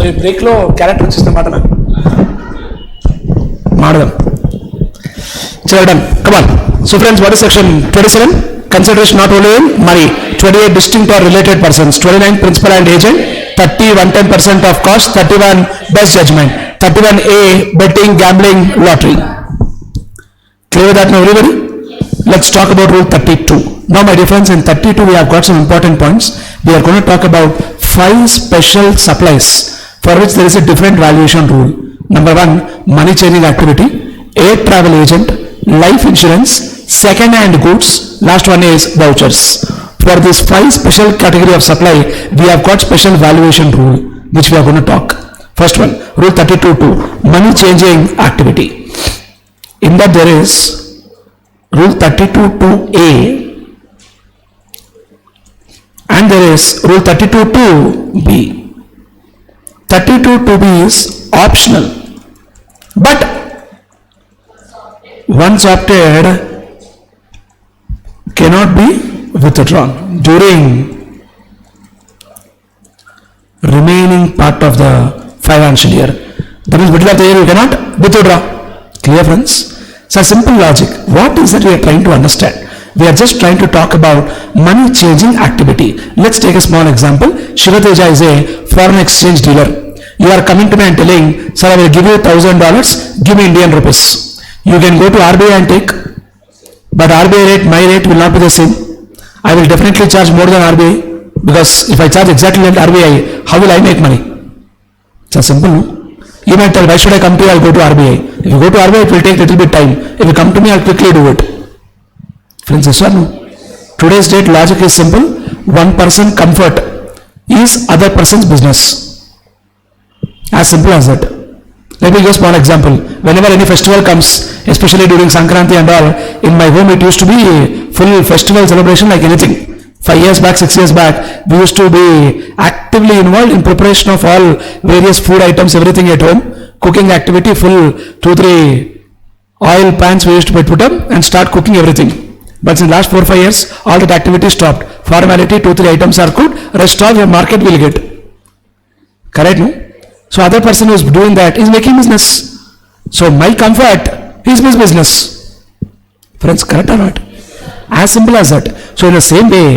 ఈ బ్రేక్లో క్యారెక్టర్ వచ్చేసిన మాట మాడదాం. చేయడం come on. So friends, what is section 27? Consideration not only in money, 28 distinct or related persons, 29 principal and agent, 30 110% of cost, 31 best judgment, 31A betting, gambling, lottery. Clear with that now everybody? Let's talk about rule 32. Now my dear friends, in 32 we have got some important points. We are going to talk about 5 special supplies for which there is a different valuation rule. Number 1, money changing activity, air travel agent, life insurance, second hand goods, last one is vouchers. For this 5 special category of supply, we have got special valuation rule which we are going to talk. First one, rule 32.2, money changing activity. In that there is rule 32.2A and there is rule 32.2B. 32.2B is optional, but once opted cannot be withdrawn during remaining part of the financial year. That means middle of the year you cannot withdraw. Clear friends? So simple logic. What is that we are trying to understand? We are just trying to talk about money changing activity. Let's take a small example. Shivateja is a foreign exchange dealer. You are coming to me and telling, sir, I will give you $1,000, give me Indian rupees. You can go to RBI and take, but RBI rate, my rate will not be the same. I will definitely charge more than RBI, because if I charge exactly like RBI, how will I make money? It's a simple, no? You might tell, why should I come to you? I'll go to RBI. If you go to RBI, it will take a little bit time. If you come to me, I'll quickly do it. Friends, yes or no? Today's date logic is simple. One person comfort is other person's business. As simple as that. Let me give a small example. Whenever any festival comes, especially during Sankranti and all, in my home it used to be a full festival celebration like anything. 5 years back, 6 years back, we used to be actively involved in preparation of all various food items, everything at home. Cooking activity, full 2-3 oil pans we used to put up and start cooking everything. But in the last 4-5 years, all that activity stopped. Formality, 2-3 items are cooked, rest all your market will get. Correct, no? So other person who is doing that is making business. So my comfort is his business. Friends, correct or not? As simple as that. So in the same way,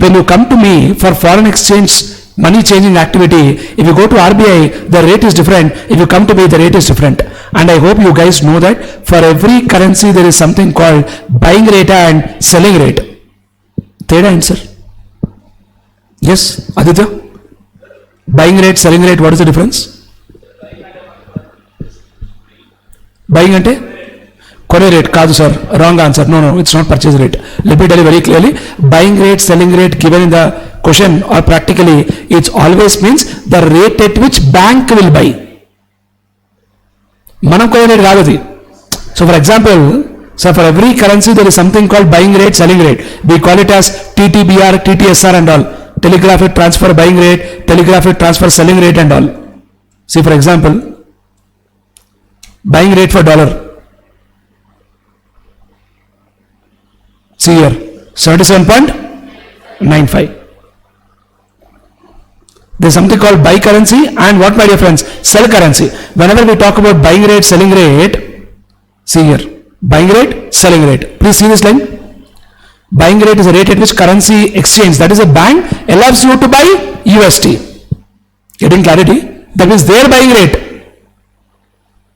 when you come to me for foreign exchange money changing activity, if you go to RBI, the rate is different. If you come to me, the rate is different. And I hope you guys know that for every currency there is something called buying rate and selling rate. Third answer. Yes, Aditya? Buying rate, selling rate, what is the difference? Buying ante? Kone rate, kaadu sir, wrong answer. No, it's not purchase rate. Let me tell you very clearly. Buying rate, selling rate given in the question or practically, it always means the rate at which bank will buy. Manam kone rate kaadu. So for example, for every currency there is something called buying rate, selling rate. We call it as TTBR, TTSR and all. Telegraphic transfer buying rate, telegraphic transfer selling rate and all. See for example, buying rate for dollar. See here, 77.95. There is something called buy currency and what, my dear friends? Sell currency. Whenever we talk about buying rate, selling rate, see here, buying rate, selling rate. Please see this line. Buying rate is a rate at which currency exchange, that is a bank, allows you to buy USD. Getting clarity? That means their buying rate.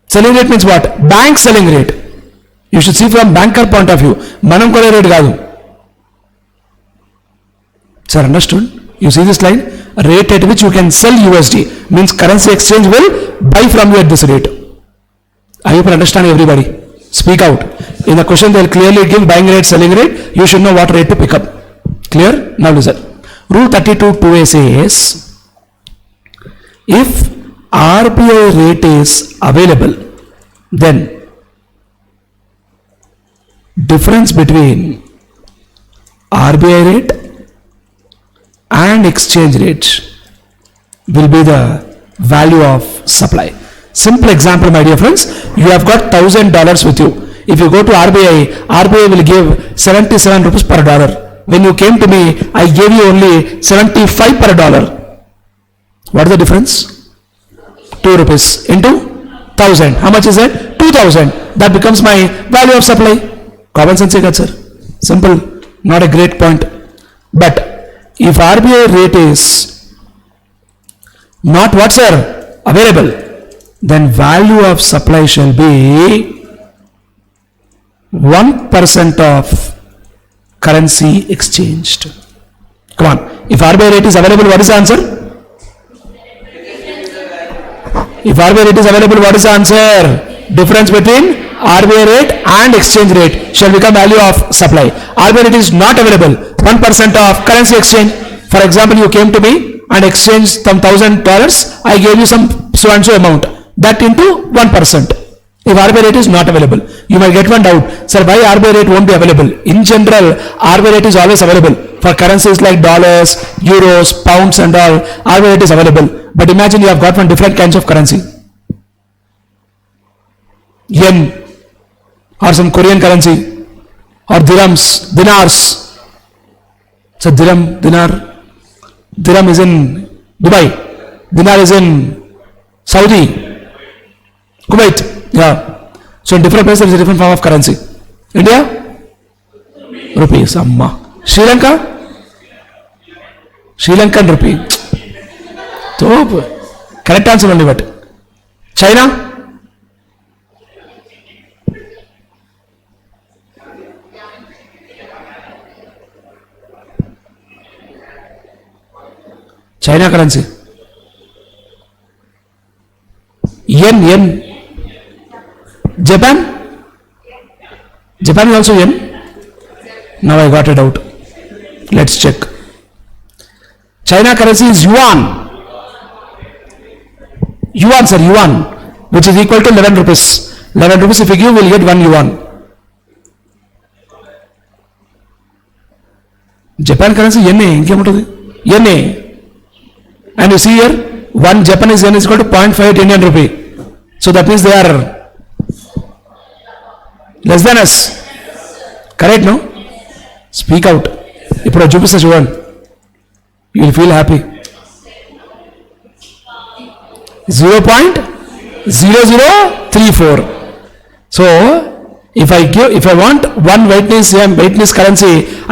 Selling rate means what? Bank selling rate. You should see from banker point of view. Manam kone rate kaadu. Sir, understood? You see this line? Rate at which you can sell USD means currency exchange will buy from you at this rate. I hope you understand everybody. Speak out. In the question they will clearly give buying rate, selling rate. You should know what rate to pick up. Clear? Now listen. Rule 32.2a says, if RBI rate is available, then difference between RBI rate and exchange rate will be the value of supply. Simple example, my dear friends. You have got $1,000 with you. If you go to RBI, RBI will give 77 rupees per dollar. When you came to me, I gave you only 75 per dollar. What is the difference? 2 rupees into 1000. How much is it? 2000. That becomes my value of supply. Common sense, sir. Simple. Not a great point. But if RBI rate is not what, sir? Available, then value of supply shall be 1% of currency exchanged. Come on. If RBI rate is available, what is the answer? If RBI rate is available, what is the answer? Difference between RBI rate and exchange rate shall become value of supply. RBI rate is not available, 1% of currency exchange. For example, you came to me and exchanged some $1,000, I gave you some so and so amount, that into 1%. If RBI rate is not available, you might get one doubt, sir, why RBI rate won't be available? In general, RBI rate is always available. For currencies like dollars, euros, pounds and all, RBI rate is available. But imagine you have got one different kinds of currency. Yen, or some Korean currency, or dirhams, dinars. So dinar is in Dubai, dinar is in Saudi, Kuwait. Yeah. So in different places there is a different form of currency. India? Rupees. Amma. Sri Lanka? Sri Lankan rupee. So, correct answer only what? China? China currency. Yen. Japan? Japan is also yen? Now I got it out. Let's check. China currency is yuan. Yuan, sir, yuan, which is equal to 11 rupees. 11 rupees if you give, we'll get 1 yuan. Japan currency yen. Yen. And you see here, 1 Japanese yen is equal to 0.58 Indian rupee. So that means they are less than us. Correct, no? Speak out. Ippudu చూపిస్తా చూడండి. You will feel happy. 0.0034. So if I want one Vietnamese currency, I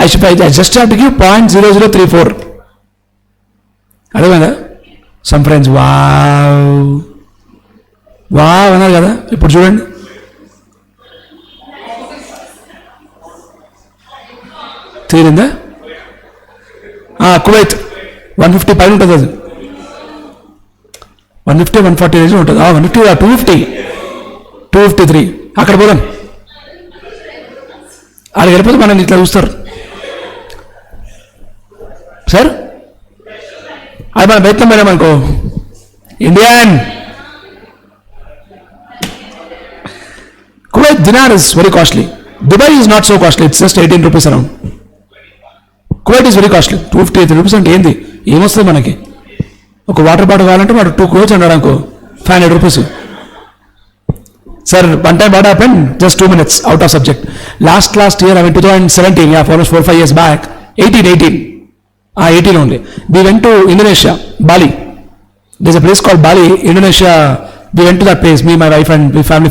just have to give 0.0034. అర్థమైందా? Some friends, wow అన్నారు కదా. ఇప్పుడు చూడండి. తీరిందా? Kuwait 150 పైన ఉంటుంది, అది 150 140 రేంజ్ ఉంటుంది. 150 253 అక్కడ పోదాం. అక్కడికి వెళ్ళిపోతే మనం ఇట్లా చూస్తారు సార్. అది మనం ప్రయత్నం పోయినామనుకో, Indian Kuwait dinar is very costly. Dubai is not so costly, it's just 18 rupees around. Kuwait is very costly, 253 rupees. అంటే ఏంది, ఏమొస్తుంది మనకి? ఒక వాటర్ బాటిల్ కావాలంటే వాడు 2 crores అన్నాడు అనుకో, 500 rupees. Sir, one time what happen, just 2 minutes out of subject. Last year, I mean 2017, almost 4-5 years back, 18 only. We went to Indonesia, Bali. There's a place called Bali, Indonesia. We went to that place, me, my wife and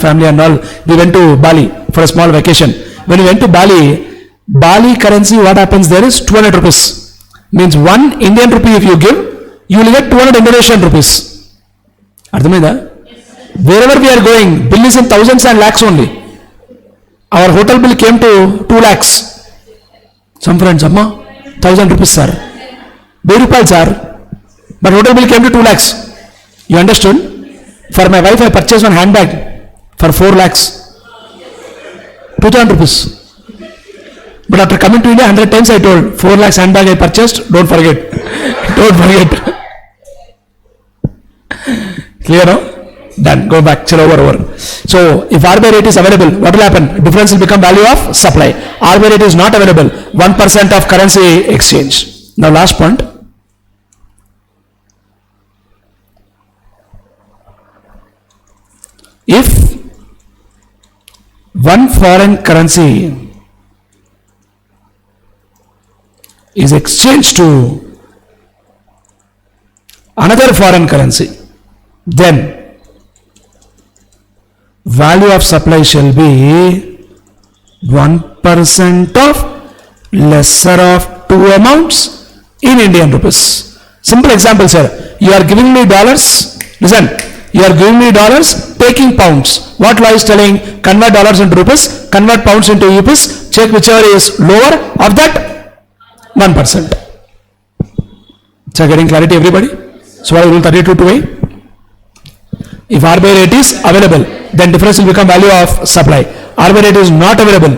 family and all. We went to Bali for a small vacation. When we went to Bali currency, what happens there is 200 rupees. Means 1 Indian rupee if you give, you will get 200 Indonesian rupees. Ardhamaida? Wherever we are going, bill is in thousands and lakhs only. Our hotel bill came to 2 lakhs. Some friends, Amma, 1000 rupees, sir. 1000 rupees, sir. But hotel bill came to 2 lakhs. You understood? For my wife, I purchased one handbag for 4 lakhs. 2000 rupees. But after coming to India, 100 times I told, 4 lakhs handbag I purchased, don't forget. Don't forget. Clear now? Done. Go back. Chill over. So, if RBI rate is available, what will happen? Difference will become value of supply. RBI rate is not available, 1% of currency exchange. Now, last point. If one foreign currency is exchanged to another foreign currency, then value of supply shall be 1% of lesser of two amounts in Indian rupees. Simple example, sir. You are giving me dollars. Listen, you are giving me dollars, taking pounds. What law is telling? Convert dollars into rupees, convert pounds into rupees, check whichever is lower of that 1%. So getting clarity, everybody? So what is rule 32 2A? If RBI rate is available, then difference will become value of supply. RBI rate is not available,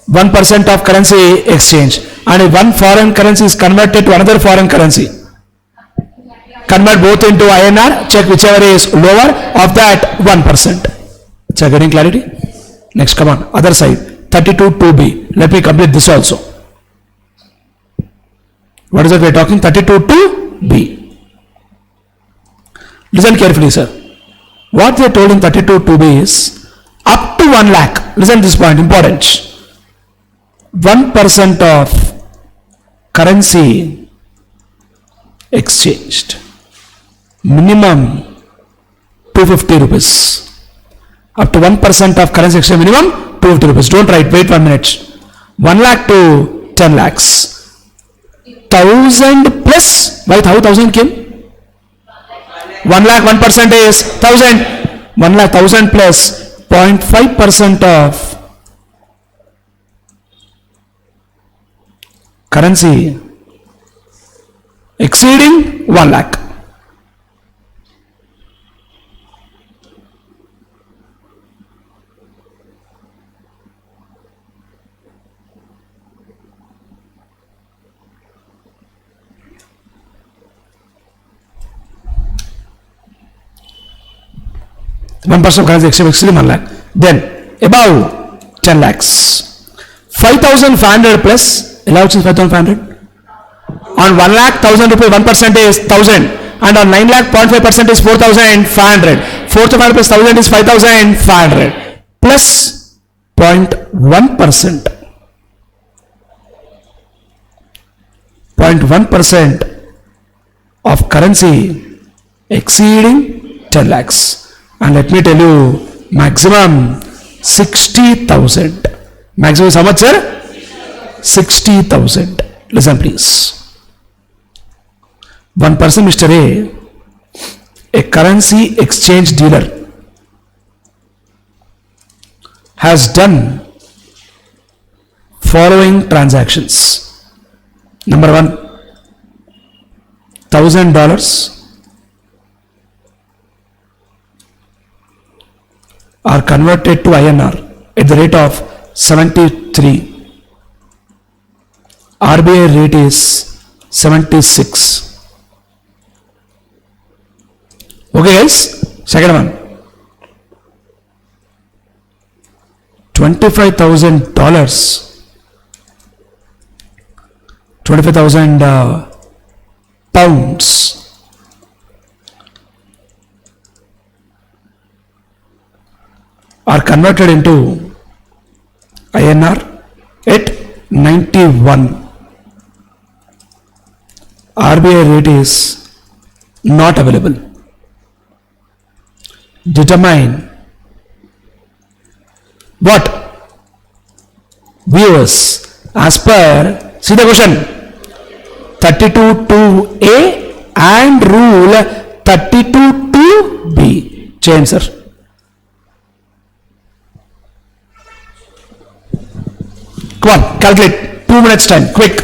1% of currency exchange, and if one foreign currency is converted to another foreign currency, convert both into INR, check whichever is lower of that 1%. So getting clarity? Next, come on, other side, 32 2B. Let me complete this also. What is that we are talking? 32 2B. Listen carefully, sir. What they told in 32 2B is up to 1 lakh. Listen this point, important. 1% of currency exchanged, minimum 250 rupees. Up to 1% of currency exchange, minimum 250 rupees. Don't write, wait 1 minute. 1 lakh to 10 lakhs. 1000 plus, why how 1000 came? 1 lakh 1% is 1000. 1 lakh 1000 plus 0.5% of currency exceeding 1 lakh. One person of currency exceeding 1 lakh. Then above 10 lakhs, 5,500 plus, allowance is 5,500. On 1 lakh 1,000 rupees, 1% is 1,000, and on 9 lakh 0.5% is 4,500. 4,500 plus 1,000 is 5,500 plus 0.1%. 0.1% of currency exceeding 10 lakhs. And let me tell you, maximum 60,000. Maximum is how much, sir? 60,000. Listen please. One person, Mr. A currency exchange dealer, has done following transactions. Number one, $1,000 are converted to INR at the rate of 73. RBI rate is 76. Okay guys, second one, $25,000, 25,000 pounds are converted into INR at 91. RBI rate is not available. Determine what? Viewers, as per, see the question, 32 2A and rule 32 2B. Change, sir. Come on, calculate. 2 minutes time, quick.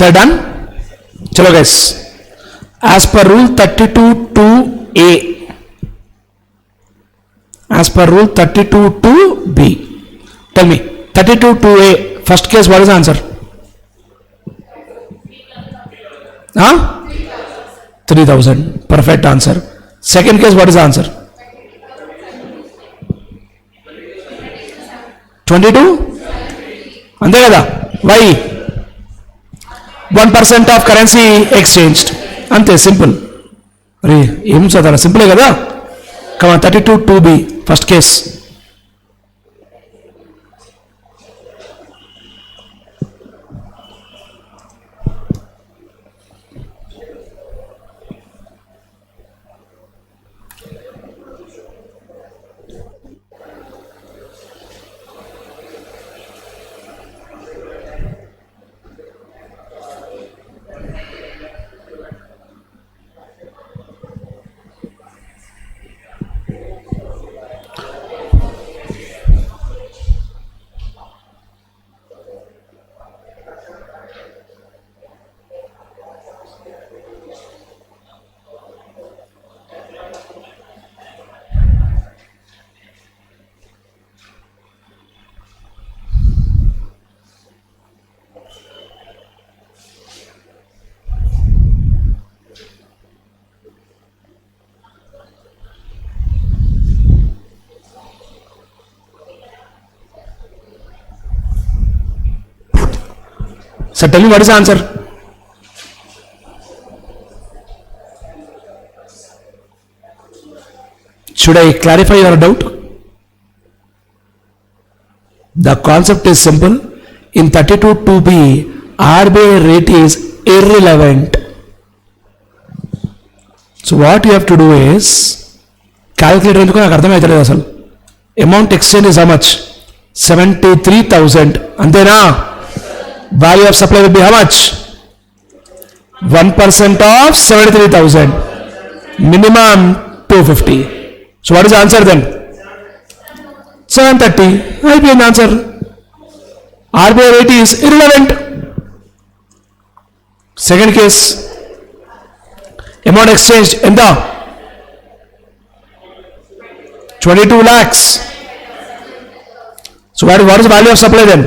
So done? Chalo guys. As per rule 32(2)(a), as per rule 32(2)(b), tell me 32(2)(a), first case, what is the answer? 3,000. Perfect answer. Second case, what is the answer? 22? అంతే కదా? Why? 1% of currency exchanged. అంతే, simple. అరే ఏం చదవాలి, సింపులే కదా. కమా 32(2)(b), first case. So tell me, what is the answer? Should I clarify your doubt? The concept is simple. In 32(2)(b), RBI rate is irrelevant. So what you have to do is calculate ఎందుకు నాకు అర్థమవుతలేదు అసలు. Amount exchange is how much? 73,000. అంతేనా? Value of supply will be how much? 1% of 73,000. Minimum 250. So what is the answer then? 730. IPN answer. RBI rate is irrelevant. Second case. Amount exchanged in the 22 lakhs. So what is the value of supply then?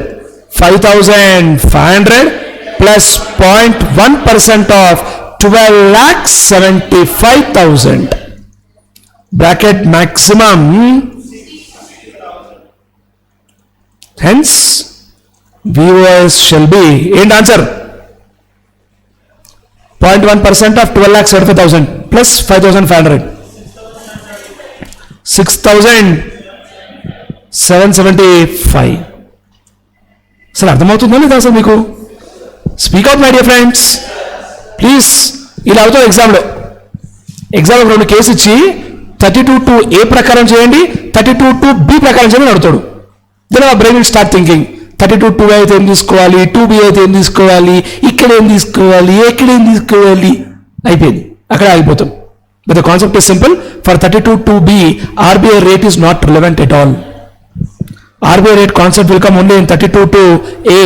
5,500 plus 0.1% of 12,75,000. Bracket maximum. Hence, VOS shall be, end answer, 0.1% of 12,75,000 plus 5,500. 6,775. అసలు అర్థమవుతుందో లేదా అసలు మీకు? Speak out my dear friends please. ఇలా అవుతుంది ఎగ్జామ్లో. ఎగ్జామ్లో రెండు కేసు ఇచ్చి 32(2)(a) ప్రకారం చేయండి, 32(2)(b) ప్రకారం చేయండి అడుగుతాడు. Then our brain will start thinking 32(2)A అయితే ఏం తీసుకోవాలి, 2B అయితే ఏం తీసుకోవాలి, ఇక్కడ ఏం తీసుకోవాలి, ఎక్కడ ఏం తీసుకోవాలి, అయిపోయింది, అక్కడ ఆగిపోతాం. But the concept is simple. For 32(2)(b), RBI rate is not relevant at all. RBI rate concept will come only in 32(2)(a).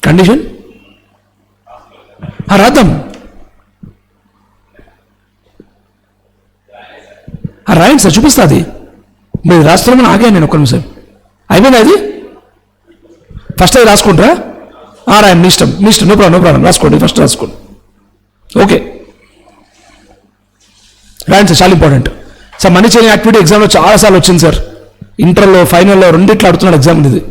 Condition? రాద్దాం. రాయండి సార్, చూపిస్తుంది. మీరు రాష్ట్రంలో ఆగాను నేను ఒక్క నిమిషం. అయిపోయింది అది. ఫస్ట్ అది రాసుకుంటారా? రాయండి, మీ ఇష్టం, మీ ఇష్టం. నో ప్రాబ్లం, రాసుకోండి, ఫస్ట్ రాసుకోండి. ఓకే, రాయండి సార్, చాలా important sir. Money change activity ఎగ్జామ్లో చాలాసార్లు వచ్చింది సార్. ఇంటర్లో, ఫైనల్లో రెండిట్లో అడుగుతున్నాడు ఎగ్జామ్ ఇది.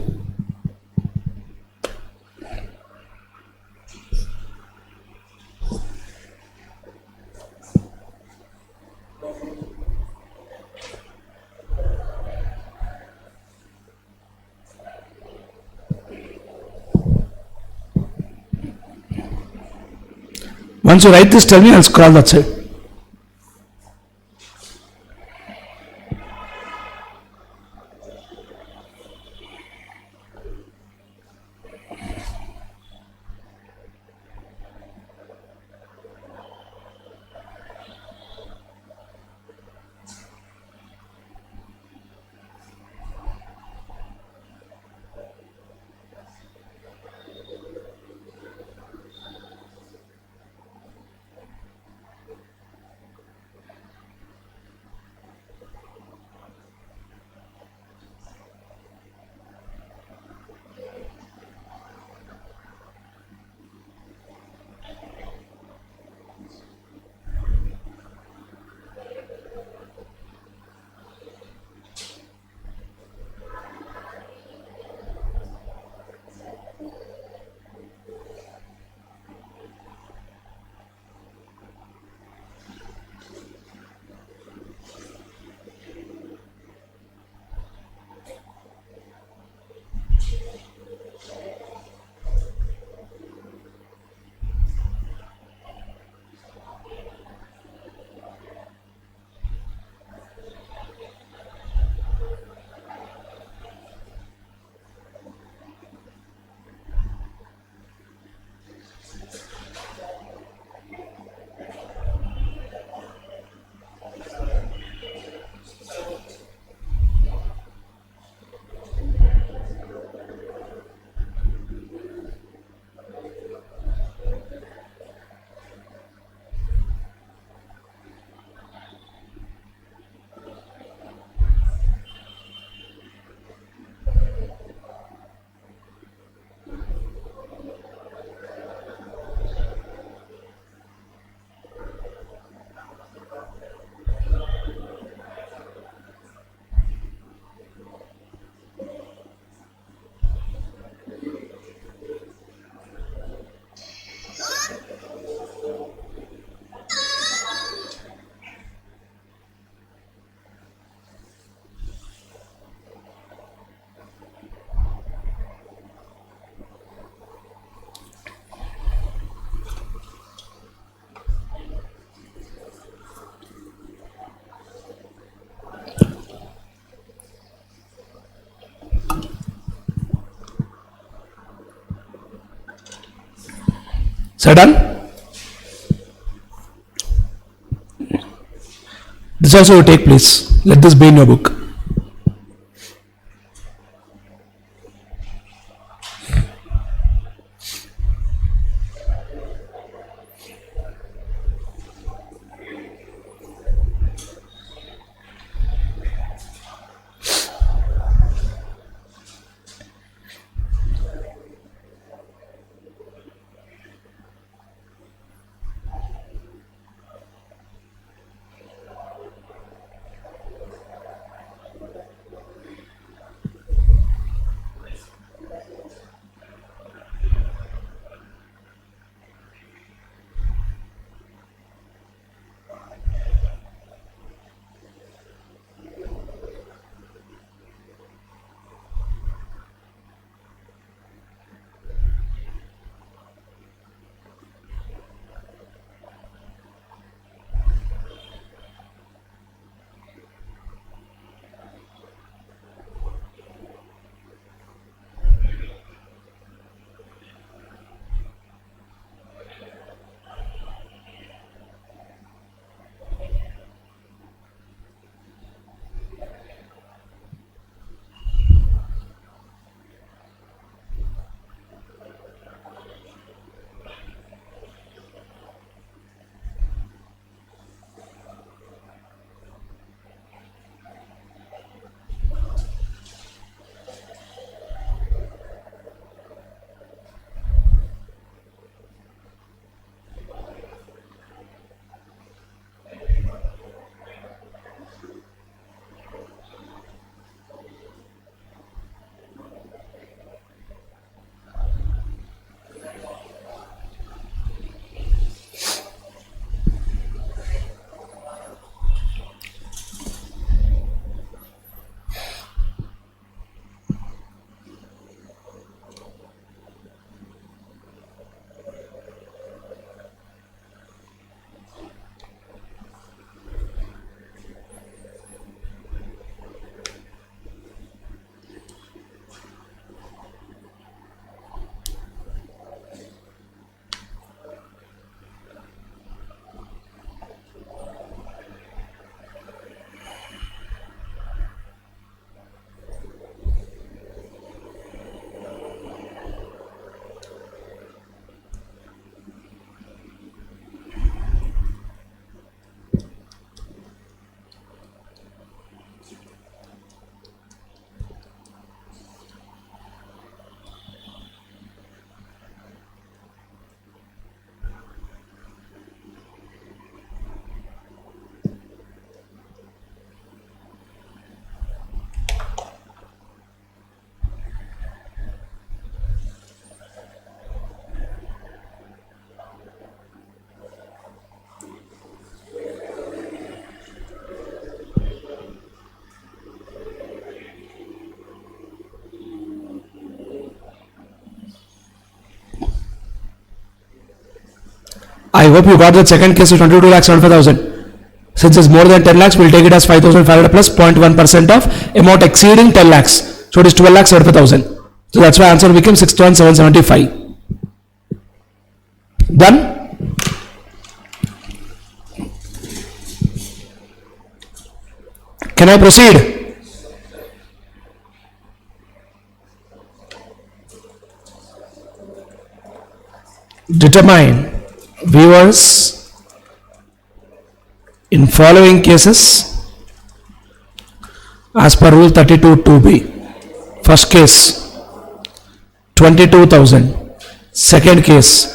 Once you write this, tell me, I'll scroll that side. So done? This also will take place. Let this be in your book. I hope you got that second case is 22,75,000. Since it's more than 10 lakhs, we'll take it as 5,500 plus 0.1% of amount exceeding 10 lakhs. So it is 12,75,000. So that's why answer became 6,775. Done? Can I proceed? Determine, viewers, in following cases as per rule 32(2)(b). First case 22,000. Second case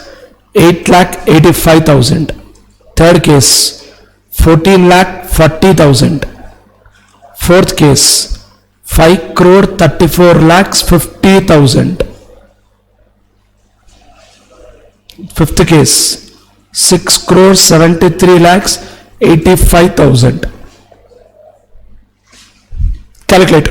8,85,000. Third case 14,40,000. Fourth case 5,34,50,000. Fifth case 6,73,85,000. Calculate.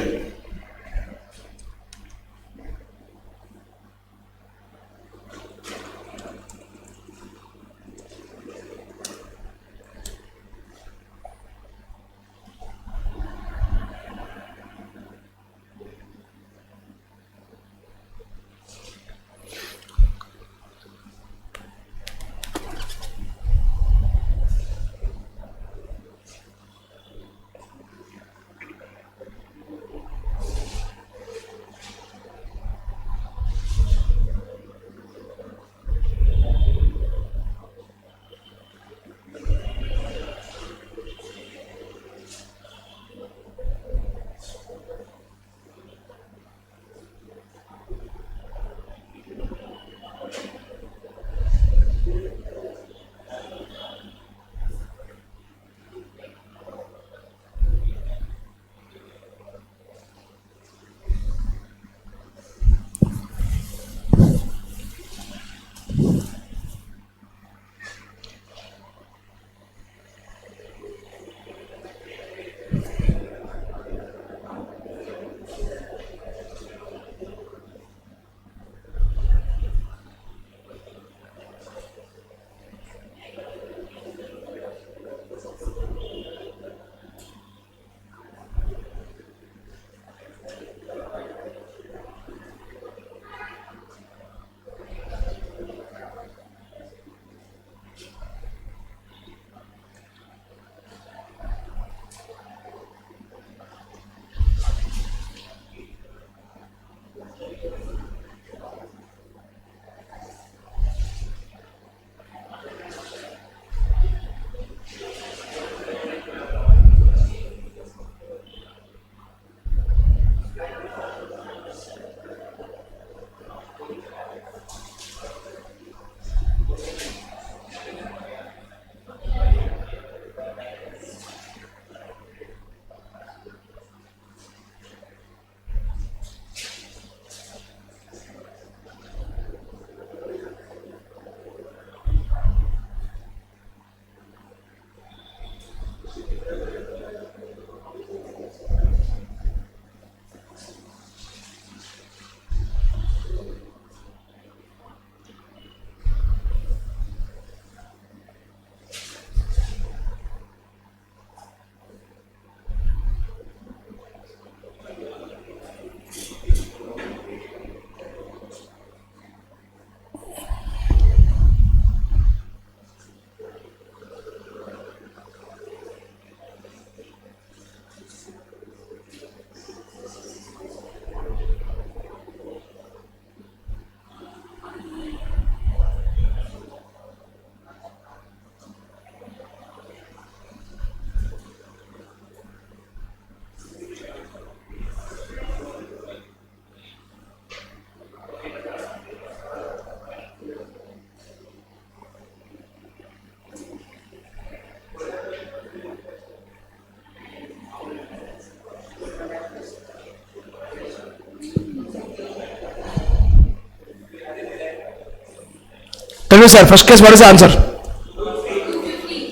Tell me, sir, first case, what is the answer?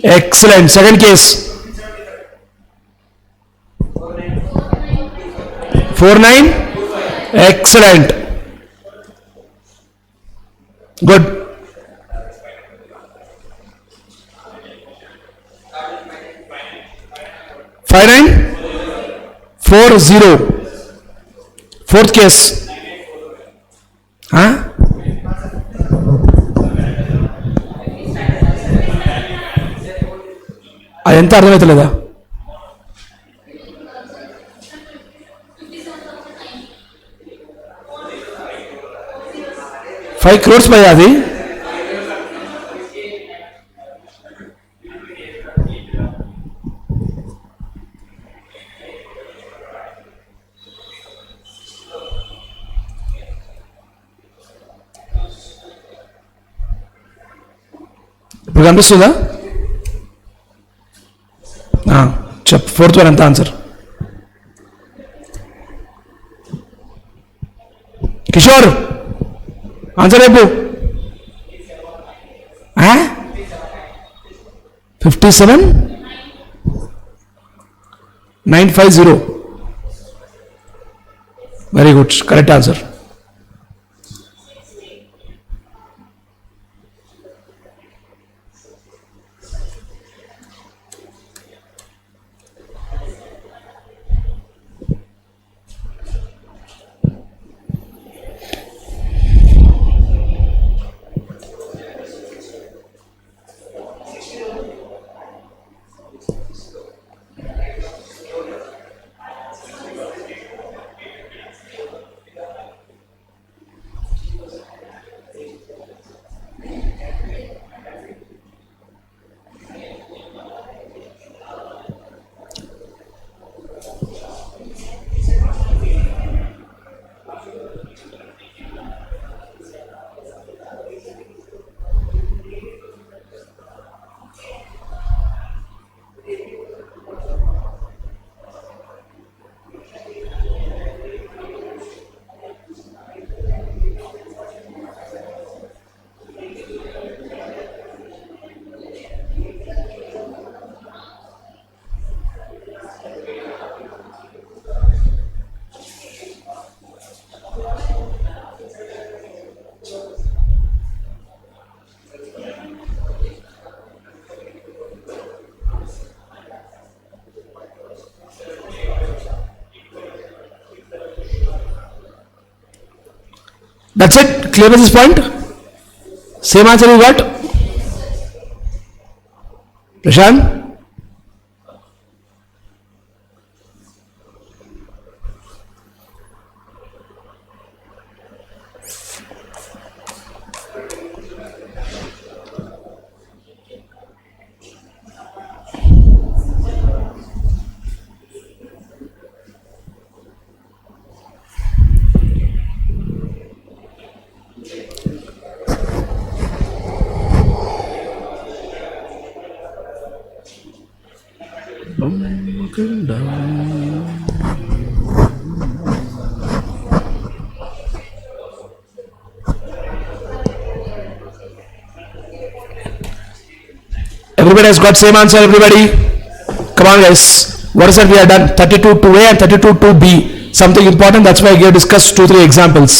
Excellent. Second case. 49. Excellent. Good. 5940. Fourth case. Huh? ఎంత అర్థమవుతలేదా? 5 crores పై అది. ఇప్పుడు కనిపిస్తుందా? చెప్ fourth one ఎంత answer? Kishore answer రేపు 57,950. Very good, correct answer. That's it. Clear with this point? Same answer you got? Prashant? Everybody has got same answer, everybody? Come on guys, what is that we have done? 32-2A and 32-2B, something important, that's why I discussed 2-3 examples.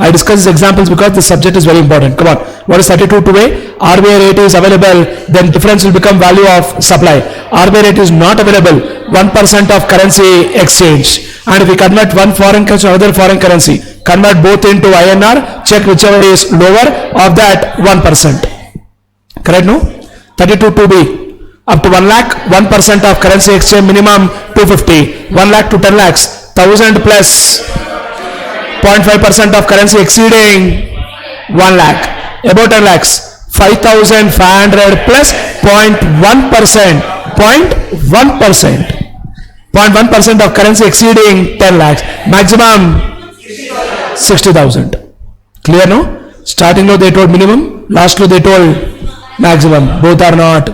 I discussed these examples because the subject is very important. Come on, what is 32-2A? RBI rate is available, then difference will become value of supply. RBI rate is not available, 1% of currency exchange. And if we convert one foreign currency to another foreign currency, convert both into INR, check whichever is lower of that 1%. Correct, no? 32-2B, up to 1 lakh, 1% of currency exchange minimum 250, 1 lakh to 10 lakhs, 1000 plus 0.5% of currency exceeding 1 lakh, about 10 lakhs, 5,500 plus 0.1%, 0.1% of currency exceeding 10 lakhs, maximum 60,000. Clear, no? Starting lo they told minimum, last lo they told maximum, both are not.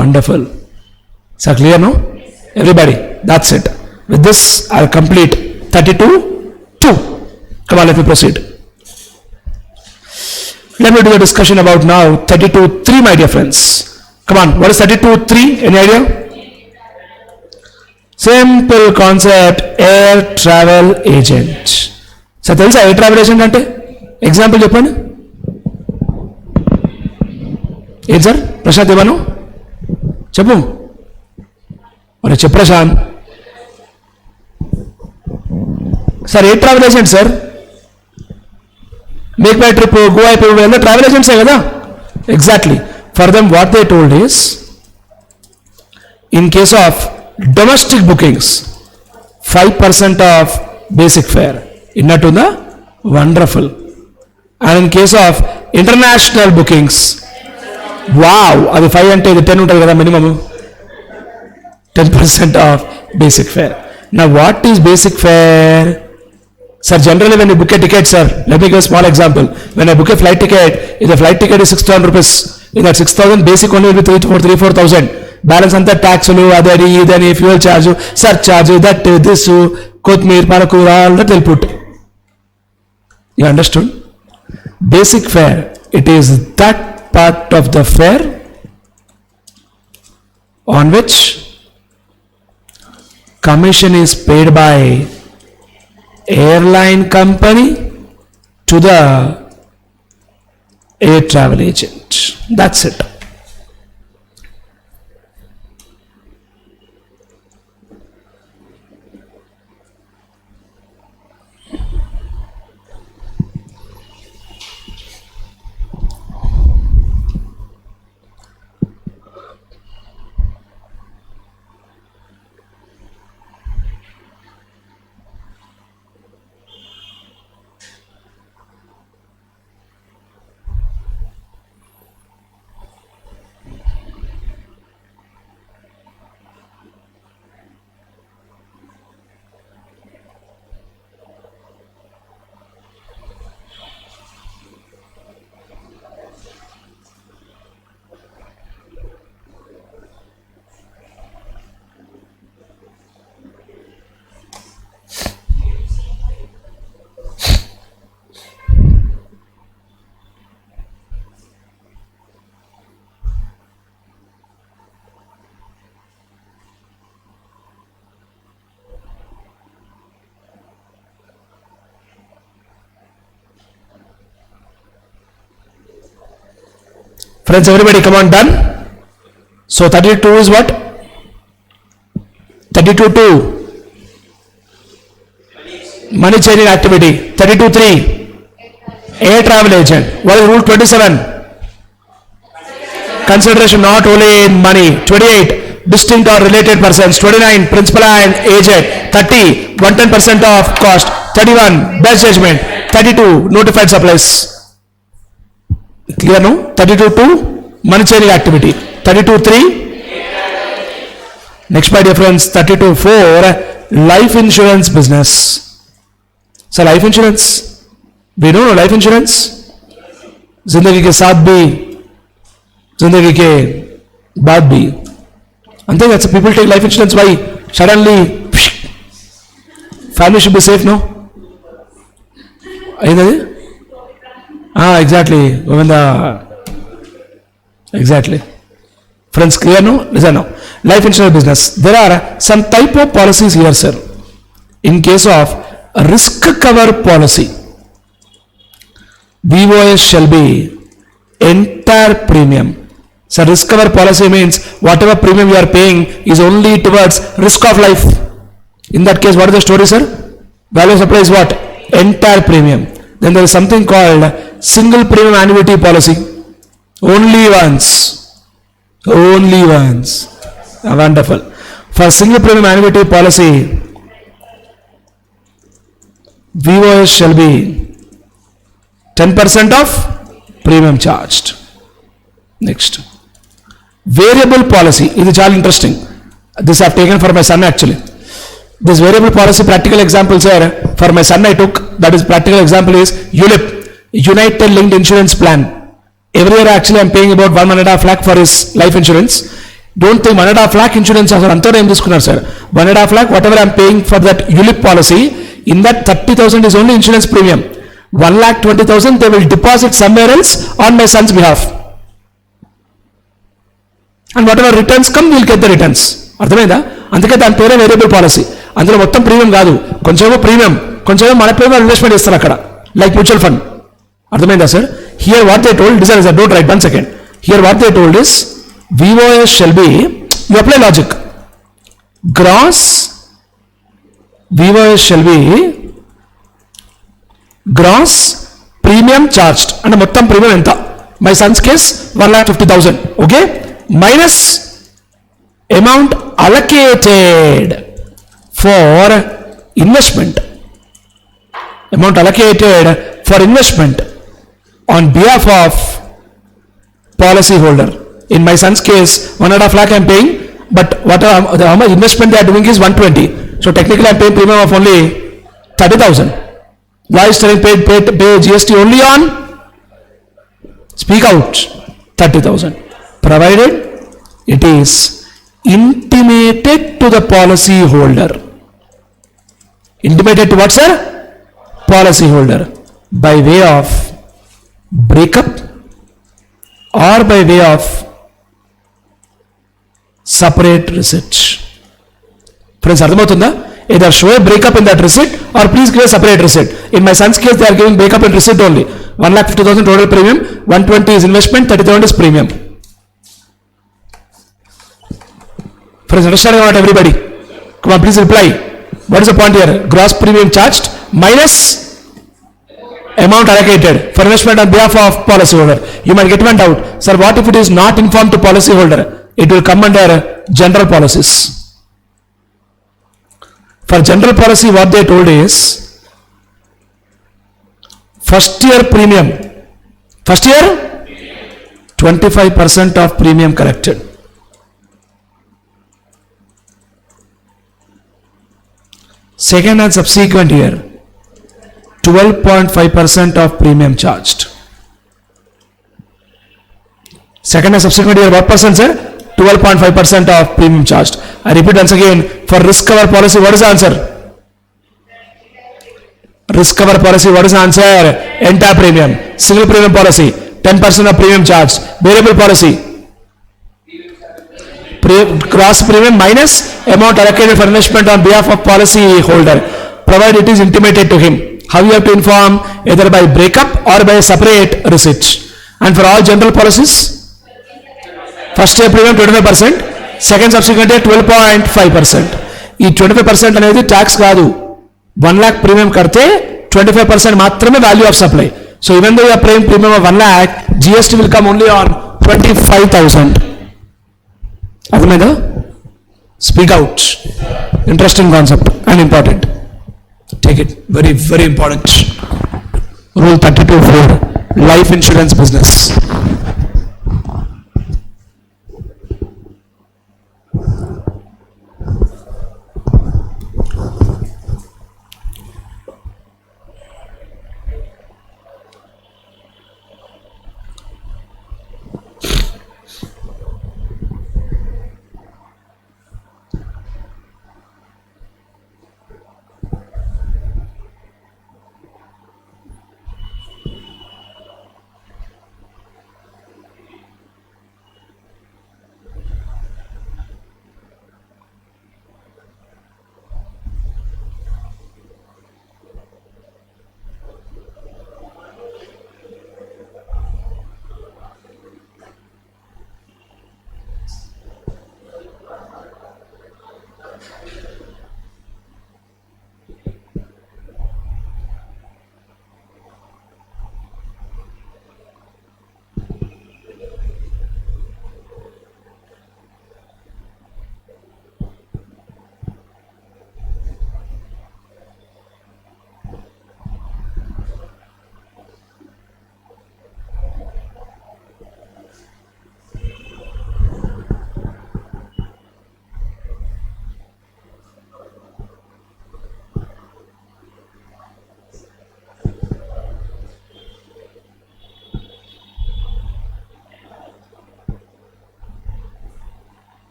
Wonderful. So clear, no? Everybody, that's it. With this I'll complete 32-2. Come on, let me proceed. Let me do the discussion about now 32.3, my dear friends. Come on, what is 32.3? Any idea? Simple concept, air travel agent. So తెలుసా air travel agent అంటే? Example చెప్పండి. ఏం sir Prashant ఇవ్వను చెప్పు మరి చెప్పు ప్రశాంత్. Sir air travel agent sir, make my trip, Goa trip ಎಲ್ಲ ట్రావెల్ ఏజెంట్సే కదా. Exactly. For them what they told is, in case of domestic bookings 5% of basic fare. Innatunda wonderful. And in case of international bookings, wow, adi 5 ante idi 10 untadi kada minimum, 10% of basic fare. Now what is basic fare? Sir, generally when you book a ticket, sir, let me give a small example. When I book a flight ticket, if the flight ticket is 6,000 rupees, in that 6,000 basic only will be 3,000-4,000. Balance అంతా ట్యాక్సులు, అదని ఇదని, fuel charge, surcharge, that this, కొత్తిమీర, పాలకూర, all that will put. You understood? Basic fair, it is that part of the fair on which commission is paid by airline company to the air travel agent. That's it. Friends, everybody come on, done? So 32 is what? 32.2 money changing activity. 32.3 air travel agent. What is rule 27? Consideration not only in money. 28 distinct or related persons. 29 principal and agent. 30 110% of cost. 31 best judgment. 32 notified supplies. Clear no? 32.2 money changing activity. 32.3 next, my dear friends, 32.4 life insurance business. So life insurance, we know life insurance, जिंदगी के साथ भी जिंदगी के बाद भी. And then that's people take life insurance. Why suddenly family should be safe, no? Exactly. Exactly. Friends, clear no? Listen now. Life insurance business. There are some type of policies here, sir. In case of a risk cover policy, VOS shall be entire premium. So risk cover policy means whatever premium you are paying is only towards risk of life. In that case, what is the story, sir? Value supply is what? Entire premium. Then there is something called single premium annuity policy. Only once. Only once. Wonderful. For single premium annuity policy, VOS shall be 10% of premium charged. Next. Variable policy. This is all interesting. This I have taken for my son actually. This variable policy practical example, sir, for my son I took. That is practical example is ULIP, United Linked Insurance Plan. Every year actually I am paying about 1.5 lakh for his life insurance. Don't think 1.5 lakh insurance as an antara em తీసుకున్నారు sir. 1.5 lakh whatever I am paying for that ULIP policy, in that 30,000 is only insurance premium. 1,20,000 they will deposit somewhere else on my son's behalf. And whatever returns come, we'll get the returns. అర్థమైందా? అందుకే దాని పేరే variable policy. అందులో మొత్తం premium కాదు, కొంచెమో premium, కొంచెమో మన premium investment ఇస్తారు అక్కడ, లైక్ మ్యూచువల్ ఫండ్. అర్థమైందా sir? Here what they told, design don't write, 1 second. Here what they told is VOS shall be, you apply logic, gross VOS shall be gross premium charged, అంటే మొత్తం premium ఎంత, my Sons case 1,50,000, okay, minus amount allocated for investment, amount allocated for investment on behalf of policy holder. In my son's case 1.5 lakh I am paying, but how much investment they are doing is 120, so technically I am paying premium of only 30,000. Why is telling pay GST only on, speak out, 30,000, provided it is intimated to the policy holder. Intimated to what, sir? Policy holder, by way of breakup or by way of separate receipt. Friends, అర్థమవుతుందా? Either show a breakup in that receipt or please give a separate receipt. In my son's case they are giving breakup in receipt only. 1,50,000 total premium, 120 is investment, 30,000 is premium. Friends, understand or not everybody? Come on, please reply. What is the point here? Gross premium charged minus amount allocated for investment on behalf of policy holder. You might get one doubt, sir, what if it is not informed to policy holder? It will come under general policies. For general policy what they told is, first year premium, first year 25% of premium collected, second and subsequent year 12.5% of premium charged. Second and subsequent year what percent, sir? 12.5% of premium charged. I repeat once again, for risk cover policy what is the answer? Risk cover policy what is the answer? Entire premium. Single premium policy 10% of premium charged. Variable policy gross premium minus amount allocated for investment on behalf of policy holder, provided it is intimated to him. How you have to inform? Either by breakup or by separate receipt. And for all general policies, first year premium 25%, second subsequent year 12.5%. ఈ 25% అనేది tax కాదు. 1 lakh premium కడితే 25% మాత్రమే value of supply. So even though you are paying premium of 1 lakh, GST will come only on 25,000. అర్థమైందా? Speak out. Interesting concept and important. Take it, very very important. Rule 32(4), life insurance business.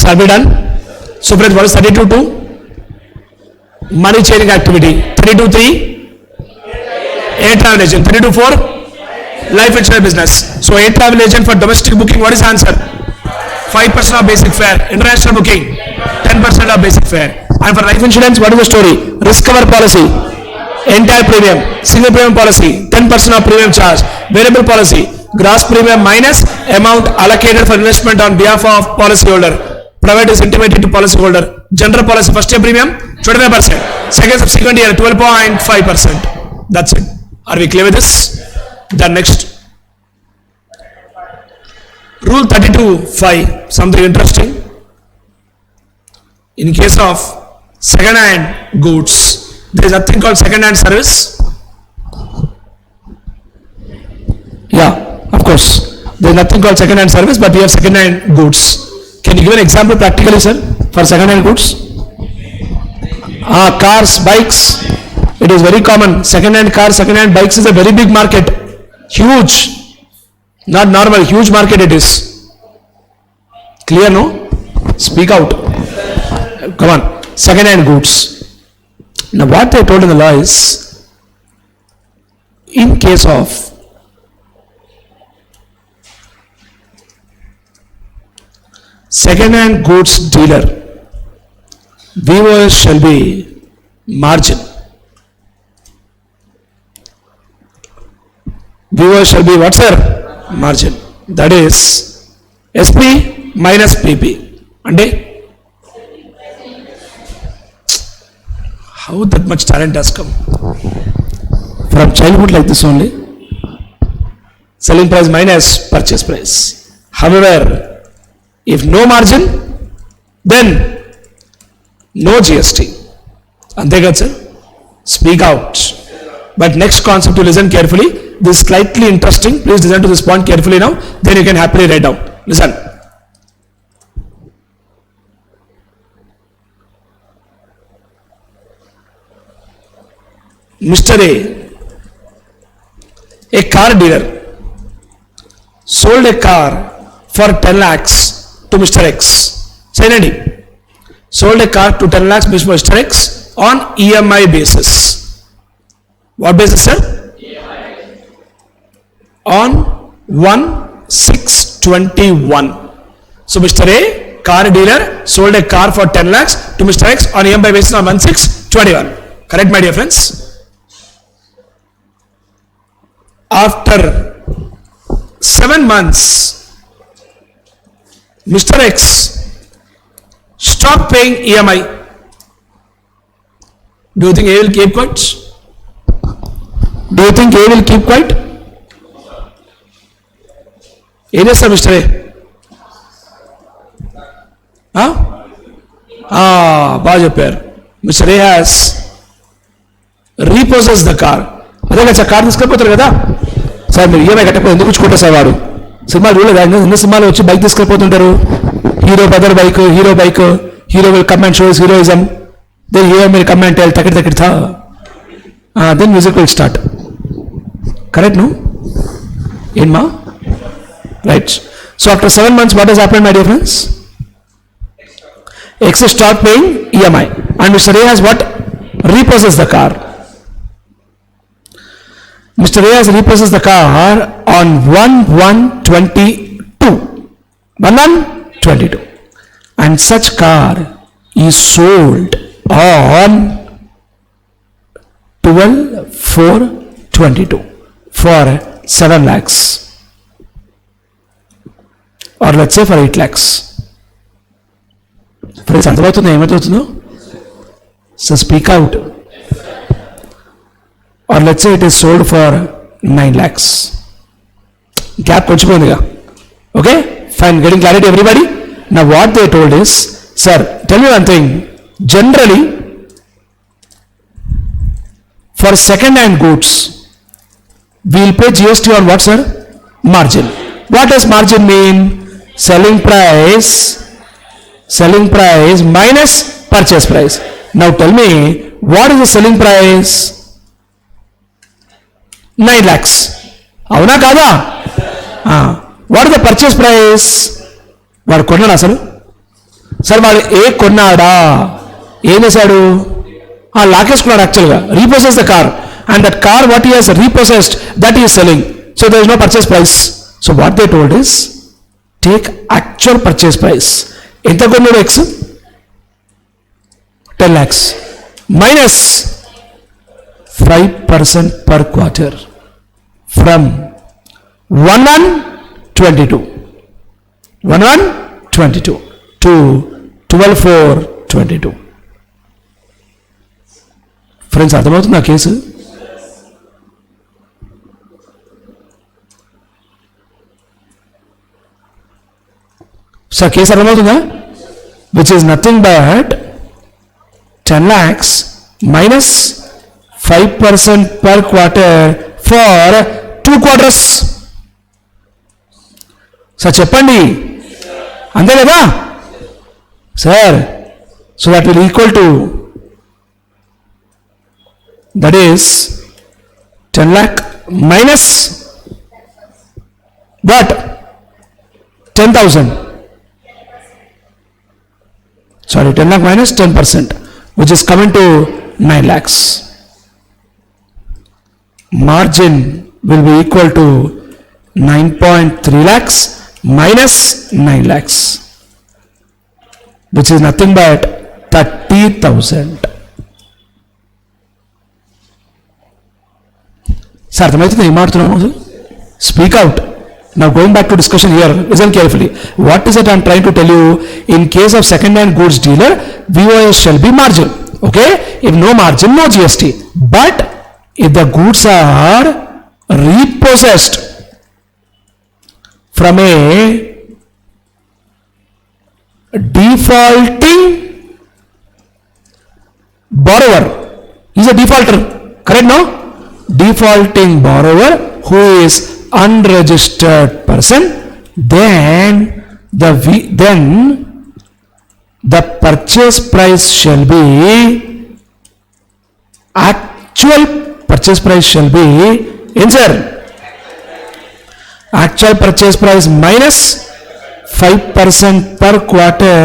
Shall be done? So friends, what is 32.2? Money changing activity. 32.3? Air travel agent. 32.4? Life insurance business. So air travel agent for domestic booking, what is the answer? 5% of basic fare. International booking, 10% of basic fare. And for life insurance, what is the story? Risk cover policy, entire premium. Single premium policy, 10% of premium charge. Variable policy, gross premium minus amount allocated for investment on behalf of policyholder. Private is intimated to policyholder. General policy, first year premium 25%, second subsequent year 12.5%. That's it. Are we clear with this? Then next, rule 32.5, something interesting. In case of second hand goods, there is nothing called second hand service. Yeah, of course, there is nothing called second hand service, but we have second hand goods. Can you give an example practically, sir, for second hand goods? Cars, bikes, it is very common. Second hand cars, second hand bikes is a very big market. Huge, not normal, huge market it is. Clear, no? Speak out. Come on, second hand goods. Now what they told in the law is, in case of second hand goods dealer, viewers shall be margin. Viewers shall be what, sir? Margin. That is SP minus PP. Ante how that much talent has come from childhood like this only. Selling price minus purchase price. However, if no margin, then no GST. Ante kada sir? Speak out. But next concept to listen carefully. This is slightly interesting. Please listen to this point carefully now. Then you can happily write down. Listen. Mr. A car dealer, sold a car for 10 lakhs to Mr. X. Say Nandi. Sold a car to 10 lakhs to Mr. X on EMI basis. What basis, sir? On 1/6/21. So Mr. A, car dealer, sold a car for 10 lakhs to Mr. X on EMI basis on 1/6/21. Correct, my dear friends? After 7 months, Mr. X stopped paying EMI. Do you think A will keep quiet? Do you think A will keep quiet? ఏం చేస్తారు mister A? బాగా చెప్పారు. Mister A has repossess the car. అదే కదా sir, car తీసుకెళ్ళిపోతారు కదా sir, మీరు EMI కట్టకపోతే ఎందుకు ఉంచుకుంటారు సార్? వాడు సినిమాలు చూడలేదు, ఎన్ని సినిమాలు వచ్చి బైక్ తీసుకెళ్ళిపోతుంటారు. Hero brother bike, hero will come and shows heroism, then hero will come and tell తకిడి థా, then music will start. Correct no? ఏమా? Right. So after 7 months, what has happened, my dear friends? X has stopped paying EMI, and Mr. A has what? Repossessed the car. Mr. A has repossessed the car on 1/1/22. 1/1/22. And such car is sold on 12/4/22 for 7 lakhs. Or let's say for 8 lakhs. Friends, అర్థమవుతుందో ఏమవుతుందో? So speak out. Or let's say it is sold for 9 lakhs. Gap konchipoyindiga. Okay? Fine. Getting clarity, everybody? Now what they told is, sir, tell me one thing. Generally, for second hand goods, we will pay GST on what, sir? Margin. What does margin mean? Selling price minus purchase price. Now tell me, what is the selling price? 9 lakhs. Avuna kada? What is the purchase price? వాడు కొన్నాడు అసలు sir వాడు ఏ కొన్నాడా, ఏం చేశాడు, లాకేసుకున్నాడు యాక్చువల్గా, repossess the car, and that car what he has repossessed that he is selling, so there is no purchase price. So what they told is take actual purchase price. ఎంత కొన్నాడు X, 10 lakhs minus 5% per quarter from 1122 to 12,422. Friends అర్థమవుతుంది ఆ case? So ఆ case అర్థమవుతుందా? Which is nothing but 10 lakhs minus 5% per quarter for 2 quarters. Sir చెప్పండి, అంతే కదా sir? So that will equal to, that is 10 lakh minus what, 10,000, sorry 10 lakh minus 10%, which is coming to 9 lakhs. Margin will be equal to 9.3 lakhs minus 9 lakhs, which is nothing but 30,000. Sir, అర్థమవుతుంది ఏం మాట్లాడుతున్నాము? Speak out. Now going back to discussion here, listen carefully. What is it I am trying to tell you? In case of second-hand goods dealer, VOS shall be margin. Okay? If no margin, no GST. But if the goods are repossessed from a defaulting borrower, he is a defaulter, correct no? Defaulting borrower who is unregistered person, then the purchase price shall be, actual purchase price shall be, answer, actual purchase price minus 5% per quarter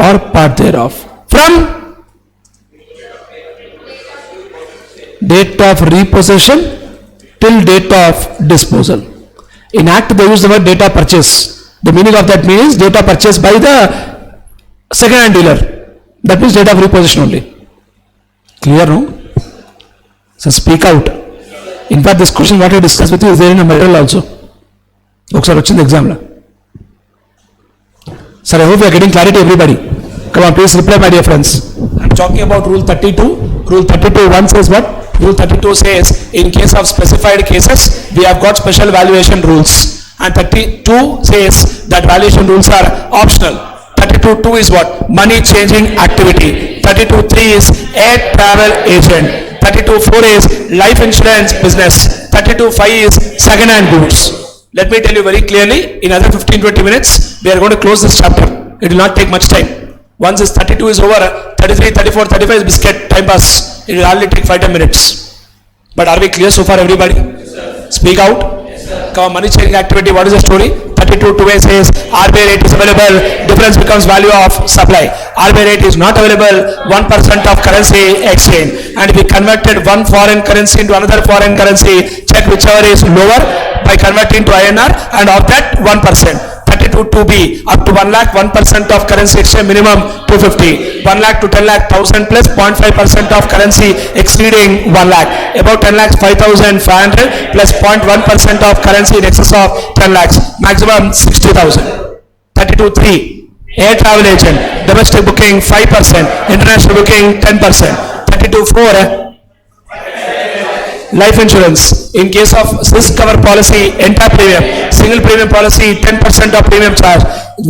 or part thereof from date of repossession till date of disposal. In Act they use the word date of purchase. The meaning of that means date of purchase by the second-hand dealer. That means date of repossession only. Clear, no? So speak out. In fact, this question what I discussed with you is there in a material also. ఒకసారి వచ్చింది ఎగ్జామ్లో. Sir, I hope you are getting clarity, everybody. Come on, please reply, my dear friends. I am talking about Rule 32. Rule 32(1) says what? Rule 32 says, in case of specified cases, we have got special valuation rules. And 32 says that valuation rules are optional. 32(2) is what? Money changing activity. 32(3) is air travel agent. 32(4) is life insurance business. 32(5) is second-hand goods. Let me tell you very clearly, in another 15-20 minutes, we are going to close this chapter. It will not take much time. Once this 32 is over, 33, 34, 35 is biscuit, time pass. It will hardly take 5-10 minutes. But are we clear so far, everybody? Yes, speak out. Yes, come on, money changing activity, what is the story? 32(2) says RBI rate is available, difference becomes value of supply. RBI rate is not available, 1% of currency exchange. And if we converted one foreign currency into another foreign currency, check whichever is lower by converting to INR, and of that 1%. 32(2)(b) up to 1 lakh, 1% of currency exchange minimum 250. 1 lakh to 10 lakh 1000 plus 0.5% of currency exceeding 1 lakh. About 10 lakhs 5500 plus 0.1% of currency in excess of 10 lakhs. Maximum 60,000. 32(3) air travel agent, domestic booking 5%, international booking 10%. 32(4) life insurance. In case of risk cover policy, entire premium. Single premium policy, 10% of premium charge.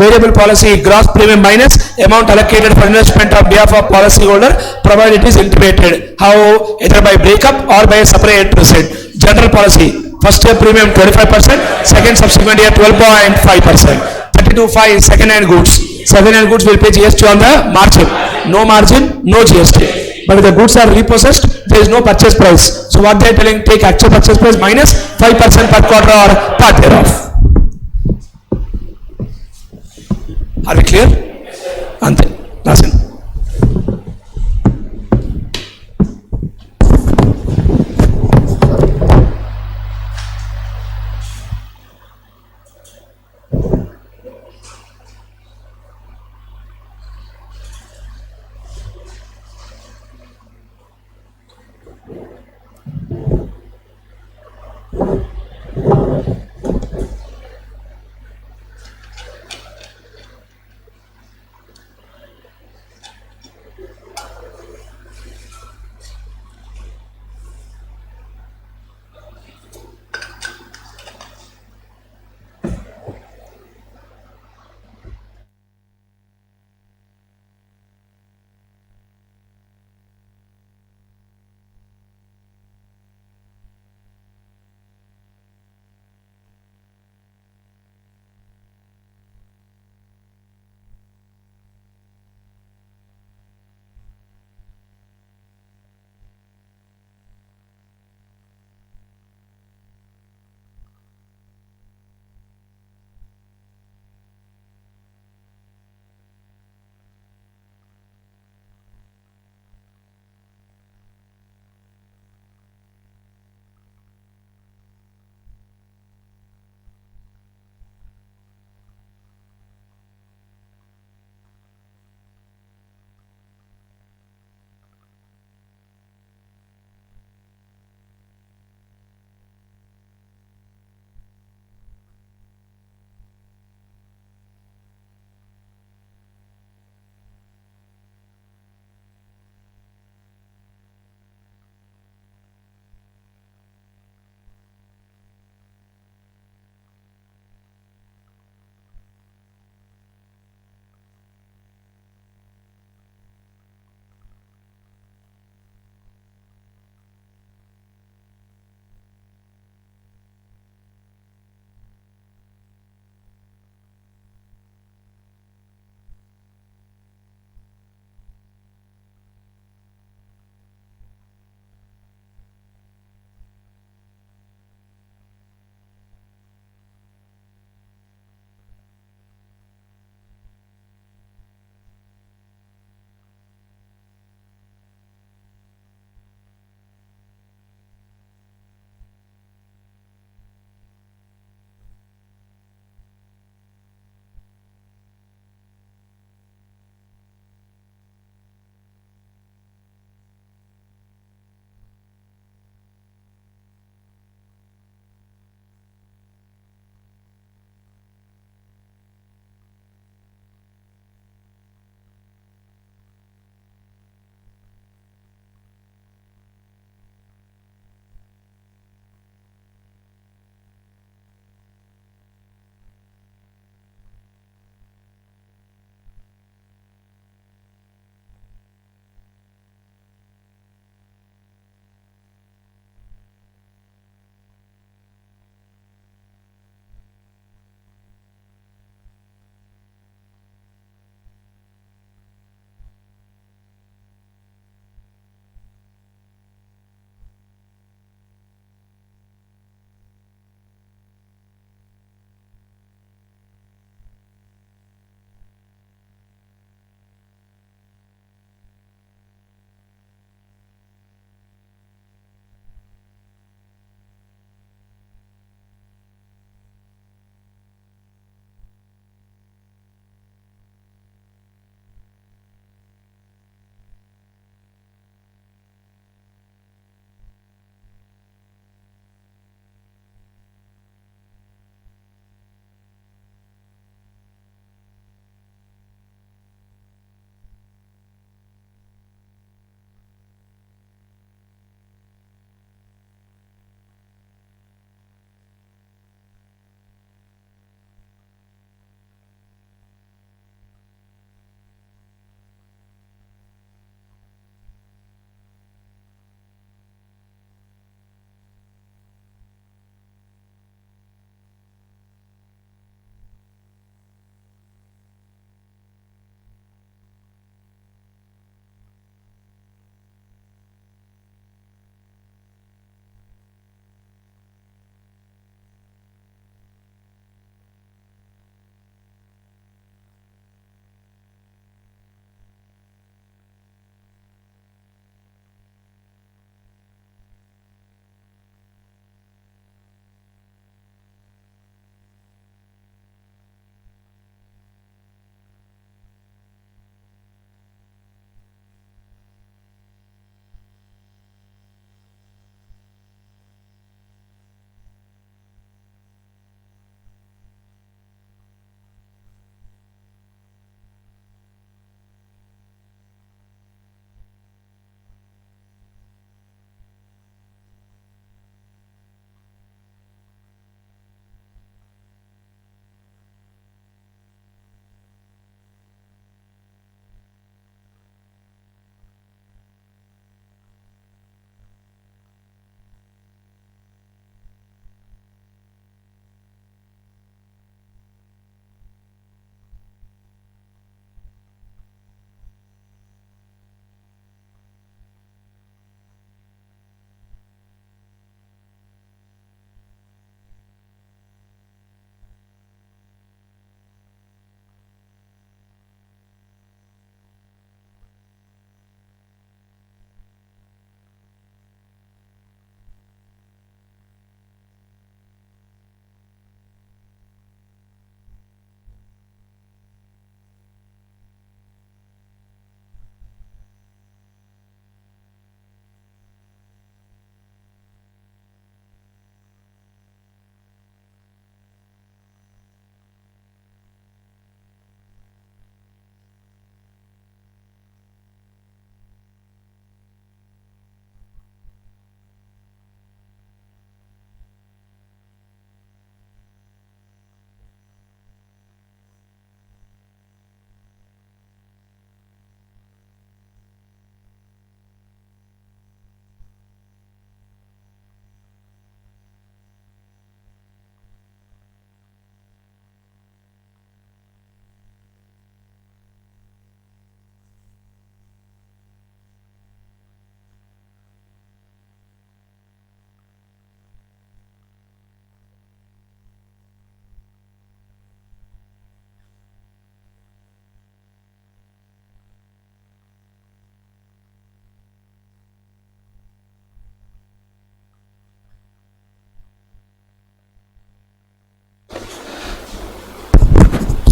Variable policy, gross premium minus amount allocated for investment on behalf of policy holder, provided it is intimated. How? Either by breakup or by a separate receipt. General policy, first year premium 25%, second subsequent year 12.5%. 32(5) second-hand goods. Second-hand goods will pay GST on the margin. No margin, no GST. But if the goods are repossessed, there is no purchase price. So what they are telling, take actual purchase price minus 5% per quarter or part thereof. Are we clear? అంతే, రాసింది.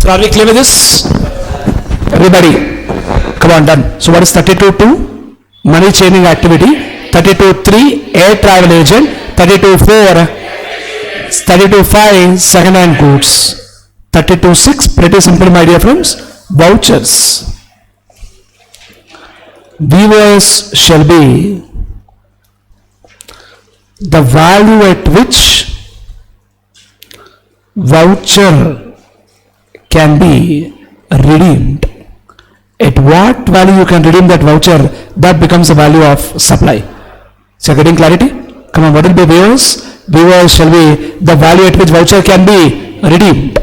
So are we clear with this? Everybody, come on, done. So what is 32.2? Money changing activity. 32.3 air travel agent. 32.4 32.5 second hand goods. 32.6 pretty simple my dear friends, vouchers. Viewers shall be the value at which voucher can be redeemed. At what value you can redeem that voucher, that becomes the value of supply. So you're getting clarity? Come on, what will be viewers? Viewers shall be the value at which voucher can be redeemed.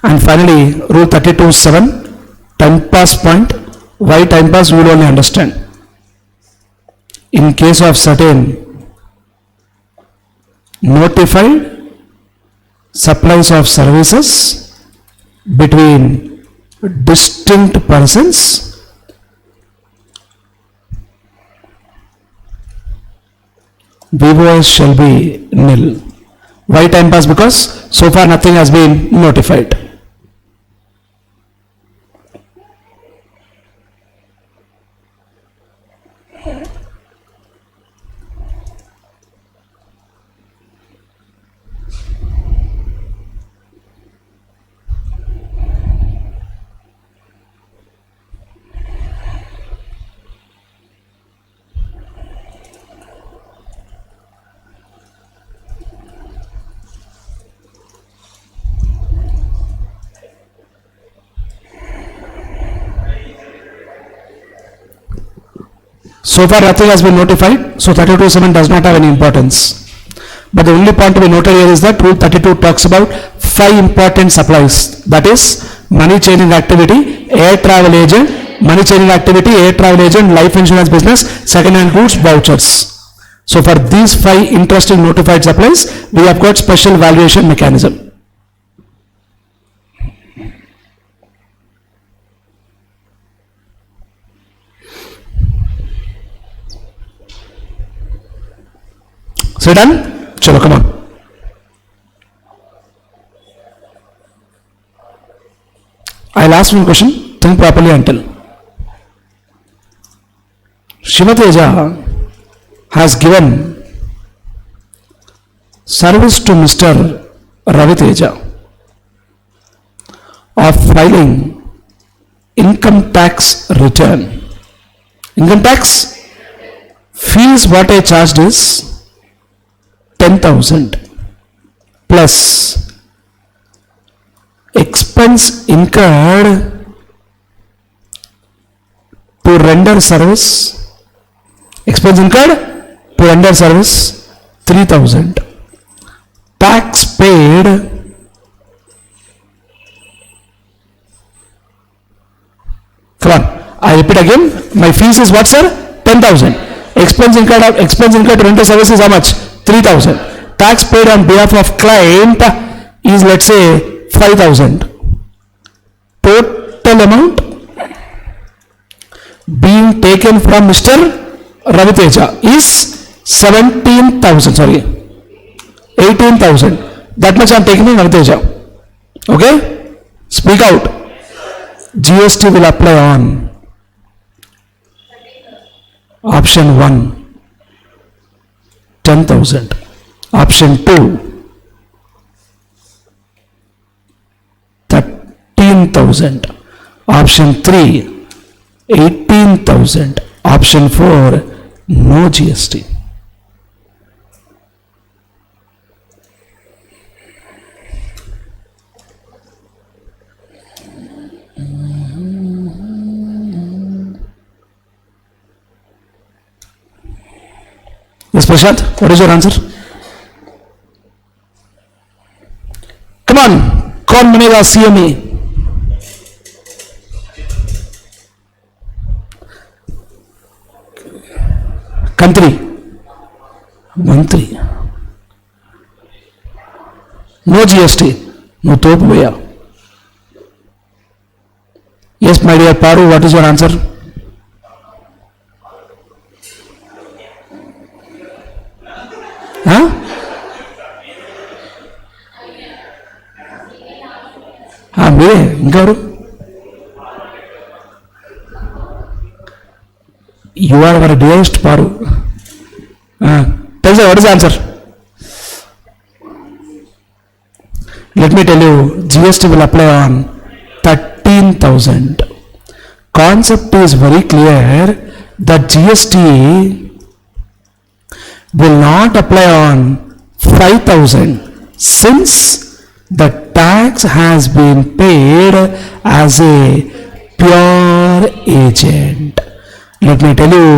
And finally, rule 32.7, time pass point. Why time pass? You will only understand. In case of certain notified supplies of services between distinct persons, viewers shall be nil. Why time pass? Because so far nothing has been notified. So far nothing has been notified, so 32.7 does not have any importance. But the only point to be noted here is that rule 32 talks about 5 important supplies. That is money changing activity, air travel agent, money changing activity, air travel agent, life insurance business, second hand goods, vouchers. So for these 5 interesting notified supplies, we have got special valuation mechanism. So done? Chalo, come on. I'll ask one question, think properly and tell. Srimati Aja has given service to Mr. Ravi Teja of filing income tax return. Income tax fees what I charged is 10,000 plus expense incurred to render service, expense incurred to render service 3,000, tax paid come on, I repeat again, my fees is what sir? 10,000. Expense incurred to render service is how much? 3,000. Tax paid on behalf of client is let's say 5,000. Total amount being taken from Mr. Ravi Teja is 17,000, sorry, 18,000. That much I am taking from Ravi Teja. Okay? Speak out. GST will apply on option 1. 10,000. Option 2, 13,000. Option 3, 18,000. Option 4, no GST. Yes, Prashant, what is your answer? Come on, कौन बनेगा CME? Country, मंत्री. No GST, no तोप भैया. Yes, my dear Paru, what is your answer? Huh? ఇంకెవరు? You are our dearest Paru. Tell me what is the answer? Let me tell you, GST will apply on 13,000. Concept is very clear that GST will not apply on 5,000 since the tax has been paid as a pure agent. Let me tell you,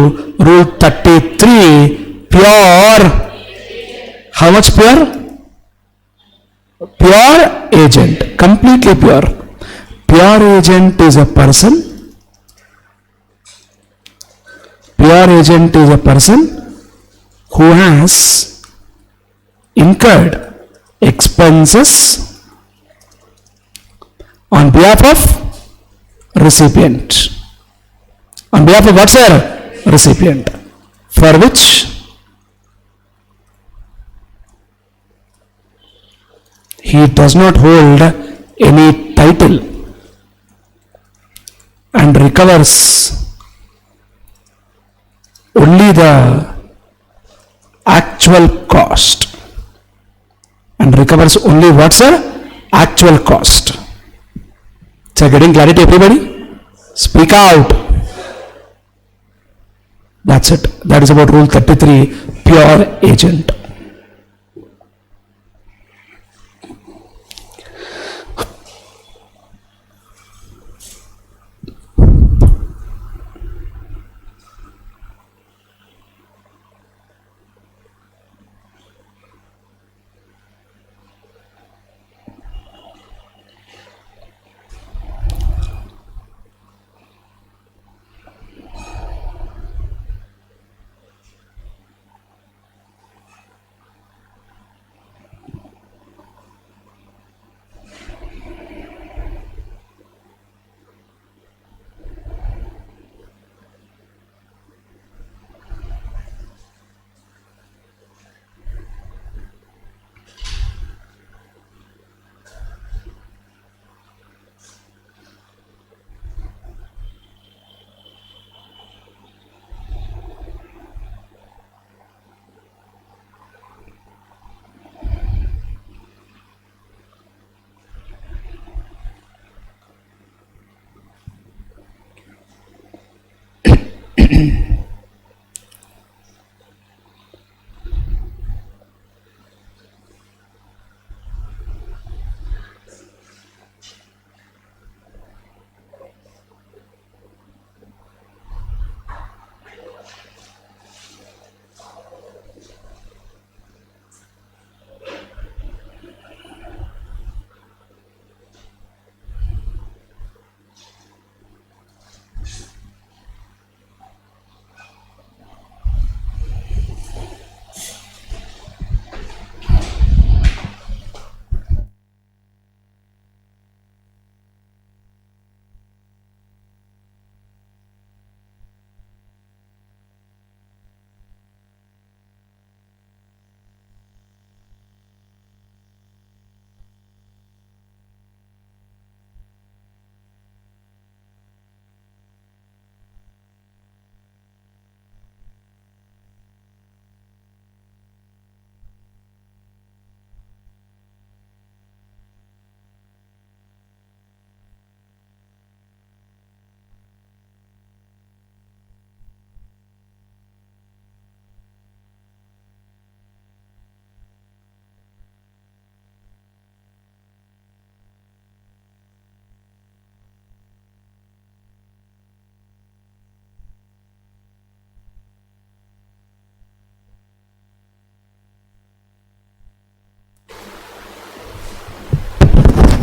rule 33, pure. How much pure? Pure agent, completely pure. Pure agent is a person. Pure agent is a person who has incurred expenses on behalf of recipient. On behalf of what, sir? Recipient. For which he does not hold any title and recovers only the actual cost. And recovers only what, sir? Actual cost. So getting clarity, everybody? Speak out. That's it. That is about rule 33, pure agent.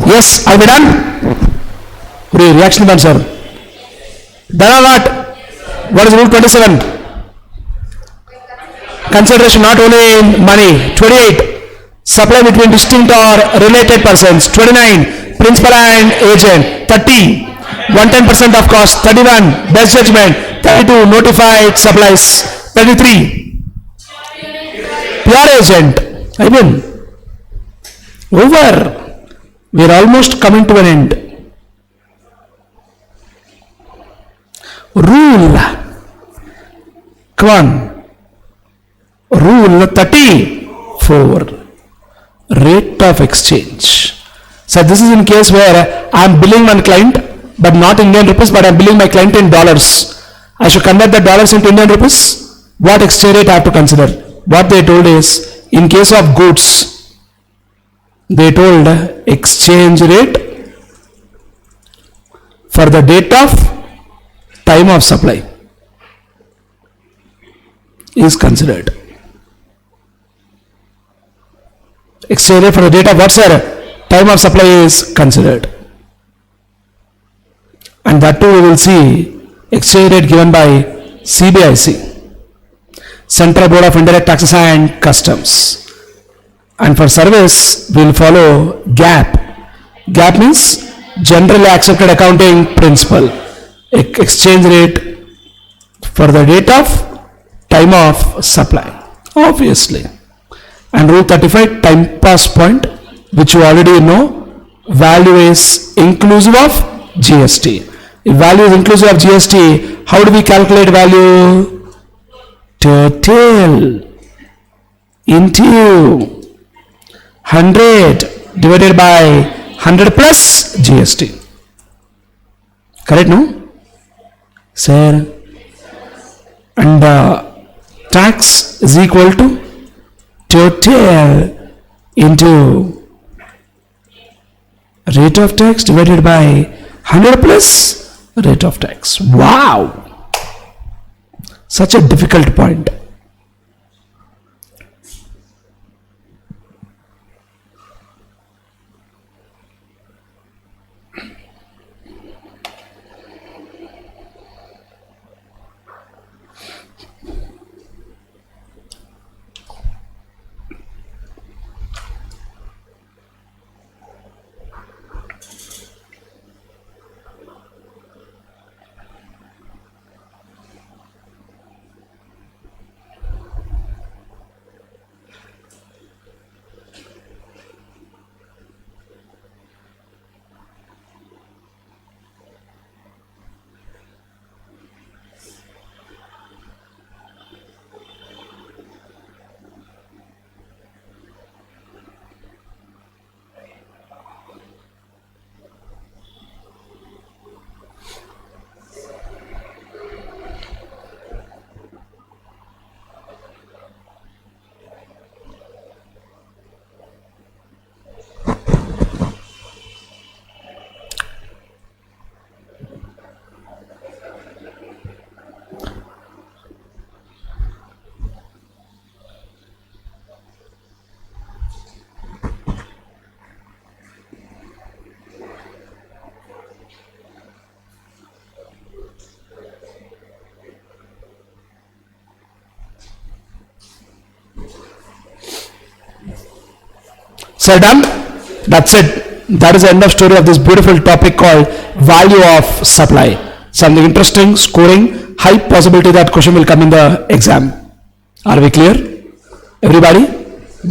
Yes, are we done? Reaction done, sir. Done or not? What is rule 27? Consideration not only in money. 28. Supply between distinct or related persons. 29. Principal and agent. 30. 110% of cost. 31. Best judgment. 32. Notified supplies. 33. Pure agent. I mean, over. We are almost coming to an end. Rule. Come on. Rule 34. Rate of exchange. So this is in case where I am billing my client, but not Indian rupees, but I am billing my client in dollars. I should convert the dollars into Indian rupees. What exchange rate I have to consider? What they told is, in case of goods, they told exchange rate for the date of time of supply is considered. Exchange rate for the date of what, sir? Time of supply is considered. And that too we will see exchange rate given by CBIC, Central Board of Indirect Taxes and Customs. And for service we will follow GAAP. GAAP means Generally Accepted Accounting Principle. Exchange rate for the date of time of supply, obviously. And rule 35, time pass point, which you already know, value is inclusive of GST. If value is inclusive of GST, how do we calculate value? Total into 100 divided by 100 plus GST. Correct, no? Sir. And tax is equal to total into rate of tax divided by 100 plus rate of tax. Wow! Such a difficult point. So done? That's it. That is the end of story of this beautiful topic called value of supply. Something interesting, scoring, high possibility that question will come in the exam. Are we clear? Everybody?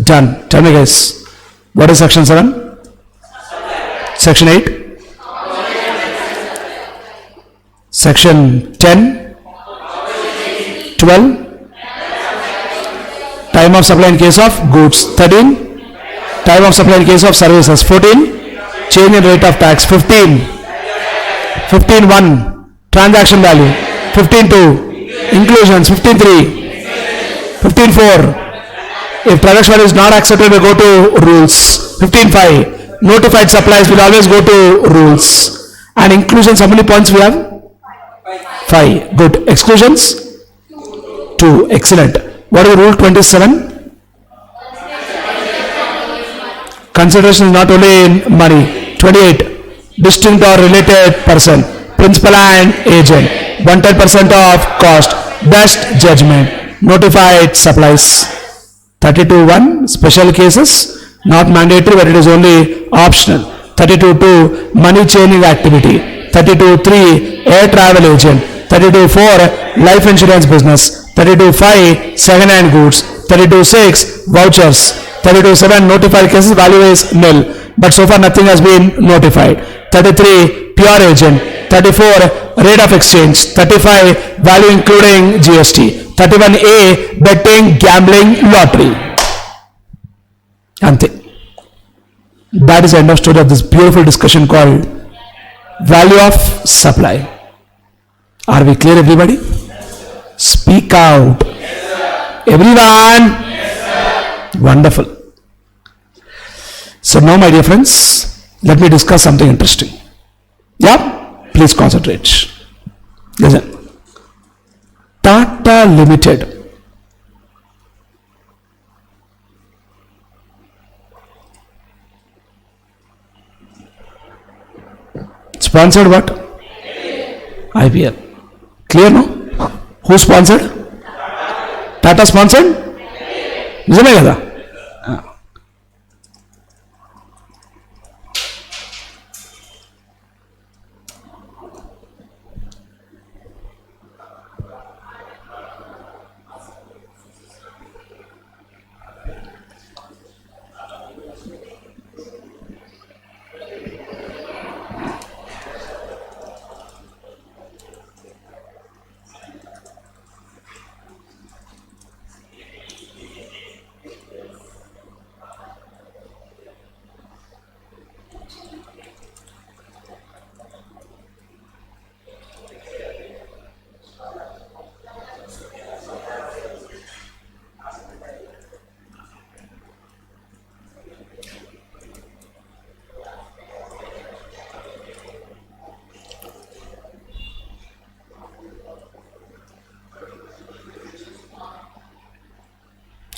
Done. Tell me guys, what is section 7? Section 8? Section 10? 12? Time of supply in case of goods. 13? Time of supply in case of services. 14? Change in rate of tax. 15? 15.1? Transaction value. 15.2? Inclusions. 15.3? 15.4? If transaction value is not accepted, we go to rules. 15.5? Notified supplies will always go to rules. And inclusions, how many points we have? 5. Good. Exclusions? 2. Excellent. What is rule 27? Consideration is not only in money. 28. Distinct or related person. Principal and agent. 110% of cost. Best judgment. Notified supplies. 32.1. Special cases. Not mandatory, but it is only optional. 32.2. Money changing activity. 32.3. Air travel agent. 32.4. Life insurance business. 32.5. Second hand goods. 32.6. Vouchers. 32.7. Notified cases, value is nil. but so far nothing has been notified. 33 pure agent, 34 rate of exchange, 35 value including GST, 31A betting, gambling, lottery. Ante. That is the end of story of this beautiful discussion called value of supply. Are we clear, everybody? Speak out. Everyone. Wonderful. So now, my dear friends, let me discuss something interesting. Yeah, please concentrate. Listen. Tata Limited sponsored what? IPL. Clear, no? Who sponsored? Tata sponsored? నిజమే కదా?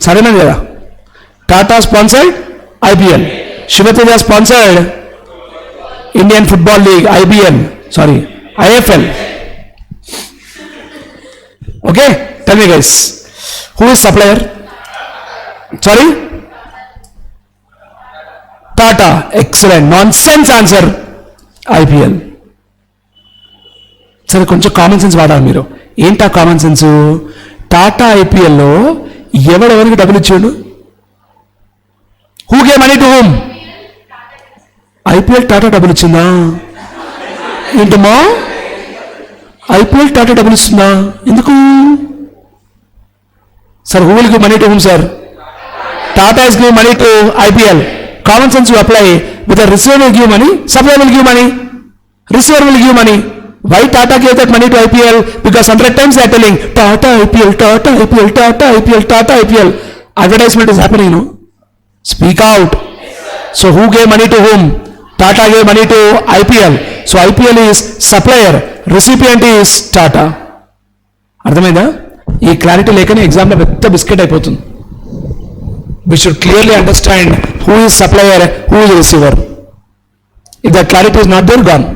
సరేనా కదా? Tata sponsored IPL, Shiva Teja sponsored Indian football league IFL. Okay, tell me guys, who is supplier? Sorry? Tata. Excellent. Nonsense answer. IPL. సరే, కొంచెం common sense వాడాలి మీరు. ఏంటా common sense? Tata IPLలో ఎవరెవరికి డబ్బులు ఇచ్చాడు? Who gave money to whom? IPL Tata డబ్బులు ఇచ్చిందా? ఏంటమ్మా? IPL టాటా డబ్బులు ఇస్తుందా? ఎందుకు sir? Who will give money to whom sir? Tata is give money to IPL. Common sense you apply. With receiver will give money, supplier will give money, receiver will give money. Why Tata gave that money to IPL? Because 100 times they are telling Tata IPL, Tata IPL, Tata IPL, Tata IPL. Advertisement is happening, no? Speak out. So who gave money to whom? Tata gave money to IPL. So IPL is supplier, recipient is Tata. అర్థమైందా? ఈ clarity లేకనే ఎగ్జామ్లో పెద్ద biscuit అయిపోతుంది. We should clearly understand who is supplier, who is receiver. If that clarity is not there, gone.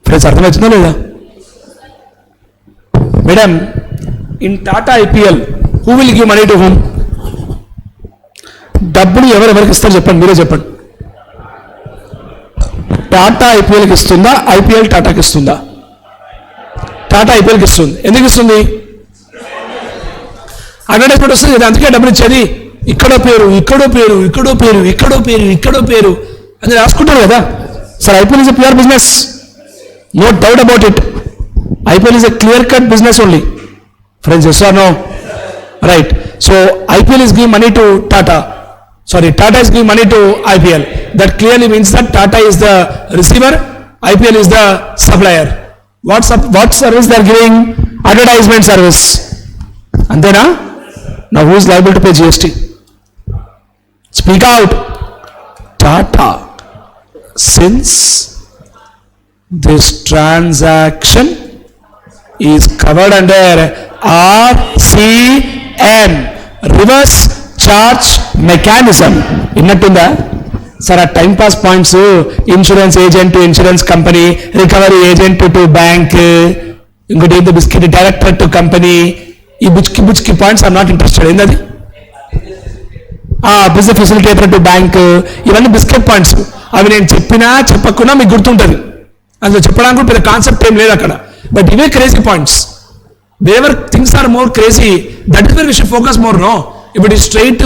Friends, అర్థమవుతుందా లేదా? Madam, in Tata IPL who will give money to whom? డబ్బులు ఎవరెవరికి ఇస్తారు చెప్పండి, మీరే చెప్పండి. టాటా IPLకి ఇస్తుందా? IPL టాటాకి ఇస్తుందా? టాటా IPLకి ఇస్తుంది. ఎందుకు ఇస్తుంది? అడ్వర్టైజ్మెంట్ వస్తుంది కదా, అందుకే డబ్బులు ఇచ్చేది. ఇక్కడో పేరు, ఇక్కడో పేరు, ఇక్కడో పేరు, ఇక్కడో పేరు, ఇక్కడో పేరు అని రాసుకుంటారు కదా. Sir, IPL is a pure business. No doubt about it. IPL is a clear-cut business only. Friends, yes or no? Right. So IPL is giving money to Tata. Sorry, Tata is giving money to IPL. That clearly means that Tata is the receiver, IPL is the supplier. What service they are giving? Advertisement service. And then, now who is liable to pay GST? Speak out. Tata. Since this transaction is covered under RCM, reverse charge mechanism. ఇన్నట్టుందా sir? ఆ time pass points, insurance agent to insurance company, recovery agent to bank, ఇంకోటి ఏంటి biscuit director to company. ఈ బుచ్కి points are not interested. ఏంటది? Business facilitator to bank, ఇవన్నీ biscuit points. అవి నేను చెప్పినా చెప్పకుండా మీకు గుర్తుంటుంది. అందులో చెప్పడానికి పెద్ద కాన్సెప్ట్ ఏం లేదు అక్కడ. బట్ ఇవే crazy points. Waiver things are more crazy, that is where we should focus more. No, ఇప్పుడు straight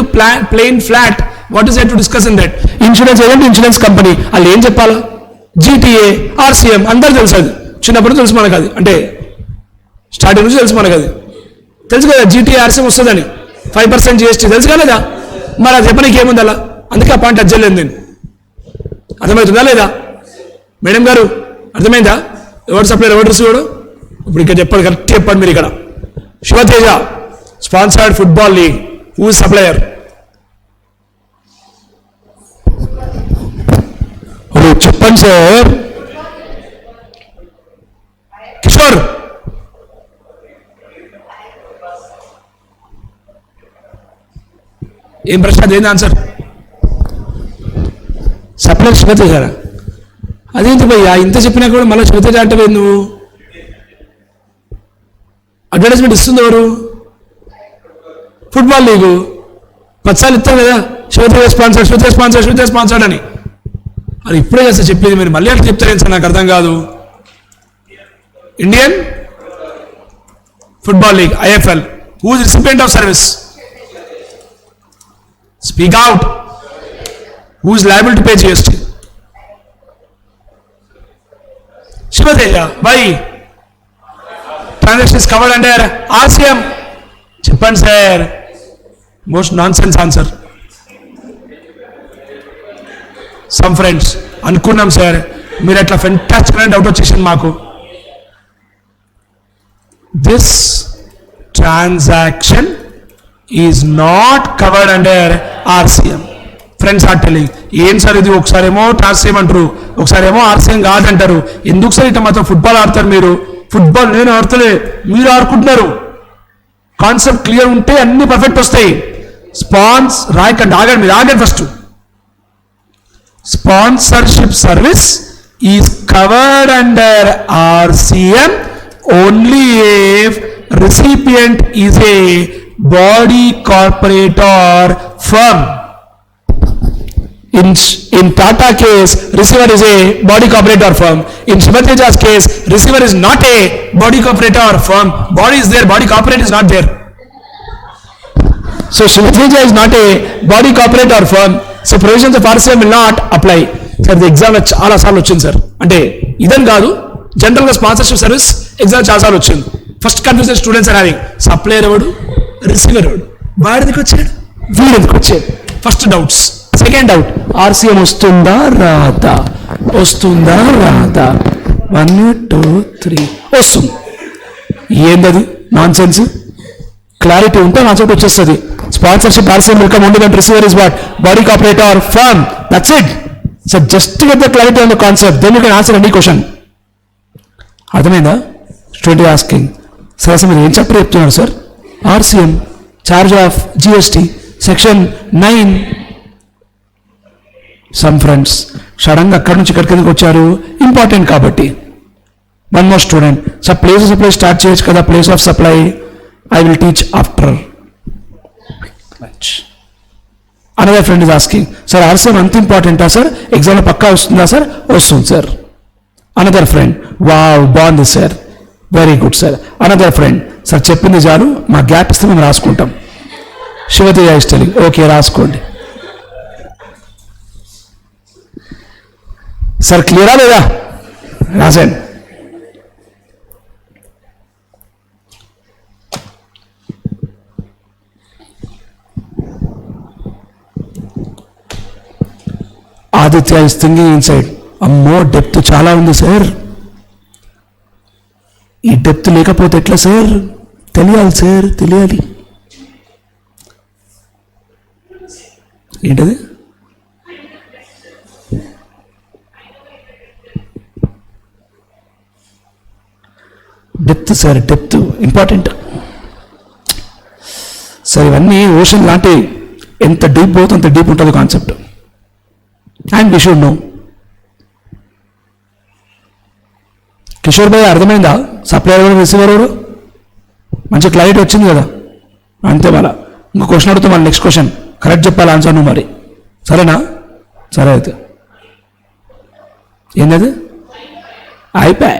plain flat what is to discuss in that? Insurance agent, insurance company, వాళ్ళు ఏం చెప్పాలా? జీటీఏ, ఆర్సీఎం అందరు తెలుసు, అది చిన్నప్పుడు తెలుసు మనకు, అది అంటే స్టార్టింగ్ నుంచి తెలుసు మనకు, అది తెలుసు కదా. జీటీఏ ఆర్సీఎం వస్తుందని 5% జిఎస్టీ తెలుసు కదా. మరి అది చెప్పడానికి ఏముంది అలా? అందుకే ఆ పాయింట్ అజ్జలేదు నేను. అర్థమవుతుందా లేదా మేడం గారు? అర్థమైందా? ఎవరు సప్లైర్, ఎవరు రిసీవర్? ఇప్పుడు ఇక్కడ చెప్పండి, కరెక్ట్ చెప్పండి మీరు. ఇక్కడ Shiva Teja sponsored football league, who is supplier? చెప్పండి సార్. కిషోర్, ఏం ప్రశ్న? అదేంది ఆన్సర్? సప్లయర్ శివతేజారా? అదేంటి భయ్యా, ఇంత చెప్పినా కూడా మళ్ళీ శివతేజ అంటే నువ్వు? అడ్వర్టైజ్మెంట్ ఇస్తుంది ఎవరు? ఫుట్బాల్ లీగు 10 సార్లు ఇస్తారు కదా, Shiva Teja sponsor, Shiva Teja sponsor, Shiva Teja sponsored అని. అది ఇప్పుడే కదా చెప్పేది, మీరు మళ్ళీ అట్లా చెప్తారేం సార్? నాకు అర్థం కాదు. Indian football league, IFL, who is recipient of service? Speak out. Who is liable to pay GST? Shivateja. Why? Transactions covered under RCM. చెప్పండి sir. Most nonsense answer. Some friends అనుకున్నాం సార్, మీరు అట్లా fantastic అనే doubt వచ్చేసింది మాకు. This transaction is not covered under RCM. Friends are telling, ఏం sir ఇది? ఒకసారేమో ఆర్సీఎం అంటారు, ఒకసారేమో ఆర్సీఎం కాదంటారు. ఎందుకు సార్ ఇట్లా మాత్రం ఫుట్బాల్ ఆడతారు మీరు? ఫుట్బాల్ నేను ఆడతలే, మీరు ఆడుకుంటున్నారు. కాన్సెప్ట్ క్లియర్ ఉంటే అన్ని పర్ఫెక్ట్ వస్తాయి. స్పాన్స్ రాయకండి, ఆగండి, మీరు ఆగండి first. Sponsorship service is covered under RCM only if recipient is a body corporate or firm. In Tata case, receiver is a body corporate or firm. In Shivateja's case, receiver is not a body corporate or firm. Body is there, body corporate is not there. So Shivateja is not a body corporate or firm. So provisions of RCM will not apply. Sir ఇది ఎగ్జామ్లో చాలా సార్లు వచ్చింది sir. అంటే ఇదని కాదు, జనరల్గా sponsorship service exam చాలా సార్లు వచ్చింది. First confusion students are having, supplier ఎవడు, రిసీవర్ ఎవడు, వాడికి వచ్చాడు, వీడికి వచ్చాడు. First doubts. Second doubt, RCM వస్తుందా రాదా? వస్తుందా రాదా? 1 2 3 వస్తుంది. ఏందది? Nonsense. క్లారిటీ ఉంటే కాన్సెప్ట్ వచ్చేస్తుంది. Sponsorship RCM will come only when receiver is what? Body corporate or firm. That's it. So just to get the clarity on the concept, then you can answer any question. అర్థమైందా? Student asking, sir అసలు మీరు ఏం chapter చెప్తున్నారు sir? RCM, charge of GST, section 9. Some friends సడన్గా అక్కడి నుంచి ఇక్కడికి ఎందుకు వచ్చారు? ఇంపార్టెంట్ కాబట్టి. One more student, sir place of supply start చేయొచ్చు కదా? Place of supply I will teach after lunch. Another friend is asking, sir RCM అంత ఇంపార్టెంటా సార్? ఎగ్జామ్లో పక్కా వస్తుందా సార్? వస్తుంది సార్. అనదర్ ఫ్రెండ్, వావ్ బాగుంది sir, very good sir. Another friend, sir చెప్పింది చాలు, మా గ్యాప్ ఇస్తే మేము రాసుకుంటాం. శివతేజ ఇస్ టెలింగ్, ఓకే రాసుకోండి. సార్ క్లియరా లేదా? రాసండి. ఆదిత్య ఇస్ థింకింగ్ ఇన్సైడ్, అమ్మో డెప్త్ చాలా ఉంది సార్, ఈ డెప్త్ లేకపోతే ఎట్లా సార్? తెలియాలి సార్, తెలియాలి. ఏంటది? Depth sir, depth important sir. ఇవన్నీ ఓషన్ లాంటి, ఎంత డీప్ పోతే అంత డీప్ ఉంటుంది concept. And we should know. Kishore భాయ్ అర్థమైందా? సప్లయర్ ఎవరు, రిసీవర్ ఎవరు? మంచి క్లారిటీ వచ్చింది కదా? అంతే. మళ్ళా ఇంకో క్వశ్చన్ అడుగుతా, మళ్ళీ నెక్స్ట్ క్వశ్చన్ కరెక్ట్ చెప్పాలి ఆన్సర్ నువ్వు మరి, సరేనా? సరే అయితే ఏంటది? అయిపోయి.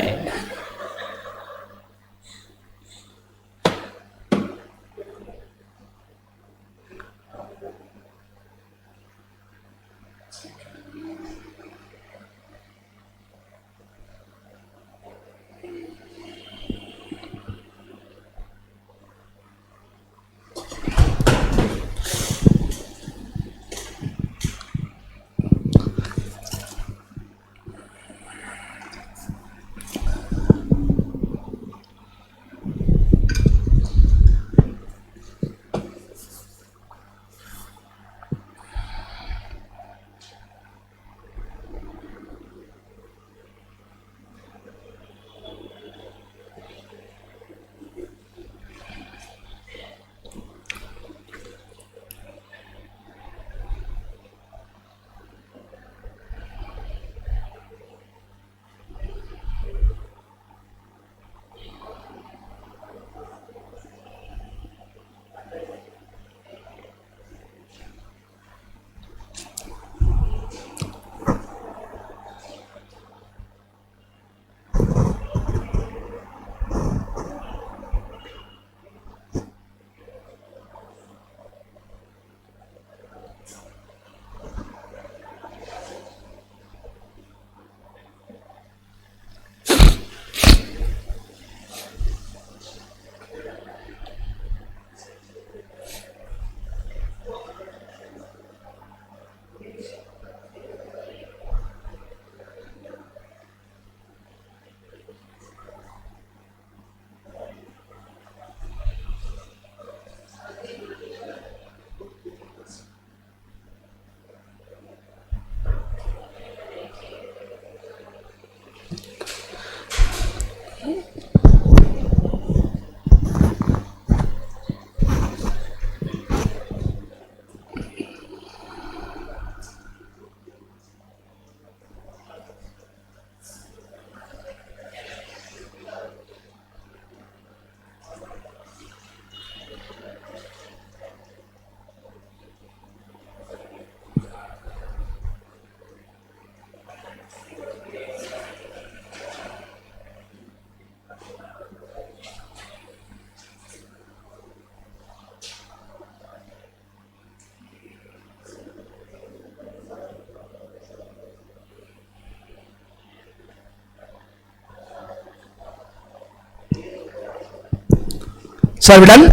So are we done?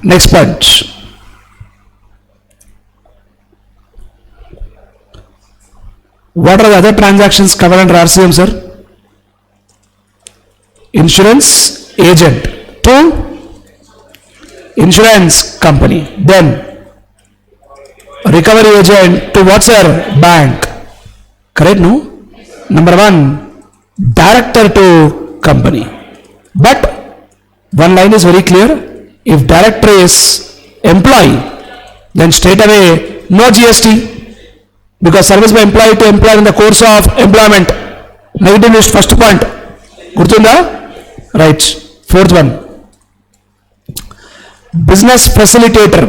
Next point. What are the other transactions covered under RCM, sir? Insurance agent to insurance company. Then recovery agent to what, sir? Bank. Correct, no? Number one, director to company. But one line is very clear. If director is employee, then straight away no GST, because service by employee to employer in the course of employment. Negative list first point. Gurtunda? Right. Fourth one. Business facilitator.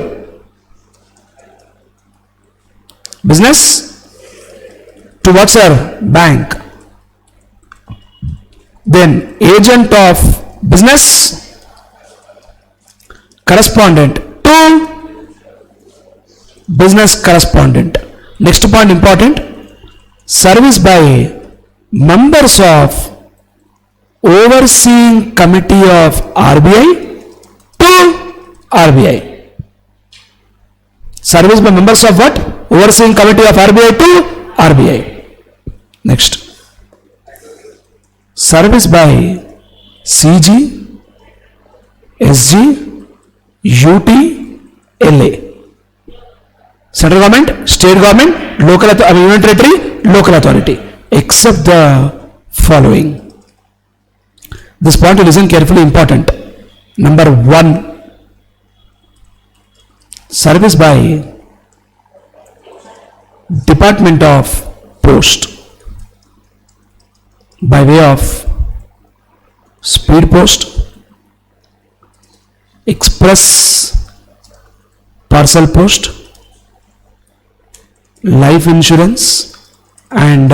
Business to what, sir? Bank. Then agent of business correspondent to business correspondent. Next point important. Service by members of overseeing committee of RBI to RBI. Service by members of what? Overseeing committee of RBI to RBI. Next. Service by CG, SG, UT, LA. Central government, state government, local union territory, local authority, except the following. This point to listen carefully, important. Number one, service by Department of Post by way of speed post, express parcel post, life insurance and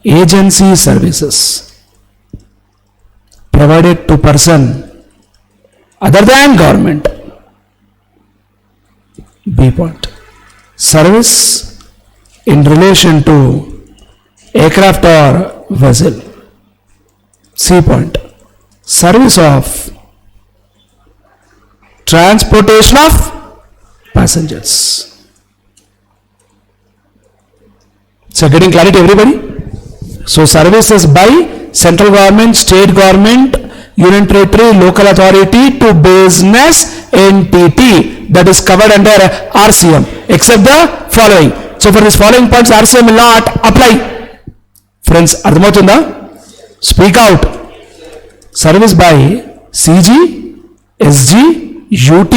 agency services provided to person other than government. B point. Service in relation to aircraft or vessel. C point. Service of transportation of passengers. So getting clarity, everybody? So services by central government, state government, union territory, local authority to business entity, that is covered under RCM, except the following. So for these following points, RCM will not apply. Friends, ardhamavutunda? Speak out. Service by CG, SG, UT,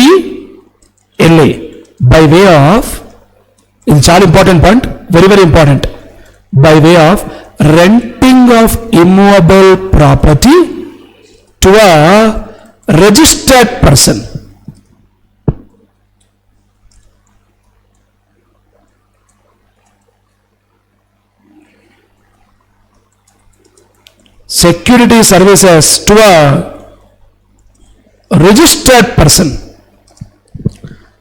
LA by way of, it's all important point, very very important, by way of renting of immovable property to a registered person. Security services to a registered person.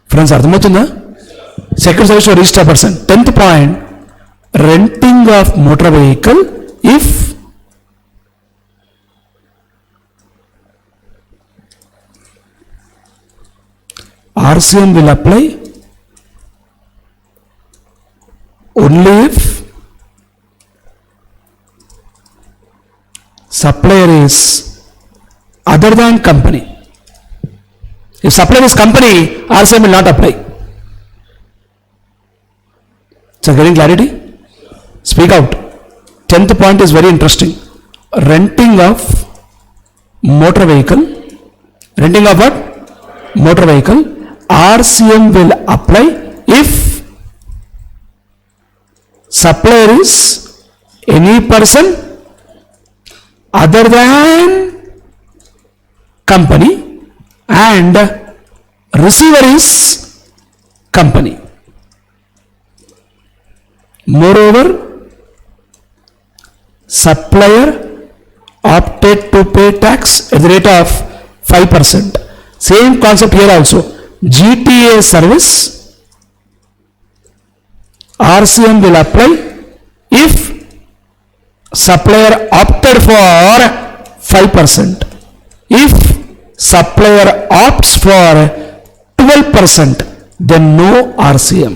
Friends, ardhamavutunda? Security service to a registered person. 10th point, renting of motor vehicle if RCM will apply only if supplier is other than company. If supplier is company, RCM will not apply. So getting clarity? Speak out. 10th point is very interesting. Renting of motor vehicle, renting of what? Motor vehicle, RCM will apply if supplier is any person other than company and receiver is company. Moreover, supplier opted to pay tax at the rate of 5%. Same concept here also. GTA service, RCM will apply if supplier opted for 5%. If supplier opts for 12%, then no RCM.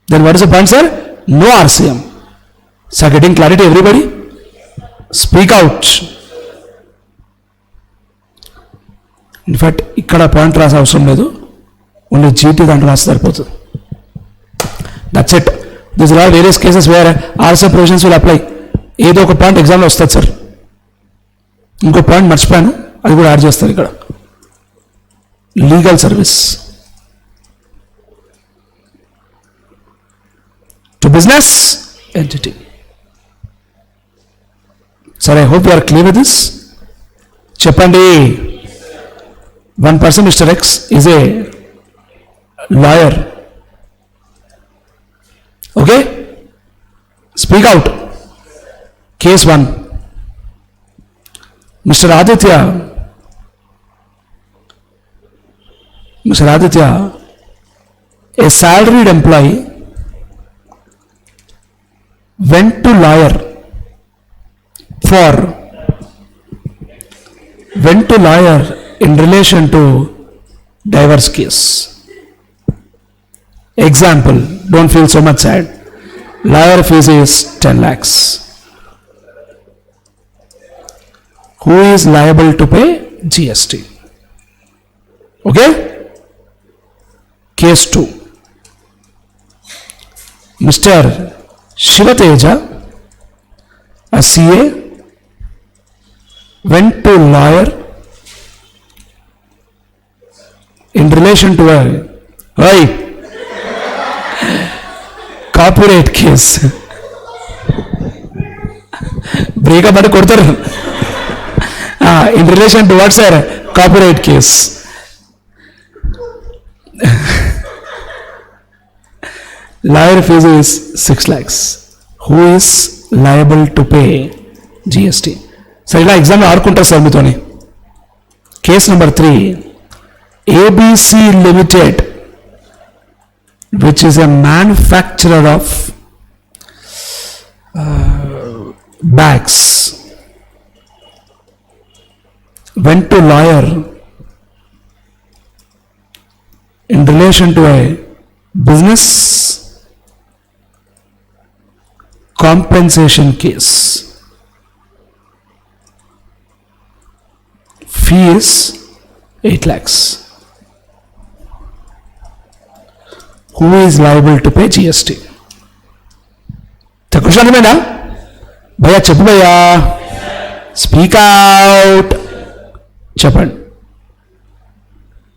Then what is the point, sir? No RCM. So getting clarity, everybody? Speak out. In fact ఇక్కడ point రాసే అవసరం లేదు, only GT దాంట్లో రాస్తే సరిపోతుంది. That's it. This are various cases where RCM provisions will apply. ఏదో ఒక point ఎగ్జామ్లో వస్తుంది సార్. ఇంకో పాయింట్ మర్చిపోయాను, అది కూడా యాడ్ చేస్తాను ఇక్కడ. Legal service to business entity. Sir, I hope you are clear with this. చెప్పండి. One person, Mr. X, is a lawyer. Okay? Speak out. Case 1. Mr. Aditya, a salaried employee, went to lawyer in relation to divorce case. Example, don't feel so much sad. Lawyer fees is 10 lakhs. Who is liable to pay GST? Okay? Case 2. Mr. Shivateja, a CA, went to lawyer in relation to a copyright case. Breakup ante kodtaru. In relation to what, sir? Copyright case. Lawyer fees is 6 lakhs. Who is liable to pay GST? So ila exam lo aadukuntaru sir meetoni. Case number 3. ABC Limited, which is a manufacturer of bags, went to lawyer in relation to a business compensation case. Fee is 8 lakhs. Who is liable to pay GST? The question is, భయ్యా చెప్పు భయ్యా, speak out, చెప్పండి.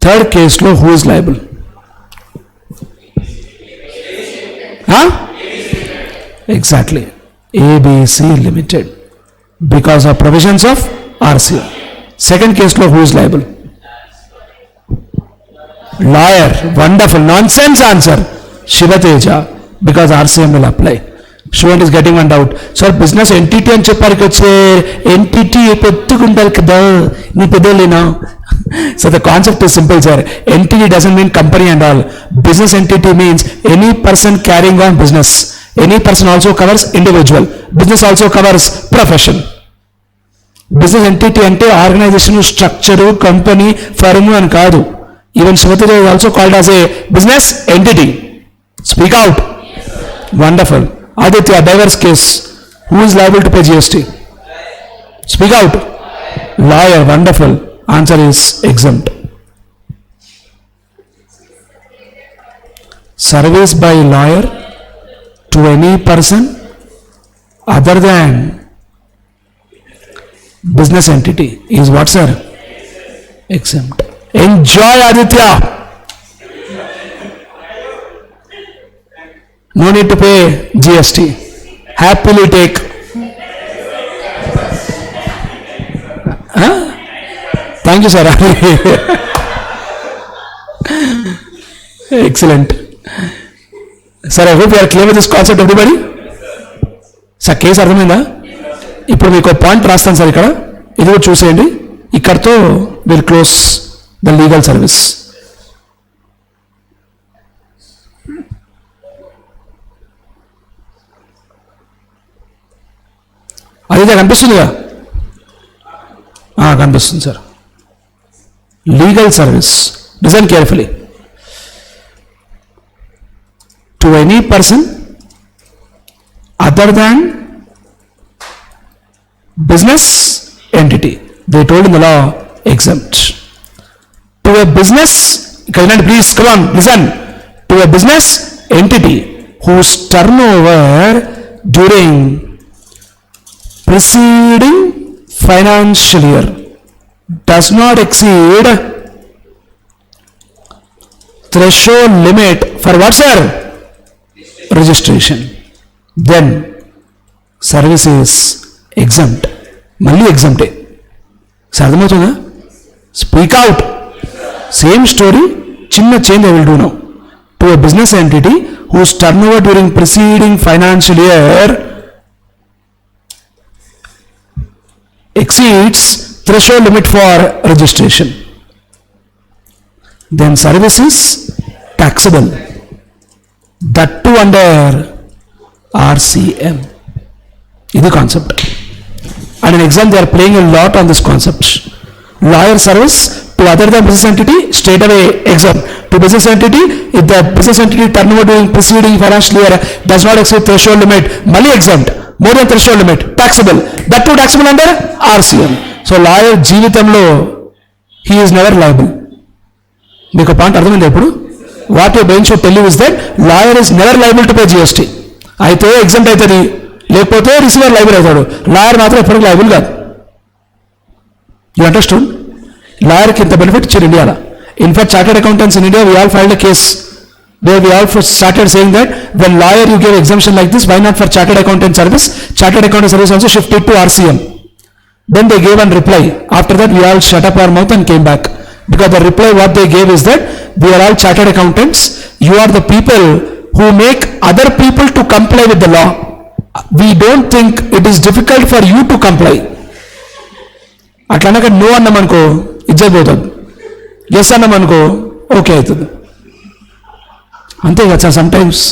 Third కేసులో who is liable? Exactly, ABC limited, because of provisions of RCO. Second కేసులో who is liable? Lawyer. Wonderful. Nonsense answer. Shivateja, because RCM will apply. Student is getting one doubt. Sir, business entity అని చెప్పారు వచ్చే entity పెట్టుకుంటారు కదా, నీ పెద్దలేనా? So the concept is simple, sir. Entity doesn't mean company and all. Business entity means any person carrying on business. Any person also covers individual. Business also covers profession. Business entity అంటే organisation, structure, company, firm అని కాదు. Even Shivateja is also called as a business entity. Speak out. Yes, wonderful. Aditya, divorce case. Who is liable to pay GST? Speak out. Lawyer. Wonderful. Answer is exempt. Service by lawyer to any person other than business entity is what, sir? Exempt. Enjoy, Aditya. No need to pay GST. Happily take. Huh? Thank you, sir. Excellent. Sir, I hope you are clear with this concept, everybody. Sir, case అర్థమైందా? ఇప్పుడు మీకు point రాస్తాను sir ఇక్కడ, ఇది కూడా చూసేయండి. ఇక్కడతో will close the legal service. అదే కనిపిస్తుందిగా? కనిపిస్తుంది sir. Legal service. Listen carefully. To any person other than business entity, they told in the law, exempt. To a business, please come on, listen. To a business entity whose turnover during preceding financial year does not exceed threshold limit for what, sir? Registration, then service is exempt. మళ్ళీ exempt. అర్థమవుతుందా? Speak out. Same story, చిన్న change I will do now. To a business entity whose turnover during preceding financial year exceeds threshold limit for registration, then service is taxable. That too under RCM. This is the concept. And in exam they are playing a lot on this concept. Lawyer service to other than business entity, straight away exempt. To business entity, if the business entity turnover during preceding financial year does not exceed threshold limit, money exempt. More than threshold limit, taxable. That too taxable under RCM. So lawyer జీవితంలో he is never liable. మీకు point అర్థమైంది ఇప్పుడు? What your brain should tell you is that lawyer is never liable to pay GST. అయితే exempt అవుతుంది, లేకపోతే receiver liable అవుతాడు. Lawyer మాత్రం ఎప్పటికీ లైబుల్ కాదు. You understand? లాయర్కి ఇంత బెనిఫిట్ ఇచ్చారు ఇండియాలో. In fact chartered accountants in India, we all filed a case where we all started saying that when lawyer you give exemption like this, why not for chartered accountant service? Chartered accountant service also shifted to RCM. Then they gave one reply. After that we all shut up our mouth and came back, because the reply what they gave is that we are all chartered accountants, you are the people who make other people to comply with the law. We don't think it is difficult for you to comply. అట్లనక no అన్నామనుకో ఇజ్జత్ పోతుంది, yes అన్నామనుకో okay అవుతుంది. అంతే కదా sir, sometimes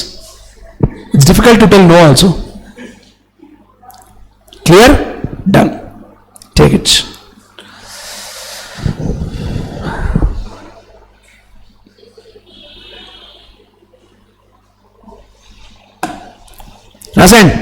it's difficult to tell no also. Clear? Done. Take it. రాసేయండి.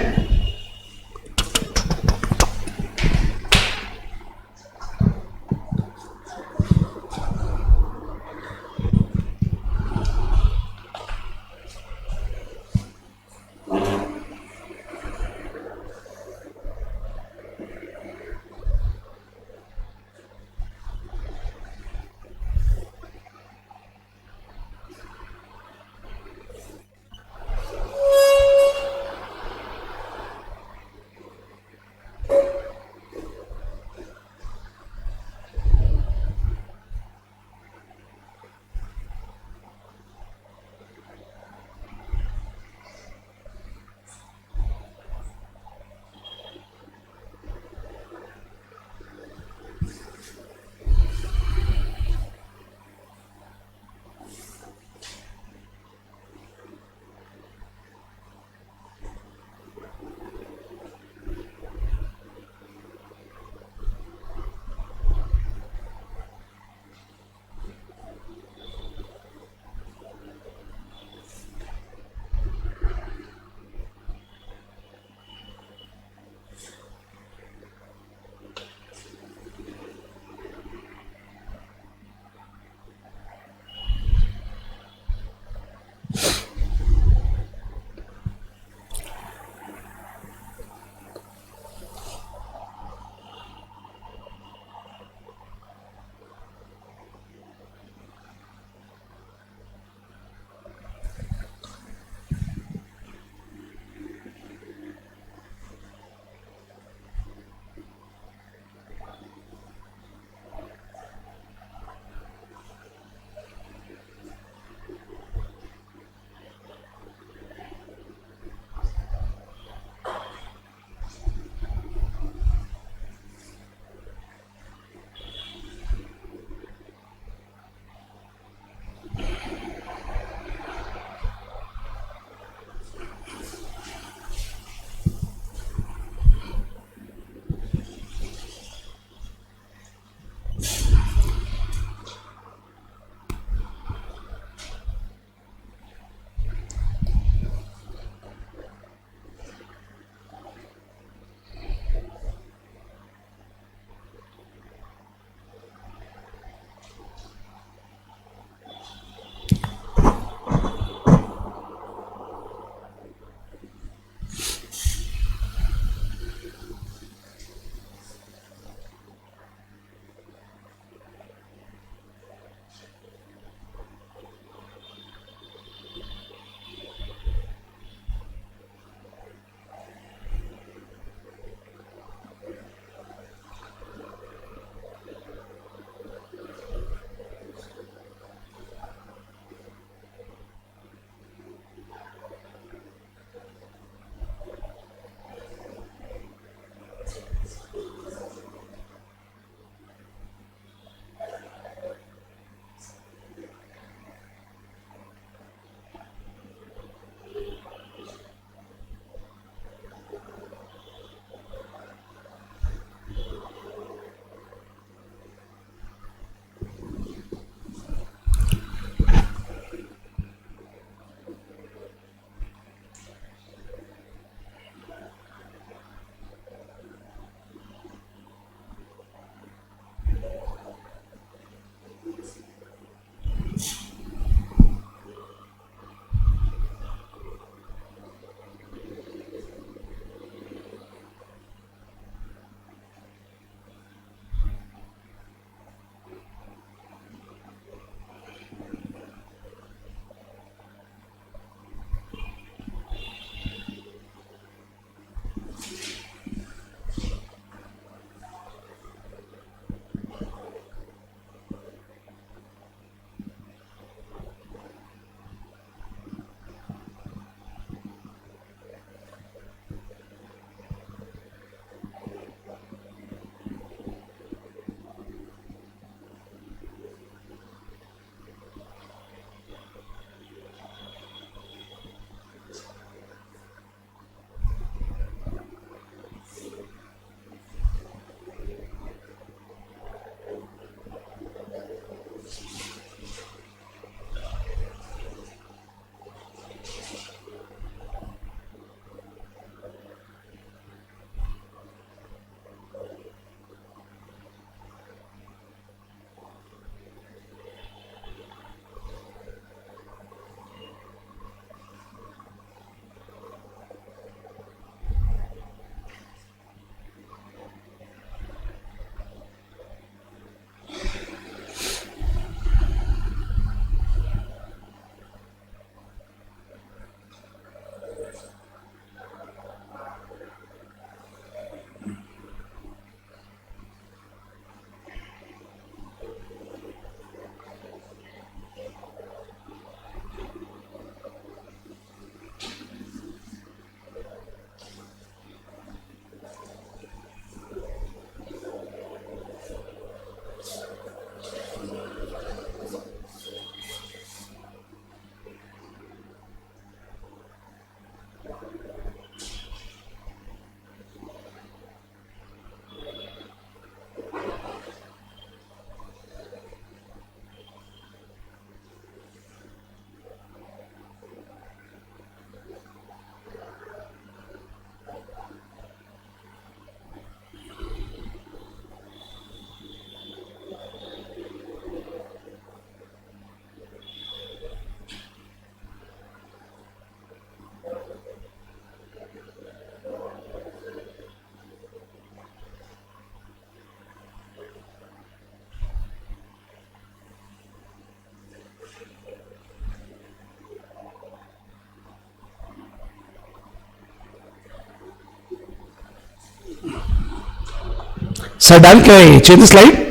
So done. Can I change the slide?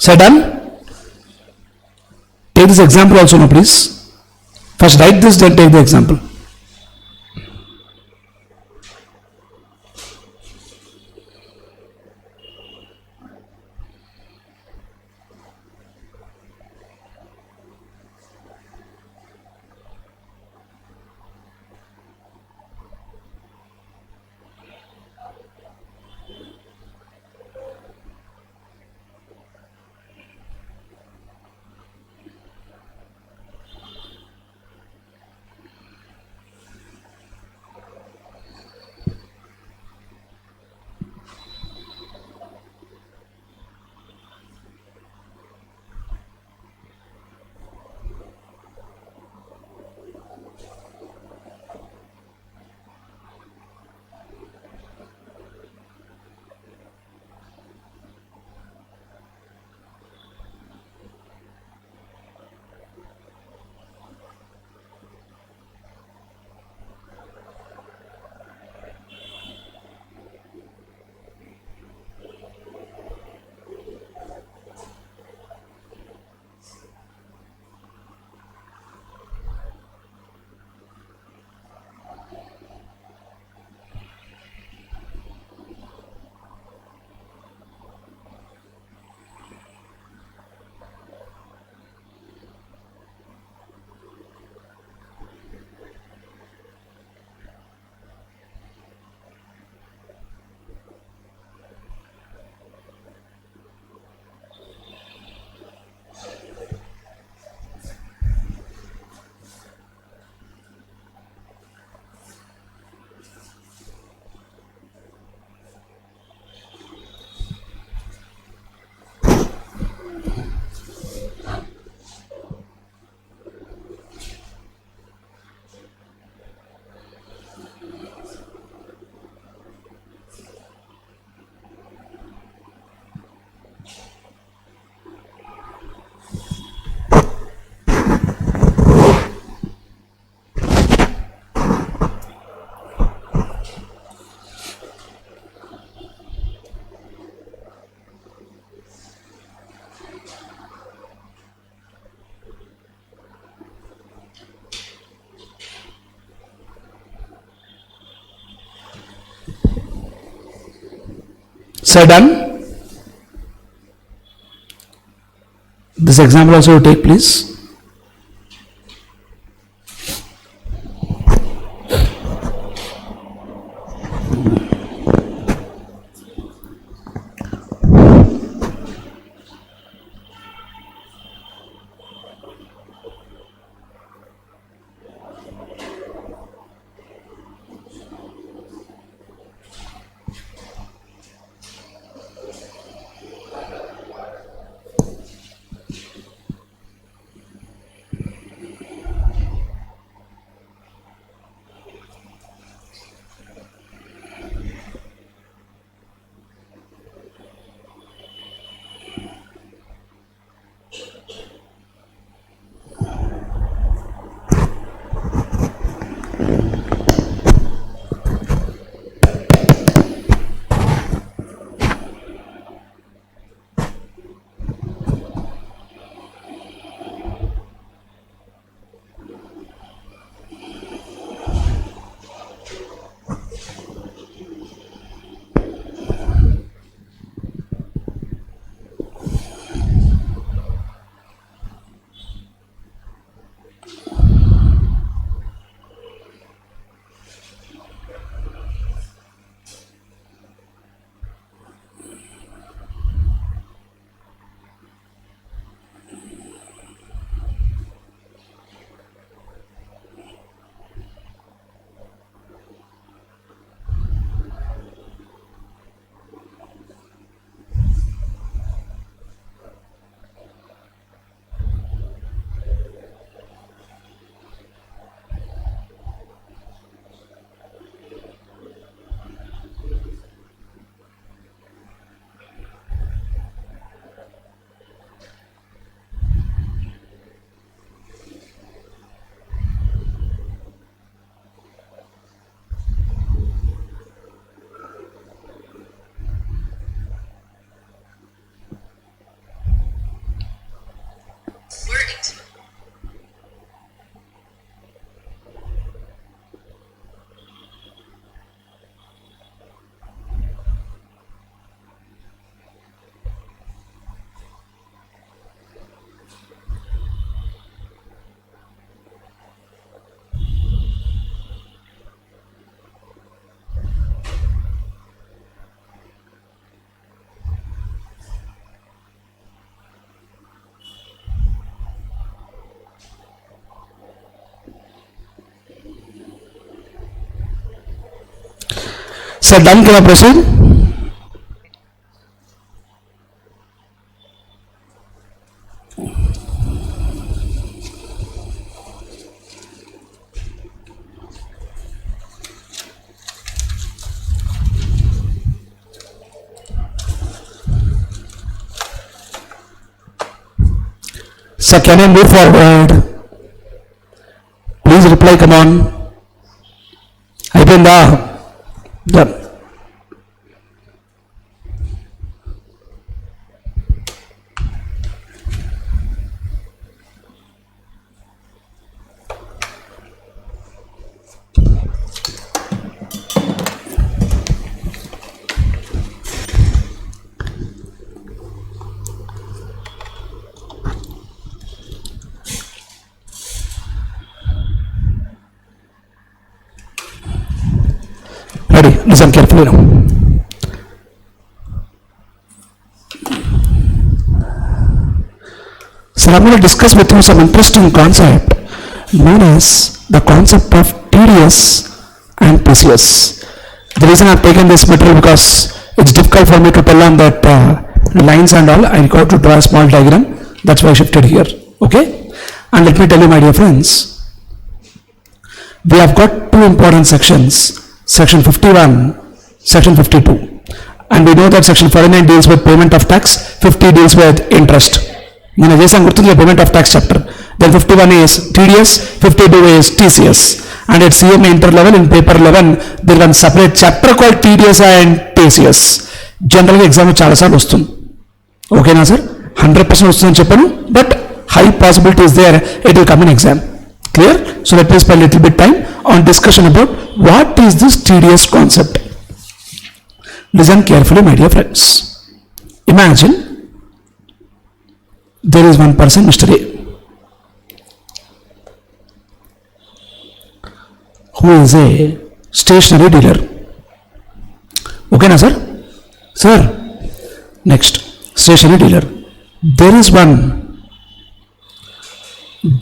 So done. Take this example also now, please. First write this, then take the example. So done. This example also take, please. Sir, done, can I proceed? Sir, can I move forward? Please reply, come on. అయిపోయిందా? Done. Ready? Listen carefully now. So I'm going to discuss with you some interesting concept known as the concept of TDS and TCS. The reason I've taken this material because it's difficult for me to tell on that lines and all. I got to draw a small diagram. That's why I shifted here. Okay? And let me tell you, my dear friends, we have got two important sections. Section 51, Section 52. And we know that Section 49 deals with payment of tax, 50 deals with interest. నేను చేసాను గుర్తుంది payment of tax chapter. Then 51 is TDS, 52 is TCS. And at Cma Inter level, in paper 11, there is one separate chapter called TDS and TCS. జనరల్గా exam చాలాసార్లు వస్తుంది. ఓకేనా sir? 100% వస్తుందని చెప్పాను, but high possibility is there it will come in exam. Clear? So let me spend a little bit time on discussion about what is this TDS concept. Listen carefully, my dear friends. Imagine there is one person, Mr. A, who is a stationery dealer. Okay na sir? Sir, next, stationery dealer. There is one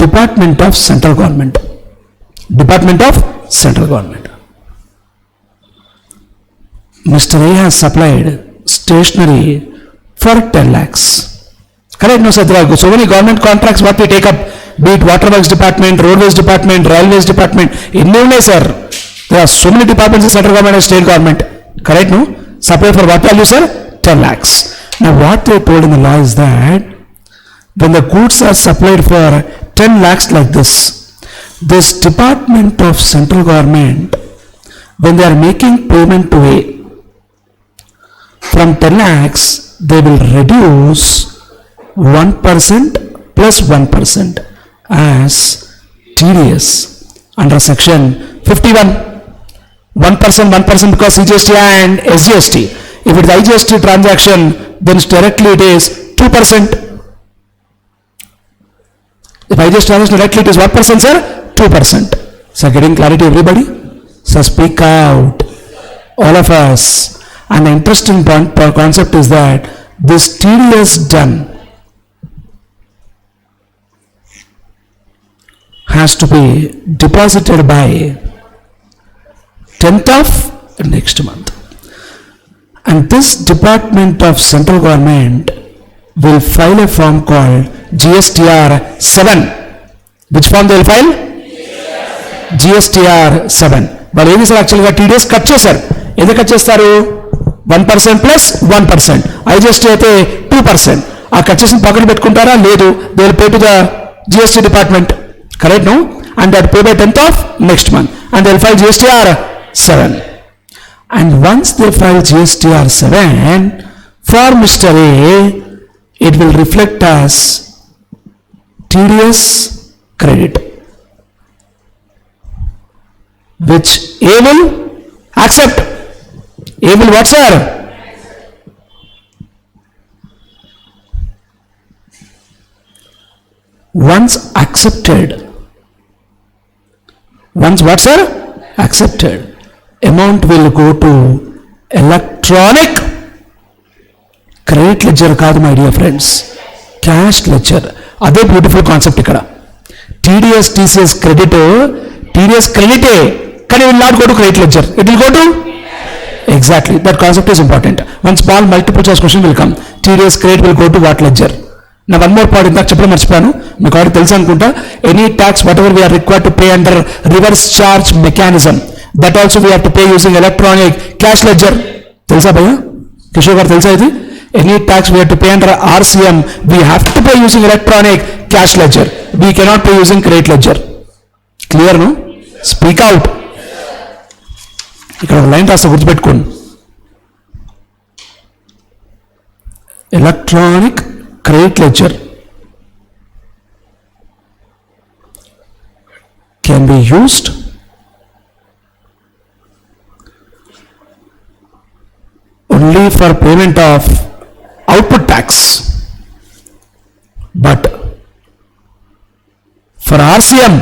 Department of Central Government. Department of Central Government. Mr. A has supplied stationery for 10 lakhs. Correct? No, sir. There are so many government contracts what we take up, be it Waterworks Department, Roadways Department, Railways Department. In no way, sir. There are so many departments in central government and state government. Correct? No? Supply for what value, sir? 10 lakhs. Now, what they told in the law is that when the goods are supplied for 10 lakhs like this Department of Central Government, when they are making payment to A, from 10 lakhs, they will reduce 1% plus 1% as TDS under section 51. 1% because Cgst and Sgst. If it is IGST transaction, then directly it is 2%. If I just transaction directly, it is what percent, sir? 2%. So getting clarity, everybody? So speak out, all of us. And the interesting concept is that this TDS done has to be deposited by 10th of next month. And this Department of Central Government will file a form called GSTR 7. Which form they will file? GSTR 7. వాళ్ళు ఏం చేస్తారు యాక్చువల్గా TDS cut చేశారు. ఎందుకు cut చేస్తారు? 1% plus 1%. IGST అయితే 2%. ఆ cut చేసిన పక్కన పెట్టుకుంటారా? లేదు. They will pay to the GST department. Correct no? And that pay by 10th of next month. And they will file GSTR 7. And once they file GSTR 7, for Mr. A, it will reflect as TDS credit, which A will accept. A will what, sir? Once accepted, once what, sir? Accepted, amount will go to electronic credit ledger కాదు my dear friends, cash ledger. అదే beautiful concept ఇక్కడ. TDS TCS credit, TDS క్రెడిటే, కానీ will not go to credit ledger, it will go to Exactly, that concept is important. One small multiple choice question will come. TDS credit will go to what ledger? Now one more point ఇందాక చెప్పడం మర్చిపోయాను, మీకు already తెలుసు అనుకుంటా. Any tax whatever we are required to pay under reverse charge mechanism, that also we have to pay using electronic cash ledger. తెలుసా భయ్యా? కిషోర్ గారు తెలుసా ఇది? Any tax we have to pay under RCM, we have to pay using electronic cash ledger, we cannot pay using credit ledger. Clear no? Speak out. ఇక్కడ ఒక line రాస్తా, గుర్తుపెట్టుకోండి. Electronic credit ledger can be used only for payment of output tax, but for RCM,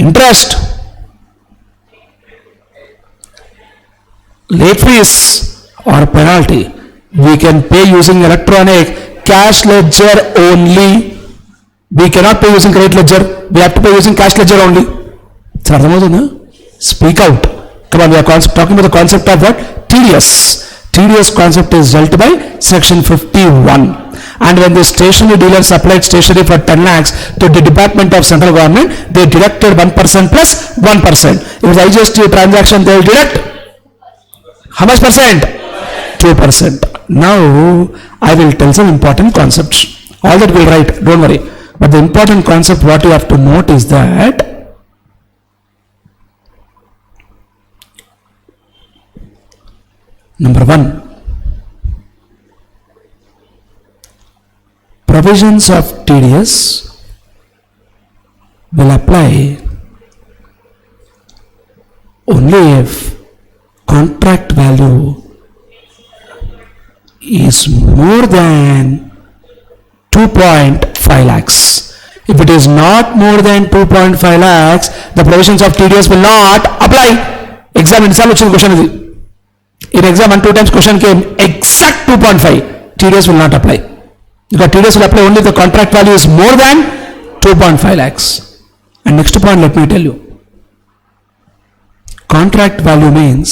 interest, late fees or penalty, we can pay using electronic cash ledger only. We cannot pay using credit ledger, we have to pay using cash ledger only. It's అర్థమవుతుందా? Speak out. Come on, we are talking about the concept of what? TDS. TDS concept is dealt by section 51. And when the stationery dealers supplied stationery for 10 lakhs to the Department of Central Government, they deducted 1% plus 1%. If it's IGST transaction, they will deduct how much percent? 2%. Now I will tell some important concepts. All that we'll write, don't worry. But the important concept what you have to note is that number 1, provisions of TDS will apply only if contract value is more than 2.5 lakhs. If it is not more than 2.5 lakhs, the provisions of TDS will not apply. Exam ఎన్నిసార్లు వచ్చిన question ఇది? In exam 1-2 times question came exact 2.5. TDS will not apply. Because TDS will apply only if the contract value is more than 2.5 lakhs. And next point, let me tell you. Contract value means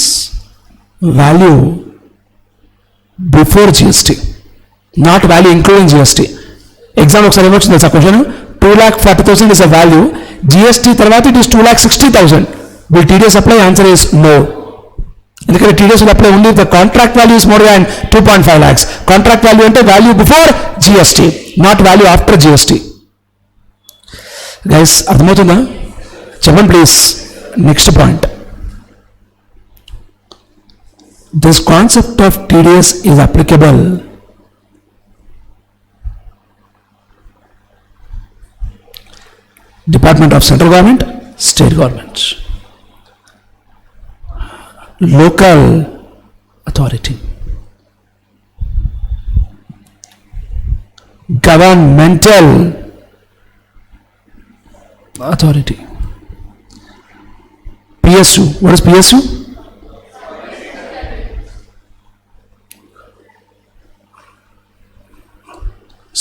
value before GST, not value including GST. Exam ఒకసారి ఏమొచ్చింది తెలుసా question? 2,40,000 is a value, GST తర్వాత it is 2,60,000. Will TDS apply? Answer is no. ఎందుకంటే TDS will apply only if the contract value is more than 2.5 lakhs. Contract value అంటే value before GST, not value after GST. Guys, అర్థమవుతుందా? చెప్పండి please. Next point. This concept of TDS is applicable Department of Central Government, State Government, Local Authority, Governmental Authority, PSU. What is PSU?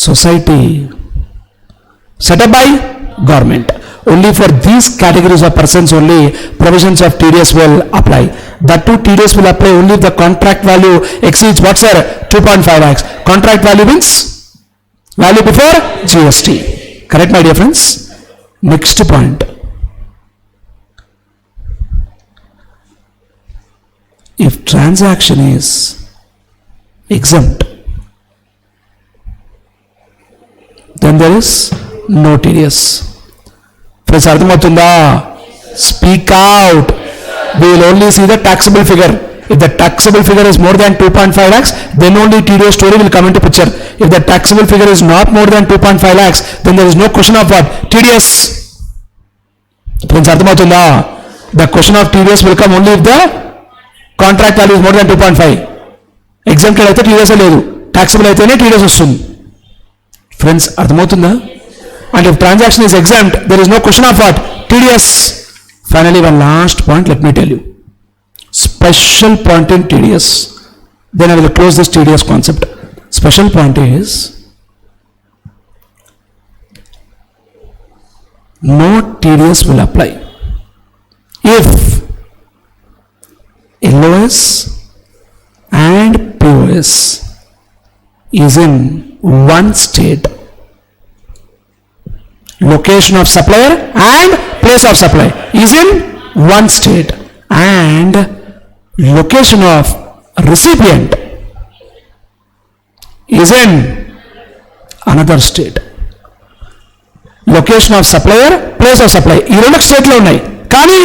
Society set up by government. Only for these categories of persons only provisions of TDS will apply. That too TDS will apply only if the contract value exceeds what, sir? 2.5 lakhs. Contract value means value before GST. Correct, my dear friends? Next point. If transaction is exempt, then there is no TDS. Friends, అర్థమవుతుందా? Speak out. We will only see the taxable figure. If the taxable figure is more than 2.5 lakhs, then only TDS story will come into picture. If the taxable figure is not more than 2.5 lakhs, then there is no question of what? TDS. Friends, అర్థమవుతుందా? The question of TDS will come only if the contract value is more than 2.5. Exempted అయితే TDS లేదు, taxable అయితేనే TDS వస్తుంది. Friends, అర్థమవుతుందా? And if transaction is exempt, there is no question of what? TDS. Finally, one last point, let me tell you. Special point in TDS. Then I will close this TDS concept. Special point is, no TDS will apply if LOS and POS is in one state. Location of supplier and place of supply is in one state, and location of recipient is in another state. Location of supplier, place of supply ఈ రెండు state లో ఉన్నాయి, కానీ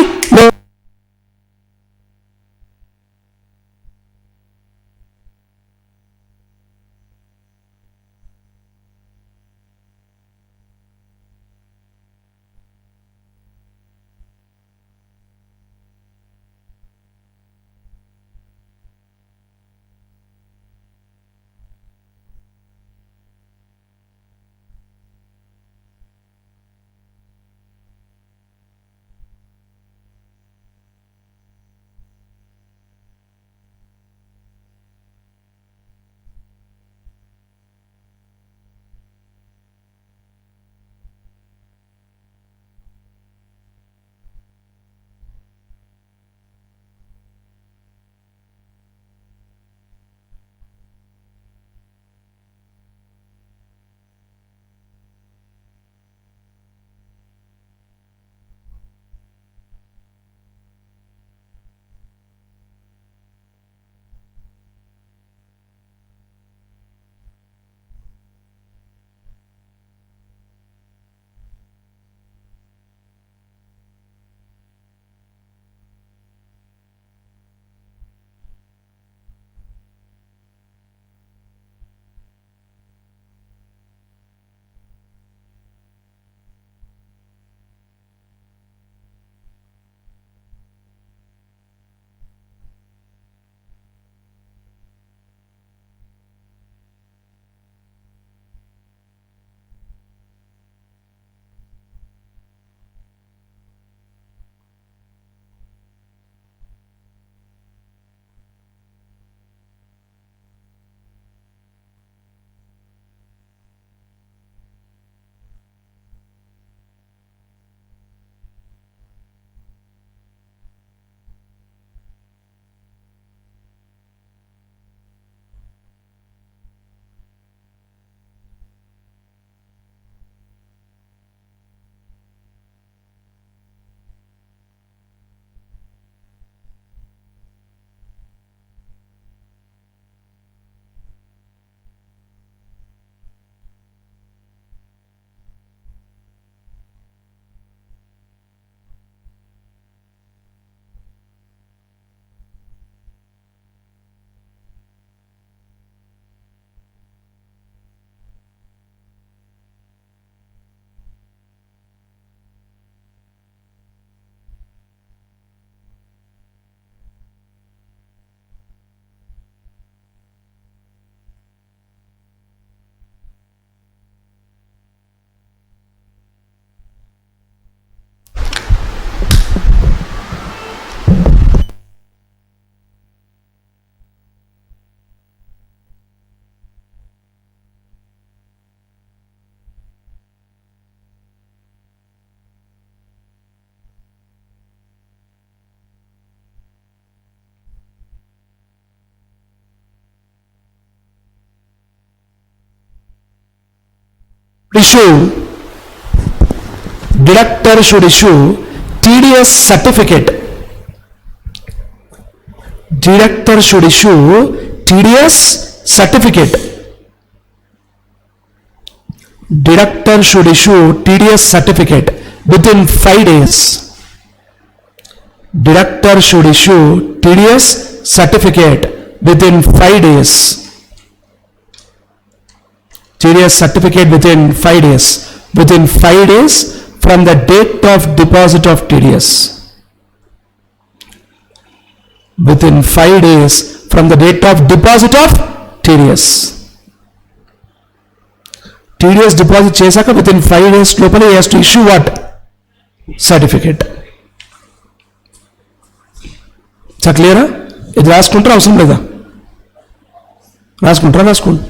deductor should issue TDS certificate. Deductor should issue TDS certificate. Deductor should issue TDS certificate within 5 days. Deductor should issue TDS certificate within 5 days. TDS certificate within 5 days. Within 5 days from the date of deposit of TDS. Within 5 days from the date of deposit of TDS. TDS deposit chesaka within 5 days lopale he has to issue what? Certificate. Is clear? ఇది రాసుకుంటారా అవసరం లేదా? రాసుకోండి.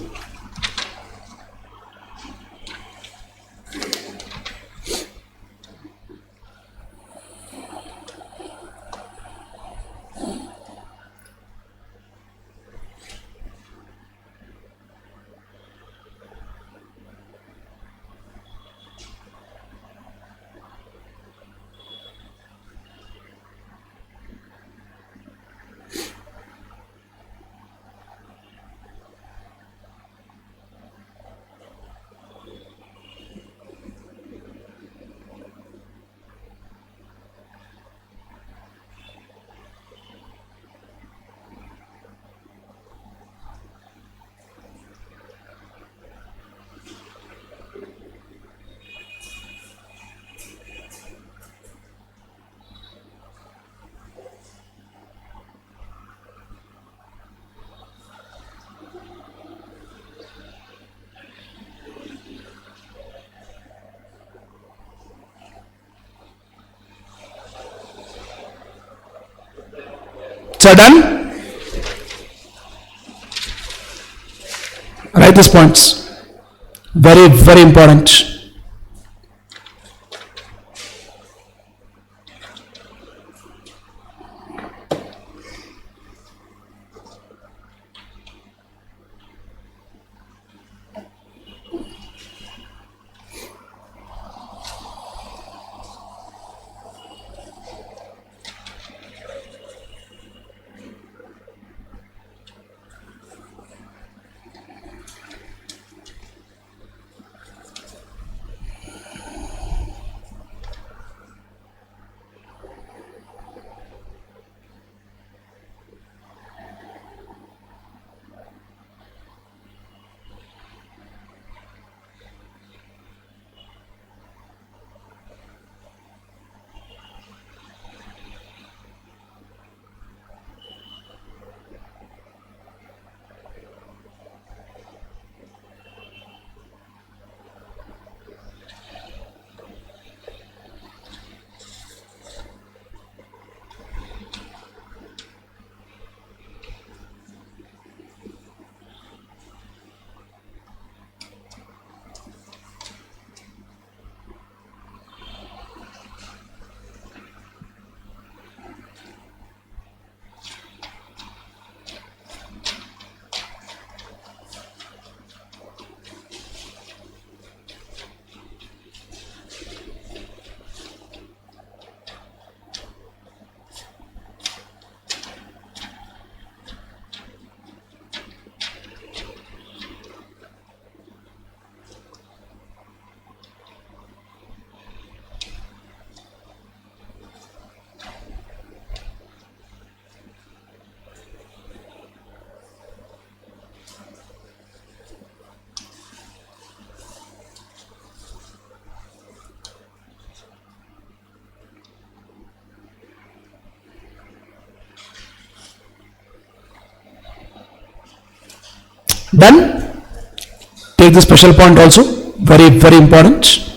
So done? Write these points. Very, very important. Done? Take the special point also. Very, very important.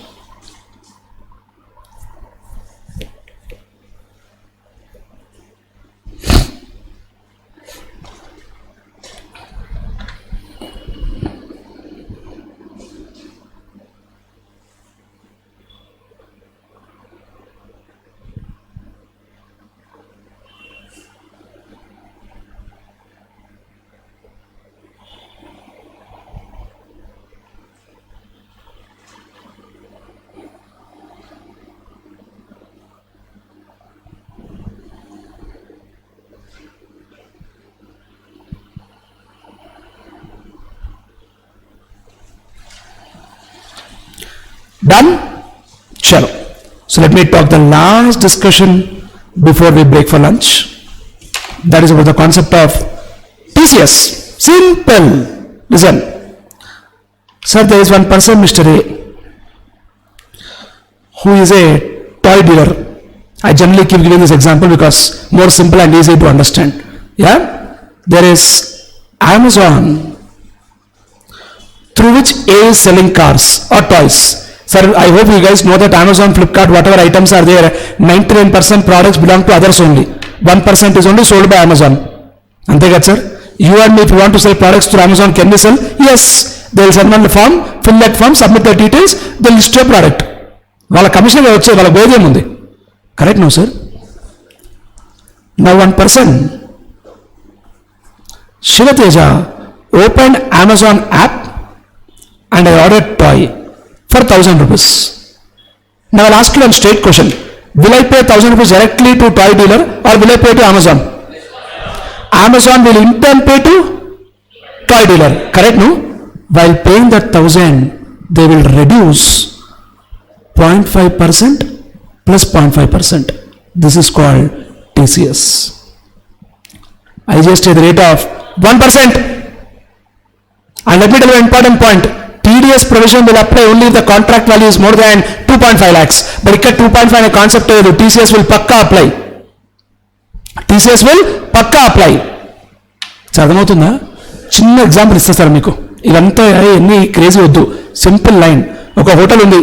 Done? Chalo. So let me talk the last discussion before we break for lunch. That is about the concept of TCS. Simple. Listen. Sir, there is one person, Mr. A, who is a toy dealer. I generally keep giving this example because more simple and easy to understand. Yeah? There is Amazon through which A is selling cars or toys. Sir, I hope you guys know that Amazon, Flipkart, whatever items are there, 99% products belong to others only. 1% is only sold by Amazon. Ante kada sir? You and me, if you want to sell products through Amazon, can we sell? Yes. They will send on the form, fill that form, submit the details, they will list your product. వాళ్ళ commission వచ్చే వాళ్ళ గోధేం ఉంది. Correct, no sir? Now one person, Shivateja, opened Amazon app and I ordered toy for 1,000 rupees. Now I'll ask you one straight question. Will I pay 1,000 rupees directly to toy dealer or will I pay to Amazon? Amazon will in turn pay to toy dealer. Correct, no? While paying that 1,000, they will reduce 0.5% plus 0.5%. This is called TCS. IGST at the rate of 1%. And let me tell you an important point. TDS provision will apply only if the contract value is more than 2.5 lakhs. But ఇక్కడ 2.5 అనే concept లేదు. TCS will పక్కా apply. TCS will పక్కా apply. అర్థమవుతుందా? చిన్న example ఇస్తా sir మీకు. ఇవంతా ఎన్ని క్రేజీ వద్దు. Simple line. ఒక హోటల్ ఉంది,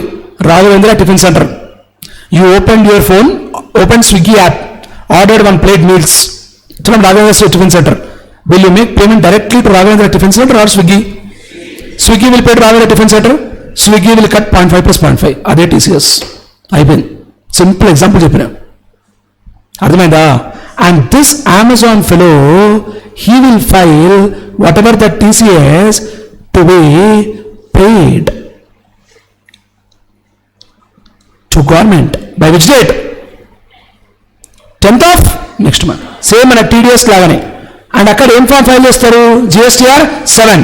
Raghavendra tiffin centre. You open your phone, open Swiggy app, ordered 1 plate meals. From Raghavendra Tiffin Center. Will you make payment directly to Raghavendra Tiffin Center or Swiggy? Swiggy will pay to Raghavendra Tiffin Center. Swiggy will cut 0.5 plus 0.5. అదే TCS. అయిపోయింది. Simple example చెప్పిన. అర్థమైందా? And this Amazon fellow, he will file whatever the TCS to be paid to government. By which date? 10th of next month. Same మన TDS లాగానే. And అక్కడ ఏం form file చేస్తారు? GSTR 7.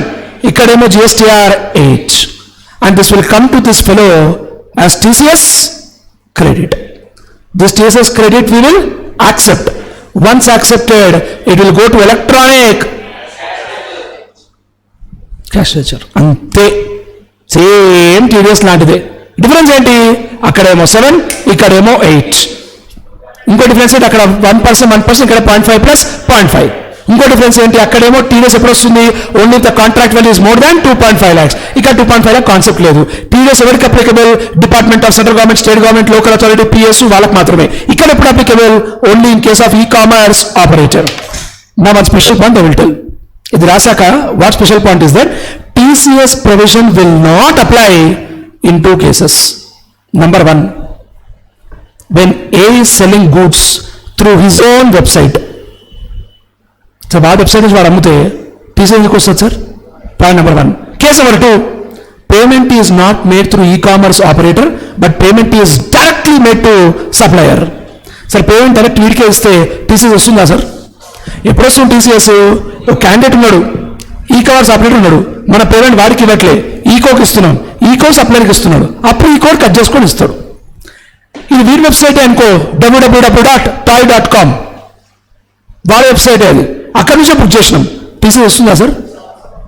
ఇక్కడేమో GSTR 8. And this will come to this fellow as TCS credit. This TCS credit we will accept. Once accepted, it will go to electronic cash ledger. అంతే, same TDS లాంటిదే. Difference ఏంటి? అక్కడేమో 7, ఇక్కడేమో 8. ఇంకో difference ఏంటి? అక్కడ 1%, ఇక్కడ 0.5 ప్లస్ 0.5. ఇంకో డిఫరెన్స్ ఏంటి? అక్కడేమో TDS ఎప్పుడు వస్తుంది? Only the contract value is more than 2.5 lakhs. ఇక్కడ 2.5 lakh కాన్సెప్ట్ లేదు. TDS ఎవరికి applicable? Department of central government, state government, local authority, PS వాళ్ళకి మాత్రమే. ఇక్కడ ఎప్పుడు applicable? Only in case of e-commerce operator. నా one special point I will tell. ఇది రాశాక what special point is that TCS provision will not apply in 2 cases. Number 1, when A is selling goods through his own website. So ఆ website నుంచి వాడు అమ్మితే TCS ఎందుకు వస్తుంది sir? Point number 1. Case number 2, payment is not made through e-commerce operator but payment is directly made to supplier. Sir payment direct వీడికే ఇస్తే TCS వస్తుందా sir? ఎప్పుడు వస్తుంది TCS? ఒక క్యాండిడేట్ ఉన్నాడు, ఈ-కామర్స్ ఆపరేటర్ ఉన్నాడు, మన పేమెంట్ వాడికి ఇవ్వట్లే, ఈకోకి ఇస్తున్నాం, ఈకో సప్లయర్కి ఇస్తున్నాడు, అప్పుడు ఈ కోడ్ కట్ చేసుకొని ఇస్తాడు. ఇది వీడి వెబ్సైట్ అనుకో, www.toy.com వాడి వెబ్సైట్ అది, అక్కడి నుంచే బుక్ చేసినాం. TCS వస్తుందా సార్?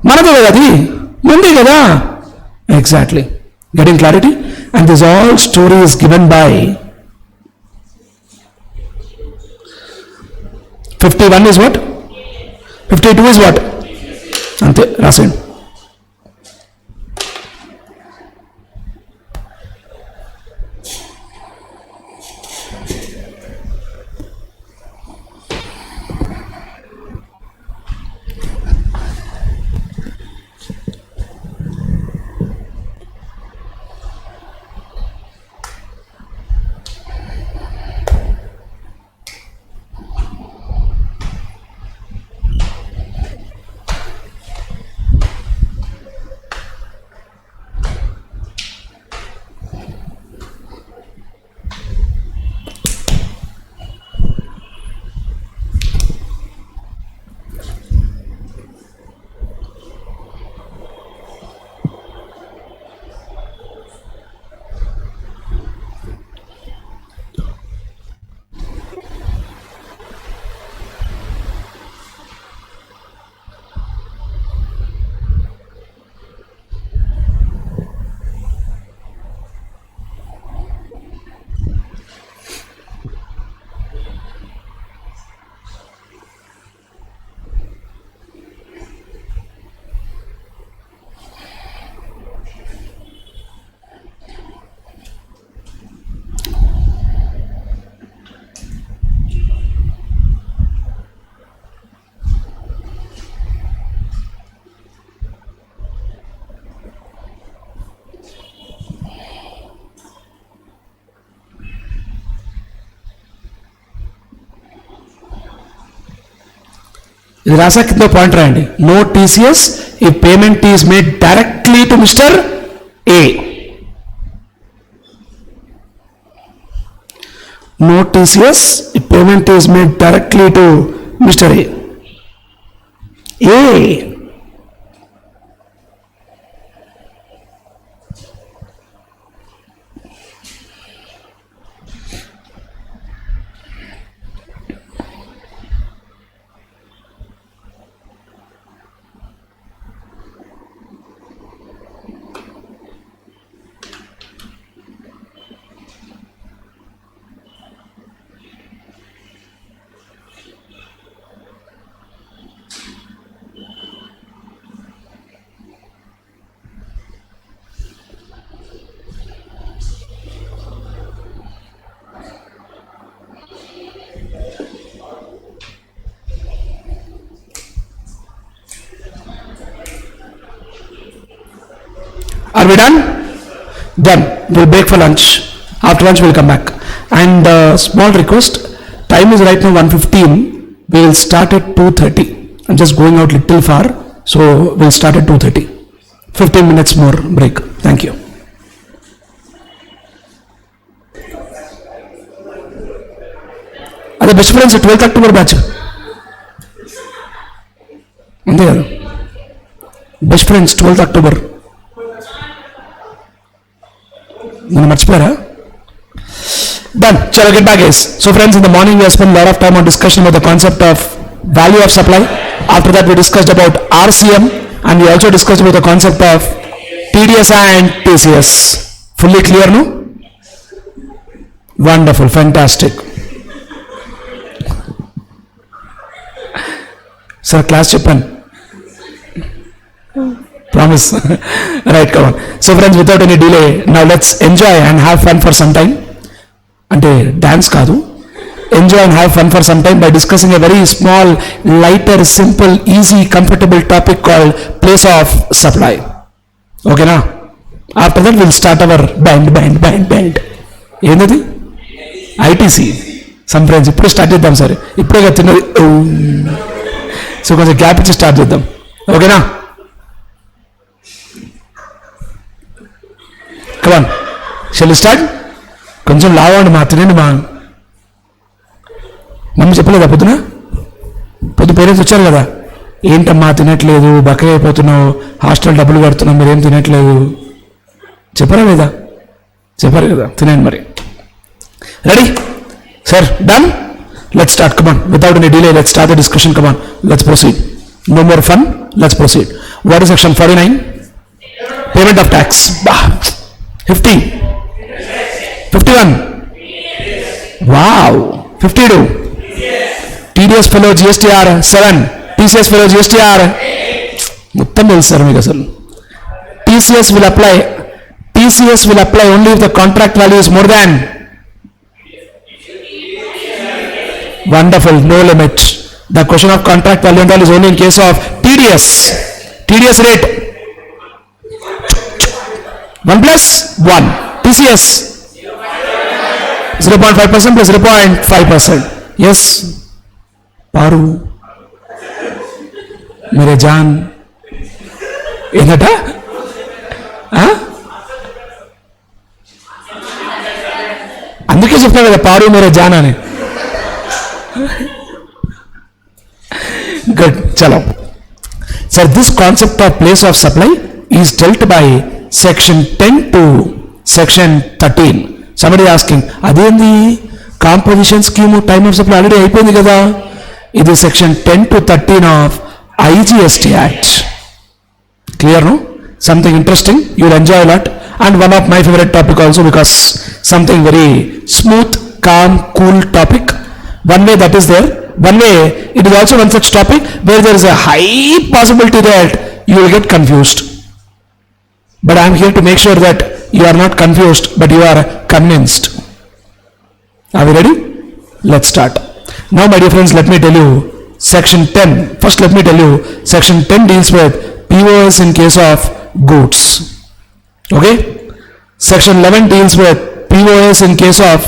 మనదే కదా, అది ఉంది కదా. Exactly, getting clarity. And this all story is given by 51 is what? 52 is what? అంతే రాసేయండి. ఇది రాసా కింద పాయింట్ రాయండి. No TCS if payment is made directly to Mr. A. No TCS if payment is made directly to Mr. A. Are we done? Done. We'll break for lunch. After lunch we'll come back. And small request, time is right now 1:15. We will start at 2:30. I'm just going out little far, so we'll start at 2:30. 15 minutes more break. Thank you. అదే best friends 12th October batch అంతే కదా, best friends 12th October. మనం మర్చిపోయారా? Done. Shall I get back, guys? So friends, in the morning we have spent a lot of time on discussion about the concept of value of supply. After that we discussed about RCM, and we also discussed about the concept of TDS and TCS. Fully clear, no? Wonderful, fantastic. Sir, class చెప్పాను. Promise. Right, come on. So friends, without any delay, now let's enjoy and have fun for some time. అంటే dance కాదు, enjoy and have fun for some time by discussing a very small, lighter, simple, easy, comfortable topic called place of supply. Okay na? After that we'll start our band. ఏంటది? ITC. Some friends ఇప్పుడు start చేద్దాం sir, ఇప్పుడే కదా తిన్నది. So కొంచెం gap ఇచ్చి start చేద్దాం. ఓకేనా? కమాన్, షల్ వి స్టార్ట్? కొంచెం లావండి మా, తినండి మా. మమ్మీ చెప్పలేదా పొద్దు పేరెంట్స్ వచ్చారు కదా, ఏంటమ్మా తినట్లేదు, బక్కగా అయిపోతున్నావు, హాస్టల్ డబ్బులు కడుతున్నావు, మీరేం తినట్లేదు చెప్పారా లేదా? చెప్పారు కదా, తినండి మరి. Ready sir? Done. Let's start, come on, without any delay, let's start the discussion, come on, let's proceed. No more fun, let's proceed. What is section 49? Payment of tax. 50. 51. Wow. 52. TDS fellow GSTR 7. TCS fellow GSTR. మొత్తం తెలుసు sir మీకు అసలు. TCS will apply only if the contract value is more than. Wonderful, no limit. The question of contract value and all is only in case of TDS. TDS rate 1 plus 1. TCS 0.5% plus 0.5%. Yes. Paru, mere jaan. ఏంటా? అందుకే చెప్తాను కదా పారు మేరే John అని. Good. Chalo. Sir, this concept of place of supply is dealt by section 10 to section 13. Somebody asking, అదేంది composition scheme time of supply already అయిపోయింది కదా. ఇది section 10 to 13 of IGST Act. Clear, no? Something interesting, you'll enjoy a lot, and one of my favorite topic also, because something very smooth, calm, cool topic. One way that is there, one way it is also one such topic where there is a high possibility that you will get confused. But I am here to make sure that you are not confused, but you are convinced. Are we ready? Let's start. Now my dear friends, let me tell you section 10. First let me tell you, section 10 deals with POS in case of goods. Okay? Section 11 deals with POS in case of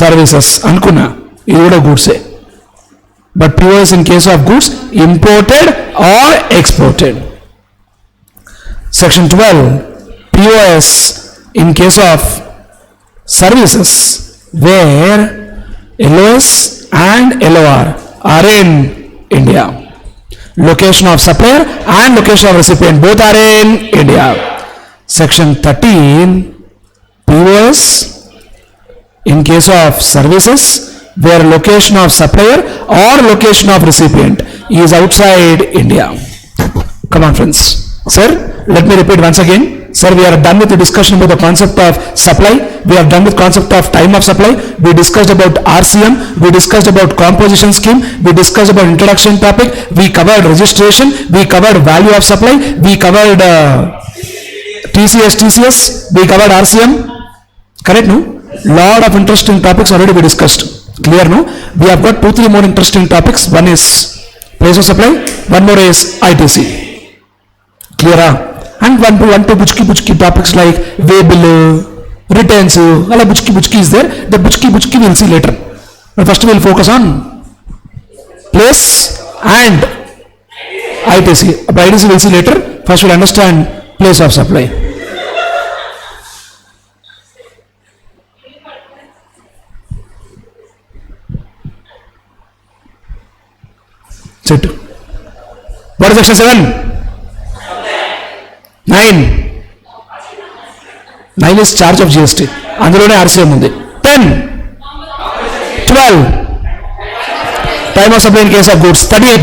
services. Anukunna ఇది కూడా గూడ్సే, but POS in case of goods imported or exported. Section 12 POS in case of services where LOS and LOR are in India. Location of supplier and location of recipient both are in India. Section 13 POS in case of services where location of supplier or location of recipient is outside India. Come on friends. Sir, let me repeat once again. Sir, we are done with the discussion about the concept of supply. We are done with concept of time of supply. We discussed about RCM. We discussed about composition scheme. We discussed about introduction topic. We covered registration. We covered value of supply. We covered TCS. We covered RCM. Correct, no? Lot of interesting topics already we discussed. Clear, no? We have got 2-3 more interesting topics. One is place of supply. One more is ITC. Clear? And one two buchki topics like way bill, returns, all buchki is there. The buchki we'll see later. But first we'll focus on place and ITC. But ITC we'll see later. First we'll understand place of supply. Sit. What is section 7? 9 is charge of GST. అందులోనే RCM ఉంది. 10 12 time of supply in case of goods. 13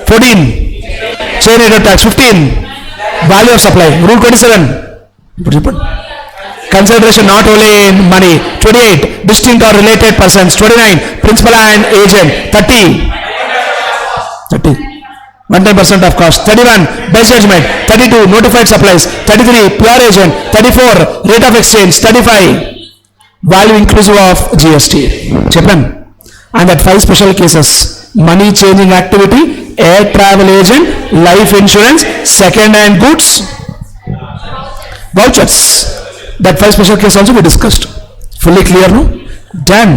14 chain rate of tax. 15 value of supply. Rule 27 ఇప్పుడు చెప్పండి. Consideration not only in money. 28 distinct or related persons. 29 principal and agent. 30 110% of cost. 31 best judgment. 32 notified supplies. 33 pure agent. 34 rate of exchange. 35 value inclusive of GST. చెప్పండి. And that 5 special cases: money changing activity, air travel agent, life insurance, second hand goods, vouchers. That 5 special cases also we discussed. Fully clear, no? Done.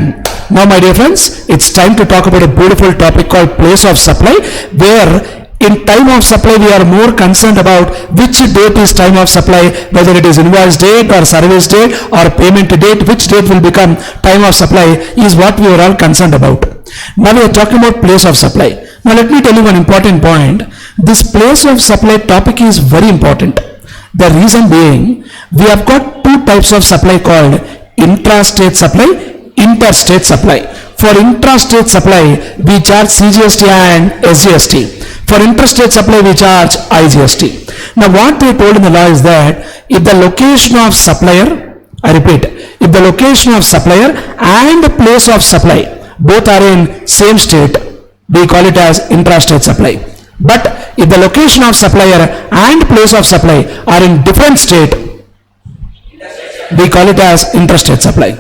Now my dear friends, it's time to talk about a beautiful topic called place of supply, where in time of supply we are more concerned about which date is time of supply, whether it is invoice date or service date or payment date. Which date will become time of supply is what we are all concerned about. Now we are talking about place of supply. Now let me tell you one important point. This place of supply topic is very important. The reason being, we have got 2 types of supply called intrastate supply, interstate supply. For intrastate supply we charge Cgst and Sgst. For interstate supply we charge IGST. Now what they told in the law is that if the location of supplier, I repeat, if the location of supplier and the place of supply both are in same state, we call it as intrastate supply. But if the location of supplier and place of supply are in different state, we call it as interstate supply.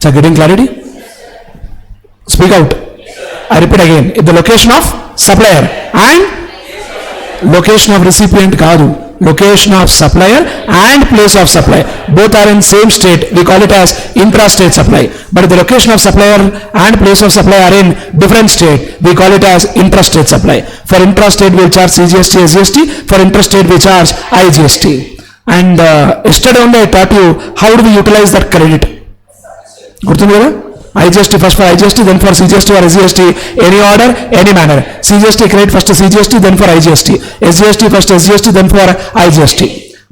So getting clarity? Speak out. I repeat again. If the location of supplier and location of recipient kaadu, location of supplier and place of supply both are in same state, we call it as intrastate supply. But if the location of supplier and place of supply are in different state, we call it as intrastate supply. For intrastate we charge Cgst, Sgst. For interstate we charge IGST. And yesterday only I taught you how do we utilize that credit. గుర్తుంది కదా? IGST first for IGST, then for Cgst or SGST, any order, any manner. Cgst credit first Cgst, then for IGST. SGST first SGST, then for IGST.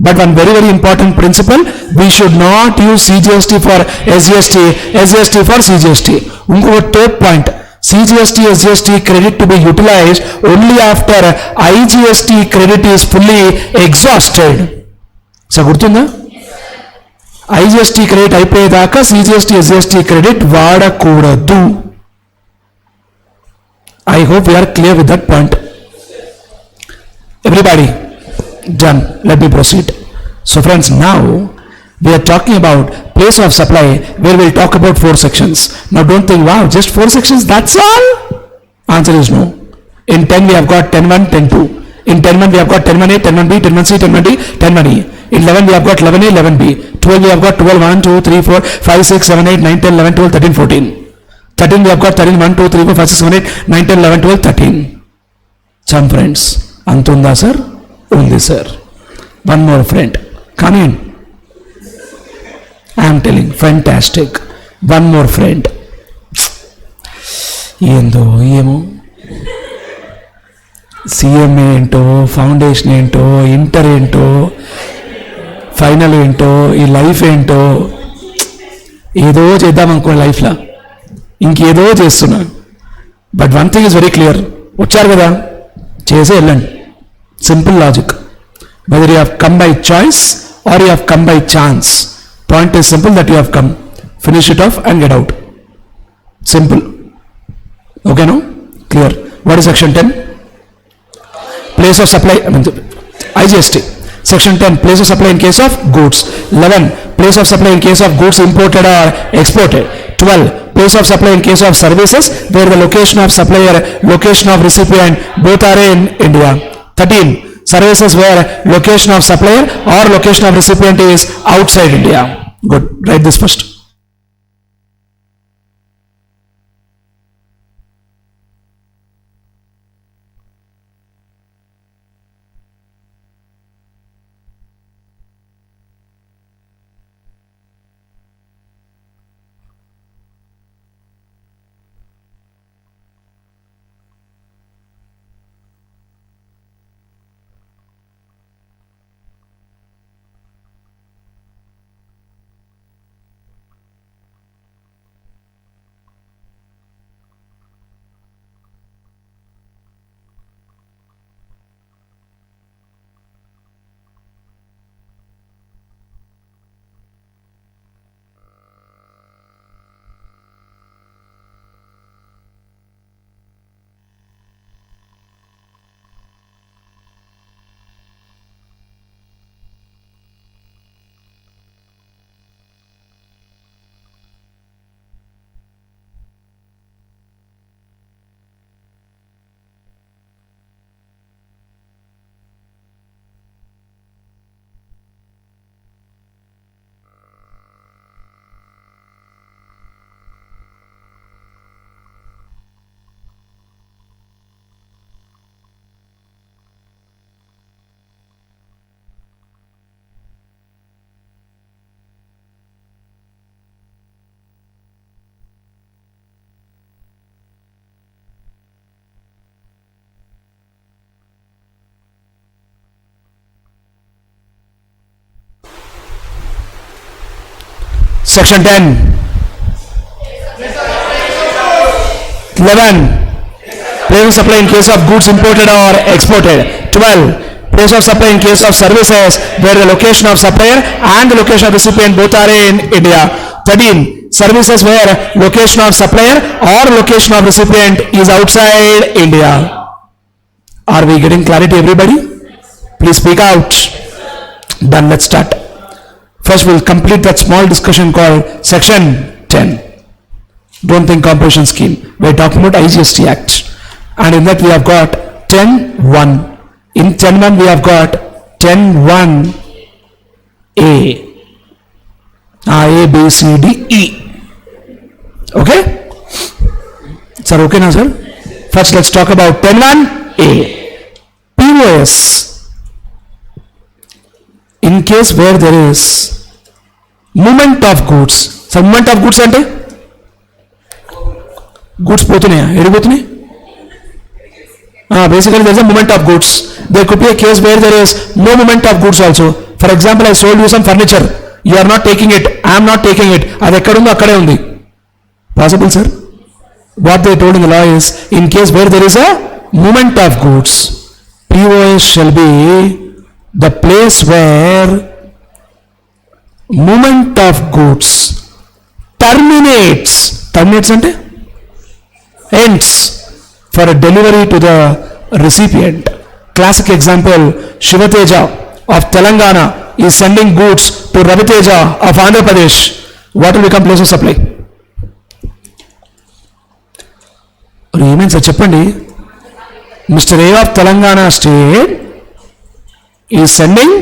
But one very important principle, we should not use Cgst for SGST, SGST for Cgst. ఇంకొక third point, Cgst, SGST credit to be utilized only after IGST credit is fully exhausted. So గుర్తుందా? IGST credit అయిపోయేదాకా Cgst, SGST credit వాడకూడదు. I hope we are clear with that point. Everybody done. Let me proceed. So friends, now we are talking about place of supply, where we'll talk about 4 sections. Now don't think, wow, just 4 sections, that's all? Answer is no. In 10 we have got 10.1, 10.2. In 10.1 we have got 10.1a, 10.1b, 10.1c, 10.1d, 10.1e. In 11 we have got 11a, 11b. 12 we have got 12, 1, 2, 3, 4, 5, 6, 7, 8, 9, 10, 11, 12, 13, 14. 13 we have got 13, 1, 2, 3, 4, 5, 6, 7, 8, 9, 10, 11, 12, 13. Some friends, Antunda sir, only sir. One more friend, come in. I am telling, fantastic. One more friend. ఏందో ఏమో CM ఏంటో, foundation ఏంటో, inter ఏంటో, final ఏంటో, ఈ life ఏంటో, ఏదో చేద్దాం అనుకో లైఫ్లో, ఇంకేదో చేస్తున్నా. But one thing is very clear, వచ్చారు కదా చేసే వెళ్ళండి. Simple logic. Whether you have come by choice or you have come by chance, point is simple that you have come, finish it off and get out. Simple. ఓకేనా? Clear. What is section 10? Place of supply, IGST. Section 10, place of supply in case of goods. 11, place of supply in case of goods imported or exported. 12, place of supply in case of services where the location of supplier, location of recipient both are in India. 13, services where location of supplier or location of recipient is outside India. Good. Write this first. Section 10. 11. Place of supply in case of goods imported or exported. 12. Place of supply in case of services where the location of supplier and the location of recipient both are in India. 13. Services where location of supplier or location of recipient is outside India. Are we getting clarity, everybody? Please speak out. Done. Let's start. First, we'll complete that small discussion called Section 10. Don't think competition scheme. We're talking about Cgst Act. And in that we have got 10.1. In 10.1 we have got 10.1a. A, B, C, D, E. Okay? Sir, okay now, sir? First, let's talk about 10.1a. POS. In case where there is movement of goods. So movement of goods ante goods పోతున్నాయా ఎడి పోతున్నాయి basically there is a movement of goods. There could be a case where there is no movement of goods also. For example, I sold you some furniture. You are not taking it. I am not taking it. అది ఎక్కడ ఉందో అక్కడే ఉంది. Possible, sir? What they told in the law is, in case where there is a movement of goods, POS shall be the place where movement of goods terminates ante ends for a delivery to the recipient. Classic example, Shivateja of Telangana is sending goods to Raviteja of Andhra Pradesh. What will become place of supply? ఏమేం sir చెప్పండి. Mr. A of Telangana state is sending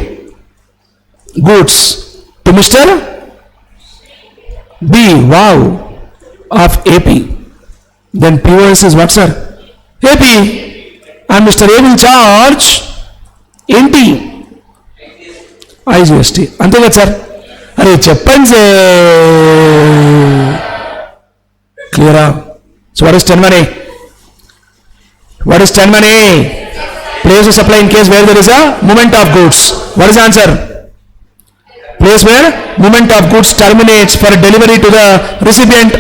goods to Mr. B, wow, of AP. Then POS is what, sir? AP. And Mr. A will charge NT. IGST. అంతే కదా sir? అరే చెప్పండి sir. క్లియరా? So what is 10.1a? What is 10.1a? Place of supply in case where there is a movement of goods. What is the answer? Place where movement of goods terminates for delivery to the recipient.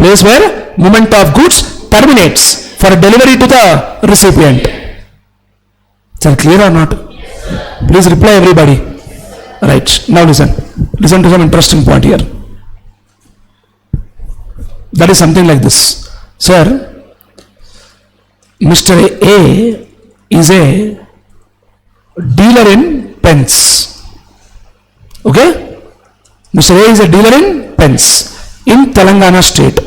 Place where movement of goods terminates for delivery to the recipient. Is that clear or not? Please reply, everybody. Right. Now listen. Listen to some interesting point here. That is something like this. Sir, Mr. A is a dealer in pens. Okay? Mr. A is a dealer in pens in Telangana state.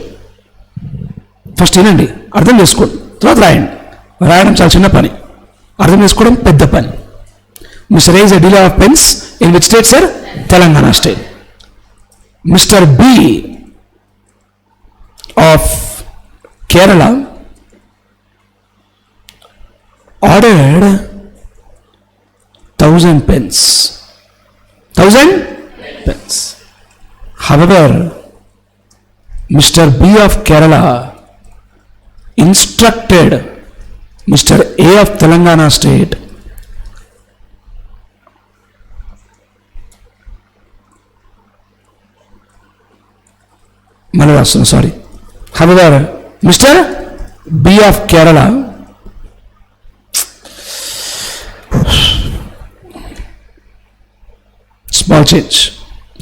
First ఏనండి అర్థం చేసుకోండి, తర్వాత రాయండి. రాయడం చాలా చిన్న పని. అర్థం చేసుకోవడం పెద్ద పని. Mister A is a dealer of pens in which state, sir? Telangana state. Mr. B of Kerala ordered 1,000 pens. 1,000 pens. However, Mr. B of Kerala instructed Mr. A of Telangana state sorry. However, Mr. B of Kerala small change.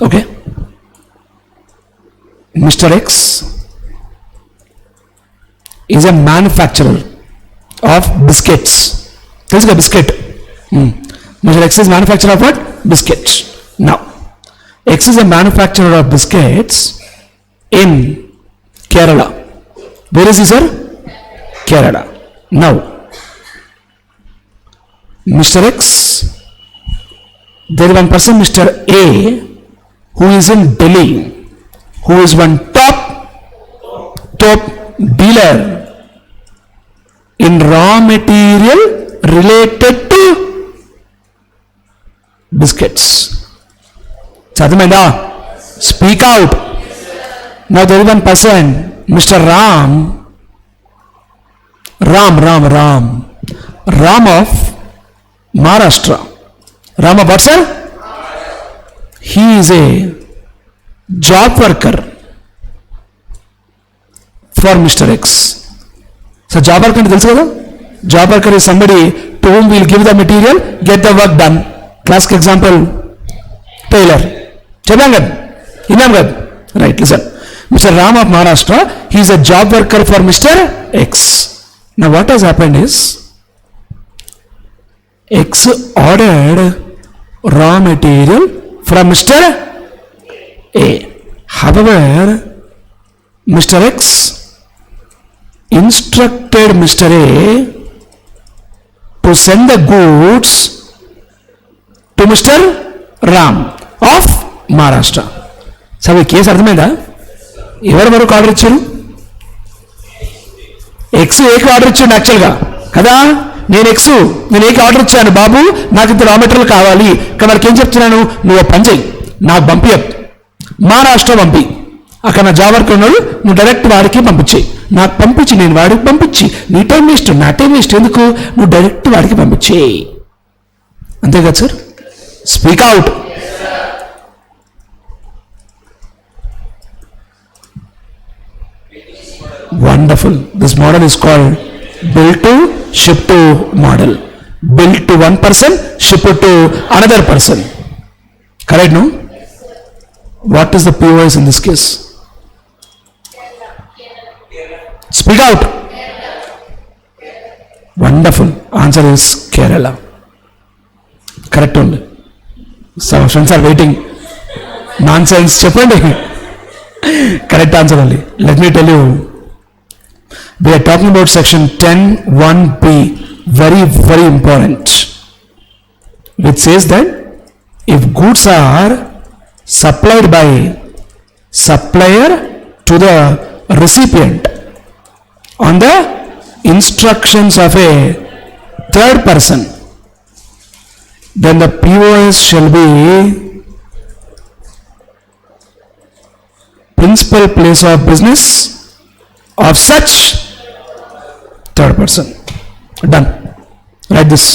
Okay. Mr. X is a manufacturer of biscuits. This is a biscuit. Mr. X is manufacturer of what? Biscuits. Now, X is a manufacturer of biscuits in Kerala. Where is he, sir? Kerala. Now, Mr. X, there is one person, Mr. A, who is in Delhi, who is one top dealer in raw material related to biscuits. Chadamenda, speak out. Now there is one person, Mr. Ram of Maharashtra. Ram of what, sir? He is a job worker for Mr. X. So job worker అంటే తెలుసు కదా? Job worker is somebody to whom we will give the material, get the work done. Classic example, tailor. చెప్పాం కదా? విన్నాం కదా? Right, listen. Mr. Ram of Maharashtra, he is a job worker for Mr. X. Now what has happened is, X ordered raw material from Mr. A. However, Mr. X instructed Mr. A to send the goods to Mr. Ram of Maharashtra. So, ఈ case అర్థమైందా? ఎవరు మరొక order ఇచ్చారు? X ఏకి order ఇచ్చాడు యాక్చువల్గా కదా. నేను ఏకి ఆర్డర్ ఇచ్చాను, బాబు నాకు ఇంత రా మెటీరియల్ కావాలి. కానీ వాళ్ళకి ఏం చెప్తున్నాను, నువ్వు పని చేయి, నాకు పంపి, మహారాష్ట్ర పంపి, అక్కడ నా జాబ్ వర్క్ ఉన్నాడు, నువ్వు డైరెక్ట్ వాడికి పంపించేయి. నాకు పంపించి, నేను వాడికి పంపించి, నీ టైం వేస్ట్ నా టైం వేస్ట్ ఎందుకు, నువ్వు డైరెక్ట్ వాడికి పంపించేయి. అంతే కదా sir? Speak out. Wonderful. This model is called build to ship to model. Build to one person, ship it to another person. Correct, no? What is the POS in this case? Speak out. Wonderful. Answer is Kerala. Correct only. Some friends are waiting. Nonsense. Cheppandi. Correct answer only. Let me tell you. We are talking about section 10(1)(b), very, very important, which says that if goods are supplied by supplier to the recipient on the instructions of a third person, then the POS shall be principal place of business of such third person. Done. Write this.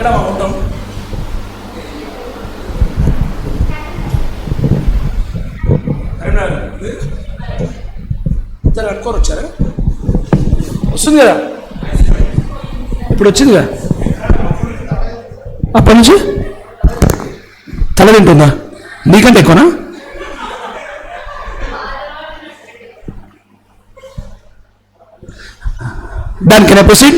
ఎక్కడ ఉంటాం? ఇద్దరు కట్టుకొని వచ్చారా? వస్తుంది కదా, ఇప్పుడు వచ్చిందిగా. అప్పటి నుంచి తల తింటుందా? నీకంటే ఎక్కువనా? Done. Can I proceed?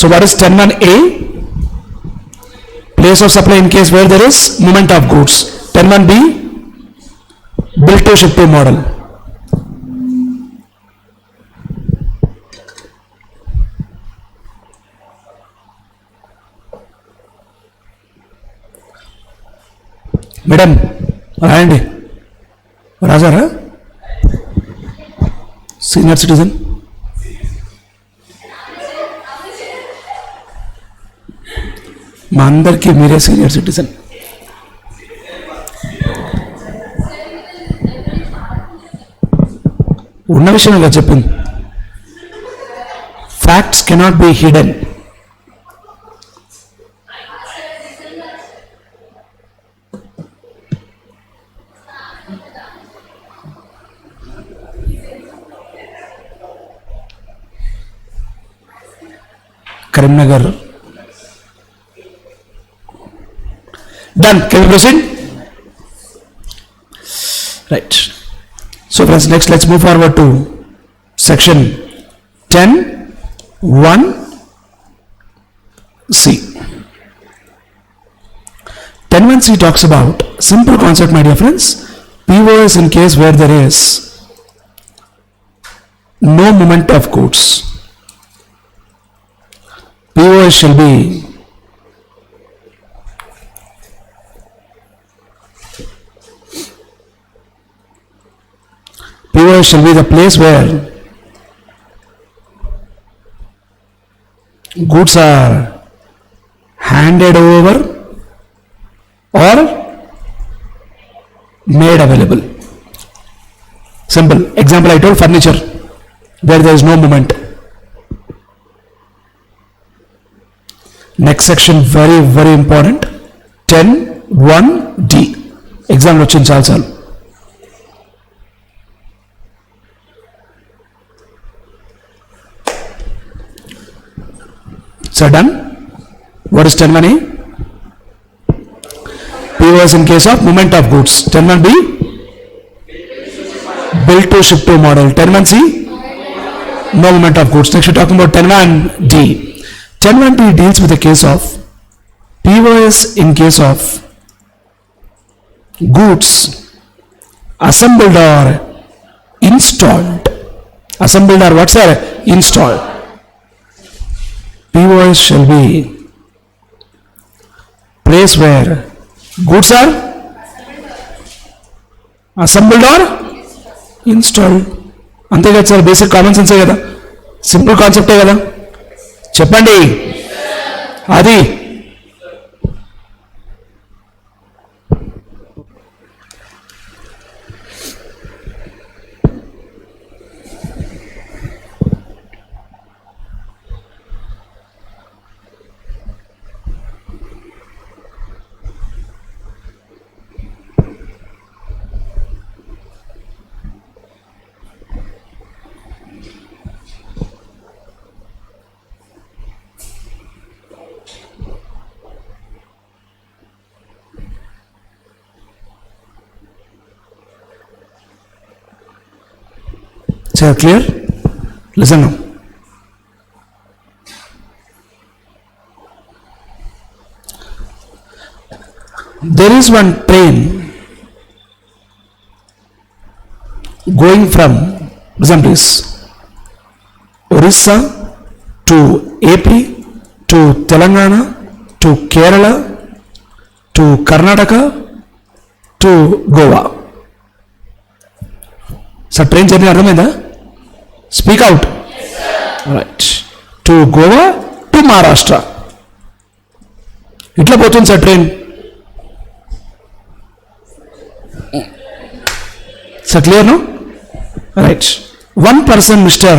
So what is 10(1)(a)? Place of supply in case where there is movement of goods. 10(1)(b)? Build to ship to model. Madam, రాయండి. రాజారా? Senior citizen. మా అందరికీ మీరే సీనియర్ సిటిజన్. ఉన్న విషయం ఇలా చెప్పింది. Facts cannot be hidden. Karimnagar. Done. Can we proceed? Right. So friends, next let's move forward to section 10(1)(c). 10(1)(c) talks about simple concept, my dear friends. POS in case where there is no movement of goods. POS shall be POS shall be the place where goods are handed over or made available. Simple. Example I told, furniture, where there is no movement. Next section, very, very important. 10(1)(d). Example వచ్చింది చాలా సార్లు. So done. What is 10(1)(a)? POS in case of movement of goods. 10(1)(b)? Build to ship to model. 10(1)(c)? No movement of goods. Next we're talking about 10(1)(d). 10(1)(d) deals with the case of POS in case of goods assembled or installed. Assembled or what's that? Installed. POS shall be place where goods are assembled or installed. అంతే కదా sir, basic common సెన్సే కదా, simple కాన్సెప్టే కదా. చెప్పండి అది. Clear? Listen now. There is one train going from, listen please, Orissa to AP to Telangana to Kerala to Karnataka to Goa. So train journey అర్థమైందా? Speak out. Yes, sir. Right. To Goa to Maharashtra. ఇట్లా పోతుంది sir train. So clear no? Right. One person, Mr.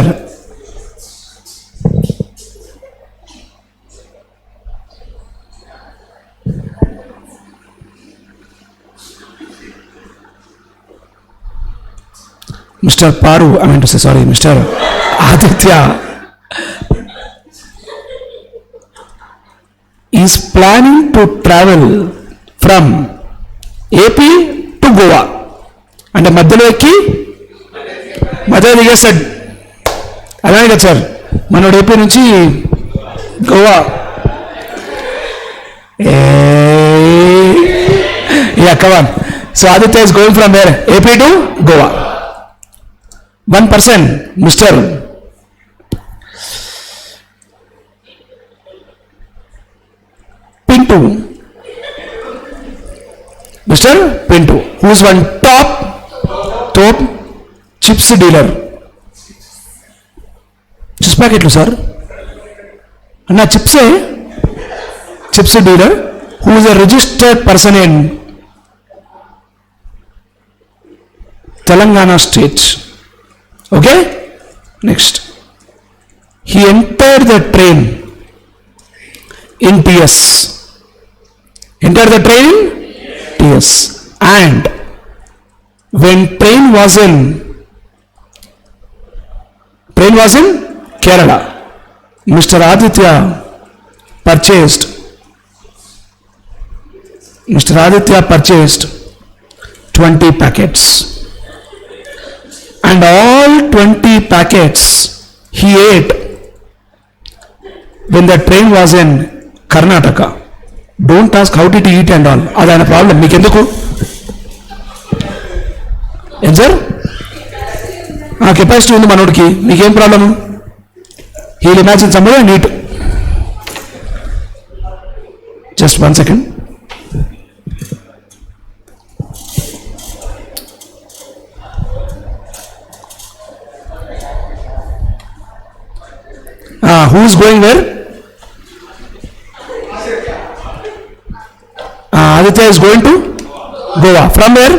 Paru, I meant to say, sorry, Mr. Aditya is planning to travel from AP to Goa. అంటే మధ్యలో ఎక్కి మధ్యలో దిగేస్తాడు. అలానే కదా sir, మనోడు AP నుంచి Goa. Come on. So Aditya is going from where? AP to Goa. One person, Mr. Pintu. Mr. Pintu, who is one top chips dealer. Chips packet lo sir. Anna chips dealer who is a registered person in Telangana state. Okay? Next. He entered the train in TS. Entered the train in TS. And when train was in Kerala, Mr. Aditya purchased 20 packets. And all 20 packets he ate when the train was in Karnataka. Don't ask how did he eat and all. Adana problem. Meekenduku? Yes sir? Capacity undi manodiki. Meekem problem? He will imagine somebody and eat. Just 1 second. Who is going where? Aditya is going to Goa. From where?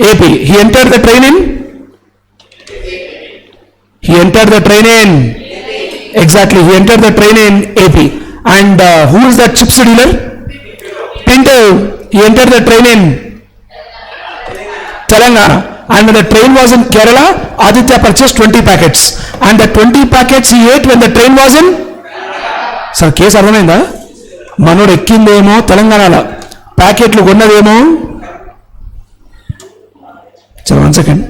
AP. He entered the train in? Exactly. He entered the train in AP. And who is that chips dealer? Pinto. He entered the train in Telangana. And when the train was in Kerala, Aditya purchased 20 packets. And the 20 packets he ate when the train was in? Sir, case అర్థమైందా? మనోడు ఎక్కిందేమో తెలంగాణలో, ప్యాకెట్లు కొన్నదేమో. సరే 1 second.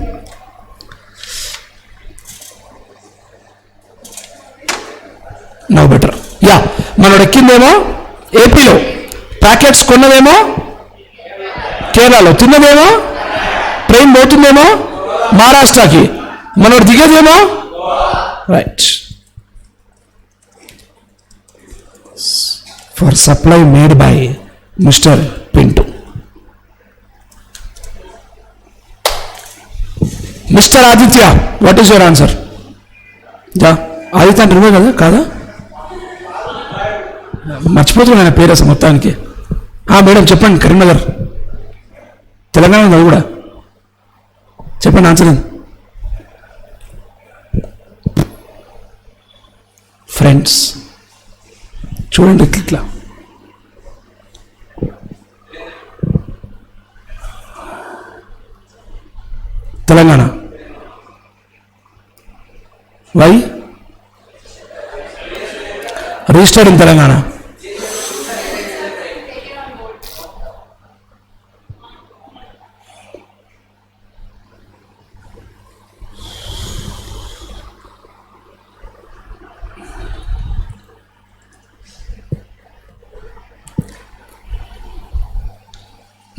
Now better. Yeah, మనోడు ఎక్కిందేమో ఏపీలో, packets కొన్నదేమో కేరళలో, తిన్నదేమో train పోతుందేమో మహారాష్ట్రకి, మనోడు దిగేదేమో right. For supply made by Mr. Pinto. Mr. Aditya, what is your answer? Yeah, Aditya అంటే నువ్వే కదా? కాదా? మర్చిపోతున్నాను ఆయన పేరు అసలు మొత్తానికి. మేడం చెప్పండి, కరీంనగర్ తెలంగాణ అది కూడా చెప్పండి ఆన్సర్. ఫ్రెండ్స్ చూడండి ఇట్లా Telangana. Why registered in Telangana?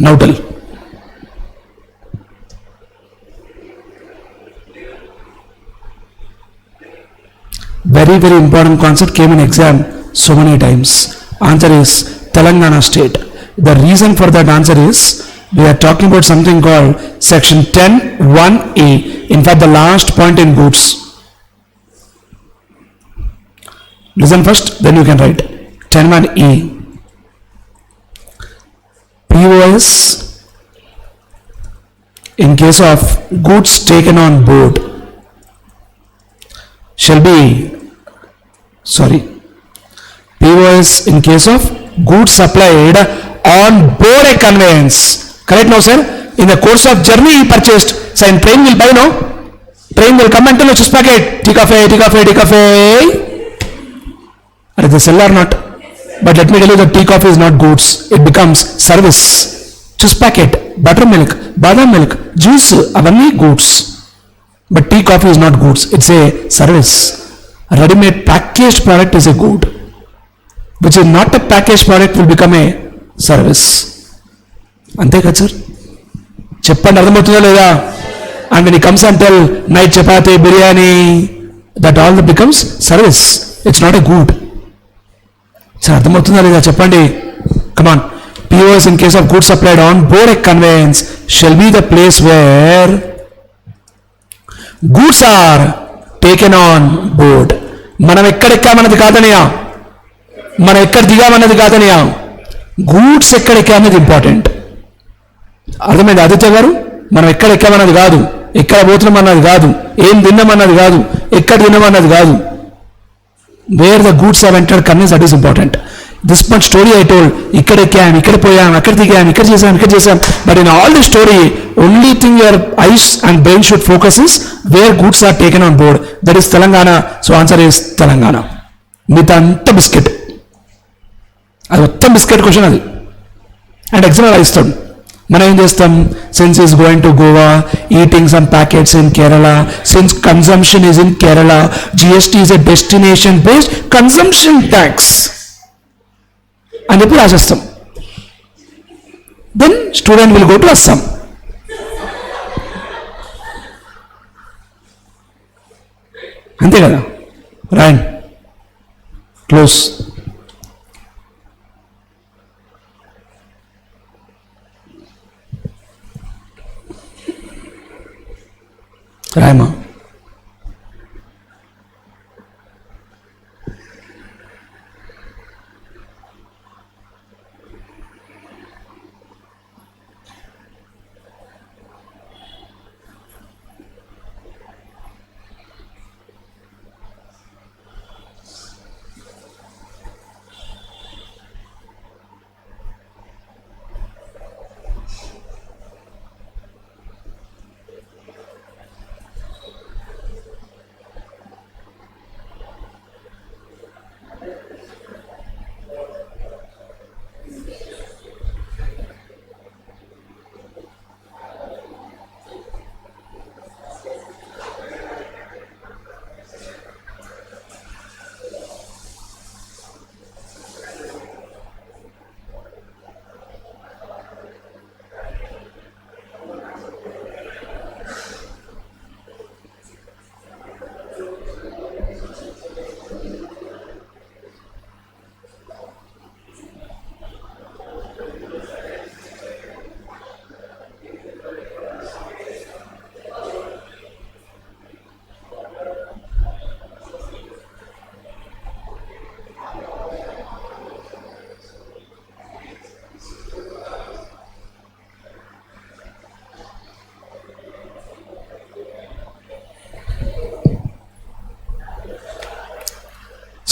Now tell. Very, very important concept, came in exam so many times. Answer is Telangana state. The reason for that answer is we are talking about something called section 10(1)(a). In fact, the last point in goods. Listen first, then you can write 10(1)(a). POS in case of goods taken on board shall be, POS in case of goods supplied on board a conveyance. Correct now, sir? In the course of journey he purchased. So in train will buy, no? Train will come and tell you, choose packet, tea coffee. Are they sell or not? But let me tell you that tea coffee is not goods. It becomes service. Choose packet, buttermilk, badam milk, juice, avanni goods. But tea coffee is not goods. It's a service. A ready-made packaged product is a good. Which is not a packaged product will become a service. అంతే కదా sir? చెప్పండి, అర్థమవుతుందా లేదా? And when he comes and tell night chapati, biryani, that all becomes service. It's not a good. Sir అర్థమవుతుందా లేదా చెప్పండి? Come on. POS in case of goods supplied on board a conveyance shall be the place where goods are taken on board. మనం ఎక్కడెక్కామన్నది కాదనియా, మనం ఎక్కడ దిగామన్నది కాదనియా, goods ఎక్కడెక్కామన్నది important. అర్థమైంది ఆదిత్య గారు? మనం ఎక్కడ ఎక్కామన్నది కాదు, ఎక్కడ పోతున్నామన్నది కాదు, ఏం తిన్నామన్నది కాదు, ఎక్కడ తిన్నామన్నది కాదు. Where the goods are entered conveyance, that is important. This much story I told, ఇక్కడ ఎక్కాం, ఇక్కడ పోయాం, అక్కడ దిగాం, ఇక్కడ చేసాం. But in all the story only thing your eyes and brain should focus is where goods are taken on board. That is Telangana. So answer is Telangana. మిగతా అంతా బిస్కెట్, అది మొత్తం బిస్కెట్ క్వశ్చన్ అది. అండ్ ఎగ్జామ్ రాయిస్తాడు. మనం ఏం చేస్తాం? Since is going to Goa, eating some packets in Kerala, since consumption is in Kerala, GST is a destination based consumption tax అని చెప్పి రాసేస్తాం. Then student will go to Assam. అంతే కదా? రాయండి, క్లోజ్. రాయమా.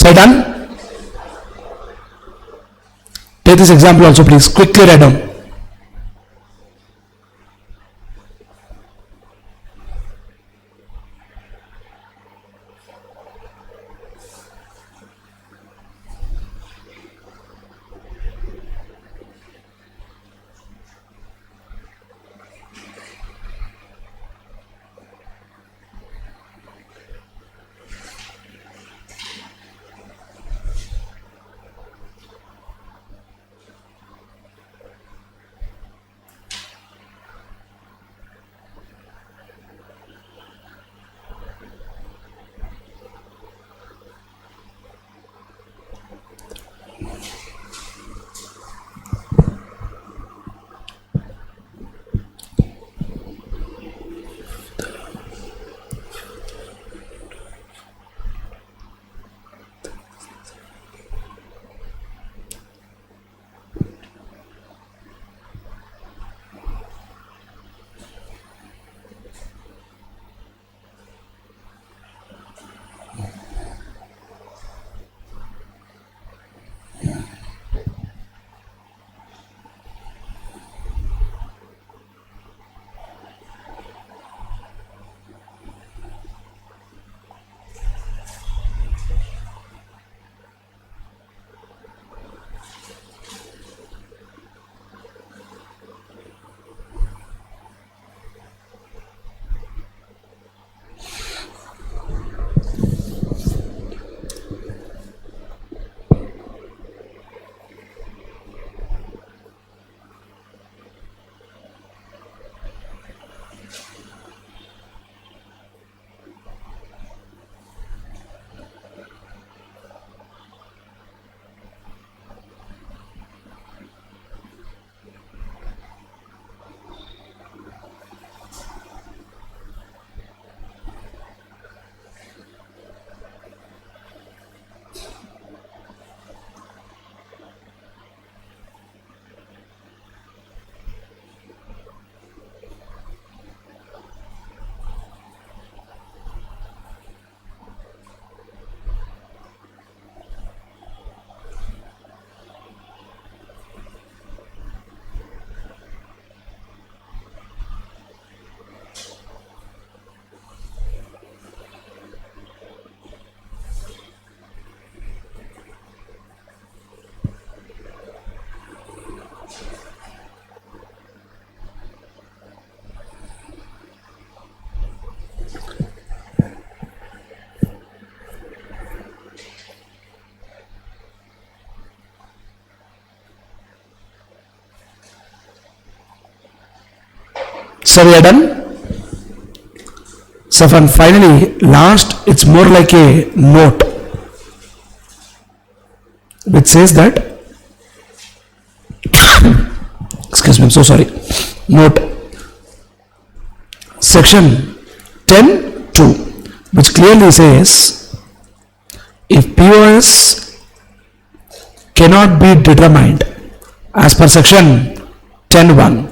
So done? Take this example also, please. Quickly write down. So we are done. So from finally last, it's more like a note which says that excuse me, I'm so sorry. Note section 10(2), which clearly says if POS cannot be determined as per section 10(1),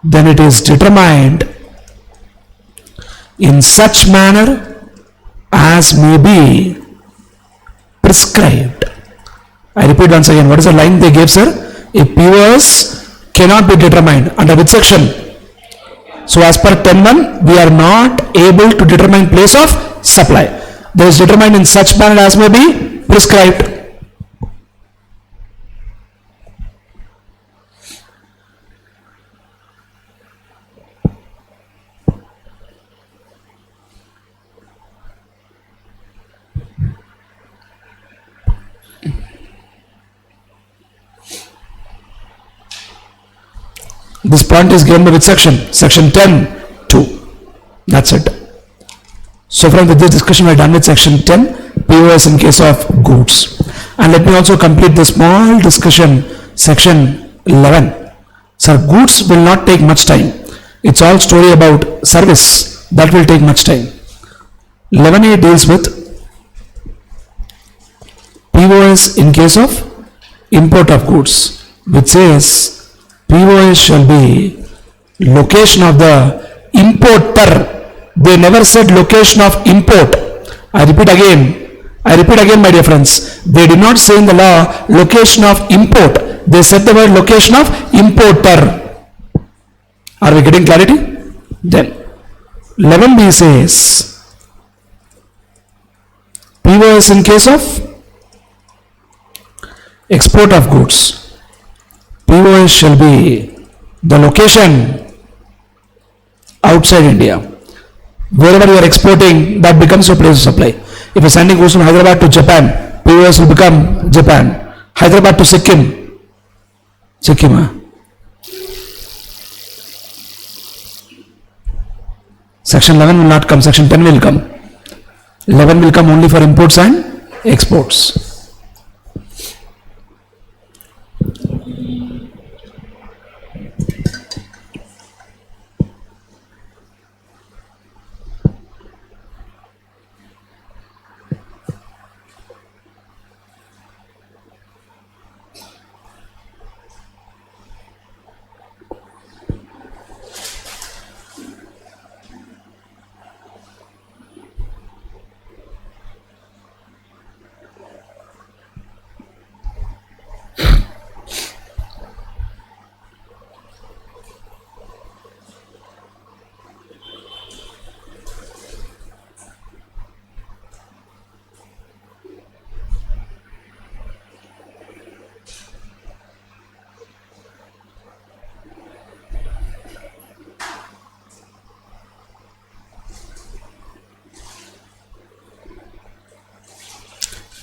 then it is determined in such manner as may be prescribed. I repeat once again, what is the line they gave, sir? If POS cannot be determined under which section? So as per 10(1), we are not able to determine place of supply. That is determined in such manner as may be prescribed. This point is given by which section? Section 10(2). That's it. So from this discussion we are done with section 10, POS in case of goods. And let me also complete the small discussion, section 11. Sir, goods will not take much time. It's all story about service. That will take much time. 11A deals with POS in case of import of goods, which says POS shall be location of the importer. They never said location of import. I repeat again, my dear friends. They did not say in the law location of import. They said the word location of importer. Are we getting clarity? Then 11B says POS in case of export of goods. POS shall be the location outside India. Wherever you are exporting, that becomes your place of supply. If you're sending goods from Hyderabad to Japan, POS will become Japan. Hyderabad to Sikkim. Section 11 will not come, section 10 will come. 11 will come only for imports and exports.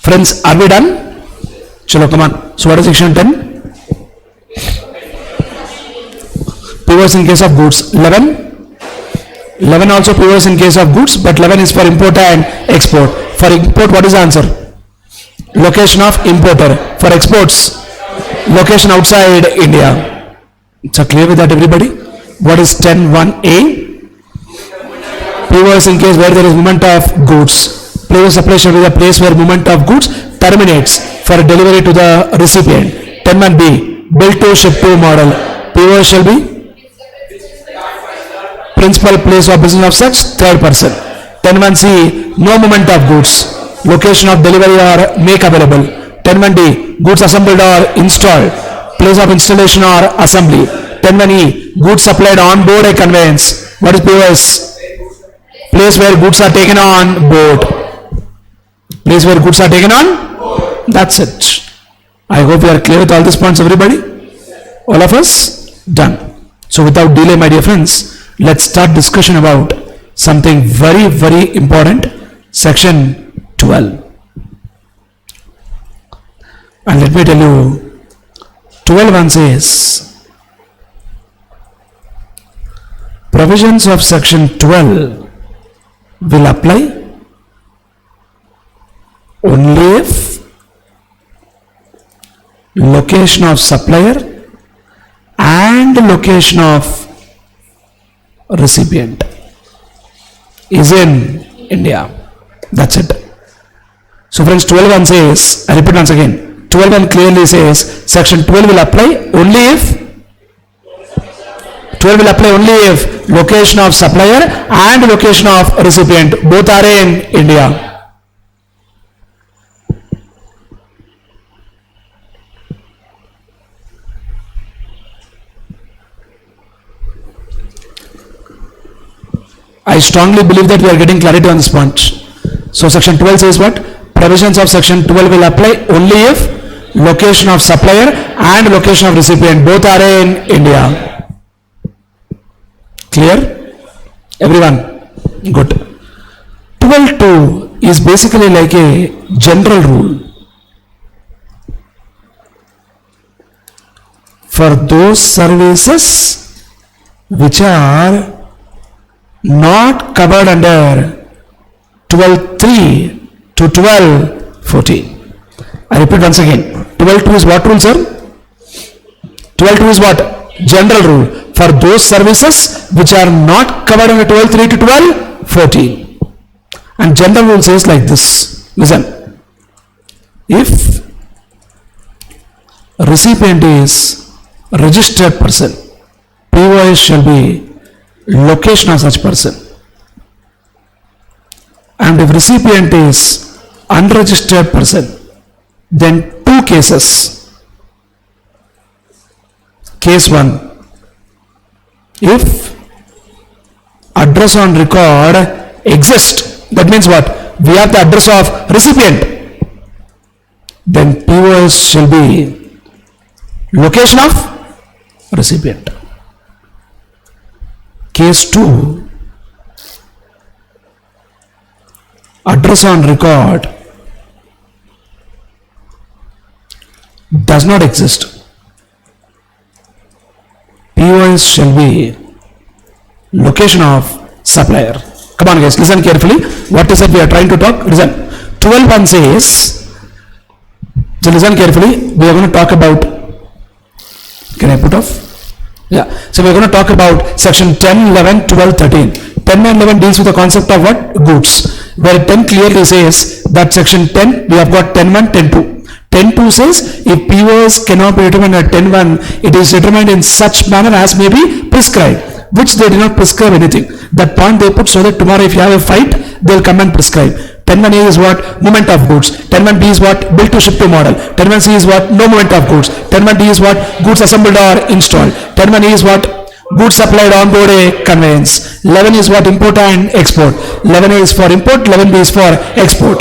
Friends, are we done? Chalo, come on. So what is section 10? Pivots in case of goods. 11. 11 also pivots in case of goods, but 11 is for import and export. For import, what is the answer? Location of importer. For exports, location outside India. So clear with that, everybody? What is 10.1a? Pivots in case where there is movement of goods. Place of separation with a place where movement of goods terminates for delivery to the recipient. 10.1b, built to ship to model. Pivot shall be principal place of business of such third person. 10.1c, no movement of goods. Location of delivery or make available. 10.1d, goods assembled or installed. Place of installation or assembly. 10.1e, goods supplied on board a conveyance. What is POS? Place where goods are taken on board. Place where goods are taken on? That's it. I hope you are clear with all these points, everybody. All of us? Done. So without delay, my dear friends, let's start discussion about something very, very important. Section 12. And let me tell you, 12.1 says, provisions of section 12 will apply only if location of supplier and location of recipient is in India. That's it. So friends, 12.1 says, I repeat once again, 12.1 clearly says section 12 will apply only if location of supplier and location of recipient both are in India. I strongly believe that we are getting clarity on this point. So section 12 says what? Provisions of section 12 will apply only if location of supplier and location of recipient both are in India. Clear? Everyone? Good. 12.2 is basically like a general rule for those services which are not covered under 12.3 to 12.14. I repeat once again. 12.2 is what rule, sir? 12.2 is what? General rule for those services which are not covered under 12.3 to 12.14. And general rule says like this. Listen. If recipient is registered person, POS shall be location of such person. And if recipient is unregistered person, then two cases. Case 1, if address on record exists, that means what? We have the address of recipient, then POS shall be location of recipient. Case 2, address on record does not exist. POS shall be location of supplier. Come on guys, listen carefully. What is it we are trying to talk? Listen. 12.1 says, so listen carefully, we are going to talk about, can I put off? Yeah, so we are going to talk about section 10, 11, 12, 13. 10 and 11 deals with the concept of what? Goods. Where 10 clearly says that section 10, we have got 10.1, 10.2. 10.2 says, if POS cannot be determined at 10.1, it is determined in such manner as may be prescribed, which they did not prescribe anything. That point they put so that tomorrow if you have a fight, they'll come and prescribe. 10.1A is what? Movement of goods. 10.1B is what? Built to ship to model. 10.1C is what? No movement of goods. 10.1D is what? Goods assembled or installed. 10.1E is what? Goods supplied on board a conveyance. 11 is what? Import and export. 11A is for import, 11B is for export.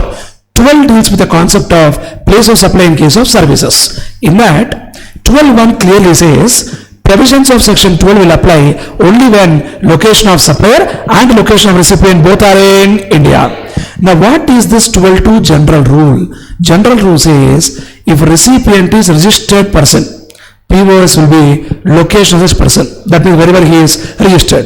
12 deals with the concept of place of supply in case of services. In that, 12.1 clearly says, provisions of section 12 will apply only when location of supplier and location of recipient both are in India. Now what is this 12.2 general rule? General rule says, if recipient is registered person, POS will be location of this person. That means wherever he is registered.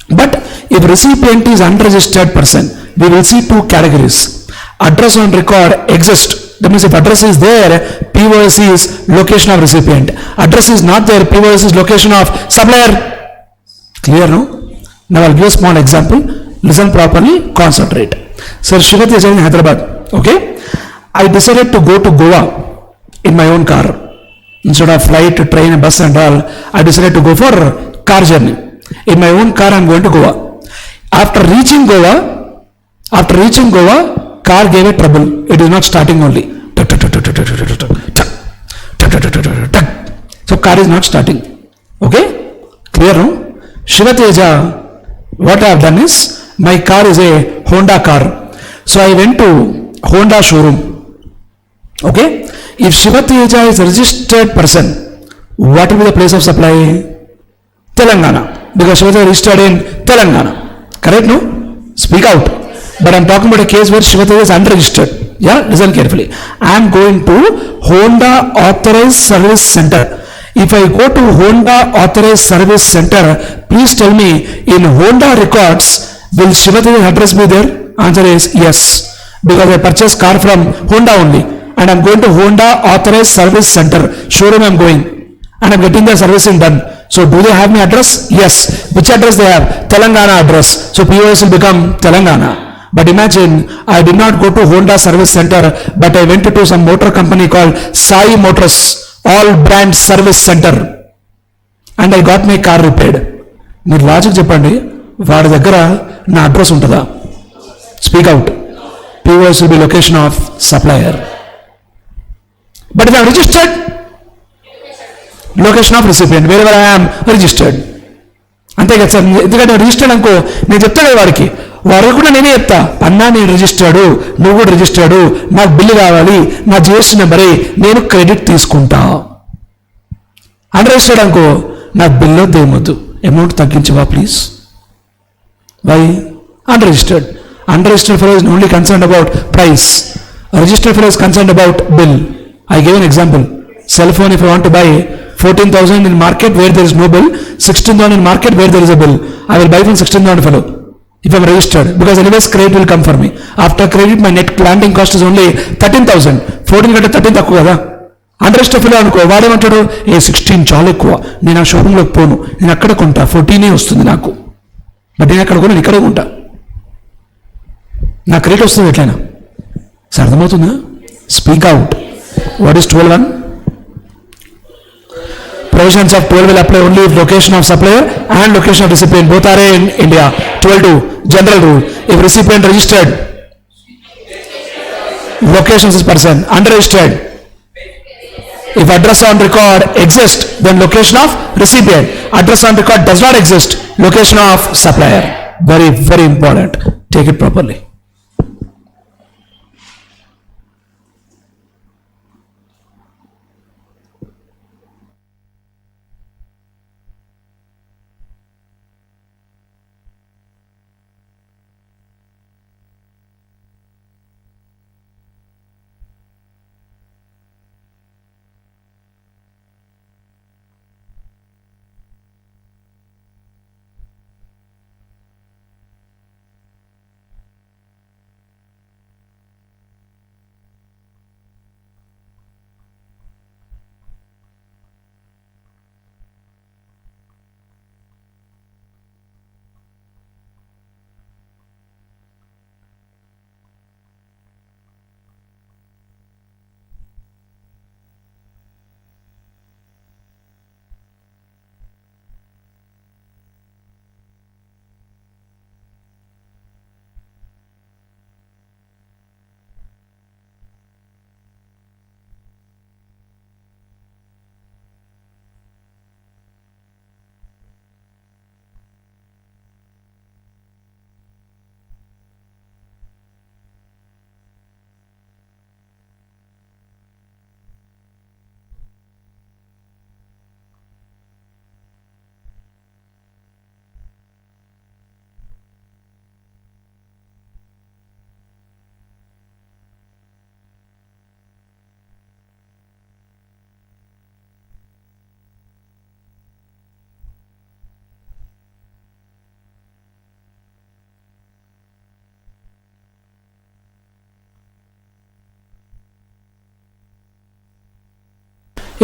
But if recipient is unregistered person, we will see two categories. Address on record exists. That means if address is there, POS is location of recipient. Address is not there, POS is location of supplier. Clear, no? Now I'll give a small example. Listen properly, concentrate. Sir, Shivati is in Hyderabad. Okay? I decided to go to Goa in my own car. Instead of flight, train, bus and all, I decided to go for car journey. In my own car, I'm going to Goa. After reaching Goa, car gave a trouble. It is not starting only. So car is not starting. Okay? Clear, no? Shivateja, what I have done is, my car is a Honda car. So I went to Honda showroom. Okay? If Shivateja is a registered person, what will be the place of supply? Telangana. Because Shivateja is registered in Telangana. Correct, no? Speak out. But I'm talking about a case where Shivateja is unregistered. Yeah, listen carefully. I'm going to Honda Authorized Service Center. If I go to Honda Authorized Service Center, please tell me, in Honda records, will Shivateja's address be there? Answer is yes. Because I purchased car from Honda only. And I'm going to Honda Authorized Service Center. Showroom I'm going. And I'm getting the servicing done. So do they have my address? Yes. Which address they have? Telangana address. So POS will become Telangana. But imagine, I did not go to Honda Service Center, but I went to some motor company called Sai Motors, All Brand Service Center. And I got my car repaired. మీరు logic చెప్పండి, వాడి దగ్గర నా address ఉంటుందా? Speak out. POS will be location of supplier. But if I am registered, location of recipient, wherever I am registered. అంతే కదా sir, ఎందుకంటే registered అనుకో, నేను చెప్తా కదా వాడికి, వాడు కూడా నేనే చెప్తా, అన్నా నేను రిజిస్టర్డు, నువ్వు కూడా రిజిస్టర్డు, నాకు బిల్లు కావాలి, నా జిఎస్టీ నెంబరే, నేను క్రెడిట్ తీసుకుంటా. అన్రిజిస్టర్డ్ అనుకో, నాకు బిల్లు వద్దు, ఏమొద్దు, అమౌంట్ తగ్గించవా please. Why? Unregistered. Unregistered fellow is only concerned about price. A registered fellow is concerned about bill. I gave an example. Cell phone, if I want to buy 14,000 in market where there is no bill, 16,000 in market where there is a bill, I will buy from 16,000 fellow if I am registered, because anyways credit will come for me. After credit my net landing cost is only 13,000. 14 కంటే 13 తక్కువ కదా. అన్రెజిస్టర్డ్ fellow అనుకో, వాడేమంటాడు, 16 చాలా ఎక్కువ, నేను ఆ షోరూంలోకి పోను, నేను అక్కడ కొంటా, 14 వస్తుంది నాకు, బట్ నేను అక్కడ కొను, ఇక్కడే కొంటా, నా క్రెడిట్ వస్తుంది ఎట్లయినా. సార్ అర్థమవుతుందా? Speak out. What is 12.1? Provisions of 12 will apply only if location of supplier and location of recipient both are in India. 12.2 general rule. If recipient registered, location of this person. Unregistered, if address on record exists, then location of recipient. Address on record does not exist, location of supplier. Very, very important. Take it properly.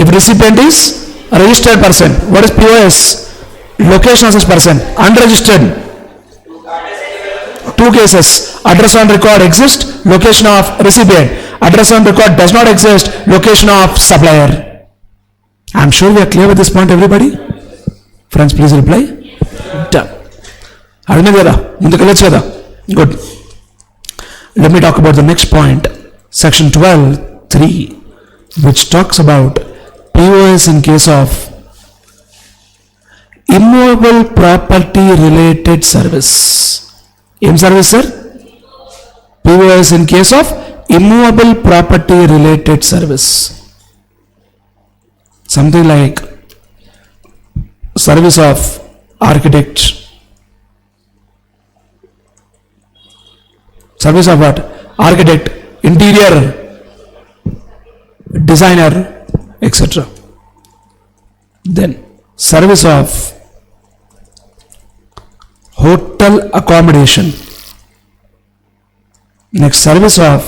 If recipient is a registered person, what is POS? Location of such person. Unregistered, two cases. Address on record exists, location of recipient. Address on record does not exist, location of supplier. I am sure we are clear with this point, everybody. Friends, please reply. Done. అడిగినది కదా, ముందుకు వెళ్ళొచ్చు కదా. Good. Let me talk about the next point, section 12(3), which talks about POS in case of immovable property related service. Em service, sir? POS in case of immovable property related service. Something like service of architect, service of what? Architect, interior designer, etc. Then service of hotel accommodation. Next, service of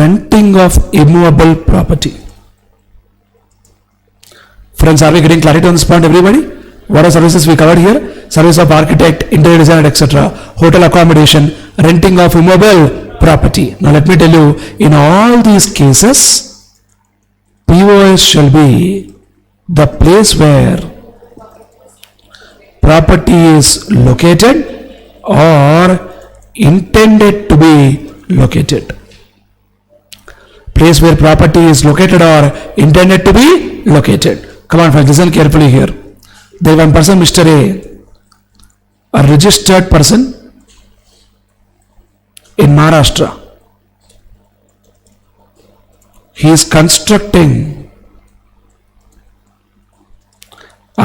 renting of immovable property. Friends, are we getting clarity on this point, everybody? What are services we covered here? Service of architect, interior designer, etc. Hotel accommodation, renting of immovable property. Now let me tell you, in all these cases, POS shall be the place where property is located or intended to be located. Place where property is located or intended to be located. Come on, friends, listen carefully here. There is one person, Mr. A registered person in Maharashtra. He is constructing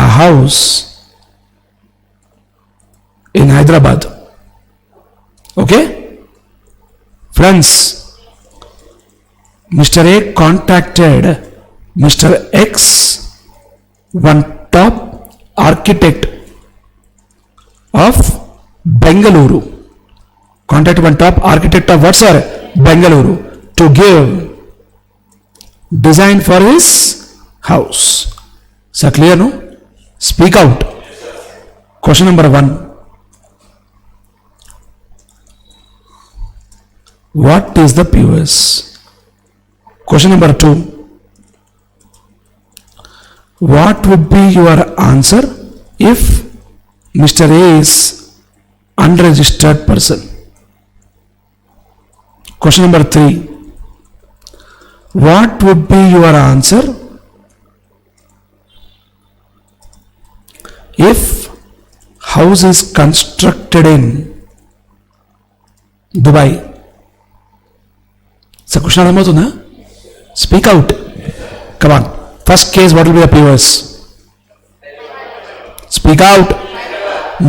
a house in Hyderabad. Okay? Friends, Mr. A contacted Mr. X, one top architect of Bengaluru. Contact one top architect of what, sir? Bengaluru, to give design for his house. So clear, no? Speak out. Question number 1. What is the POS? Question number 2. What would be your answer if Mr. A is unregistered person? Question number 3. What would be your answer if house is constructed in Dubai? So question అర్థమవుతుందా? Speak out. Come on. First case, what will be the POS? Speak out.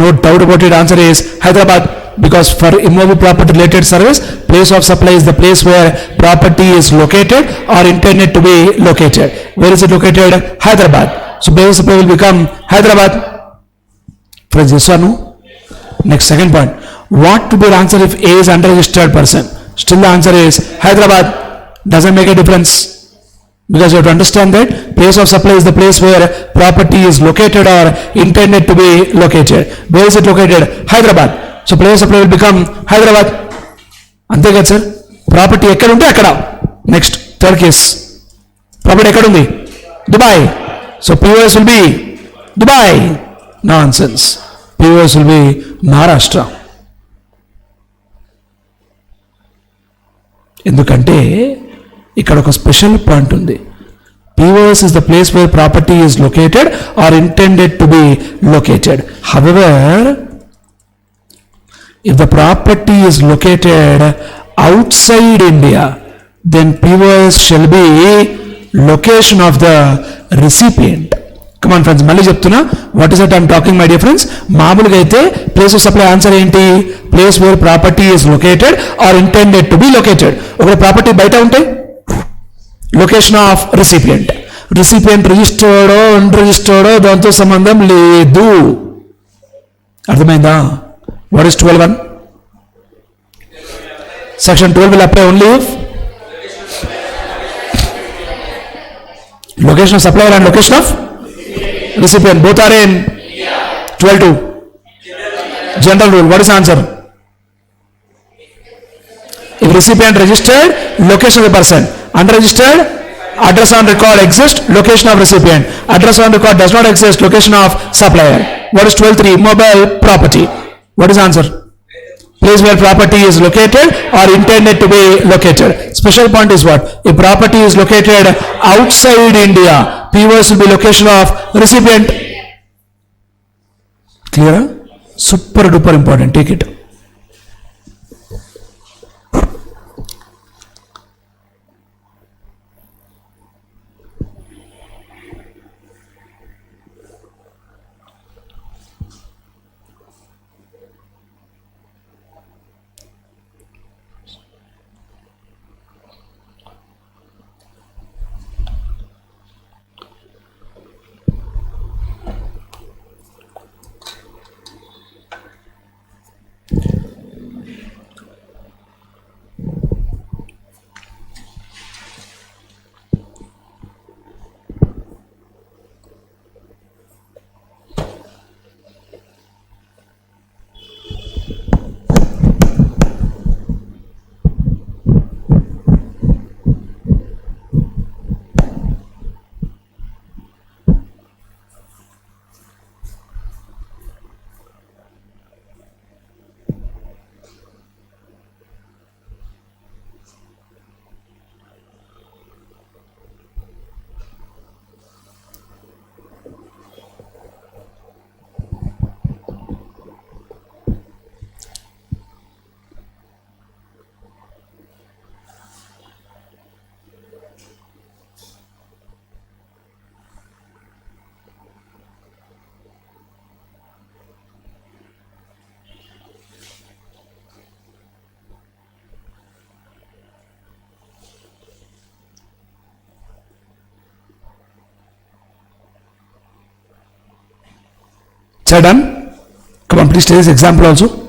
No doubt about it. Answer is Hyderabad, because for immovable property related service, place of supply is the place where property is located or intended to be located. Where is it located? Hyderabad. So place of supply will become Hyderabad. Friends, yes or no? Next, second point. What to be the answer if A is unregistered person? Still the answer is Hyderabad. Doesn't make a difference. Because you have to understand that place of supply is the place where property is located or intended to be located. Where is it located? Hyderabad. So place of supply will become Hyderabad. అంతే కదా sir? Property ఎక్కడ ఉంటే అక్కడ. Next third case, property ఎక్కడ ఉంది? Dubai. So POS will be Dubai. Nonsense. POS will be Maharashtra. ఎందుకంటే ఇక్కడ ఒక స్పెషల్ పాయింట్ ఉంది. POS is the place where property is located or intended to be located. However, if the property is located outside India, then POS shall be location of the recipient. Come on friends, మళ్ళీ చెప్తున్నా, what is it I'm talking, my dear friends? మామూలుగా అయితే place of supply answer ఏంటి? Place where property is located or intended to be located. ఒక property బయట ఉంటే location of recipient. Recipient రిజిస్టర్డో అన్రిజిస్టర్డో దాంతో సంబంధం లేదు. అర్థమైందా? What is 12(1)? Section 12 will apply only if Location of supplier and location of recipient. Both are in 12.2. General rule. What is the answer? If recipient registered, location of the person. Unregistered, address on record exists, location of recipient. Address on record does not exist, location of supplier. What is 12.3? Mobile property. What is the answer? Place where property is located or intended to be located. Special point is what? If property is located outside India, POS will be location of recipient. Clear? Super duper important. Take it. So done? Come on, please take this example also.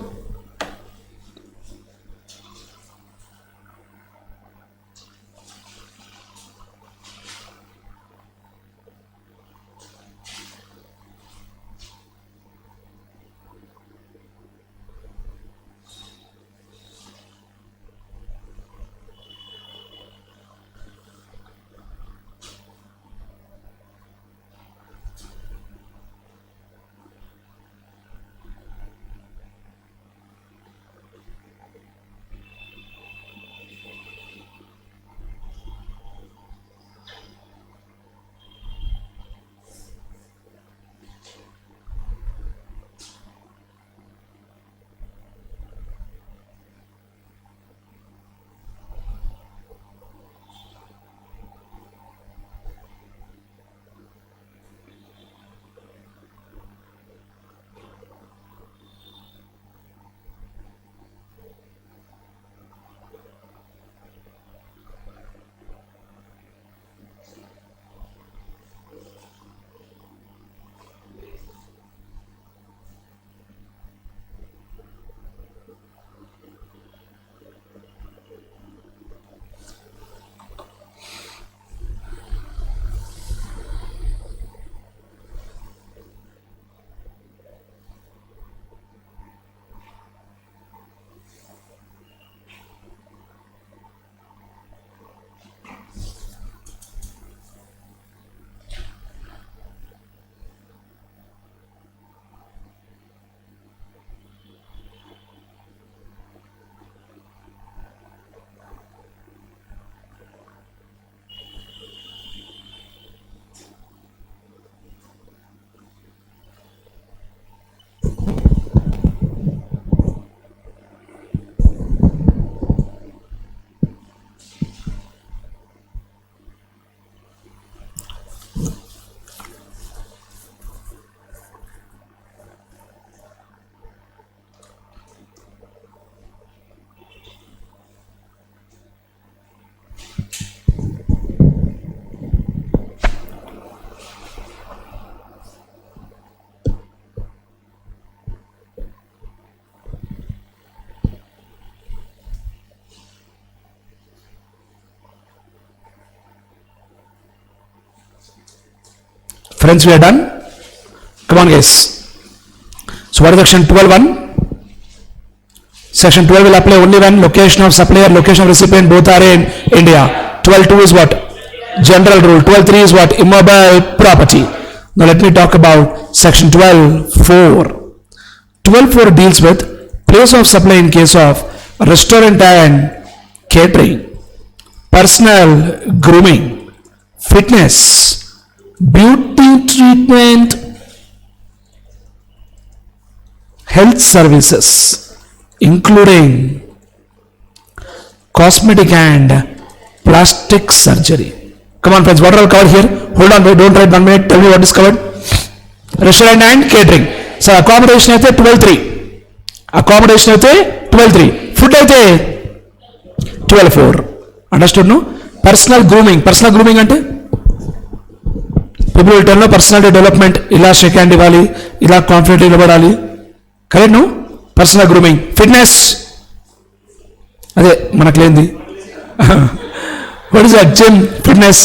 Friends, we are done. Come on guys. So what is section 12.1? Section 12 will apply only when location of supplier, location of recipient both are in India. 12.2 is what? General rule. 12.3 is what? Immobile property. Now let me talk about section 12.4. 12.4 deals with place of supply in case of restaurant and catering, personal grooming, fitness, beauty treatment, health services, including cosmetic and plastic surgery. Come on friends, what are all covered here? Hold on, don't write 1 minute, tell me what is covered. Restaurant and catering. So accommodation అయితే 12.3. Accommodation అయితే 12.3. Food అయితే 12.4. Understood no? Personal grooming. Personal grooming అంటే people will tell no personality development, ఇలా shake hand ఇవ్వాలి, ఇలా confident నిలబడాలి. Correct no? Personal grooming. Fitness అదే మనకు లేనిది. What is that? Gym, fitness,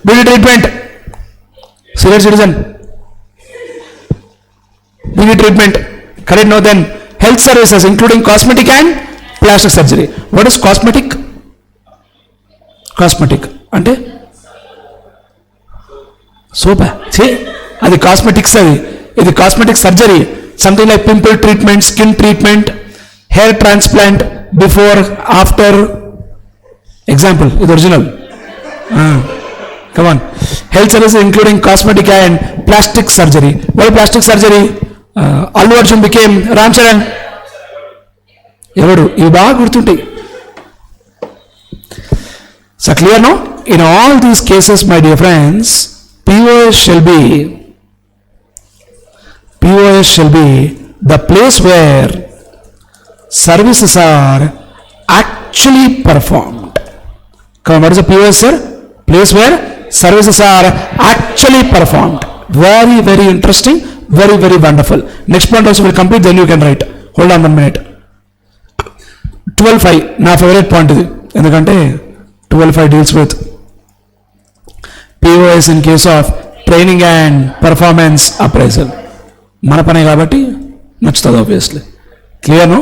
beauty treatment, senior citizen beauty treatment. Correct no? Then health services including cosmetic and plastic surgery. What is cosmetic? Cosmetic అంటే సోపా. అది cosmetics, ఇది cosmetic surgery. Something like pimple treatment, skin treatment, hair transplant, before after. Example, ఇది original. Come on. Health services including cosmetic and plastic surgery. Why plastic surgery? Allu Arjun became Ram Charan. ఎవడు? ఇవి బాగా గుర్తుంటాయి. So clear no? In all these cases my dear friends, POS shall be the place where services are actually performed. Come on, what is the POS, sir? Place where services are actually performed. Very, very interesting. Very, very wonderful. Next point also will complete, then you can write. Hold on 1 minute. 12.5 నా favourite point ఇది, ఎందుకంటే 12.5 deals with POS in case of training and performance appraisal. మన పనే కాబట్టి నచ్చుతుంది obviously. Clear no?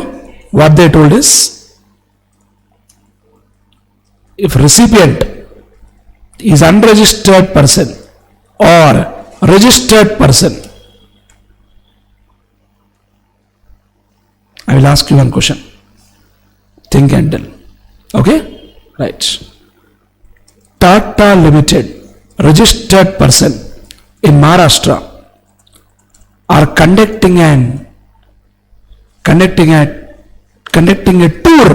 What they told is, if recipient is unregistered person or registered person, I will ask you one question. Think and tell. Okay? Right. Tata Limited, registered person in Maharashtra, are conducting a tour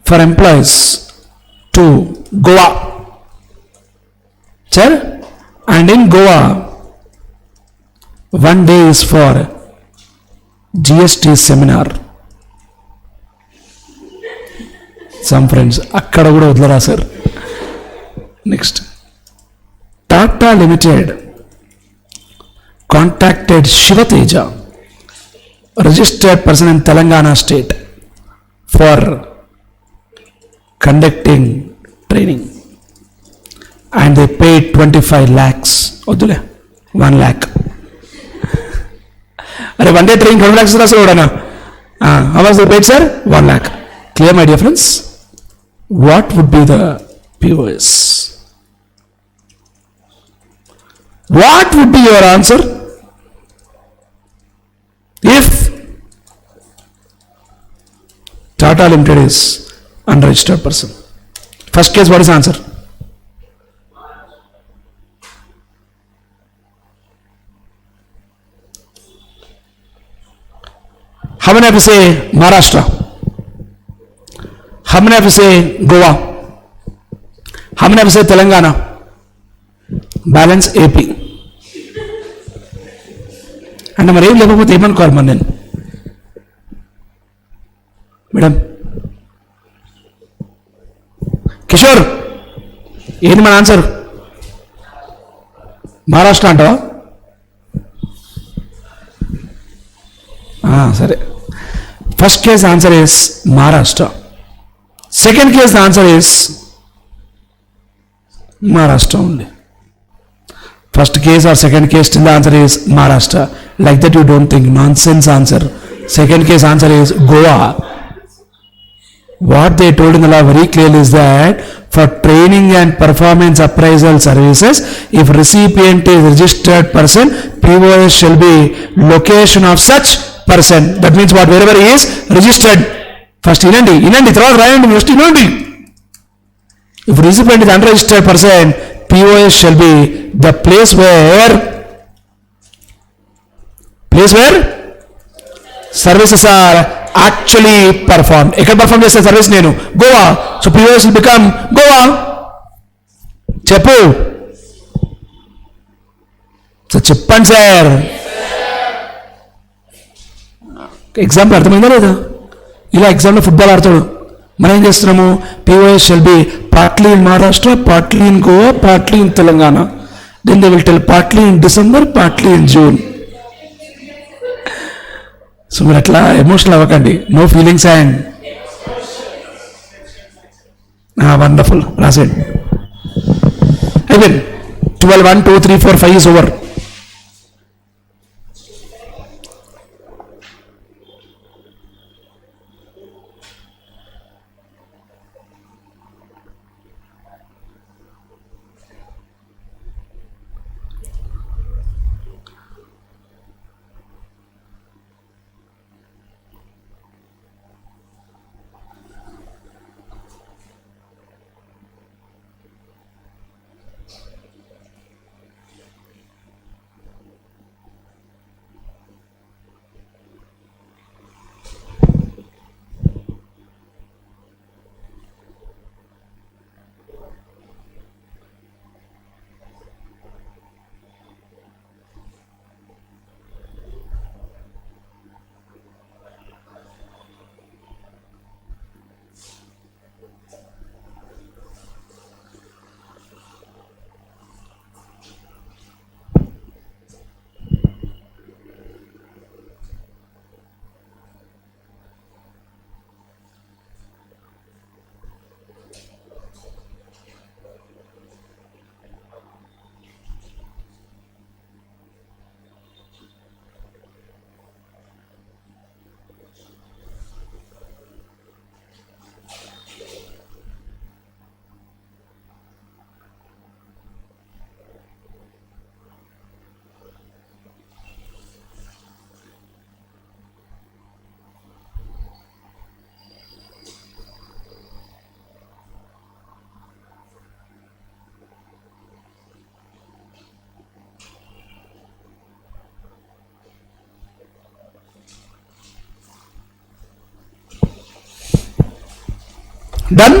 for employees to Goa. Sir, and in Goa, 1 day is for GST seminar. Some friends అక్కడ కూడా వదిలేరా sir. Next, Tata limited contacted Shivateja, registered person in Telangana state, for conducting training, and they paid 25 lakhs. Odule 1 lakh. Are 1 day training 20 lakhs rasu odana. How much they paid, sir? 1 lakh. Clear, my dear friends? What would be the POS? What would be your answer if Tata Limited is unregistered person? First case, what is the answer? How many have to say Maharashtra? How many have to say Goa? How many have to say Telangana? Balance AP. అంటే మరి ఏం లేకపోతే ఏమనుకోవాలి మరి నేను? Madam Kishore, ఏంటి మన answer? Maharashtra అంటావా? సరే, first case answer is Maharashtra. Second case answer is Maharashtra ఉంది. First case or second case, still the answer is Maharashtra. Like that you don't think. Nonsense answer. Second case answer is Goa. What they told in the law very clearly is that for training and performance appraisal services, if recipient is registered person, POS shall be location of such person. That means what? Wherever he is registered. First inandi, తర్వాత రాయండి, first inandi. If recipient is unregistered person, POS shall be the place where services are actually performed. ఎక్కడ perform చేస్తే service నేను? Goa. So POS will become Goa. చెప్పు. So చెప్పండి sir. Example అర్థమైందా లేదా? ఇలా ఎగ్జామ్లో ఫుట్బాల్ ఆడతాడు, మనం ఏం చేస్తున్నాము? POS shall be partly in Maharashtra, partly in Goa, partly in Telangana. Then they will tell partly in December, partly in June. So మీరు అట్లా ఎమోషనల్ అవ్వకండి. No feelings and wonderful. రాసేయండి. అయిపోయింది. 12, 1, 2, 3, 4, 5 is over. Done?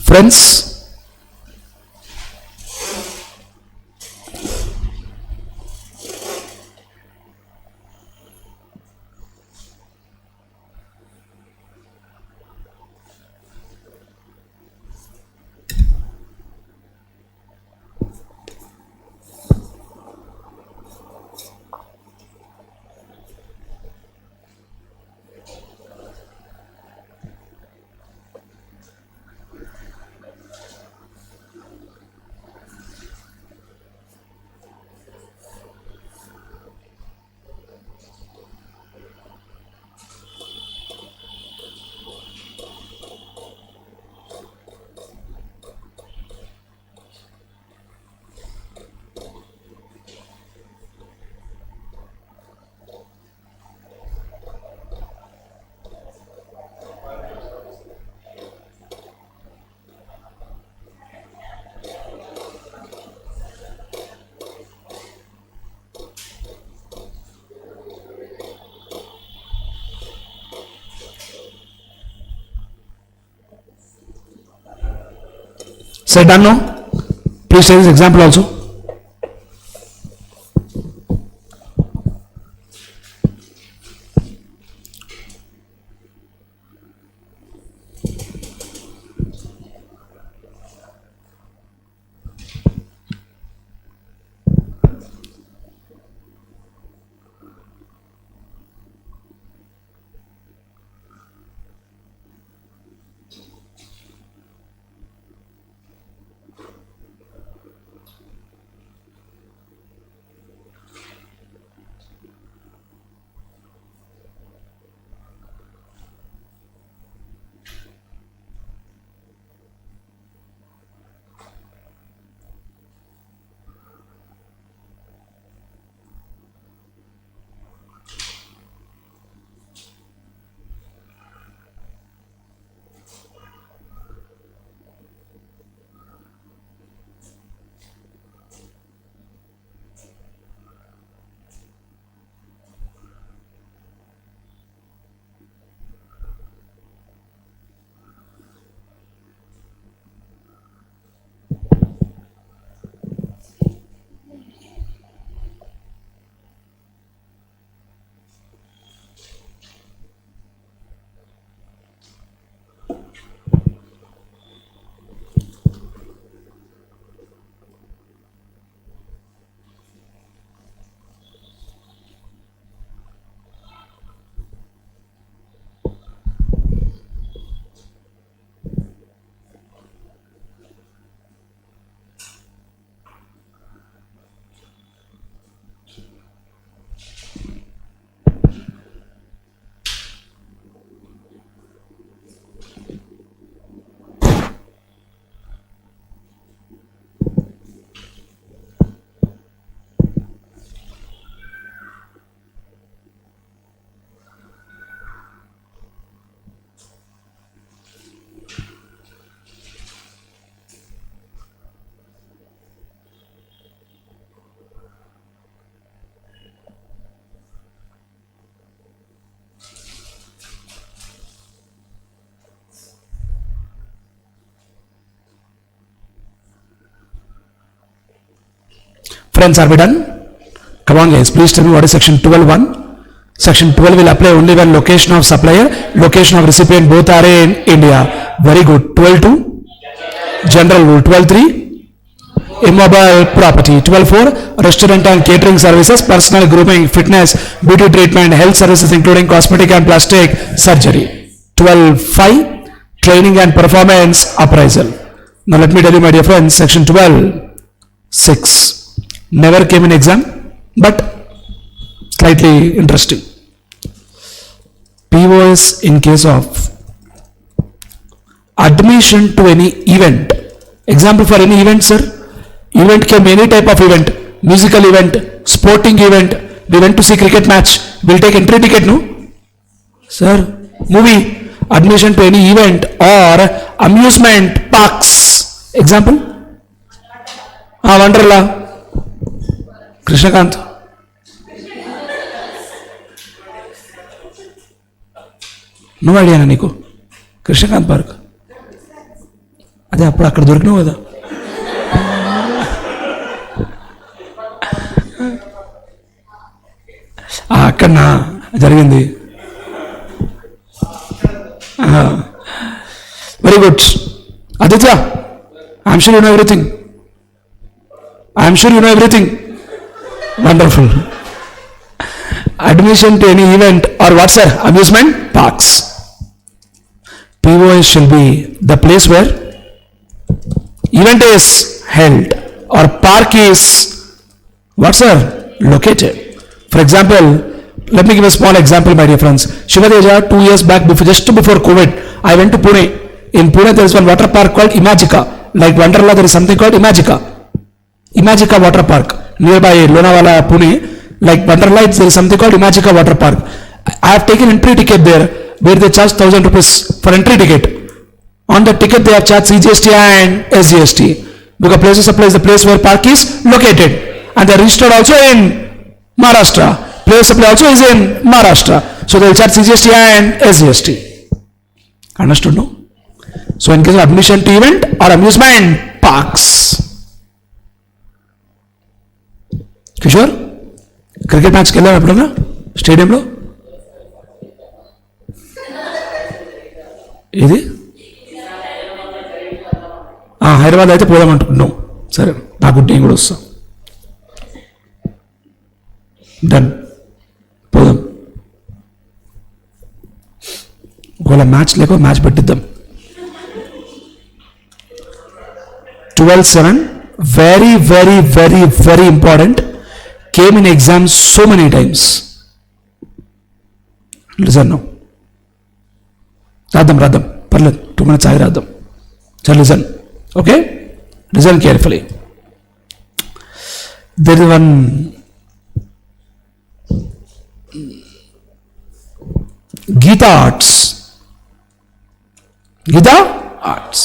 Friends, say done now. Please take this example also. complaints are be done? Come on guys, please tell me what is section 12.1. Section 12 will apply only when location of supplier, location of recipient both are in India. Very good. 12.2, general rule. 12.3, immobile property. 12.4, restaurant and catering services, personal grooming, fitness, beauty treatment, health services including cosmetic and plastic surgery. 12.5, training and performance appraisal. Now let me tell you my dear friends, section 12.6 never came in exam, but slightly interesting. POS in case of admission to any event. Example for any event, sir. Event can be any type of event. Musical event, sporting event. We went to see cricket match. We'll take entry ticket, no? Sir, movie. Admission to any event or amusement parks. Example? Wonderla. Krishnakant. No ఐడియానా నీకు? Krishnakant park అదే అప్పుడు అక్కడ దొరికినావు కదా. అక్కడనా జరిగింది. Very good Aditya, I'm sure you know everything. I'm sure you know everything. Wonderful. Admission to any event or what, sir? Amusement parks. POS shall be the place where event is held or park is what, sir? Located. For example, let me give a small example, my dear friends. Shivadeja, 2 years back, just before COVID, I went to Pune. In Pune, there is one water park called Imagika. Like Wonderla, there is something called Imagika. Imagika Water Park nearby Lonavala, Pune. Like Wonderla, there is something called Imagika Water Park. I have taken entry ticket there, where they charge 1,000 rupees for entry ticket. On the ticket, they have charged Cgst and Sgst. Because places supply is the place where park is located, and they are registered also in Maharashtra. Place supply also is in Maharashtra, so they will charge Cgst and Sgst. Understood, no? So in case of admission to event or amusement parks. Kishore, cricket మ్యాచ్కి వెళ్ళాను ఎప్పుడన్నా స్టేడియంలో? ఇది హైదరాబాద్ అయితే పోదామంటున్నాం. సరే, నాకు నేను కూడా వస్తాం. డన్, పోదాం. ఒకవేళ మ్యాచ్ లేక మ్యాచ్ పెట్టిద్దాం. 12.7 very very very very important. Came in exams so many times. Listen now. Radham. Parled. 2 minutes I radham. So listen. Okay? Listen carefully. There is one Gita Arts. Gita Arts.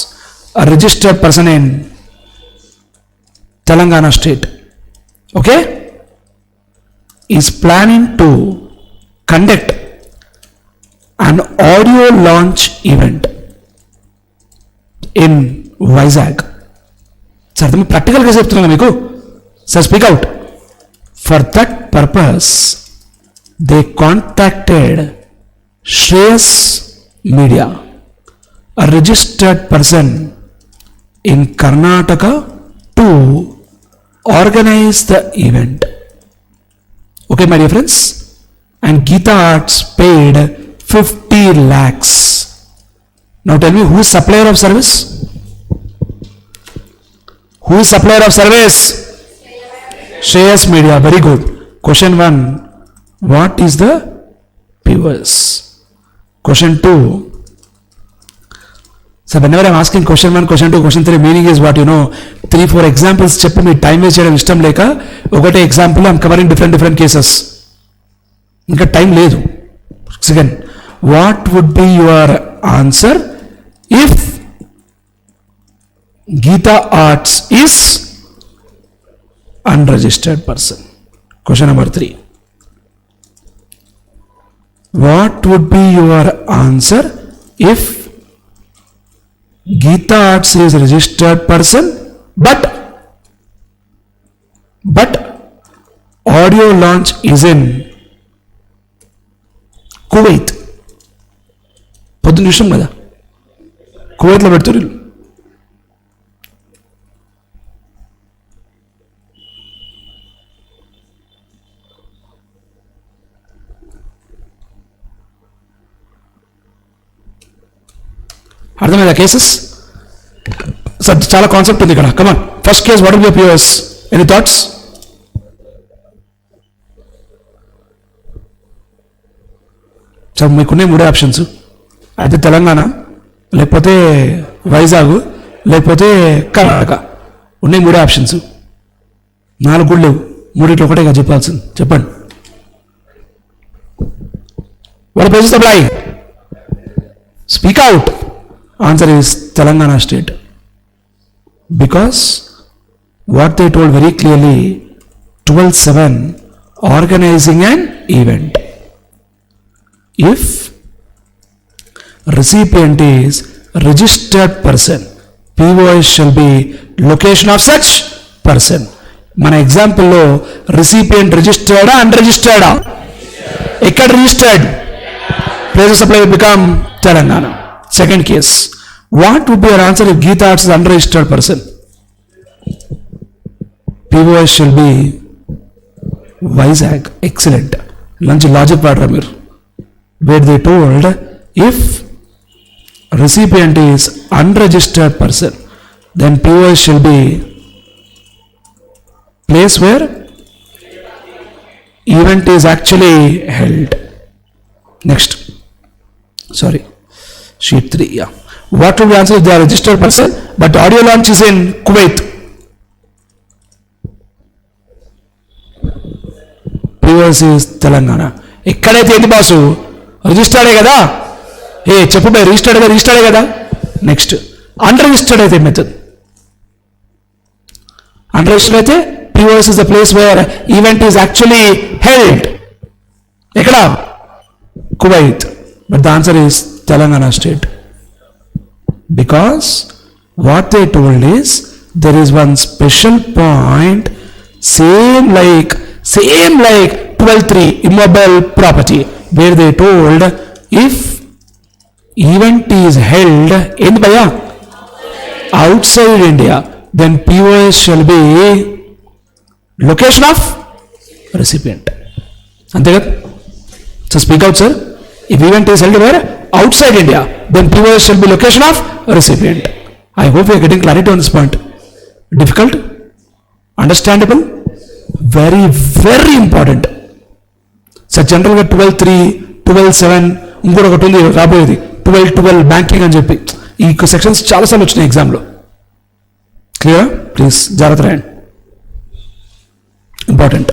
A registered person in Telangana state. Okay? Is planning to conduct an audio launch event in Vizag. Sir, I practical గా చెప్తున్నాను మీకు. Sir, speak out. For that purpose, they contacted Shreyas Media, a registered person in Karnataka, to organize the event. Okay, my dear friends, and Gita Arts paid 50 lakhs. Now tell me, who is supplier of service? Who is supplier of service? Shreyas Media. Very good. Question 1, what is the POS? Question 2, so whenever I'm asking question 1, question 2, question 3, meaning is what, 3-4 examples చెప్పి మీ time waste చేయడం ఇష్టం లేక ఒకటే example I'm covering different cases. ఇంకా time లేదు. Second, what would be your answer if Geeta Arts is unregistered person? Question number 3, what would be your answer if Gita Arts is a registered person but audio launch is in Kuwait. పొద్దున్న చూసాం కదా, కువైట్లో పెడుతున్నారు. అర్థమైందా cases? Sir చాలా concept ఉంది ఇక్కడ. Come on, first case what will be yours? Any thoughts? Sir మీకున్నే మూడే ఆప్షన్స్, అయితే తెలంగాణ, లేకపోతే వైజాగ్, లేకపోతే కర్ణాటక. ఉన్నాయి మూడే ఆప్షన్స్, 4 కూడా లేవు. మూడిట్లో ఒకటేగా చెప్పాల్సింది. చెప్పండి. What places apply? Speak out. Answer is Telangana state. Because what they told very clearly, 12/7 organizing an event. If recipient is registered person, POS shall be location of such person. మన ఎగ్జాంపుల్లో రిసిపియంట్ రిజిస్టర్డా అన్రిజిస్టర్డా? ఎక్కడ registered? Places apply become Telangana. Second case, what would be your answer if Geeta Arts is unregistered person? POS shall be Vizag. Excellent, మంచి logic వాడరా మీరు. Where they told if recipient is unregistered person, then POS shall be place where event is actually held. Next, sorry, sheet 3. Yeah, what will be answer if they are registered person but audio launch is in Kuwait? POS is Telangana. ఎక్కడైతే ఏంటి boss? రిజిస్టర్డే కదా. చెప్పు బై, రిజిస్టర్డే కదా. Next, unregistered అయితే method. Unregistered అయితే POS is the place where event is actually held. ఎక్కడ? Kuwait. But the answer is Telangana state. Because what they told is there is one special point, same like 12(3) immobile property, where they told if event is held in Baya outside India, then POS shall be location of recipient. Ante kada? So speak out, sir. If event is held where? Outside India, then POS shall be location of recipient. I hope we are getting clarity on this point. Difficult? Understandable? Very, very important. Sir జనరల్గా 12(3), 12(7), ఇంకోటి ఒకటి ఉంది రాబోయేది 12(12) banking అని చెప్పి. ఈ sections చాలాసార్లు వచ్చినాయి ఎగ్జామ్లో. క్లియర్? ప్లీజ్ జాగ్రత్త రాయండి, important.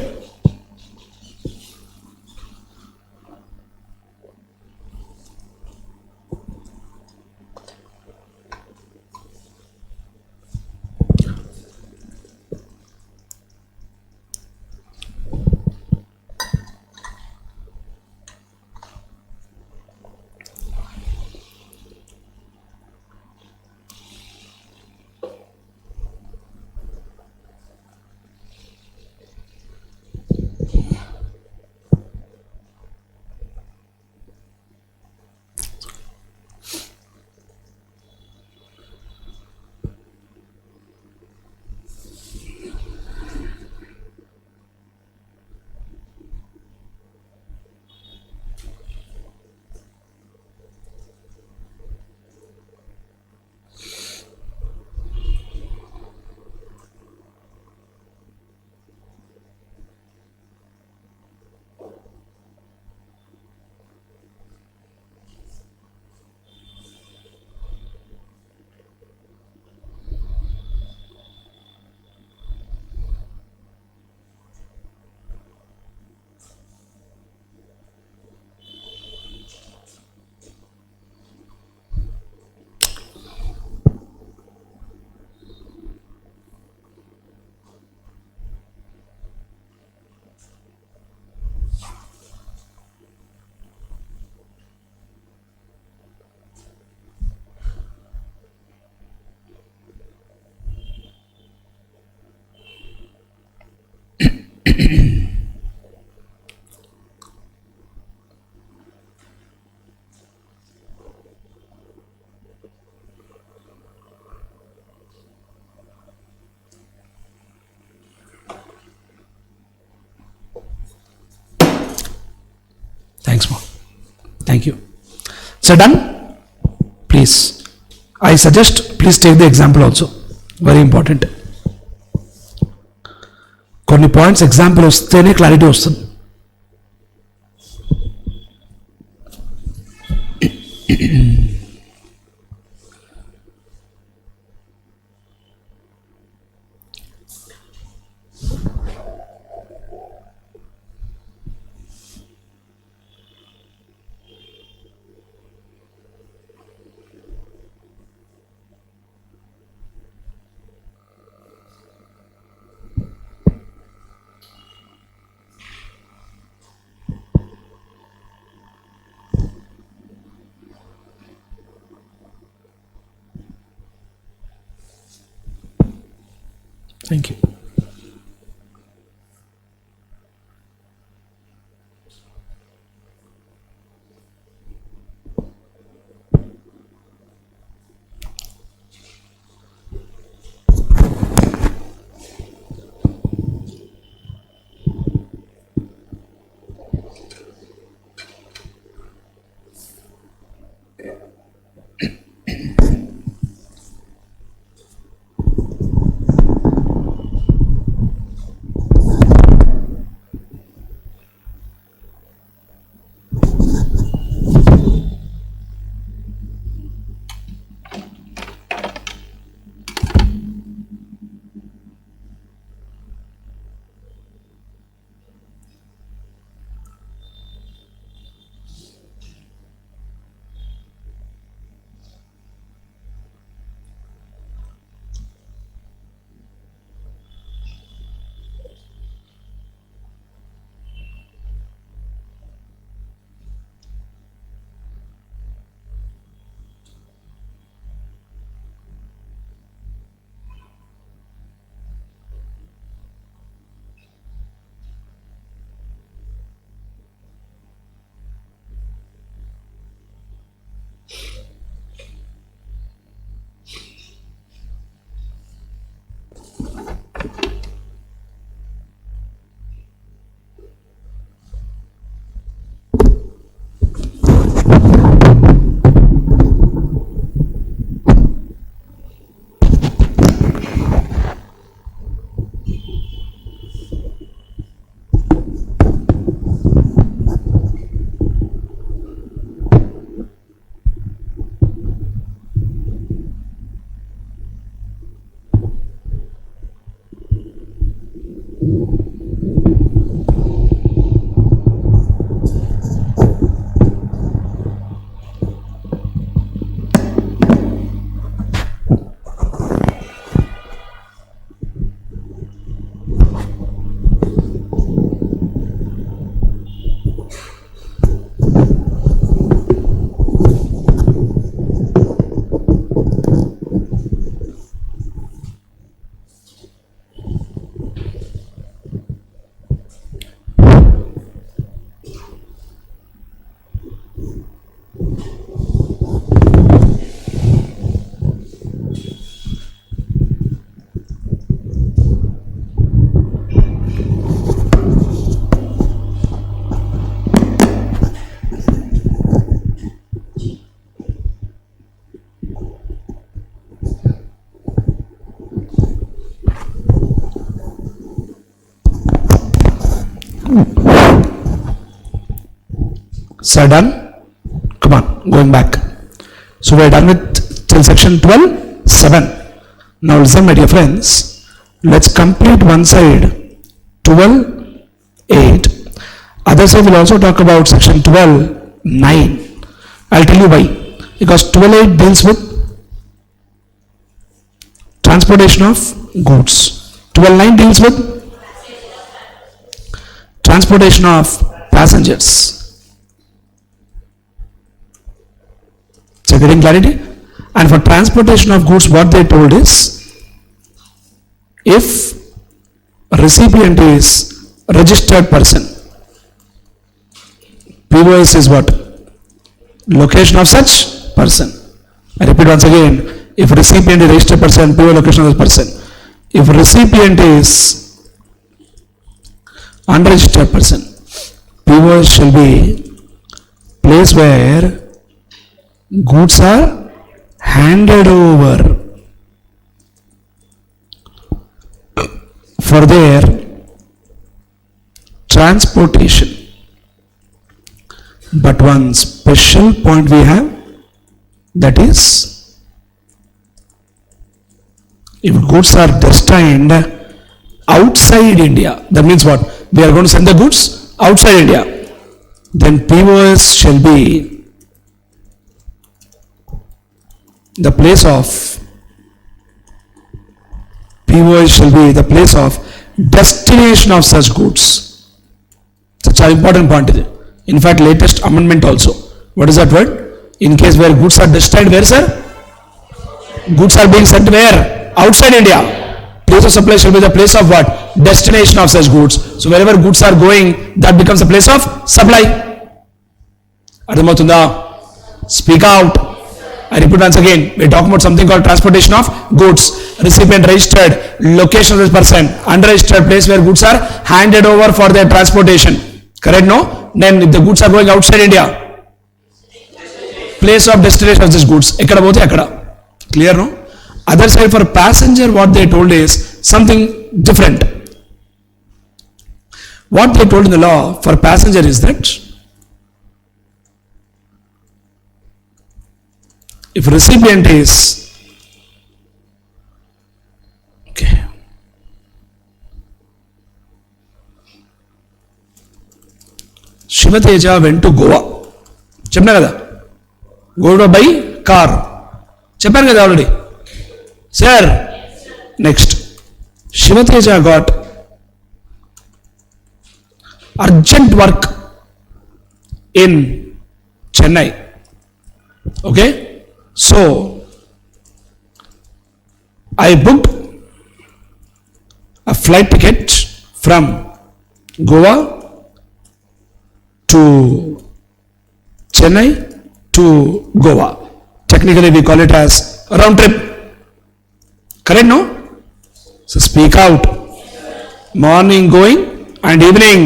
Thank you. So done? Please. I suggest please take the example also. Very important. కొన్ని పాయింట్స్ ఎగ్జాంపుల్ వస్తేనే క్లారిటీ వస్తుంది. Thank you. So done? Come on, going back. So we are done with till section 12, 7. Now listen, my dear friends. Let's complete one side 12, 8. Other side will also talk about section 12, 9. I'll tell you why. Because 12.8 deals with transportation of goods. 12.9 deals with transportation of passengers. So getting clarity? And for transportation of goods, what they told is, if a recipient is a registered person, POS is what? Location of such person. I repeat once again, if recipient is a registered person, POS location of the person. If recipient is unregistered person, POS shall be place where goods are handed over for their transportation. But one special point we have, that is, if goods are destined outside India, that means what? We are going to send the goods outside India, then POS shall be the place of destination of such goods. Such an important point. In fact, latest amendment also. What is that word? In case where goods are destined, where, sir? Goods are being sent where? Outside India. Place of supply shall be the place of what? Destination of such goods. So wherever goods are going, that becomes the place of supply. Adhamatunda? Speak out. I repeat once again. We are talking about something called transportation of goods. Recipient registered, location of this person, unregistered, place where goods are handed over for their transportation. Correct, no? Then if the goods are going outside India, place of destination of these goods, ekkada pote akkada. Clear, no? Other side, for passenger, what they told is something different. What they told in the law for passenger is that if recipient is Shivateja went to Goa. చెప్పినా కదా, Goa by car చెప్పాను కదా already. Sir, next Shivateja got urgent work in Chennai. Okay, so I booked a flight ticket from Goa to Chennai to Goa. Technically we call it as a round trip. Correct, no? So speak out. Morning going and evening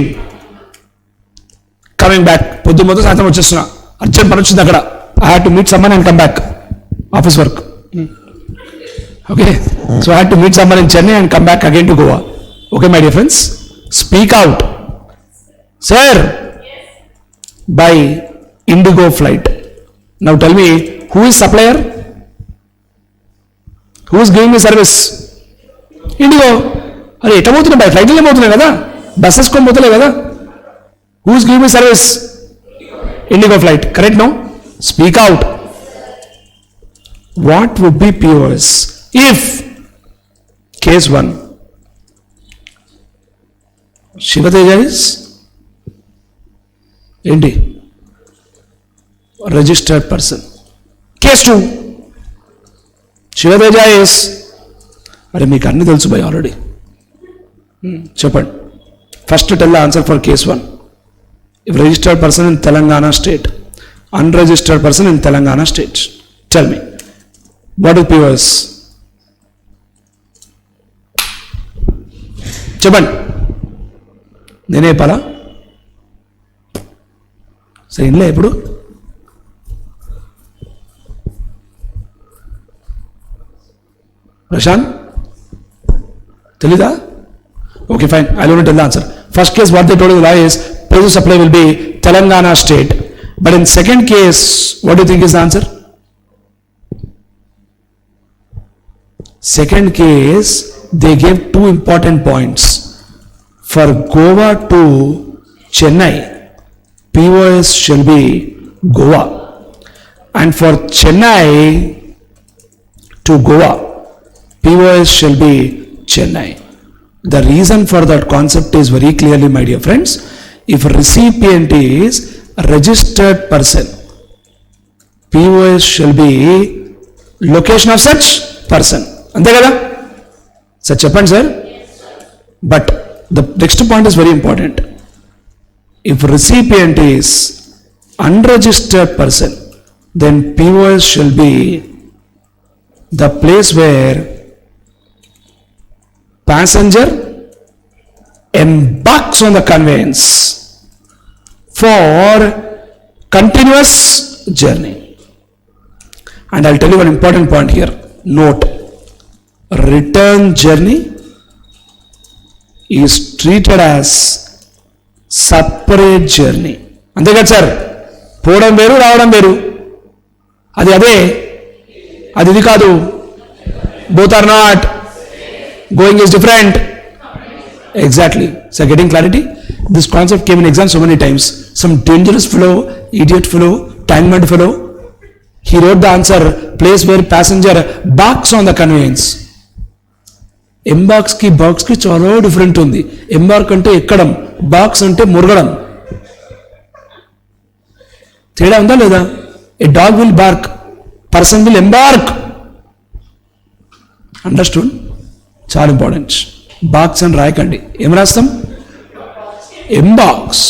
coming back. పొద్దు మొత్తం సాయంత్రం వచ్చేస్తున్నా, urgent పని వచ్చింది అక్కడ. I had to meet someone and come back. Office work. Okay, so I had to meet someone in Chennai and come back again to Goa. Okay, my dear friends, speak out. Sir, by Indigo flight. Now tell me, who is supplier? Who is giving me service? Indigo. అరే ఎట్లా పోతున్నాయి? By ఫ్లైట్లే పోతున్నాయి కదా, buses కొని పోతలే కదా. Who is giving me service? Indigo flight. Correct, no? Speak out. What would be POS if case 1 Shivateja is ఏంటి? Registered person. Case 2 Shivateja is, అరే మీకు అన్ని తెలుసు బై ఆల్రెడీ. చెప్పండి. First tell the answer for case 1. If registered person in Telangana state, unregistered person in Telangana state, tell me, what is POS? చెప్పండి. నేనే చెప్పాలా? సరే ఇన్లే ఇప్పుడు. ప్రశాంత్ తెలీదా? Okay, fine. I'll only tell the answer. First case, what they told you the law is place of supply will be Telangana state. But in second case, what do you think is the answer? Second case, they gave 2 important points. For Goa to Chennai, POS shall be Goa. And for Chennai to Goa, POS shall be Chennai. The reason for that concept is very clearly, my dear friends. If recipient is a registered person, POS shall be location of such person. అంతే కదా? Sir చెప్పండి sir. But the next point is very important. If recipient is unregistered person, then POS shall be the place where passenger embarks on the conveyance for continuous journey. And I'll tell you one important point here. Note, return journey is treated as separate journey. అంతే కదా sir, పోవడం వేరు రావడం వేరు, అది అదే, అది ఇది కాదు. Both are not. Going is different. Exactly. So getting clarity? This concept came in exam so many times. Some dangerous fellow, idiot fellow, time-mad fellow, he wrote the answer, place where passenger barks on the conveyance. Embarks ki box ki చాలా different ఉంది. Embark అంటే ఎక్కడం, box అంటే మురగడం. తేడా ఉందా లేదా? A dog will bark, person will embark. Understood? చాలా ఇంపార్టెంట్. బాక్స్ అని రాయకండి, ఏం రాస్తాం? ఎంబాక్స్.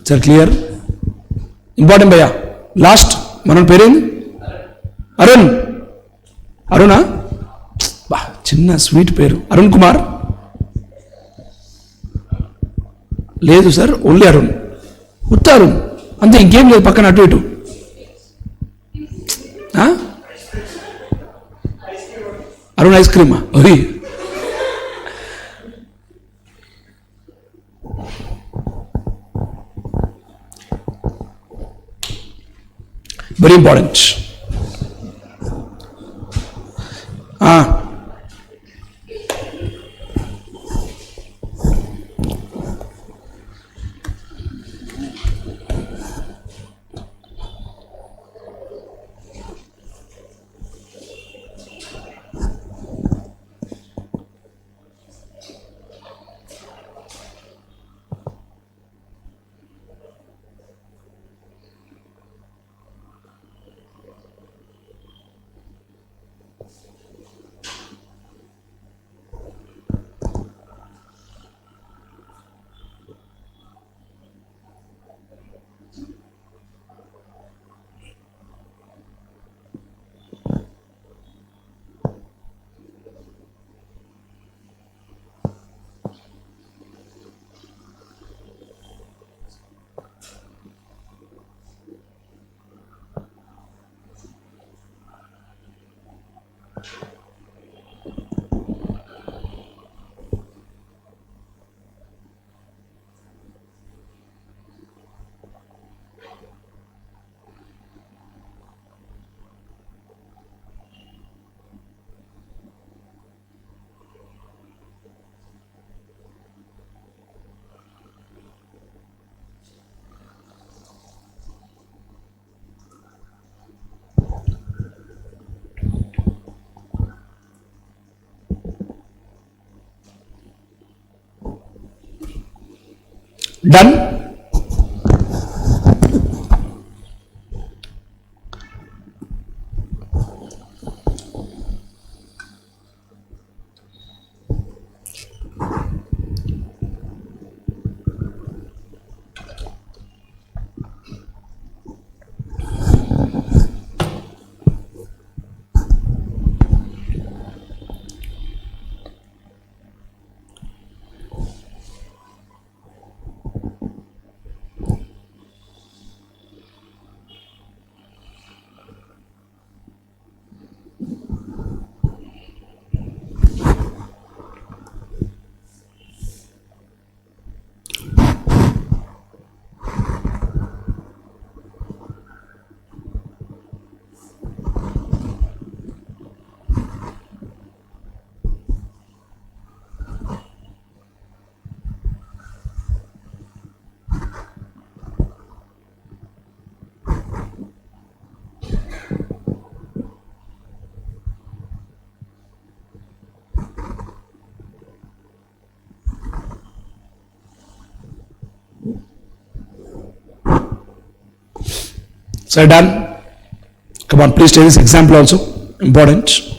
Sir clear? ఇంపార్టెంట్ భయ్యా. లాస్ట్ మన పేరేంది? అరుణ్. అరుణా? బా చిన్న స్వీట్ పేరు. అరుణ్ కుమార్? లేదు సార్, ఓన్లీ అరుణ్. ఉత్త అరుణ్ అంతే, ఇంకేం లేదు పక్కన అటు ఇటు. అరుణ్ ఐస్ క్రీమా? ఓయ్, very important. Done? So done? Come on, please take this example also. Important.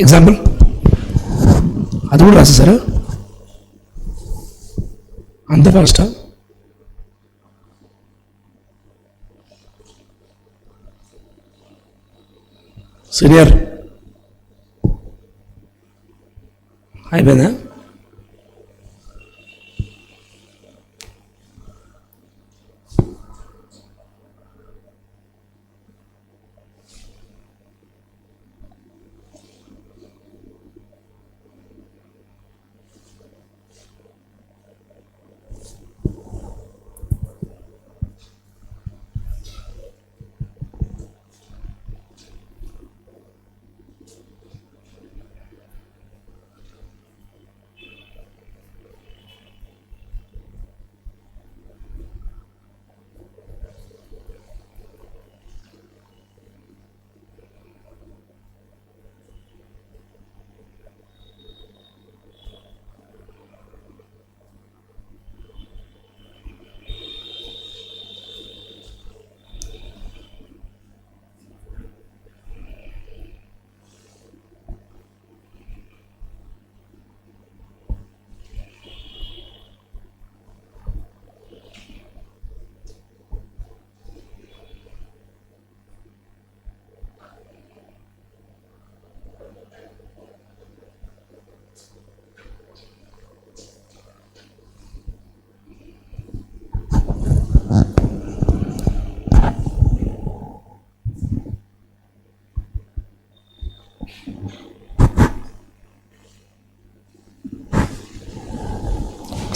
Example అది కూడా రాసేసారా? అంత ఫాస్టా? సీనియర్ అయిపోయిందా?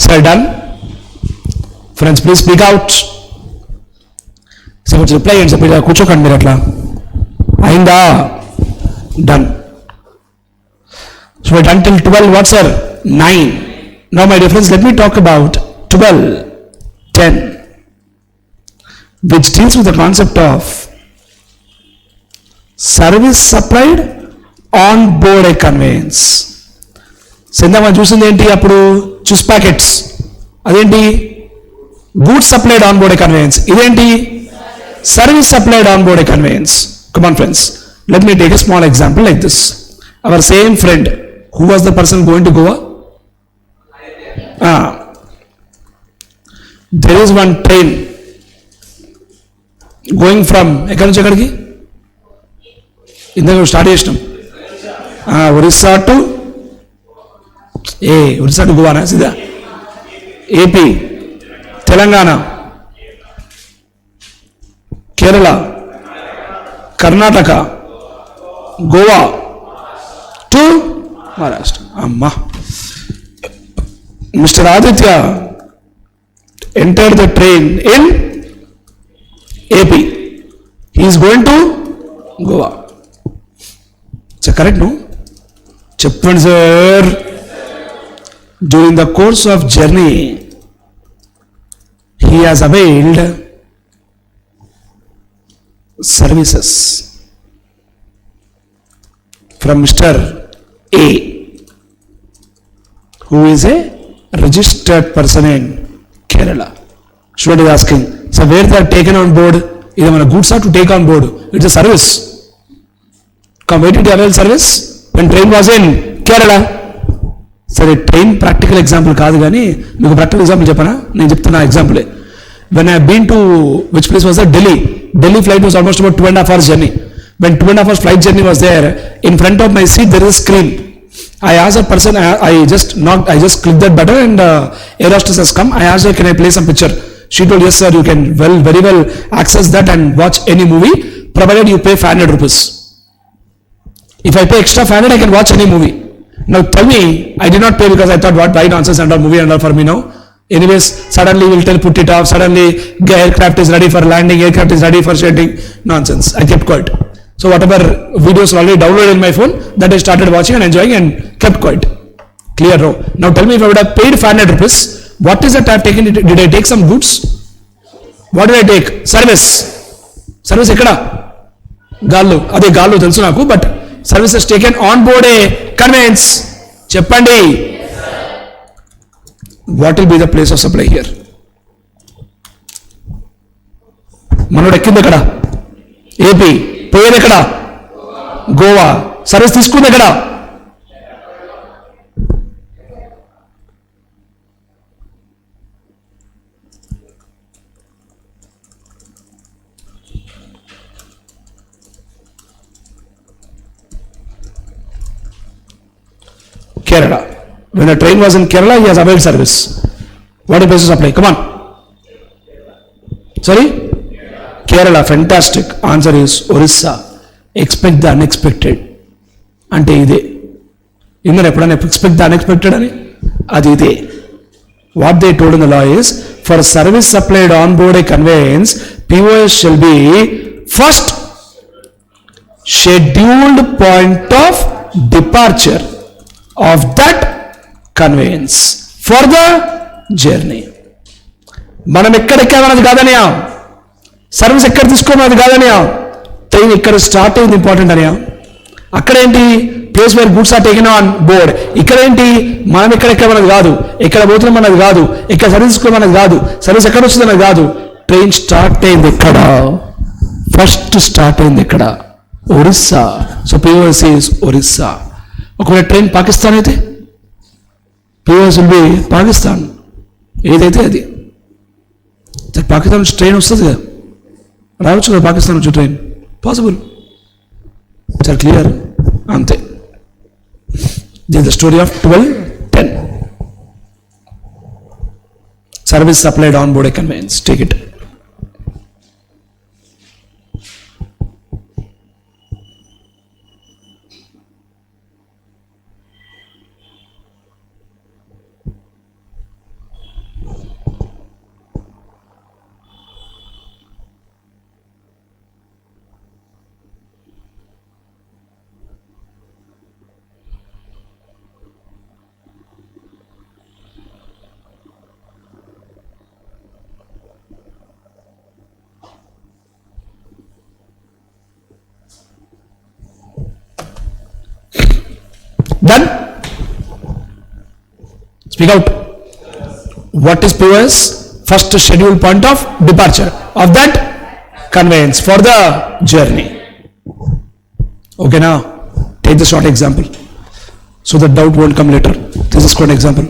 So done. Friends, please speak out. So what's reply and say కూర్చోకండి మీరు అట్లా. అయిందా? Done. So we're done till 12. What sir? 9. Now my dear friends, let me talk about 12, 10, which deals with the concept of service supplied on board a conveyance. సిందా మనం చూసింది ఏంటి అప్పుడు? చూస్ packets. అదేంటి? Goods supplied on board a conveyance. ఇదేంటి? Service supplied on board a conveyance. Come on friends, let me take a small example like this. Our same friend, who was the person going to Goa? There is one train going from ఎక్కడి నుంచి ఎక్కడికి? ఇందాక start చేసినాం Orissa to Orissa to గోవానా? సీదా AP, Telangana, Kerala, Karnataka, Goa to Maharashtra. అమ్మా, mister Aditya entered the train in AP. He is going to Goa. Is that correct, no? Cheppan sir. During the course of journey, he has availed services from Mr. A, who is a registered person in Kerala. Student is asking, so where they are taken on board? Is it a goods are to take on board? It's a service. Come, where did they avail service? When train was in Kerala. సరే, train practical example కాదు కానీ మీకు practical example చెప్పనా? నేను చెప్తున్నా ఎగ్జాంపులే. When I been to which place was Delhi. Delhi flight was almost about 2.5 hours journey. When 2.5 hours flight journey was there, in front of my seat there is a screen. I asked a person, I just clicked that button and air hostess has come. I asked her, can I play some picture? She told, yes sir, you can very well access that and watch any movie provided you pay 500 rupees. If I pay extra 500, I can watch any movie. Now tell me, I did not pay because I thought, what, why nonsense and all movie and all for me now? Anyways, suddenly we'll tell put it off, suddenly aircraft is ready for landing, aircraft is ready for shedding. Nonsense. I kept quiet. So whatever videos were already downloaded in my phone, that I started watching and enjoying and kept quiet. Clear, no? Now tell me, if I would have paid 500 rupees, what is that I have taken? Did I take some goods? What did I take? Service. Service ekkada? Gallu. Ade Gallu telusu naku, but services taken on board a conveyance. Cheppandi. What will be the place of supply here? మనోడు ఎక్కింది ఎక్కడ? AP. పోయేది ఎక్కడ? Goa. Service తీసుకుంది ఎక్కడ? Kerala. When the train was in Kerala, he has availed service. What is basis apply? Come on. Sorry? Kerala, fantastic. Answer is Orissa. Expect the unexpected. Ante ide. Inna eppadana expect the unexpected ani? Adi ide. What they told in the law is, for service supplied on board a conveyance, POS shall be first scheduled point of departure of that conveyance for the journey. మనం ఎక్కడ ఎక్కామన్నది కాదనియా, service ఎక్కడ తీసుకోమన్నది కాదనియా, train ఇక్కడ start అయింది important అనియా. అక్కడేంటి place where goods are taken on board. ఇక్కడేంటి మనం ఎక్కడ ఎక్కమన్నది కాదు, ఎక్కడ పోతున్నాం అన్నది కాదు, ఎక్కడ సర్వీస్ తీసుకోమన్నది కాదు, సర్వీస్ ఎక్కడ వస్తుంది అన్నది కాదు. ట్రైన్ స్టార్ట్ అయింది ఎక్కడ, ఫస్ట్ స్టార్ట్ అయింది ఎక్కడ, Orissa. So POS is Orissa. ఒకవేళ ట్రైన్ పాకిస్తాన్ అయితే పిఓఎస్ విల్ బి పాకిస్తాన్. ఏదైతే అది పాకిస్తాన్ నుంచి ట్రైన్ వస్తుంది కదా, రావచ్చు కదా పాకిస్తాన్ నుంచి ట్రైన్, పాసిబుల్. చాలా క్లియర్, అంతే. This is the story of 1210. Service supplied on board a conveyance. Take it. Done? Speak out. What is POS? First scheduled point of departure of that conveyance for the journey. Okay, now take the short example so that doubt won't come later. This is one example.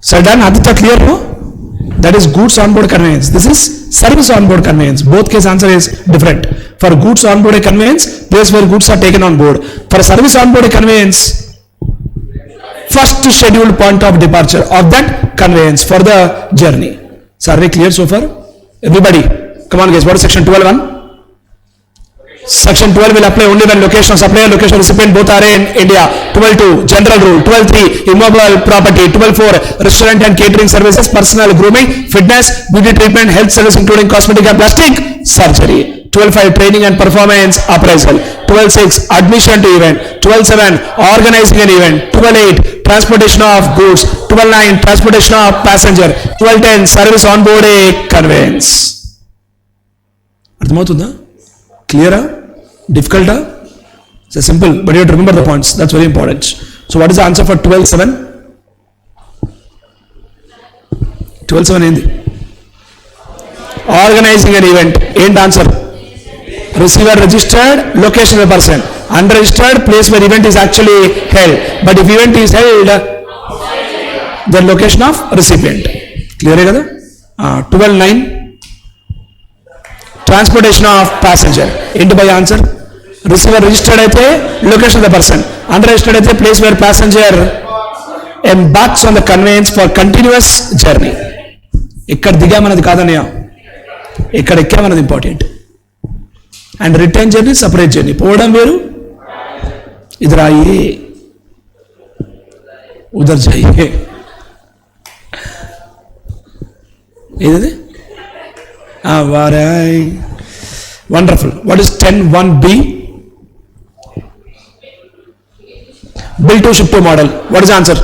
So done, Aditya, clear no? That is goods on board conveyance. This is service on board conveyance. Both case answer is different. For goods on board a conveyance, place where goods are taken on board. For service on board a conveyance, first scheduled point of departure of that conveyance for the journey. So are we clear so far? Everybody, come on guys, what is section 12.1? Section 12 will apply only when location of supplier, location of recipient both are in India. 12.2 general rule. 12.3 immobile property. 12.4 restaurant and catering services, personal grooming, fitness, beauty treatment, health service including cosmetic and plastic surgery. 12.5 training and performance appraisal. 12.6 admission to event. 12.7 organizing an event. 12.8 transportation of goods. 12.9 transportation of passenger. 12.10 service on board a conveyance. అర్థమవుతుందా? Clearer? Difficult? It's simple, but you have to remember the points. That's very important. So what is the answer for 12.7? 12.7 ఏంది? Organizing an event. ఏంటి answer? Receiver registered, location of the person. Unregistered, place where event is actually held. But if event is held, the location of recipient. Clear కదా? 12.9 transportation of passenger. ఏంటి by answer? Receiver registered అయితే location of the person, unregistered అయితే place where passenger embarks on the conveyance for continuous journey. ఇక్కడ దిగామన్నది కాదన్నయ్య, ఇక్కడ ఎక్కామన్నది important. And return journey separate journey. పోవడం వేరు, ఇద్దరు ఆయే ఉదర్ జాయే. ఏది వారాయ్. Wonderful. What is 10(1)B? Build to ship to model. What is the answer?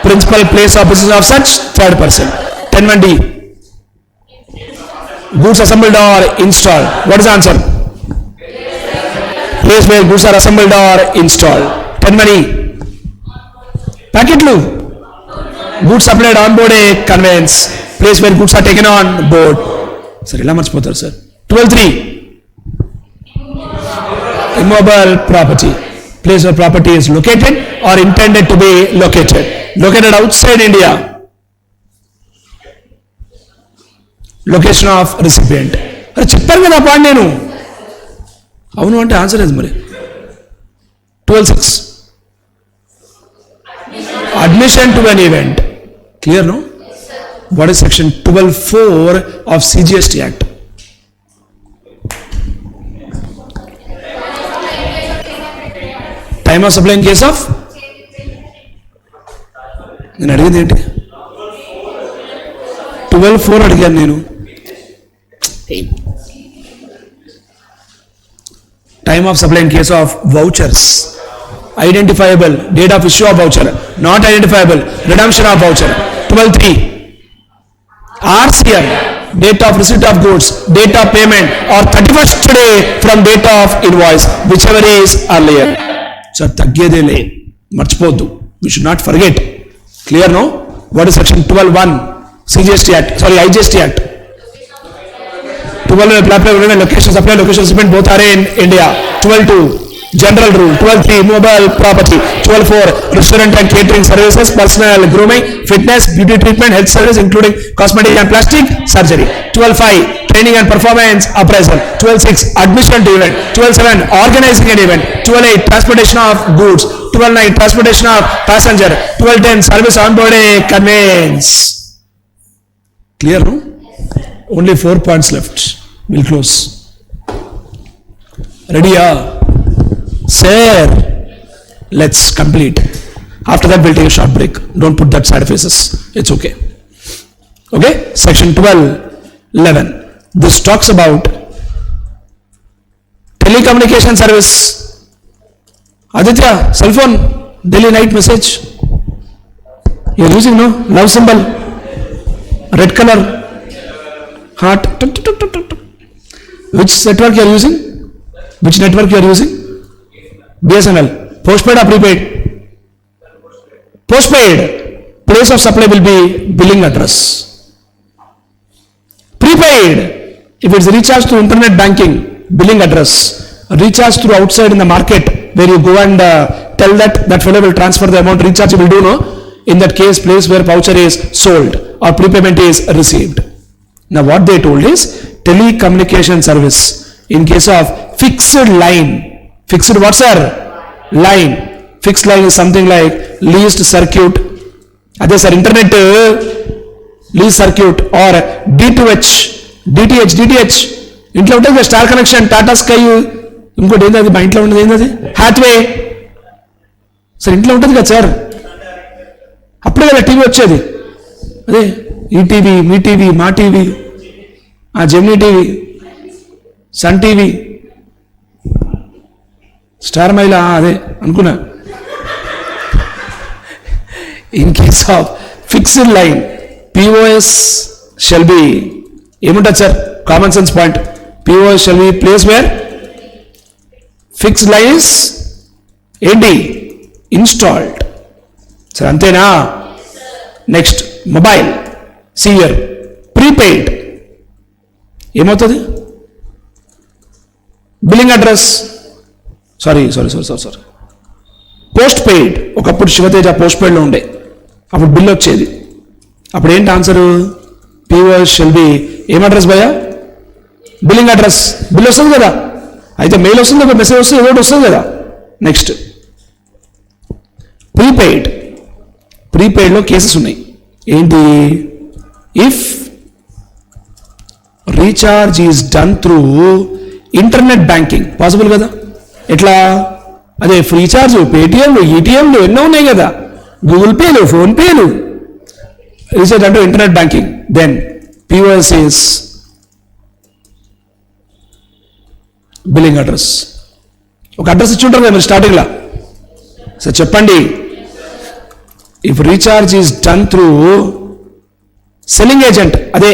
Principal, place or business of such third person. 10(1)D. Goods assembled or installed. What is the answer? Place where goods are assembled or installed. 10(1)E. Packet lu. Goods supplied on board a conveyance. Place where goods are taken on board. Sir, illa marchipotaru sir. 12(3). Immobile property. Place where property is located or intended to be located. Located outside India. Location of recipient. అరే చెప్పాను కదా point నేను. అవును అంటే answer ఏది మరి? 12(6). Admission to an event. Clear, no? What is section 12(4) of Cgst Act? Time of supply in case of? నేను అడిగింది ఏంటి? 12(4) అడిగాను నేను. Time of supply in case of vouchers. Identifiable date of issue of voucher, not identifiable redemption of voucher. 12(3). RCM, date of receipt of goods, date of payment or 31st day from date of invoice, whichever is earlier. Sir, తగ్గేదేలే, మర్చిపోద్దు. We should not forget. Clear, no? What is section 12(1) Cgst Act? Sorry, Igst Act. 12 location supply, location recipient both are in India. 12(2) general rule. 12(3) mobile property. 12(4) restaurant and catering services, personal grooming, fitness, beauty treatment, health service including cosmetic and plastic surgery. 12(5) training and performance appraisal. 12(6) admission to event. 12(7) organizing an event. 12(8) transportation of goods. 12(9) transportation of passenger. 12(10) service on board a conveyance. Clear, no? Only 4 points left. We'll close. Ready? Sir, let's complete. After that, we'll take a short break. Don't put that side faces. It's okay. Okay? Section 12(11). This talks about telecommunication service. Aditya, cell phone, daily night message. You're using, no? Love symbol. Red color. Heart. Which network you are using? Which network you are using? BSNL. Postpaid or prepaid? Postpaid. Place of supply will be billing address. Prepaid. If it's recharged through internet banking, billing address. Recharge through outside in the market where you go and tell that fellow will transfer the amount. Recharge you will do, no? In that case, place where voucher is sold or prepayment is received. Now what they told is telecommunication service in case of fixed line. Fixed what, sir? Line. Fixed line is something like leased circuit. Adhe sir, internet leased circuit or D2H, DTH. ఇంట్లో ఉంటుంది star connection, Tata sky, ఇంకోటి ఏంది అది మా ఇంట్లో ఉండదు, ఏంది అది, హ్యాత్వే. సార్ ఇంట్లో ఉంటుంది కదా సార్, అప్పుడే కదా టీవీ వచ్చేది. అదే ఈటీవీ, మీ TV, Maa TV, Gemini TV, Sun TV, Star మైలా, అదే అనుకున్నా. In case of fixed line, POS shall be ఏముంటుంది sir? Common sense point. POS shall be place where fixed lines ఏంటి ఇన్స్టాల్డ్. సార్ అంతేనా? నెక్స్ట్ మొబైల్ సియర్ prepaid ఏమవుతుంది? Billing address. Sorry post paid. ఒకప్పుడు Shivateja post పెయిడ్లో ఉండే, అప్పుడు బిల్ వచ్చేది. అప్పుడు ఏంటి ఆన్సరు? పిఓఎస్ షెల్ బి ఏం అడ్రస్ భయ్యా? Billing address. బిల్ వస్తుంది కదా, అయితే మెయిల్ వస్తుంది, ఒక మెసేజ్ వస్తుంది, ఏదో వస్తుంది కదా. Next prepaid. ప్రీపెయిడ్లో కేసెస్ ఉన్నాయి. ఏంటి? If recharge is done through internet banking possible కదా? ఎట్లా? అదే ఫ్రీచార్జ్, పేటిఎంలు, ఈటీఎంలు ఎన్నో ఉన్నాయి కదా, గూగుల్ పేలు, ఫోన్ పేలు. రీఛార్జ్ అంటే internet banking. Then POS is billing address. ఒక అడ్రస్ ఇచ్చి ఉంటారు కదా మీరు స్టార్టింగ్లో. సార్ చెప్పండి, if recharge is done through selling agent, అదే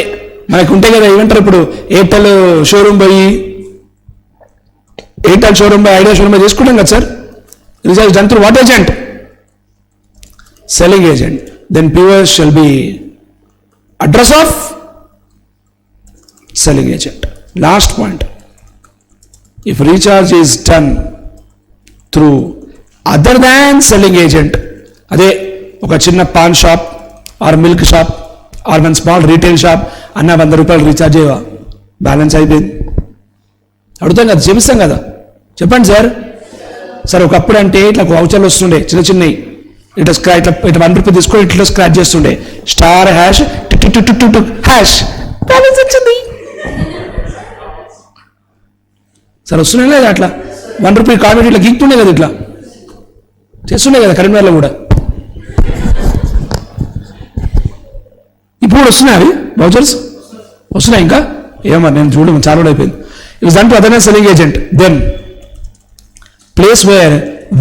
మనకు ఉంటాయి కదా ఏమంటారు ఇప్పుడు, ఎయిర్టెల్ షోరూమ్ పోయి ఐడియా షోరూమ్ పోయి చేసుకుంటాం కదా sir. Recharge done through what agent? Selling agent. Then POS shall be address of selling agent. Last point, if recharge is done through other than selling agent, అదే ఒక చిన్న pan shop or milk shop or one small retail shop, అన్న 100 రూపాయలు recharge చేయవా, balance అయిపోయింది, అడుగుతాం కదా, చేపిస్తాం కదా. చెప్పండి సార్. సార్ ఒకప్పుడు అంటే ఇట్లా వౌచర్లు వస్తుండే చిన్న చిన్నవి, ఇట్లా ఇట్లా 1 రూపీ తీసుకొని ఇట్లా స్క్రాచ్ చేస్తుండే, స్టార్ హ్యాష్ హ్యాష్ బ్యాలెన్స్ వచ్చింది. సార్ వస్తున్నాయి లేదా అట్లా 1 రూపీ కామెడీ ఇట్లా గీక్తుండే కదా, ఇట్లా చేస్తుండే కదా కరీంనగర్లో కూడా. ఇప్పుడు వస్తున్నాయి అవి వౌచర్స్ వస్తున్నాయి ఇంకా ఏమో నేను చూడము, చాలా రోజులు అయిపోయింది. It done to other than selling agent. Then place where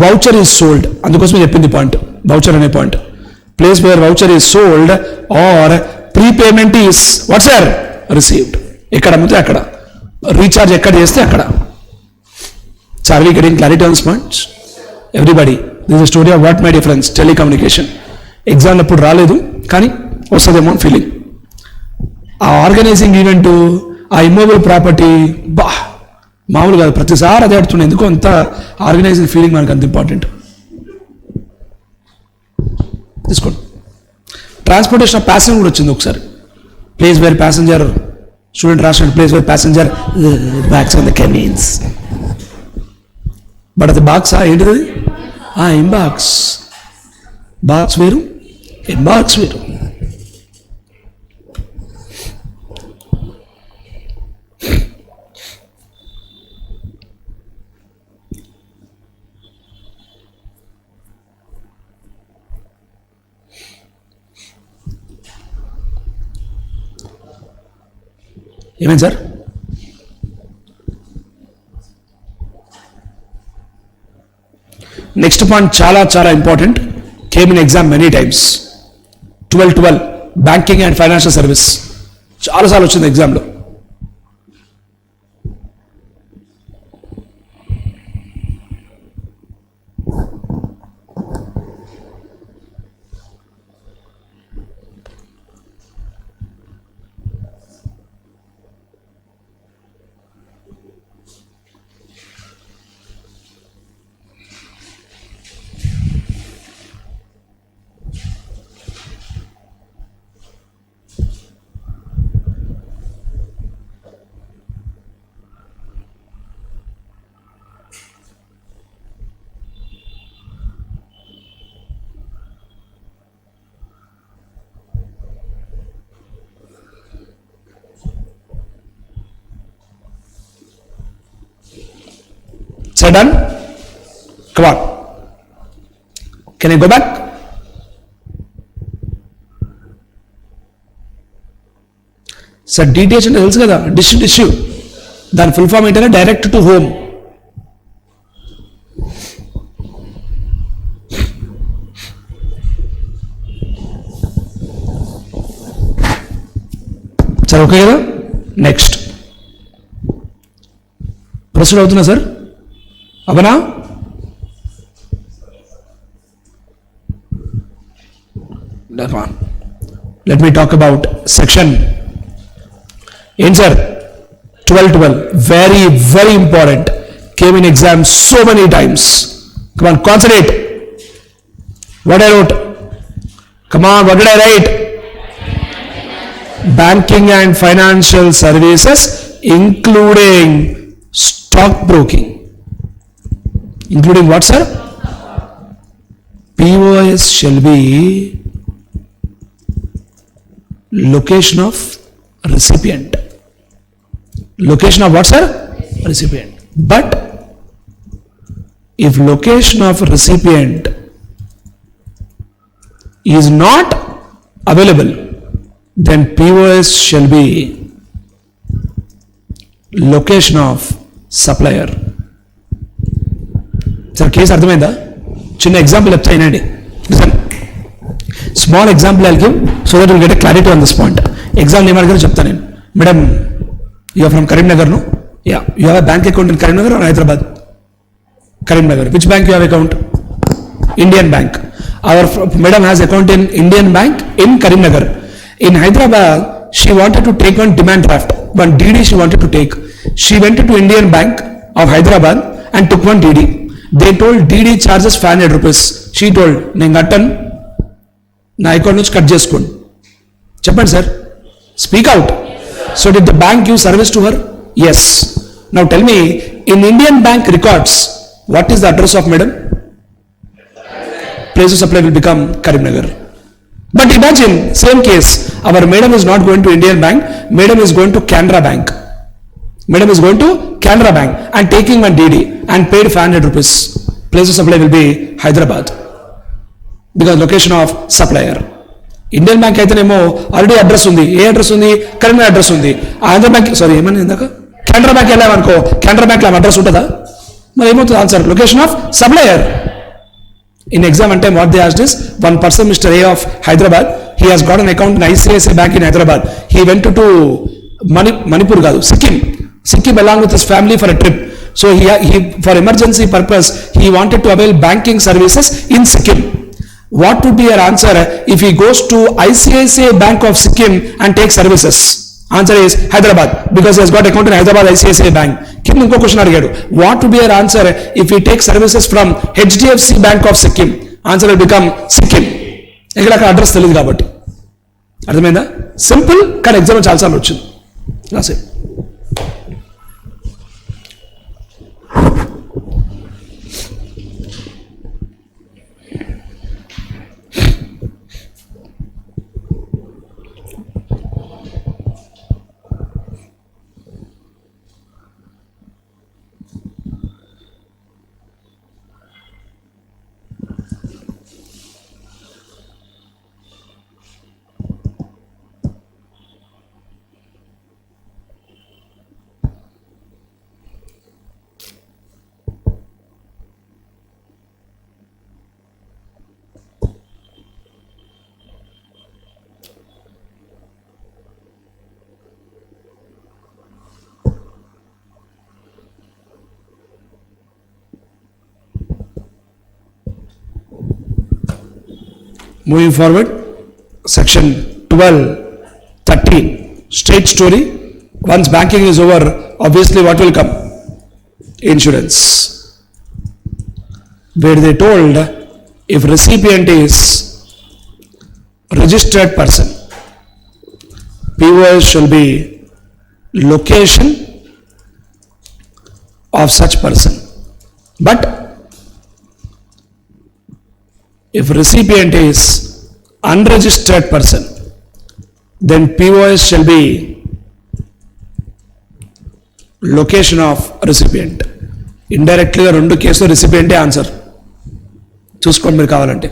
voucher is sold, అందుకోసం చెప్పింది పాయింట్, వౌచర్ అనే point. Place where voucher is sold or prepayment is what sir received. ఎక్కడ అమ్మితే అక్కడ, రీఛార్జ్ ఎక్కడ చేస్తే అక్కడ. So are we getting clarity on this points everybody? This is story of what my difference telecommunication. Exam అప్పుడు రాలేదు కానీ వస్తుందేమో అని ఫీలింగ్. ఆ ఆర్గనైజింగ్ ఈవెంట్, ఆ ఇమ్మూవబుల్ ప్రాపర్టీ, మామూలు కాదు, ప్రతిసారి అదే ఆడుతున్నాయి. ఎందుకో అంత ఆర్గనైజింగ్ ఫీలింగ్ మనకు అంత ఇంపార్టెంట్. తీసుకోండి. ట్రాన్స్పోర్టేషన్ ఆఫ్ ప్యాసింజర్ కూడా వచ్చింది ఒకసారి. ప్లేస్ వేర్ ప్యాసింజర్, స్టూడెంట్ రాసిన place where passenger bags on the cabins. But అది బాక్సా ఏంటిది? ఇంబాక్స్. బాక్స్ వేరు, ఇంబాక్స్ వేరు. ఏమైంది సార్? నెక్స్ట్ పాయింట్ చాలా చాలా important, came in exam many times. 12 banking and financial service చాలాసార్లు వచ్చింది ఎగ్జామ్లో. So done? Come on. Can I go back? Sir DTH అంటే తెలుసు కదా, డిష్. దాని ఫుల్ ఫామ్ ఏంటంటే direct to home. Sir okay కదా? నెక్స్ట్ ప్రొసీడ్ అవుతున్నా సార్, అవునా? Let me talk about section. ఏంటి sir? 12 very very important, came in exam so many times. Come on, concentrate. What I wrote? Come on, what did I write? Banking and financial services including stock broking. Including what, sir? POS shall be location of recipient. Location of what, sir? Recipient. But if location of recipient is not available, then POS shall be location of supplier. Sir case అర్థమైందా? చిన్న example చెప్తా వినండి. Small example I'll give so that will get a clarity on this point. Example ఏమడిగారో చెప్తాను నేను. Madam, you are from Karimnagar, no? Ya, you have a bank account in Karimnagar or Hyderabad? Karimnagar. Which bank you have account? Indian Bank. Our madam has account in Indian Bank in Karimnagar. In Hyderabad, she wanted to take one demand draft, one DD she wanted to take. She went to Indian Bank of Hyderabad and took one DD. They told DD charges 500 rupees. She told, నేను కట్టను, నా account నుంచి cut చేసుకోండి. చెప్పండి sir, speak out. So did the bank give service to her? Yes. Now tell me, in Indian Bank records, what is the address of madam? Place of supply will become Karimnagar. But imagine, same case, our madam is not going to Indian Bank, madam is going to Canara Bank. Madam is going to Canara Bank and taking one DD and paid 500 rupees. Place of supply will be Hyderabad because location of supplier. Indian Bank అయితేనేమో already address ఉంది. ఏ address ఉంది? Karimnagar address ఉంది. Andhra bank, sorry ఏమన్నా ఇందాక Canara bank వెళ్ళామనుకో, Canara bank లో address ఉంటుందా? మరి ఏమవుతుంది answer? Location of supplier. In exam and time what they asked is, one person, Mr. A of Hyderabad, he has got an account in ICICI Bank in Hyderabad. He went to Manipur కాదు, Sikkim along with his family for a trip. So he for emergency purpose he wanted to avail banking services in Sikkim. What would be your answer if he goes to ICICI Bank of Sikkim and takes services? Answer is Hyderabad because he has got account in Hyderabad ICICI Bank. కింద ఇంకో question అడిగాడు, what would be your answer if you take services from HDFC Bank of Sikkim? Answer will become Sikkim. ఇక్కడ అక్కడ address తెలియదు కాబట్టి. అర్థమైందా? Simple, కానీ exam చాలాసార్లు వచ్చింది. రాసే Moving forward, section 12:13, straight story. Once banking is over, obviously what will come? Insurance. Where they told, if recipient is registered person, POS shall be location of such person. But if recipient is unregistered person, then POS shall be location of recipient. Indirectly రెండు కేసులో recipient answer. చూసుకోండి మీరు కావాలంటే.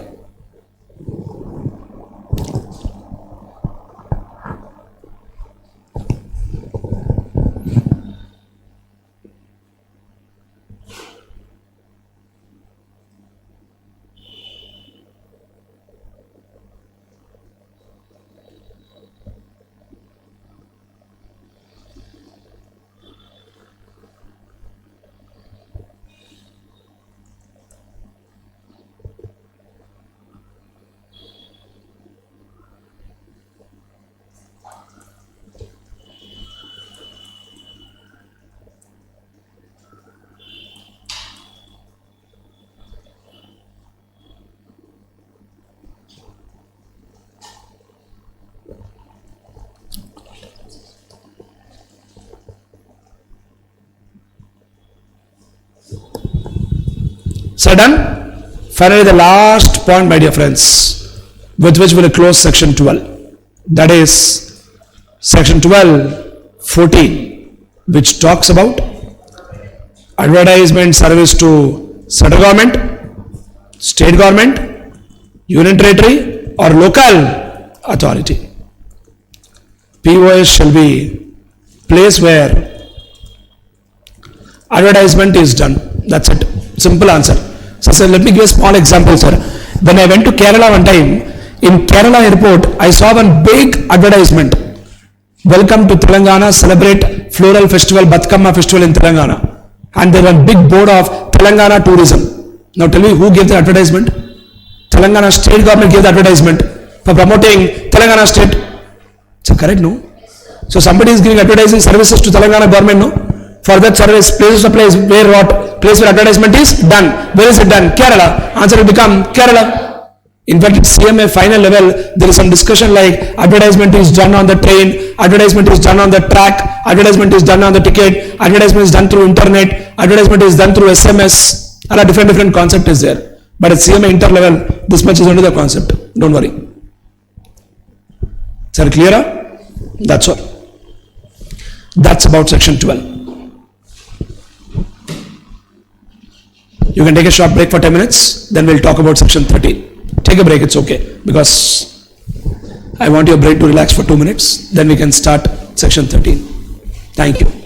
So done. Finally, the last point, my dear friends, with which we will close section 12. That is section 12:14. which talks about advertisement service to central government, state government, union territory or local authority. POS shall be place where advertisement is done. That's it. Simple answer. So, sir, let me give a small example, sir. When I went to Kerala one time, in Kerala airport, I saw one big advertisement. Welcome to Telangana, celebrate floral festival, Batkama festival in Telangana. And there was a big board of Telangana tourism. Now tell me who gave the advertisement? Telangana state government gave the advertisement for promoting Telangana state. Is that correct, no? So somebody is giving advertising services to Telangana government, no? For that service, places of place where what? Place where advertisement is done. Where is it done? Kerala. Answer will become Kerala. In fact, at CMA final level, there is some discussion like advertisement is done on the train, advertisement is done on the track, advertisement is done on the ticket, advertisement is done through internet, advertisement is done through SMS. And a different concept is there. But at CMA Inter level, this much is only the concept. Don't worry. Is that clear? That's all. That's about section 12. You can take a short break for 10 minutes, then we'll talk about section 13. Take a break, it's okay, because I want your brain to relax for 2 minutes, then we can start section 13. Thank you.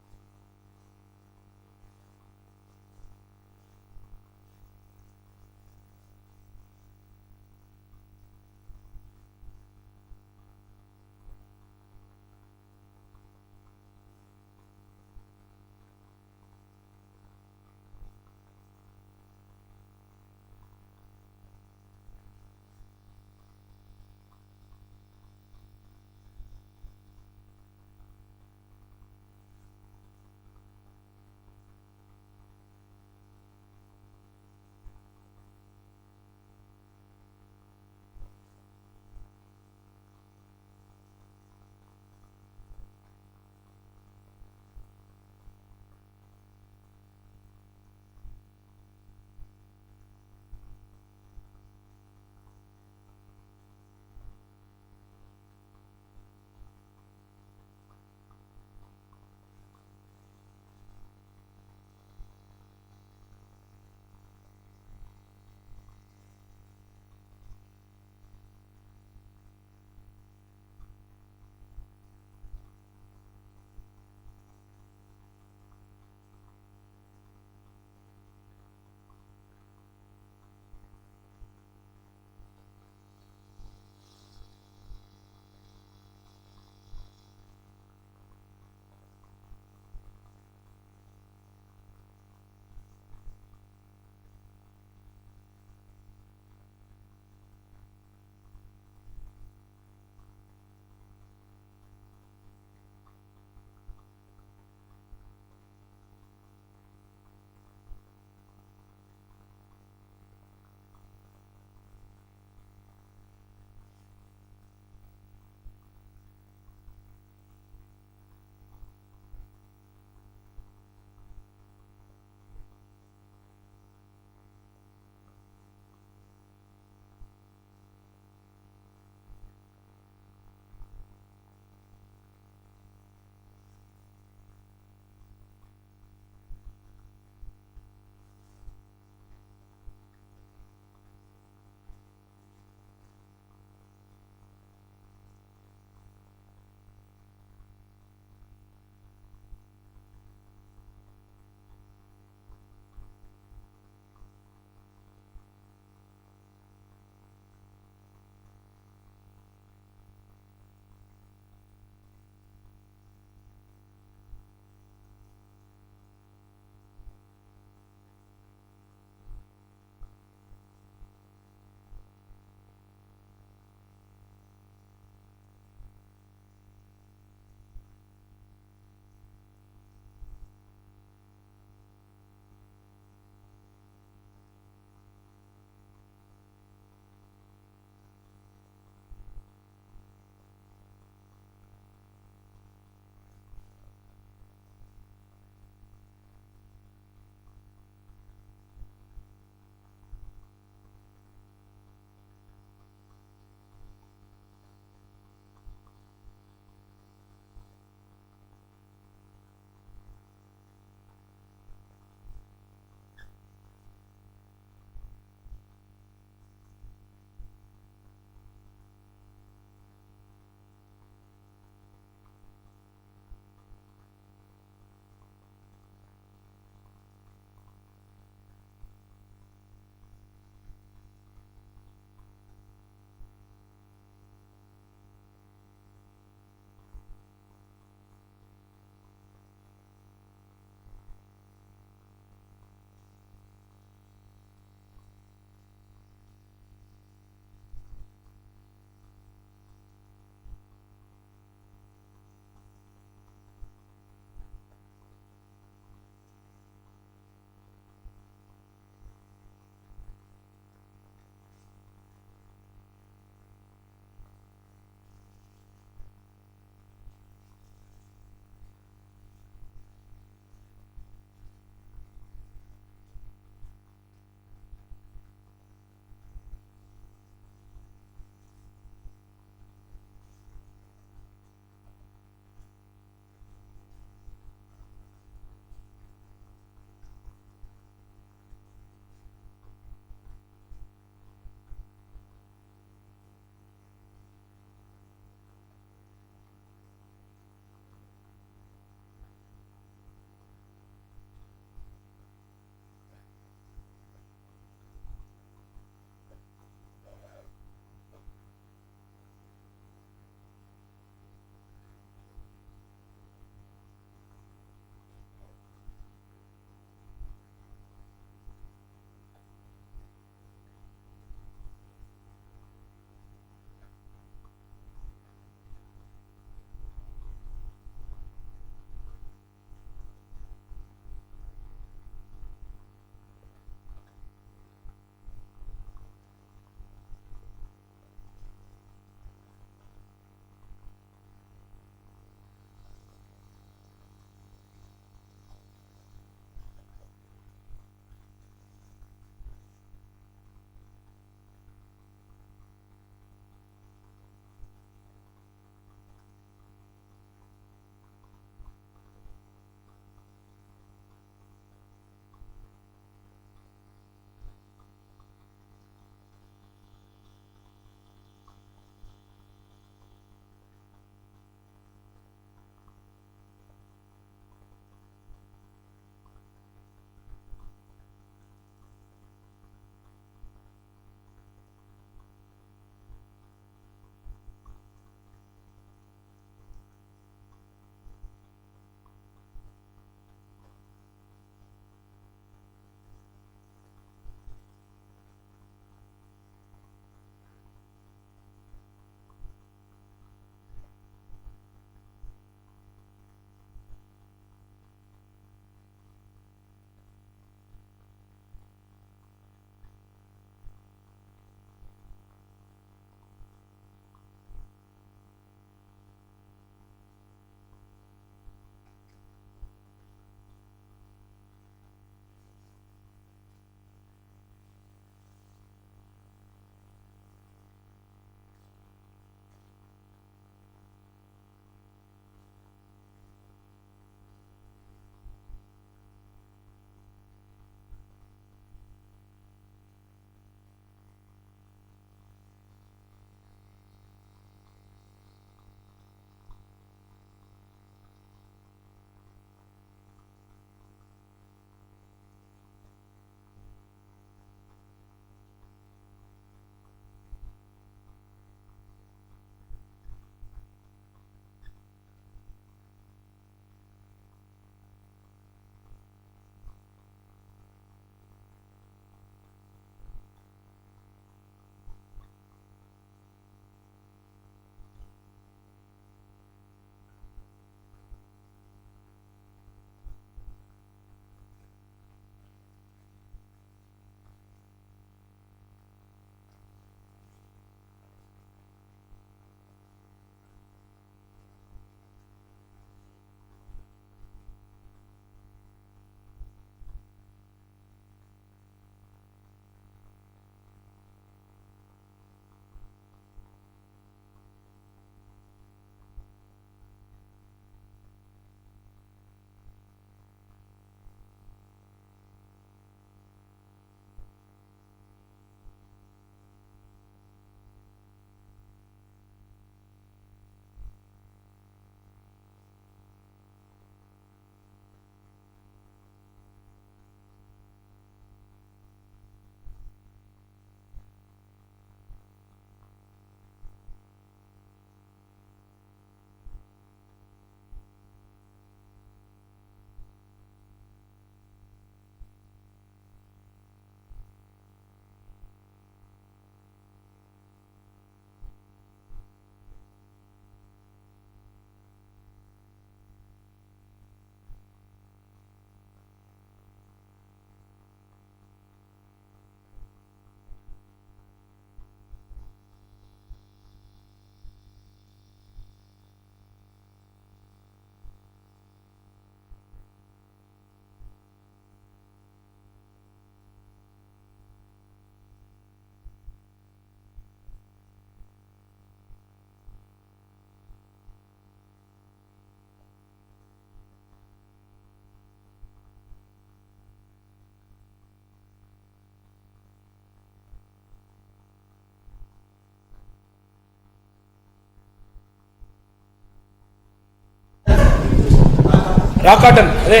Raw cotton అదే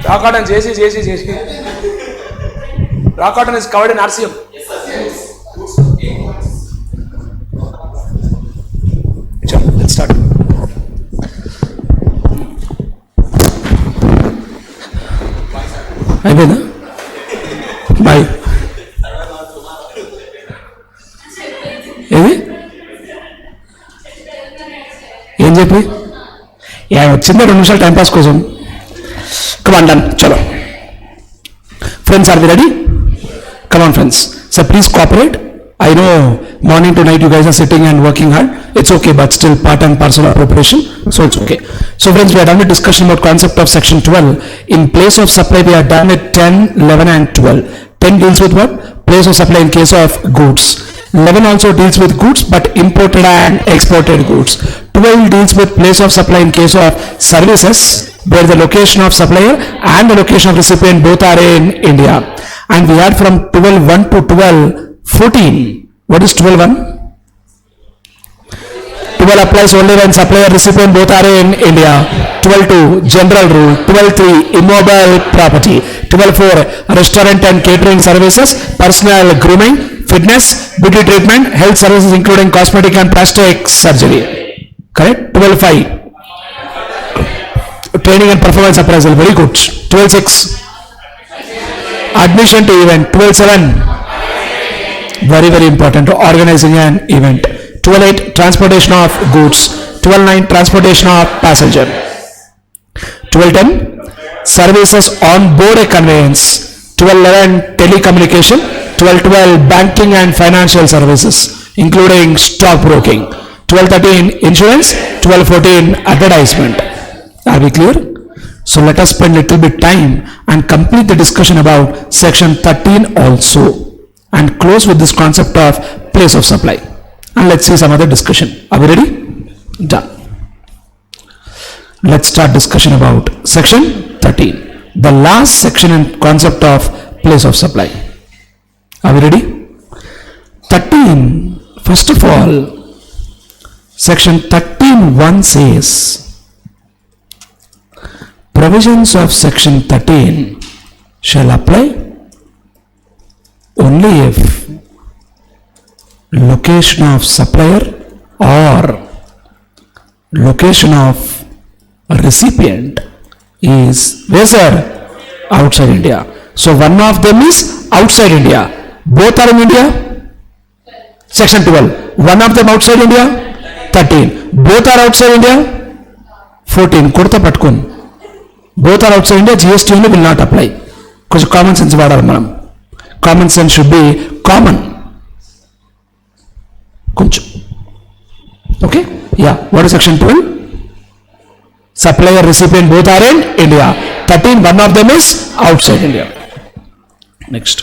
raw cotton చేసి raw cotton is covered in RCM. Let's start. అయిపోయిందా? Bye. ఏది ఏం చెప్పి వచ్చిందా 2 నిమిషాలు timepass కోసం? Come on done. చలో friends, are we ready? Come on friends, so please cooperate. I know morning to night you guys are sitting and working hard. It's okay, but still part and parcel of preparation, so it's okay. So friends, we are done with discussion about concept of section 12. In place of supply, we are done with 10, 11 and 12. 10 deals with what? Place of supply in case of goods. 11 also deals with goods, but imported and exported goods. 12 deals with place of supply in case of services, where the location of supplier and the location of recipient both are in India. And we had from 12.1 to 12.14. What is 12.1? 12 applies only when supplier recipient both are in India. 12.2 general rule. 12.3 immobile property. 12.4 restaurant and catering services, personal grooming, fitness, beauty treatment, health services including cosmetic and plastic surgery. Correct? 12.5 training and performance appraisal. Very good. 12.6 admission to event. 12.7 very very important, organizing an event. 12.8 transportation of goods. 12.9 transportation of passenger. 12.10 services on board a conveyance. 12.11 telecommunication. 12.12 banking and financial services including stock broking. 12.13 insurance. 12.14 advertisement. Are we clear? So let us spend little bit time and complete the discussion about section 13 also, and close with this concept of place of supply, and let's see some other discussion. Are we ready? Done. Let's start discussion about section 13, the last section and concept of place of supply. Are we ready? 13, first of all, section 13.1 says provisions of section 13 shall apply only if location of supplier or location of recipient is where, sir? Outside India. So one of them is outside India. Both are in India. Section 12. One of them outside India. 13. Both are outside India. 14. Kurta patkun. Both are outside India. GST only will not apply. Because common sense vaadaru manam. Common sense should be common. Kunchu. Okay? Yeah. What is section 12? Supplier, recipient both are in India. 13, one of them is outside India. Next.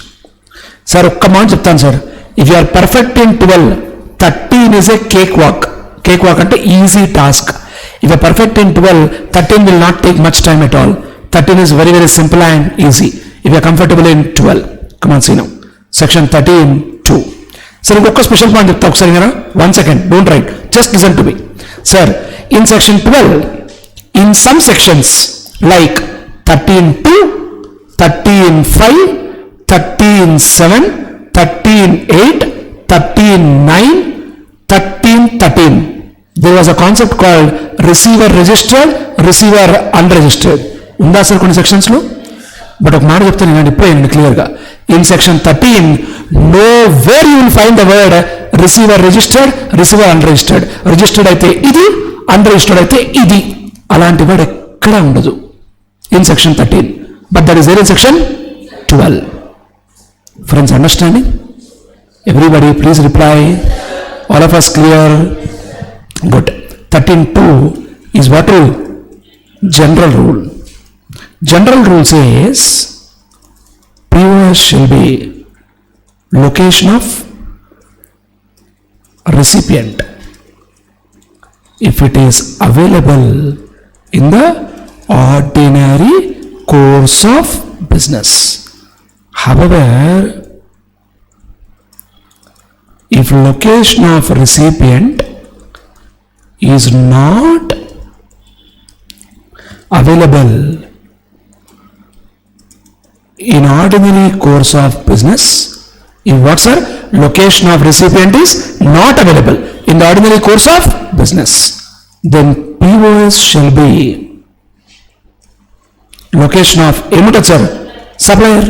Sir, come on, చెప్తాను sir. If you are perfect in 12, 13 is a cakewalk. Cakewalk అంటే easy task. If you are perfect in 12, 13 will not take much time at all. 13 is very very simple and easy. If you are comfortable in 12. Come on, see now. Section 13.2. Sir, ఇంకొక special point చెప్తా ఒకసారి కదా. 1 second, don't write. Just listen to me. Sir, in section 12, in some sections like 13.2, 13.5, 13.7, 13.8, 13.9, 13.13, there was a concept called receiver registered, receiver unregistered. ఉందా sir కొన్ని సెక్షన్స్లో? But ఒక మాట చెప్తాను నేను ఇప్పుడు క్లియర్గా. In section 13 no where you will find the word receiver registered, receiver unregistered. Registered అయితే ఇది, అన్రిజిస్టర్డ్ అయితే ఇది. అలాంటి వర్డ్ ఎక్కడా ఉండదు in section 13. But that is there in section 12. Friends, understanding? Everybody please reply. All of us clear? Good. 13.2 is what rule? General rule. General rule says POS shall be location of recipient if it is available in the ordinary course of business. However, if location of recipient is not available in ordinary course of business, if what sir, location of recipient is not available in the ordinary course of business, then POS shall be location of ఏముంటుంది sir, supplier.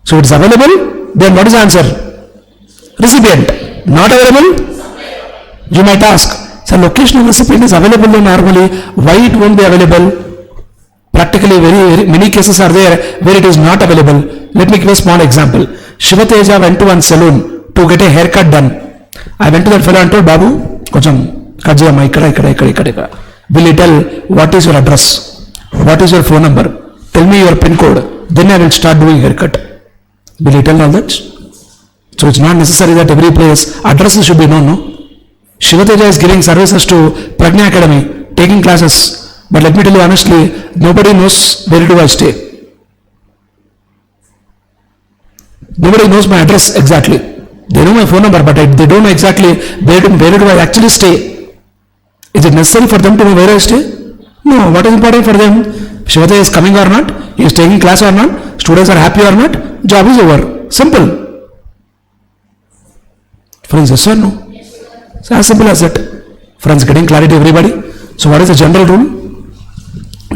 So it is available, then what is the answer? Recipient. Not available? You might ask, sir, location of recipient is available normally, why it won't be available? Practically very many cases are there where it is not available. Let me give a small example. Shivateja went to one saloon to get a haircut done. I went to that fellow and told, Babu, koncham cut cheyamma ikkada. Will he tell what is your address? What is your phone number? Tell me your pin code. Then I will start doing haircut. Will he tell all that? So it's not necessary that every place addresses should be known, no? Shivateja is giving services to Pragna Academy, taking classes. But let me tell you honestly, nobody knows where do I stay. Nobody knows my address exactly. They know my phone number, but they don't know exactly where do I actually stay. Is it necessary for them to know where I stay? No. What is important for them? Shivateja is coming or not? He is taking class or not? Students are happy or not? Job is over. Simple. Friends, yes or no? It's as simple as that. Friends, getting clarity everybody? So what is the general rule?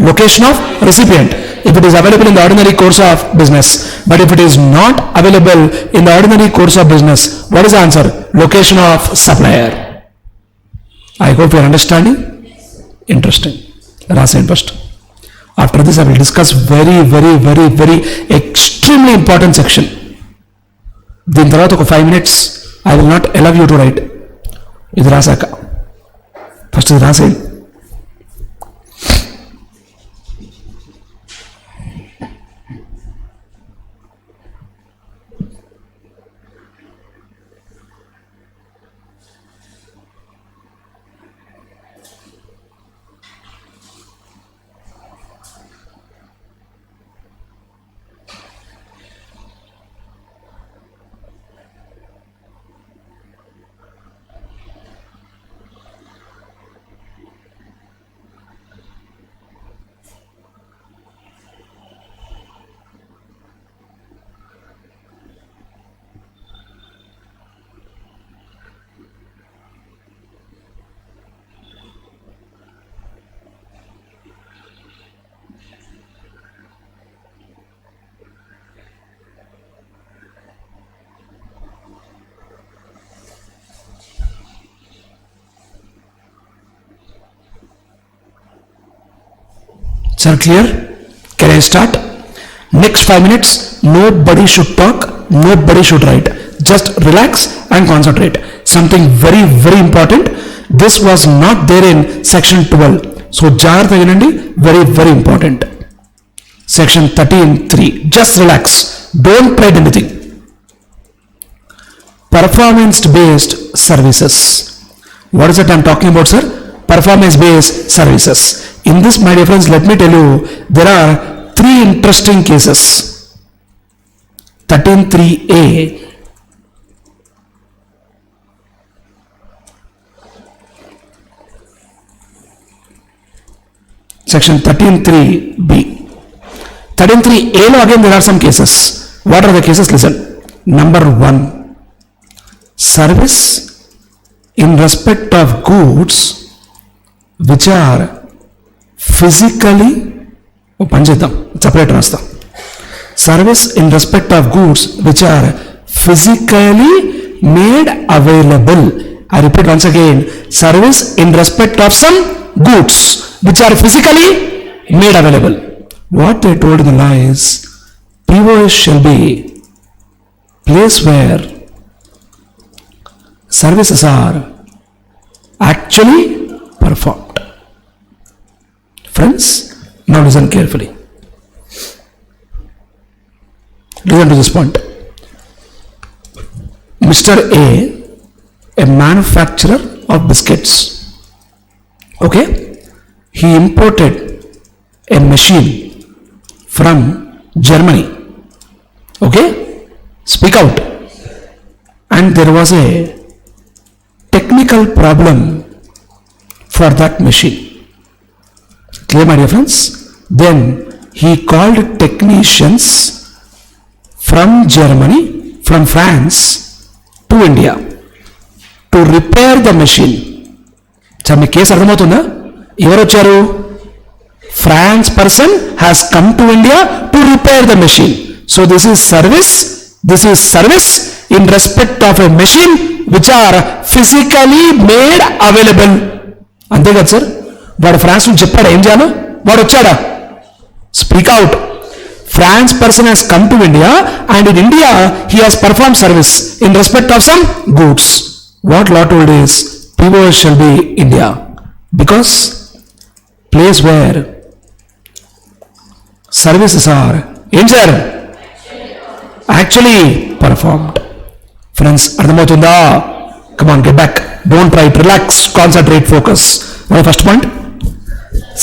Location of recipient, if it is available in the ordinary course of business. But if it is not available in the ordinary course of business, what is the answer? Location of supplier. I hope you are understanding. Interesting. Rasen first. After this I will discuss very extremely important section. దీని తర్వాత ఒక 5 minutes I will not allow you to write. ఇది రాసాక first ఇది రాసేయండి. Sir, clear? Can I start? Next 5 minutes, nobody should talk, nobody should write. Just relax and concentrate. Something very important. This was not there in section 12. So, జాగ్రత్త వినండి, very important. Section 13(3). Just relax. Don't write anything. Performance-based services. What is it I'm talking about, sir? Performance-based services. In this, my dear friends, let me tell you, there are 3 interesting cases. 13(3)(a). Section 13(3)(b). 13(3)(a) lo again there are some cases. What are the cases? Listen. Number 1, service in respect of goods which are physically, separate rasta. Service in respect of goods which are physically made available. I repeat once again, service in respect of some goods which are physically made available. What they told in the law is, POS shall be place where services are actually performed. Friends, now listen carefully. Listen to this point. Mr. A manufacturer of biscuits, okay, he imported a machine from Germany, okay, speak out, and there was a technical problem for that machine. Clear, my dear friends? Then he called technicians from Germany, from France to India to repair the machine. Sir మీ case అర్థమవుతుందా? ఎవరు వచ్చారు? France person has come to India to repair the machine. So this is service in respect of a machine which are physically made available. అంతే కదా sir? వాడు France నుంచి చెప్పాడా ఏం చేయాలో? వాడు వచ్చాడా? Speak out. France person has come to India and in India he has performed service in respect of some goods. What law told is POS shall be India because place where services are actually performed. Friends, అర్థమవుతుందా? Come on, get back. Don't try it. Relax, concentrate, focus. What first point?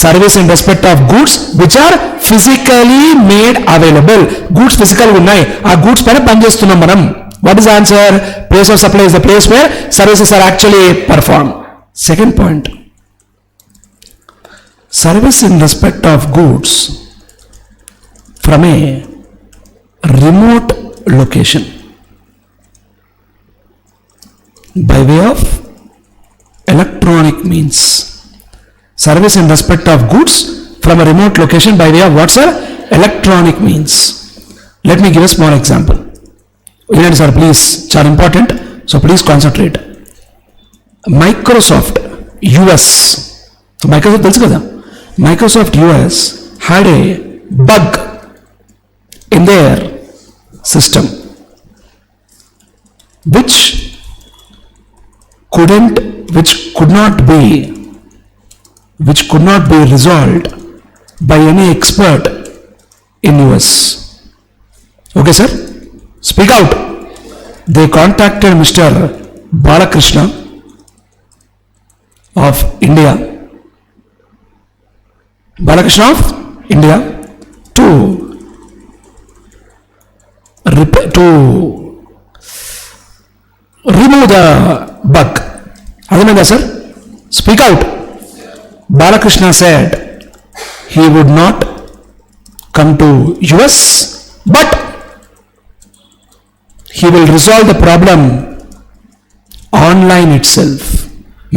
Service in respect of goods which are physically made available. Goods physical ఉన్నాయి, ఆ goods పైన పనిచేస్తున్నాం మనం. What is the answer? Place of supply is the place where services are actually performed. Second point, service in respect of goods from a remote location by way of electronic means. Service in respect of goods from a remote location by way of what, sir? Electronic means. Let me give a small example. Sir, please, it's important, so please concentrate. Microsoft US. So Microsoft tells you, Microsoft US had a bug in their system which could not be resolved by any expert in US. Okay, sir? Speak out. They contacted Mr. Balakrishna of India. To remove the bug. Adamanda, sir? Speak out. Balakrishna said he would not come to US, but he will resolve the problem online itself.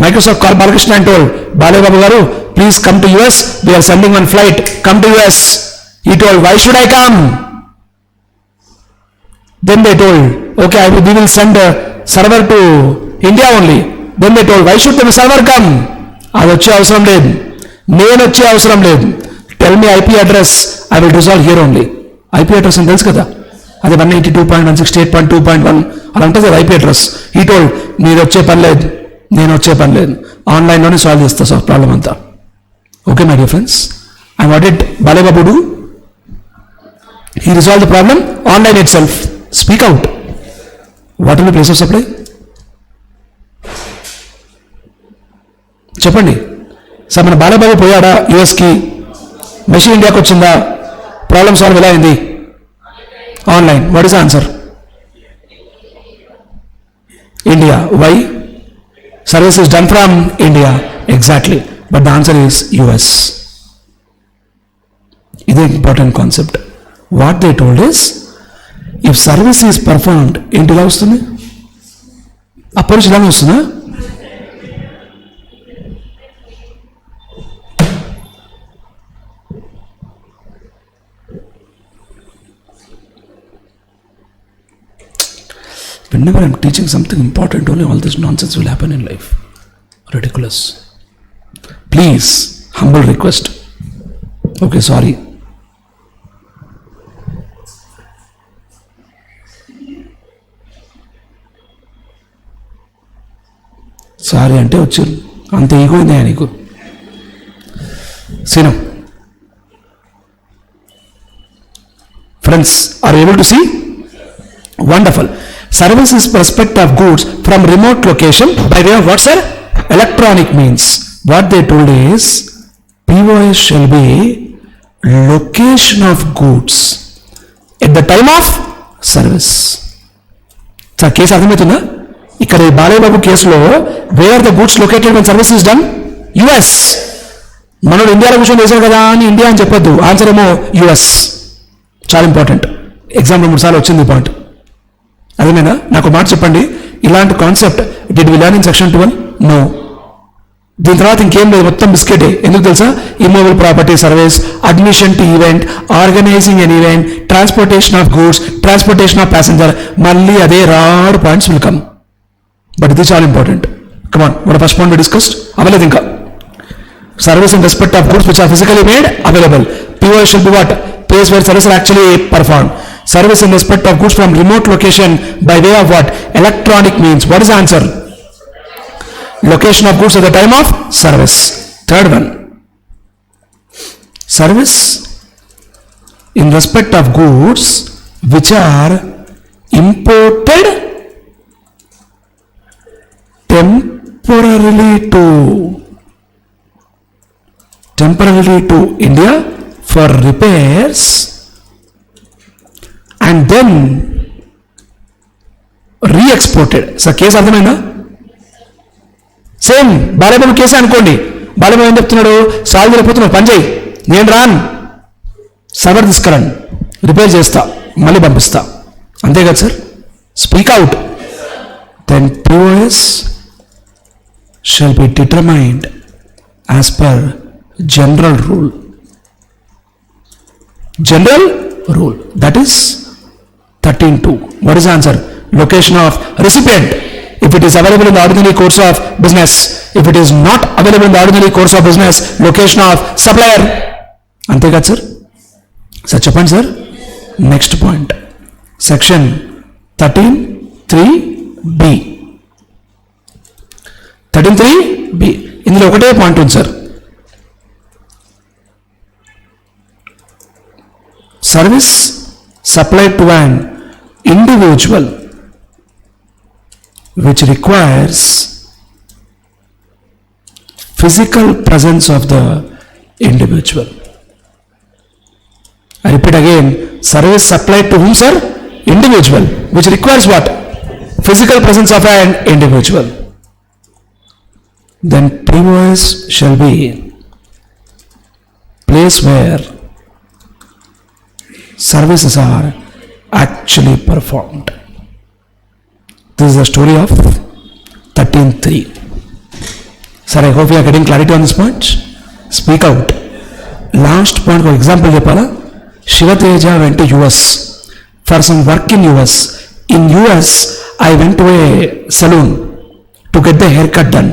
Microsoft called Balakrishna and told, Bale Babu Garu, please come to US. We are sending one flight. Come to US. He told, why should I come? Then they told, okay, we will send a server to India only. Then they told, why should the server come? అది వచ్చే అవసరం లేదు, నేను వచ్చే అవసరం లేదు. Tell me IP address, I will resolve here only. IP address అని తెలుసు కదా, అది 192.168.2.1 అలా ఉంటుంది కదా ఐపీ అడ్రస్. ఈ టోల్డ్, మీరు వచ్చే పని లేదు, నేను వచ్చే పని లేదు, ఆన్లైన్లోనే సాల్వ్ చేస్తా సార్ ప్రాబ్లం అంతా. Okay my dear friends, and what did Balebabu do? He resolve the problem online it self. Speak out. What will B place of supply? చెప్పండి సార్. మన బాలబాబు పోయాడా యూఎస్కి? మెషిన్ ఇండియాకి వచ్చిందా? ప్రాబ్లమ్ సాల్వ్ ఎలా అయింది? Online. What is answer? India. Why? Service is done from India. Exactly, but the answer is US. ఇదే important concept. What they told is, if service is performed ఏంటి ఇలా వస్తుంది? అప్పటి ఇలానే వస్తుందా? Whenever I'm teaching something important, only all this nonsense will happen in life. Ridiculous. Please, humble request. Okay, sorry. Sorry అంటే వచ్చారు, అంత ఈగో ఉందా నీకు? Seenu friends, are able to see? Wonderful. Service is respect of goods from remote location by way of what, sir? Electronic means. What they told is, POS shall be location of goods at the time of service. Sir case అర్థమవుతుందా? ఇక్కడ ఈ బాలయ్య బాబు కేసులో wear the goods located when service is done? US. మనోడు ఇండియాలో కూర్చొని చేశాడు కదా అని ఇండియా అని చెప్పొద్దు, ఆన్సర్ ఏమో యుఎస్. చాలా ఇంపార్టెంట్, ఎగ్జామ్లో 3 సార్లు వచ్చింది ఈ పాయింట్. అదేమైనా నాకు మాట చెప్పండి, ఇలాంటి concept did we learn in section 12? No. దీని తర్వాత ఇంకేం లేదు, మొత్తం బిస్కెటే. ఎందుకు తెలుసా? Immovable property service, admission to event, organizing an event, transportation of goods, transportation of passenger, మళ్ళీ అదే రాడ్ పాయింట్స్ విల్ కమ్. బట్ ఇది చాలా important. Come on, what first point we discussed? అవ్వలేదు ఇంకా. Service in respect of goods which are physically made available. POS should be what? Place where service are actually performed. Service in respect of goods from remote location by way of what? Electronic means. What is the answer? Location of goods at the time of service. Third one. Service in respect of goods which are imported temporarily to India for repairs and then re-exported. Sir case అర్థమైందా? Same Balababu కేసే అనుకోండి. బాలబాబు ఏం చెప్తున్నాడు? Solve అయిపోతున్నాడు, పని చేయి, నేను రాను, సర్వర్ తీసుకురాను, రిపేర్ చేస్తా, మళ్ళీ పంపిస్తా, అంతే కదా sir? Speak out. Then POS shall be determined as per general rule. General rule, that is 13(2). What is the answer? Location of recipient, if it is available in the ordinary course of business. If it is not available in the ordinary course of business, location of supplier. అంతే కదా sir? Sir చెప్పండి sir. Next point, section 13(3)(b). 13(3)(b) ఇందులో ఒకటే point ఉంది sir. Service supplied to an individual which requires physical presence of the individual. I repeat again, service supplied to whom, sir? Individual, which requires what? Physical presence of an individual. Then POS shall be place where services are actually performed. This is the story of 13(3). Sir, I hope you are getting clarity on this point. Speak out. Last point for example చెప్పాలా? Shivateja went to US for some work in US. In US, I went to a salon to get the haircut done.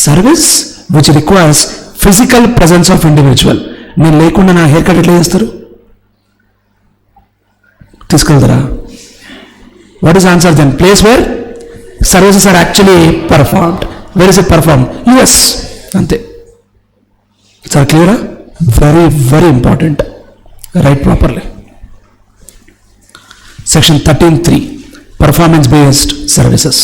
Service which requires physical presence of individual. నేను లేకుండా నా hair cut ఎట్లా చేస్తారు? తీసుకెళ్తారా? What is answer then? Place where services are actually performed. Where is it perform? US. అంతే sir, క్లియరా? Very very important. Write properly. Section 13(3) performance based services.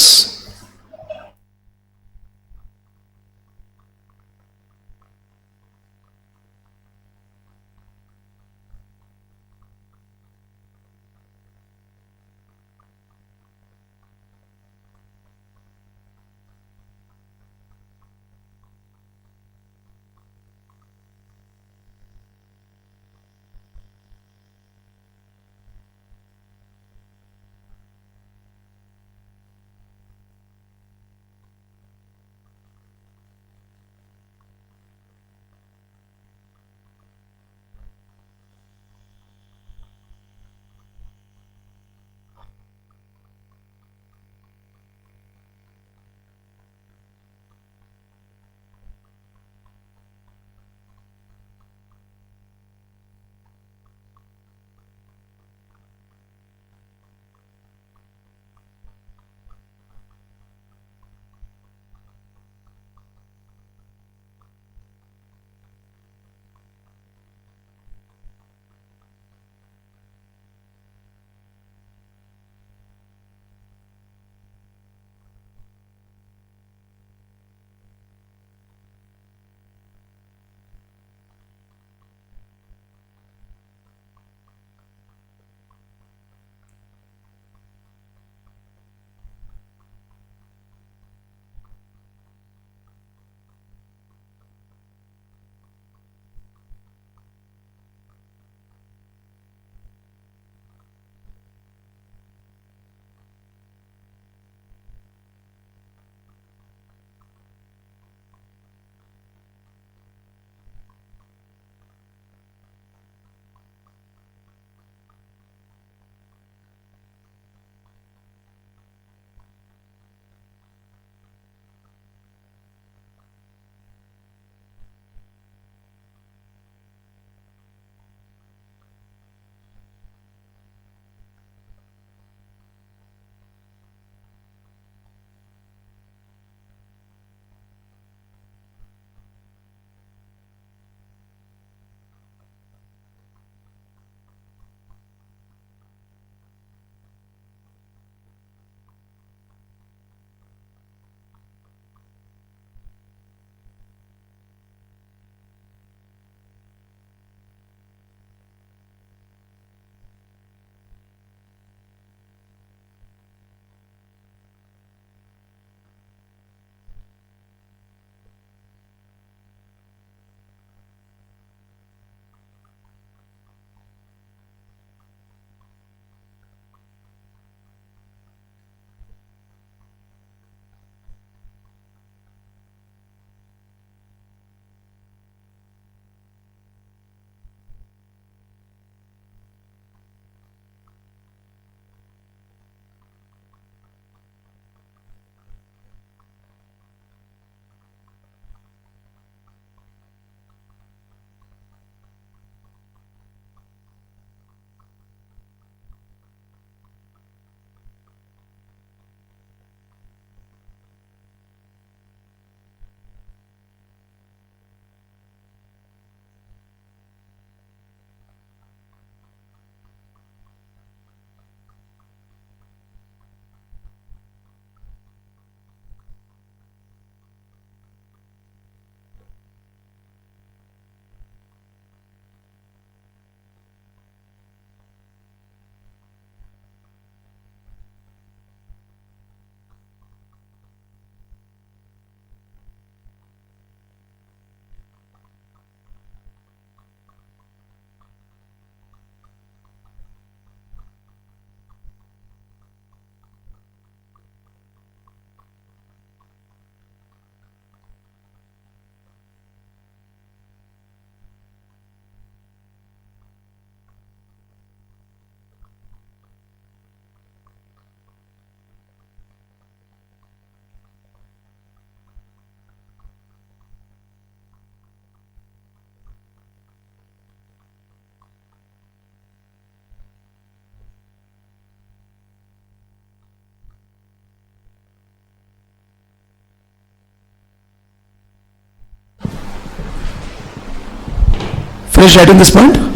Finish writing this point?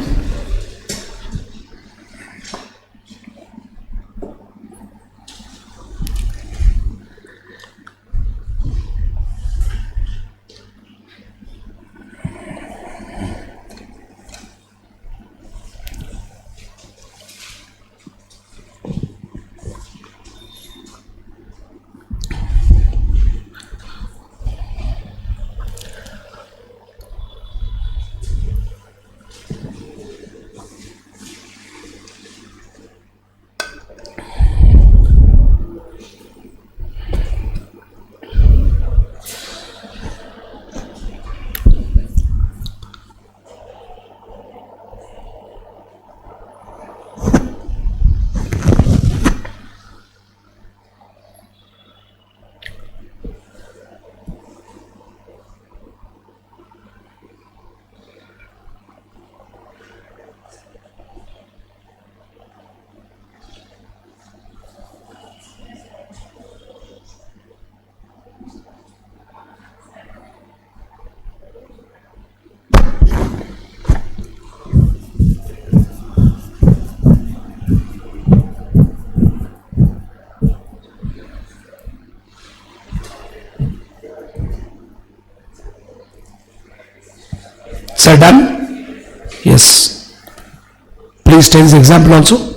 Sir, done? Yes. Please take this example also.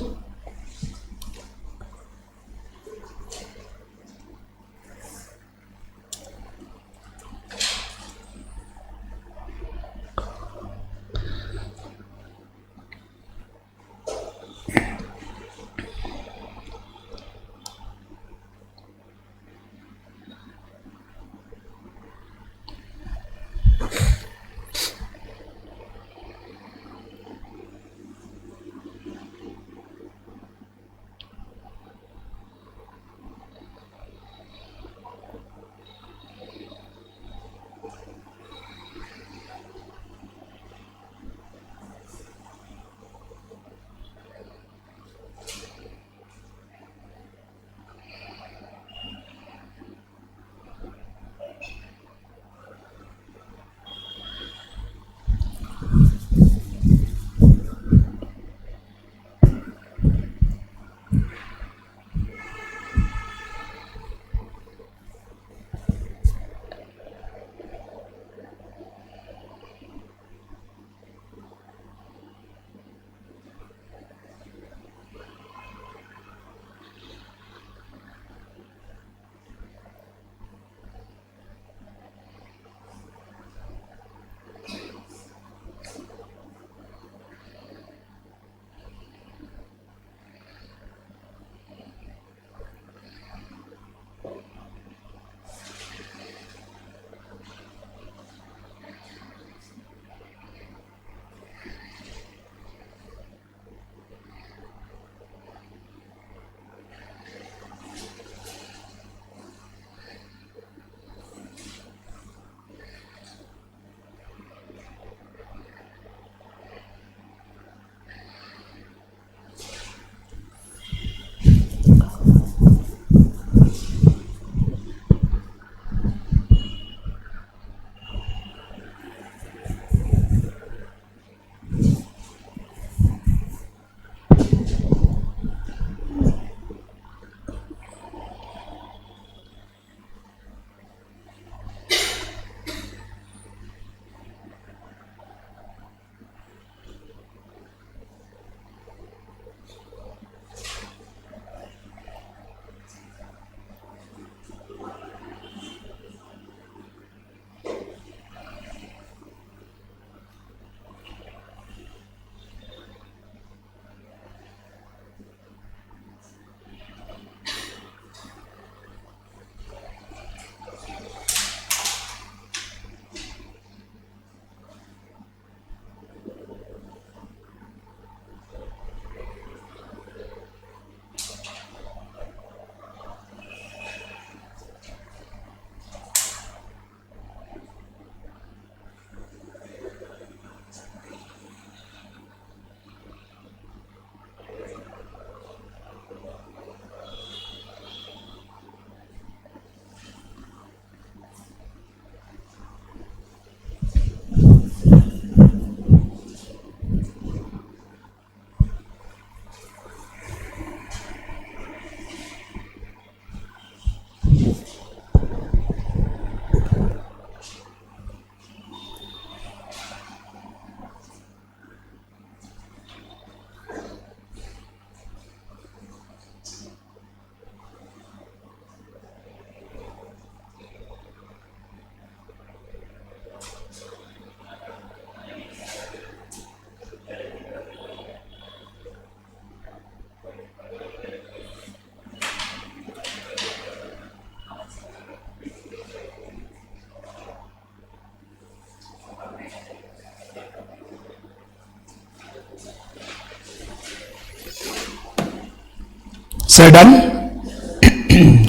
Say done.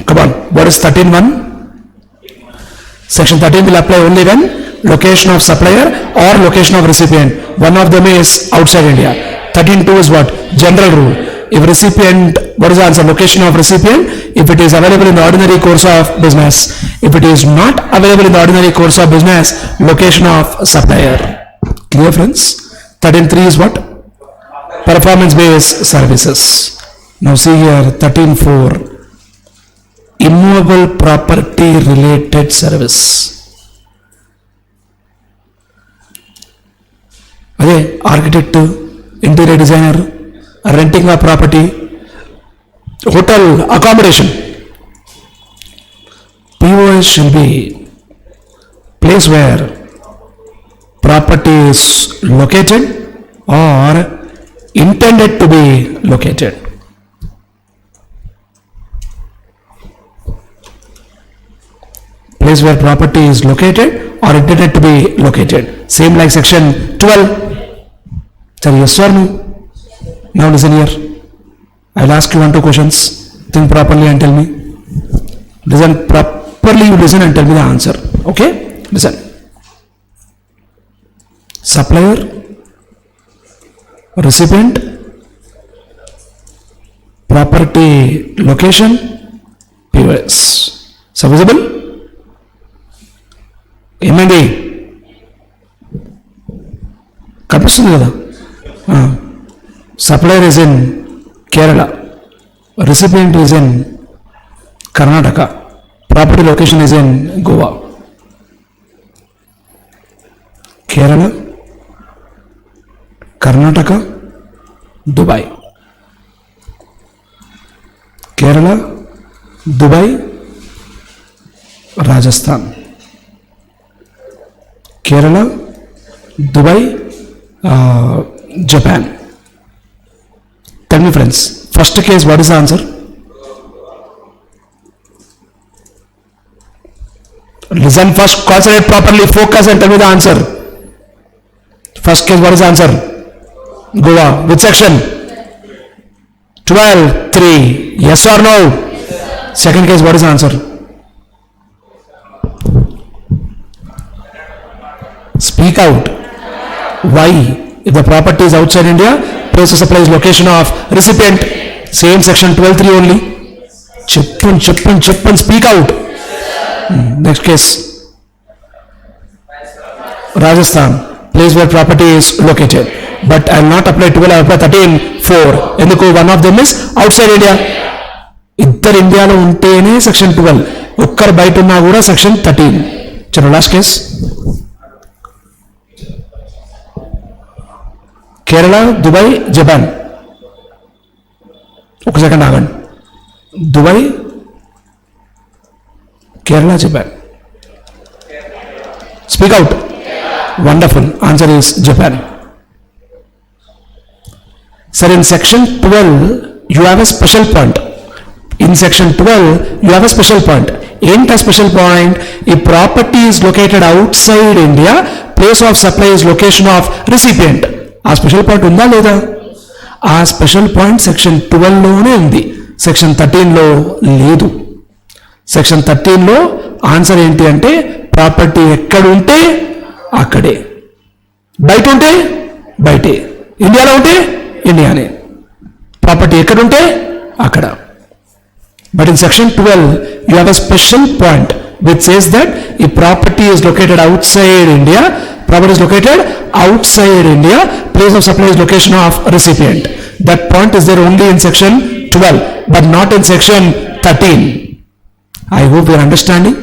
Come on. What is 13.1? Section 13 will apply only when location of supplier or location of recipient. One of them is outside India. 13.2 is what? General rule. If recipient, what is the answer? Location of recipient. If it is available in the ordinary course of business. If it is not available in the ordinary course of business, location of supplier. Clear, friends? 13.3 is what? Performance based services. Now see here 13.4. Immovable property related service. అదే architect, interior designer, renting of property, hotel accommodation. POS shall be place where property is located or intended to be located. Place where property is located or intended to be located. Same like section 12. Sir, yes or no? Now listen here. I'll ask you 1-2 questions. Think properly and tell me. Listen properly, you listen and tell me the answer. Okay? Listen. Supplier, recipient, property location, POS. So visible? ఏమైంది? కనిపిస్తుంది కదా? Supplier is in Kerala, recipient is in Karnataka, property location is in Goa. Kerala, Karnataka, Dubai. Kerala, Dubai, Rajasthan. Kerala, Dubai, Japan. Tell me, friends, first case, what is the answer? Listen first, concentrate properly, focus and tell me the answer. First case, what is the answer? Goa. Which section? 12.3. Yes or no? Second case, what is the answer? Speak out. Why? If the property is outside India, place of supply is location of recipient. Same section 12.3 only. Chippan, speak out. Next case. Rajasthan, place where property is located. But I will not apply 12, I will apply 13.4. ఎందుకు? one of them is outside India. ఇద్దరు ఇండియాలో ఉంటేనే section 12, ఒక్కరు బయట ఉన్నా కూడా section 13. చలో last case. Kerala, Dubai, Japan. ఒక సెకండ్ ఆగండి. Dubai, Kerala, Japan. Speak out. Wonderful. Answer is Japan. Sir, in section 12, you have a special point. In section 12, you have a special point. ఏంట స్పెషల్ పాయింట్? ఈ property is located outside India, place of supply is location of recipient. ఆ special point ఉందా లేదా? ఆ special point section 12లోనే ఉంది, section 13లో లేదు. Section 13లో answer ఏంటి అంటే ప్రాపర్టీ ఎక్కడుంటే అక్కడే, బయట ఉంటే బయటే, ఇండియాలో ఉంటే ఇండియానే, ప్రాపర్టీ ఎక్కడుంటే అక్కడ. But in section 12 you have a special point which says that if property is located outside India, property is located outside India, place of supply is location of recipient. That point is there only in section 12 but not in section 13. I hope you are understanding.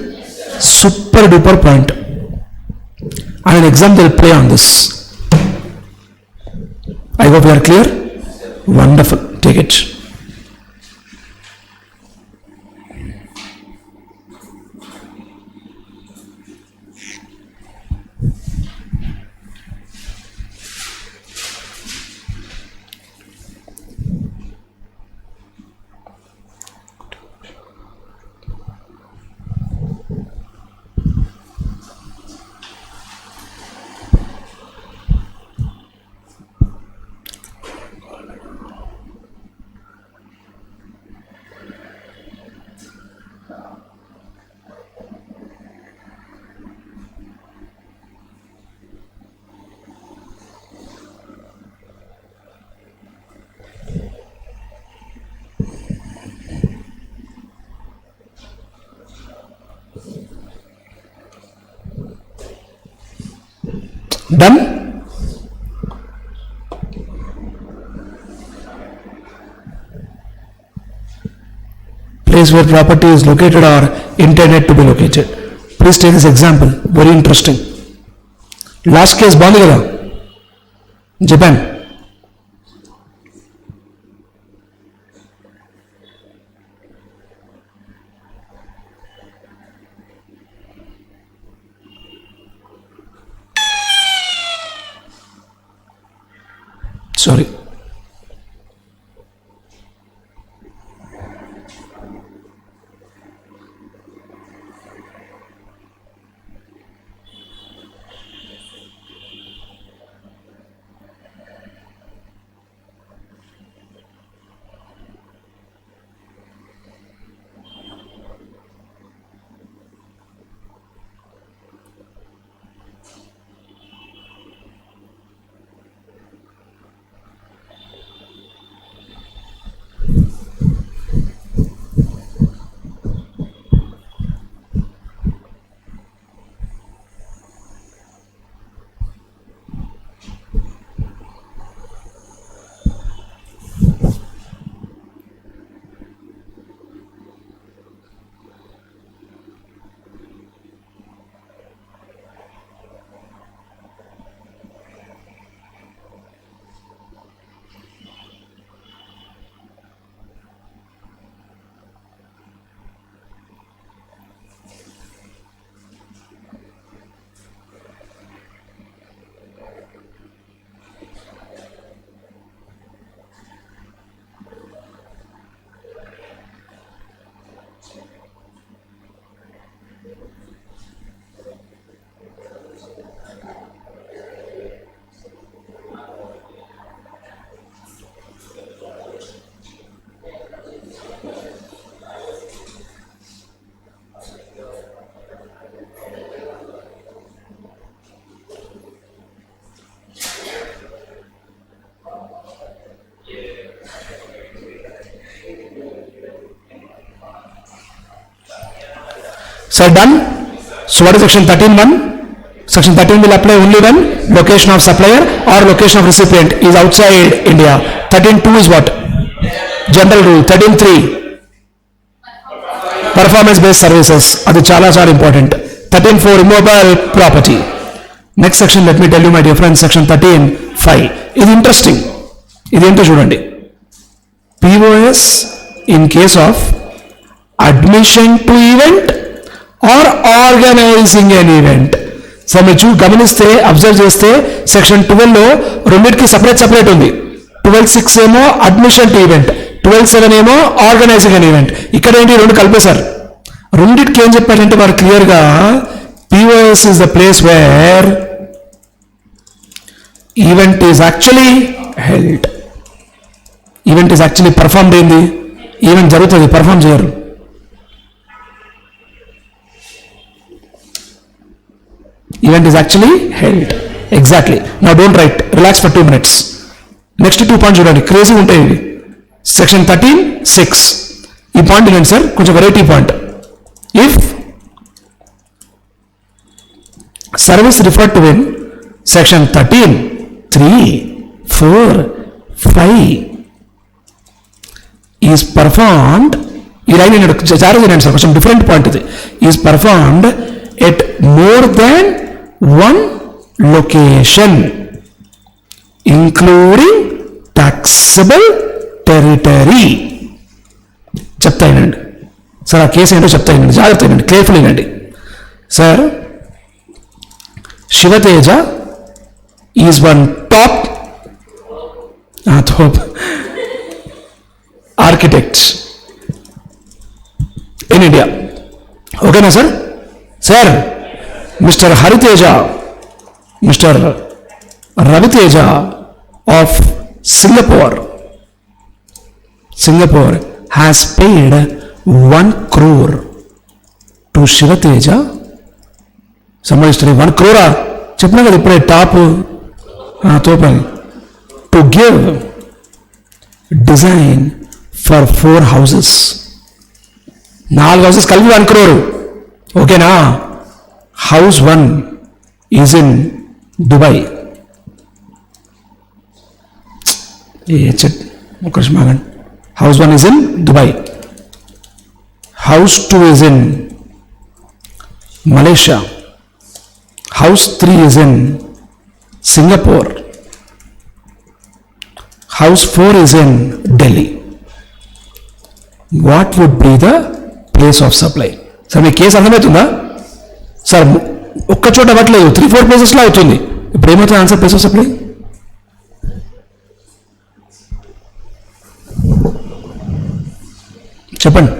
Super duper point, and an exam they will play on this. I hope you are clear. Wonderful. Take it. Done? Place where property is located or intended to be located. Please take this example. Very interesting. Last case బాగుంది కదా, Japan. Sorry. So done. So what is section 13(1)? Section 13 will apply only when location of supplier or location of recipient is outside India. 13(2) is what? General rule. 13(3) performance based services. Adi chala important. 13(4) immobile property. Next section, let me tell you my dear friends, section 13(5). Is interesting. Idi ento chudandi. POS in case of admission to event or organizing an event. So మీరు గమనిస్తే observe చేస్తే section 12లో రెండింటికి separate ఉంది. 12(6) ఏమో admission to event, 12(7) ఏమో organising an event. ఇక్కడ ఏంటి రెండు కలిపేశారు. రెండింటికి ఏం చెప్పారంటే వారు క్లియర్గా POS is the place where event is actually held. Event is actually performed అయింది. ఈవెంట్ జరుగుతుంది, పర్ఫార్మ్ చేయరు. Event is actually held. Exactly. Now don't write. Relax for 2 minutes. Next 2 points చూడండి, క్రేజీ ఉంటాయి ఇవి. సెక్షన్ 13(6). ఈ పాయింట్ ఏంటి sir, కొంచెం variety point. If service referred to in section 13(3), 4, 5 is performed. ఈ లైన్ జాగ్రత్త సార్, కొంచెం డిఫరెంట్ పాయింట్ ఇది. Is performed at more than one location including taxable territory. చెప్తా వినండి సార్, ఆ కేసు ఏంటో చెప్తా వినండి, జాగ్రత్త వినండి, కేర్ఫుల్ వినండి sir. Shivateja is one top architects in India. ఓకేనా sir? Sir Mr. Hariteja, Mr. Raviteja of Singapore has paid 1 crore to Shivateja. Somebody is telling 1 crore. చెప్పినా కదా ఇప్పుడే టాప్ తోపని. To give design for 4 houses. 4 houses కలిపి 1 crore. ఓకేనా? House 1 is in Dubai. House 1 is in Dubai. House 2 is in Malaysia. House 3 is in Singapore. House 4 is in Delhi. What would be the place of supply? Sir మీ case అర్థమవుతుందా? Sir ఒక్క చోట అవ్వట్లేదు, 3-4 ప్లేసెస్లో అవుతుంది. ఇప్పుడు ఏమవుతుంది ఆన్సర్ ప్లేస్ ఆఫ్ సప్లై? చెప్పండి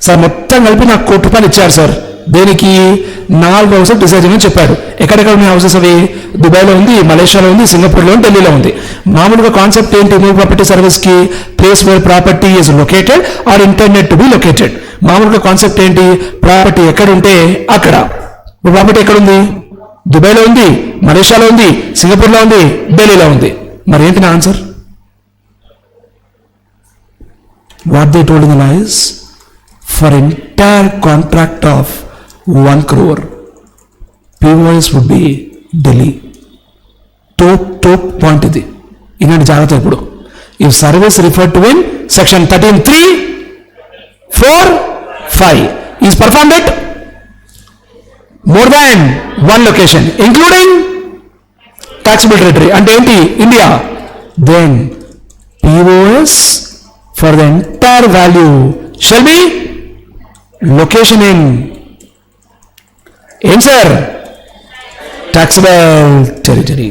సార్. మొత్తం కలిపి నాకు ₹1,00,00,000 ఇచ్చారు సార్. దేనికి? 4 హౌసెస్ డిసైడ్ చేయమని చెప్పాడు. ఎక్కడెక్కడ ఉన్నాయి హౌసెస్ అవి? దుబాయ్లో ఉంది, మలేషియాలో ఉంది, సింగపూర్లో ఉంది, ఢిల్లీలో ఉంది. మామూలుగా కాన్సెప్ట్ ఏంటి మూవ్ ప్రాపర్టీ సర్వీస్కి? Place where property is located or intended to be located. మామూలుగా కాన్సెప్ట్ ఏంటి? ప్రాపర్టీ ఎక్కడ ఉంటే అక్కడ. ప్రాపర్టీ ఎక్కడుంది? దుబాయ్లో ఉంది, మలేషియాలో ఉంది, సింగపూర్లో ఉంది, ఢిల్లీలో ఉంది. మరి ఏంటి నా answer? What they told in the law is, for entire contract of 1 crore, POS would be Delhi. Top point ఇది. ఇలాంటి జాగ్రత్త ఇప్పుడు. If service referred to in section 13(3), 4, 5 is performed at more than one location, including taxable territory. అంటే ఏంటి? India. Then POS for the entire value shall be location in answer taxable territory.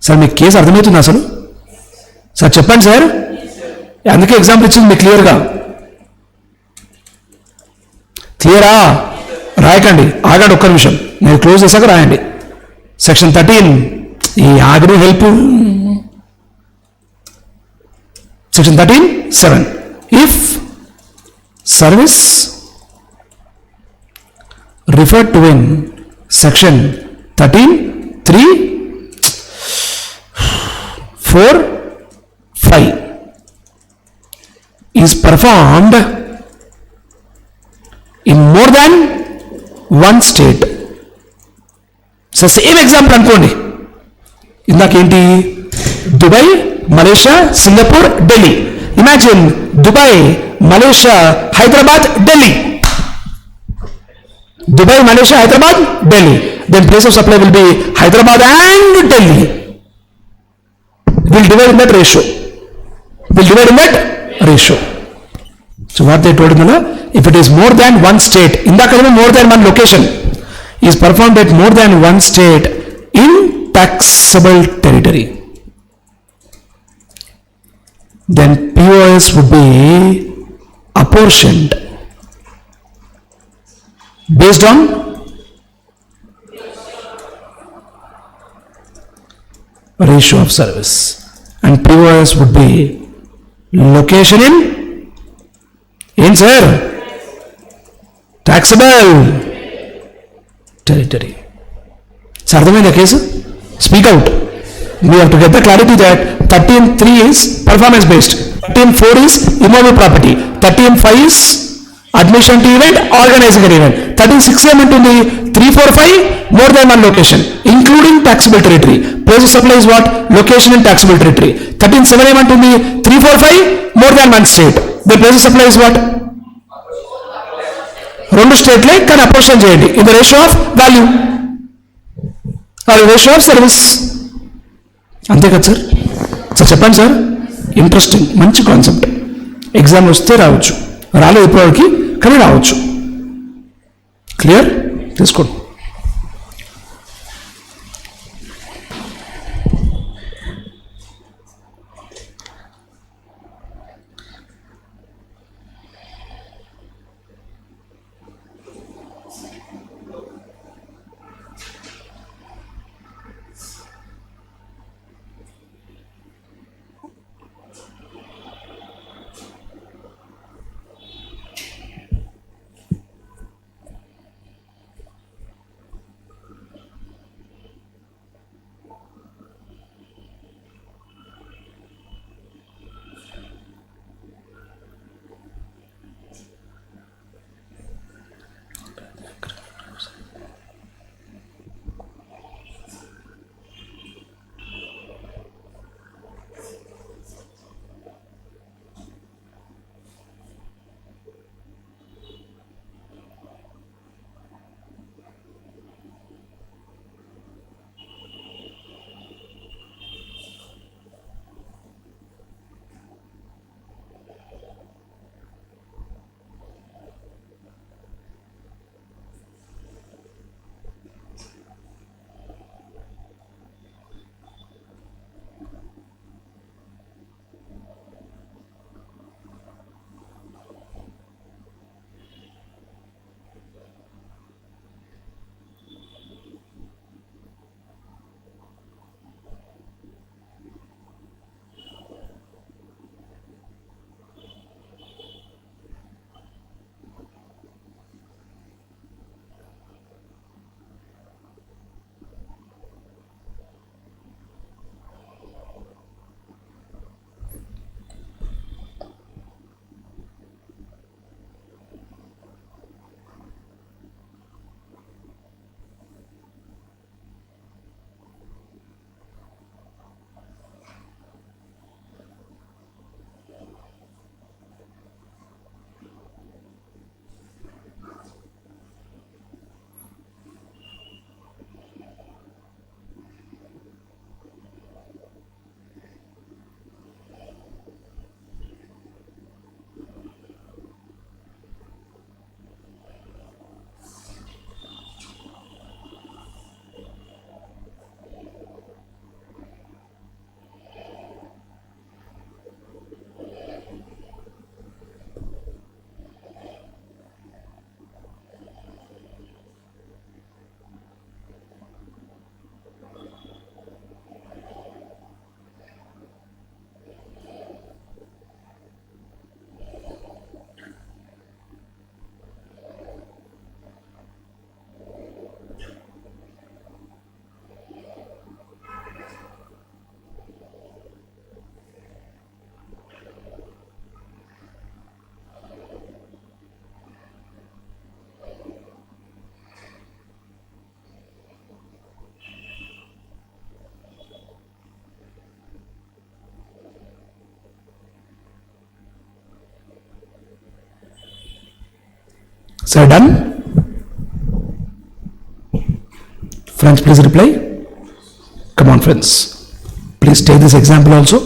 Sir మీకు case అర్థమవుతుంది అసలు? Sir చెప్పండి sir. అందుకే example ఇచ్చింది మీకు క్లియర్గా. క్లియరా? రాయకండి, ఆగండి ఒక్క నిమిషం, నేను క్లోజ్ చేశాక రాయండి. సెక్షన్ 13 ఈ ఆగడు help. Section 13(7). If service referred to in section 13(3), 4, 5 is performed in more than one state. So same example అనుకోండి. ఇందాకేంటి? Dubai, Malaysia, Singapore, Delhi. Imagine Dubai, Malaysia, Hyderabad, Delhi. Dubai, Malaysia, Hyderabad, Delhi. Then place of supply will be Hyderabad and Delhi. We'll divide in that ratio. So what they told me, if it is more than one state, indakademo more than one location is performed at more than one state in taxable territory, then POS would be apportioned based on ratio of service, and POS would be location in sir taxable territory. So అర్థమైందా case? Speak out. We have to get the clarity that 13(3) is performance based, 13(4) is immobile property, 13(5) is admission to event, organizing an event, 13(6) ఏమంటుంది? 3, 4, 5 more than one location including taxable territory. Place of supply is what? Location in taxable territory. 13(7) ఏమంటుంది? 3, 4, 5 more than one state. The place of supply is what? 2 స్టేట్లే కానీ apportion చేయండి in the ratio of value or ratio of service. అంతే కదా sir? Sir చెప్పండి sir. Interesting, మంచి concept. Exam వస్తే రావచ్చు, రాలేదు ఇప్పటివరకు కానీ రావచ్చు. క్లియర్? తీసుకోండి. So done? Friends, please reply. Come on, friends. Please take this example also.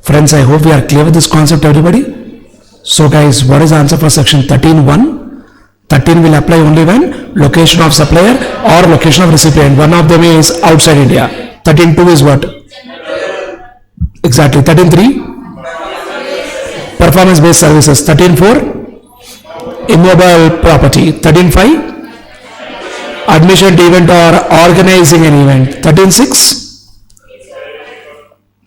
Friends, I hope we are clear with this concept, everybody. So guys, what is the answer for section 13.1? 13 will apply only when location of supplier or location of recipient. One of them is outside India. 13.2 is what? Exactly. 13.3, performance based services. 13.4, immobile property. 13.5, admission to event or organizing an event. 13.6,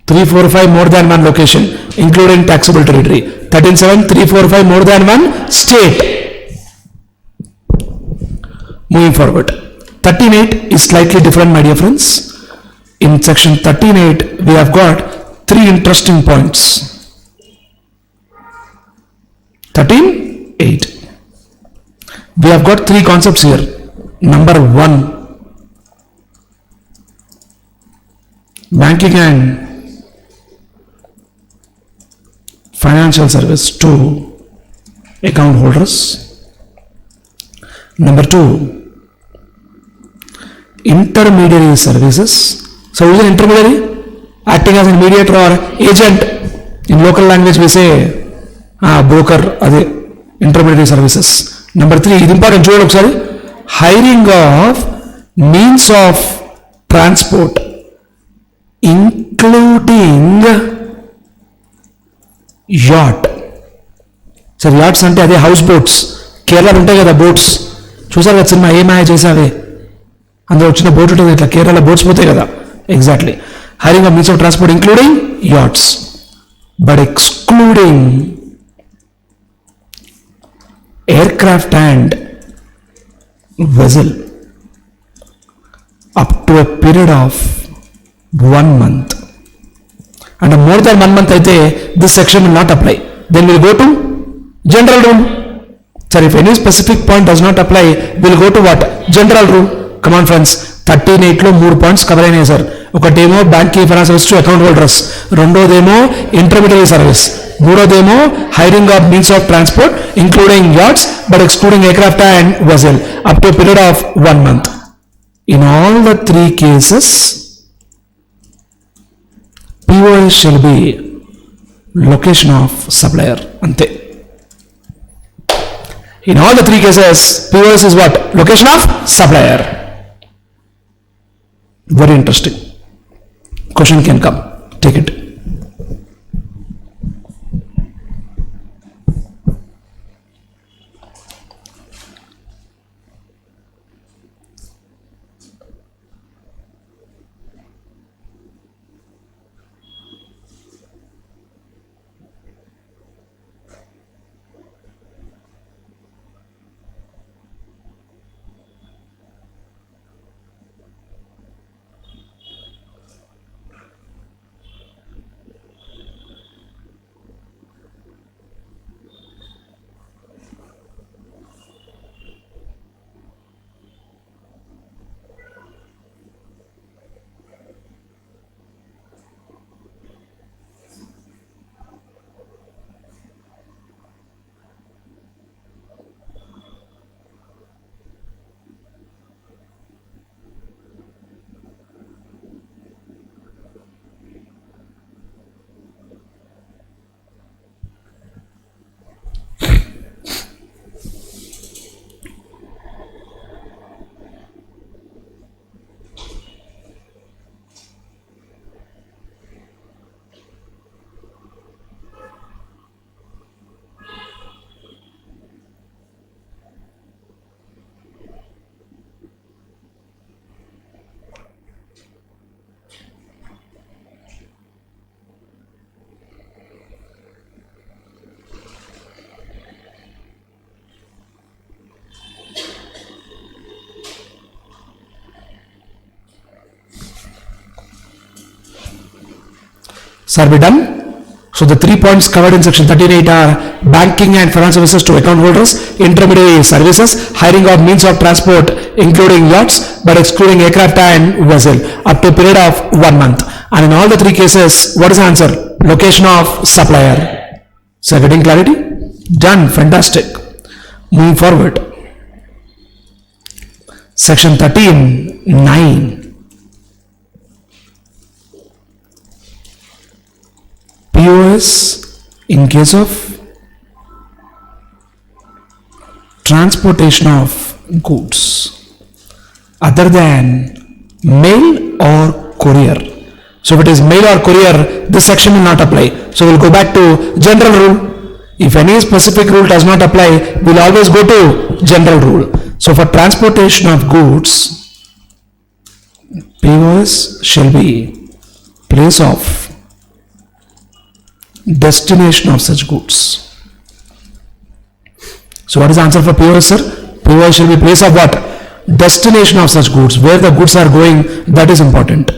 3, 4, 5 more than one location, including taxable territory. 13.7, 3, 4, 5 more than one state. Moving forward. 13.8 is slightly different, my dear friends. In section 13.8, we have got 3 interesting points. 13.8. We have got 3 concepts here. Number 1, banking and financial service to account holders. Number 2, intermediary services. So who is an intermediary? Acting as an mediator or agent. In local language we say broker, intermediary services. Number 3, ఇది important, చూడండి ఒకసారి. Hiring of means of transport including yacht. Sir yachts అంటే అదే house boats. కేరళలో ఉంటాయి కదా boats, చూసారు కదా సినిమా ఏమాయ చేసావే, అందులో వచ్చిన బోట్ ఉంటుంది ఇట్లా, కేరళ బోట్స్ పోతాయి కదా. Exactly. Hiring of means of transport including yachts but excluding aircraft and vessel up to a period of 1 month. And more than 1 month అయితే this section will not apply. Then we'll go to general rule. Sir, if any specific point does not apply, we'll go to what? General rule. Come on friends, 13.8 లో 3 points cover అయినాయి sir. ఒకటేమో banking finance service to account holders, రెండోదేమో intermediary service, మూడోదేమో hiring of means of transport including yachts but excluding aircraft and vessel up to period of 1 month. In all the 3 cases, POS shall be location of supplier. Ante. In all the 3 cases, POS is what? Location of supplier. Very interesting. Question can come. Take it. Sir, we done? So the 3 points covered in section 13.8 are banking and finance services to account holders, intermediary services, hiring of means of transport including yachts but excluding aircraft and vessel up to a period of 1 month. And in all the 3 cases, what is the answer? Location of supplier. So getting clarity? Done. Fantastic. Moving forward. Section 13.9. POS in case of transportation of goods other than mail or courier. So if it is mail or courier, this section will not apply. So we'll go back to general rule. If any specific rule does not apply, we'll always go to general rule. So for transportation of goods, POS shall be place of destination of such goods. So what is the answer for POS, sir? POS shall be place of what? Destination of such goods. Where the goods are going, that is important.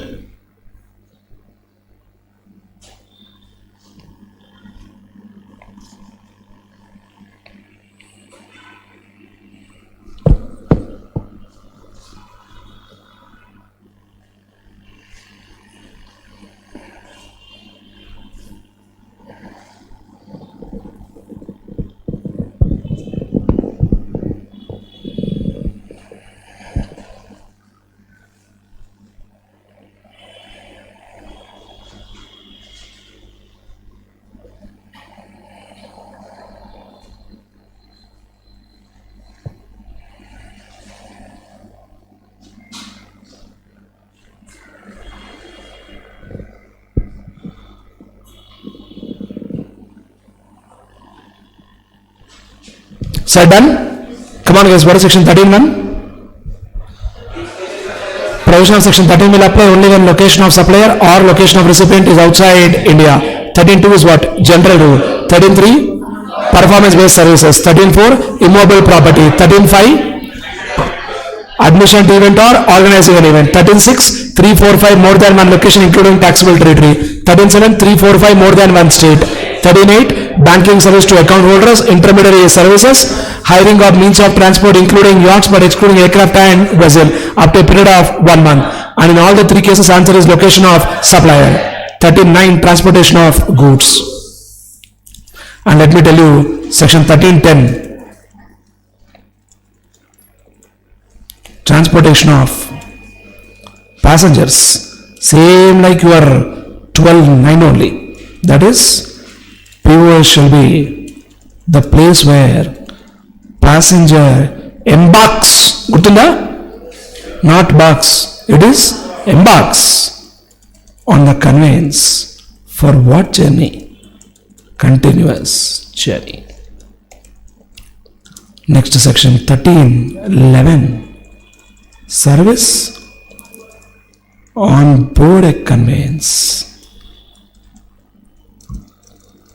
So done? Come on guys, what is section 13.1? Provision of section 13 will apply only when location of supplier or location of recipient is outside India. 13.2 is what? General rule. 13.3 performance based services. 13.4 immobile property. 13.5 admission to event or organizing an event. 13.6 3, 4, 5 more than one location including taxable territory. 13.7 3, 4, 5 more than one state. 13.8 banking service to account holders, intermediary services, hiring of means of transport including yachts but excluding aircraft and vessel up to a period of 1 month. And in all the 3 cases, answer is location of supplier. 13.9 transportation of goods. And let me tell you section 13.10 transportation of passengers, same like your 12.9 only. That is, POS shall be the place where passenger embarks. Gurtunda? Not barks. It is embarks on the conveyance. For what journey? Continuous journey. Next section 13.11 service on board a conveyance.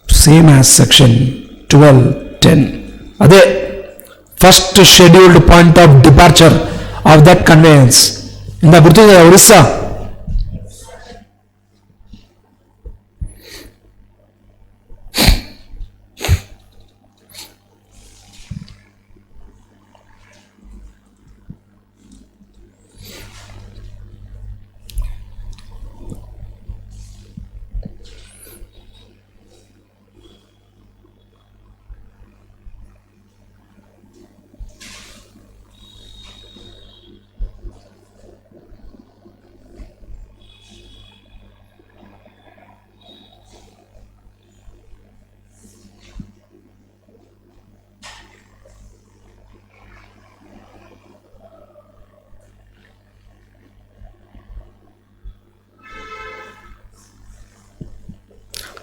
Same as section 12.10. Ade first scheduled point of departure of that conveyance. Inda gurtunda Orissa.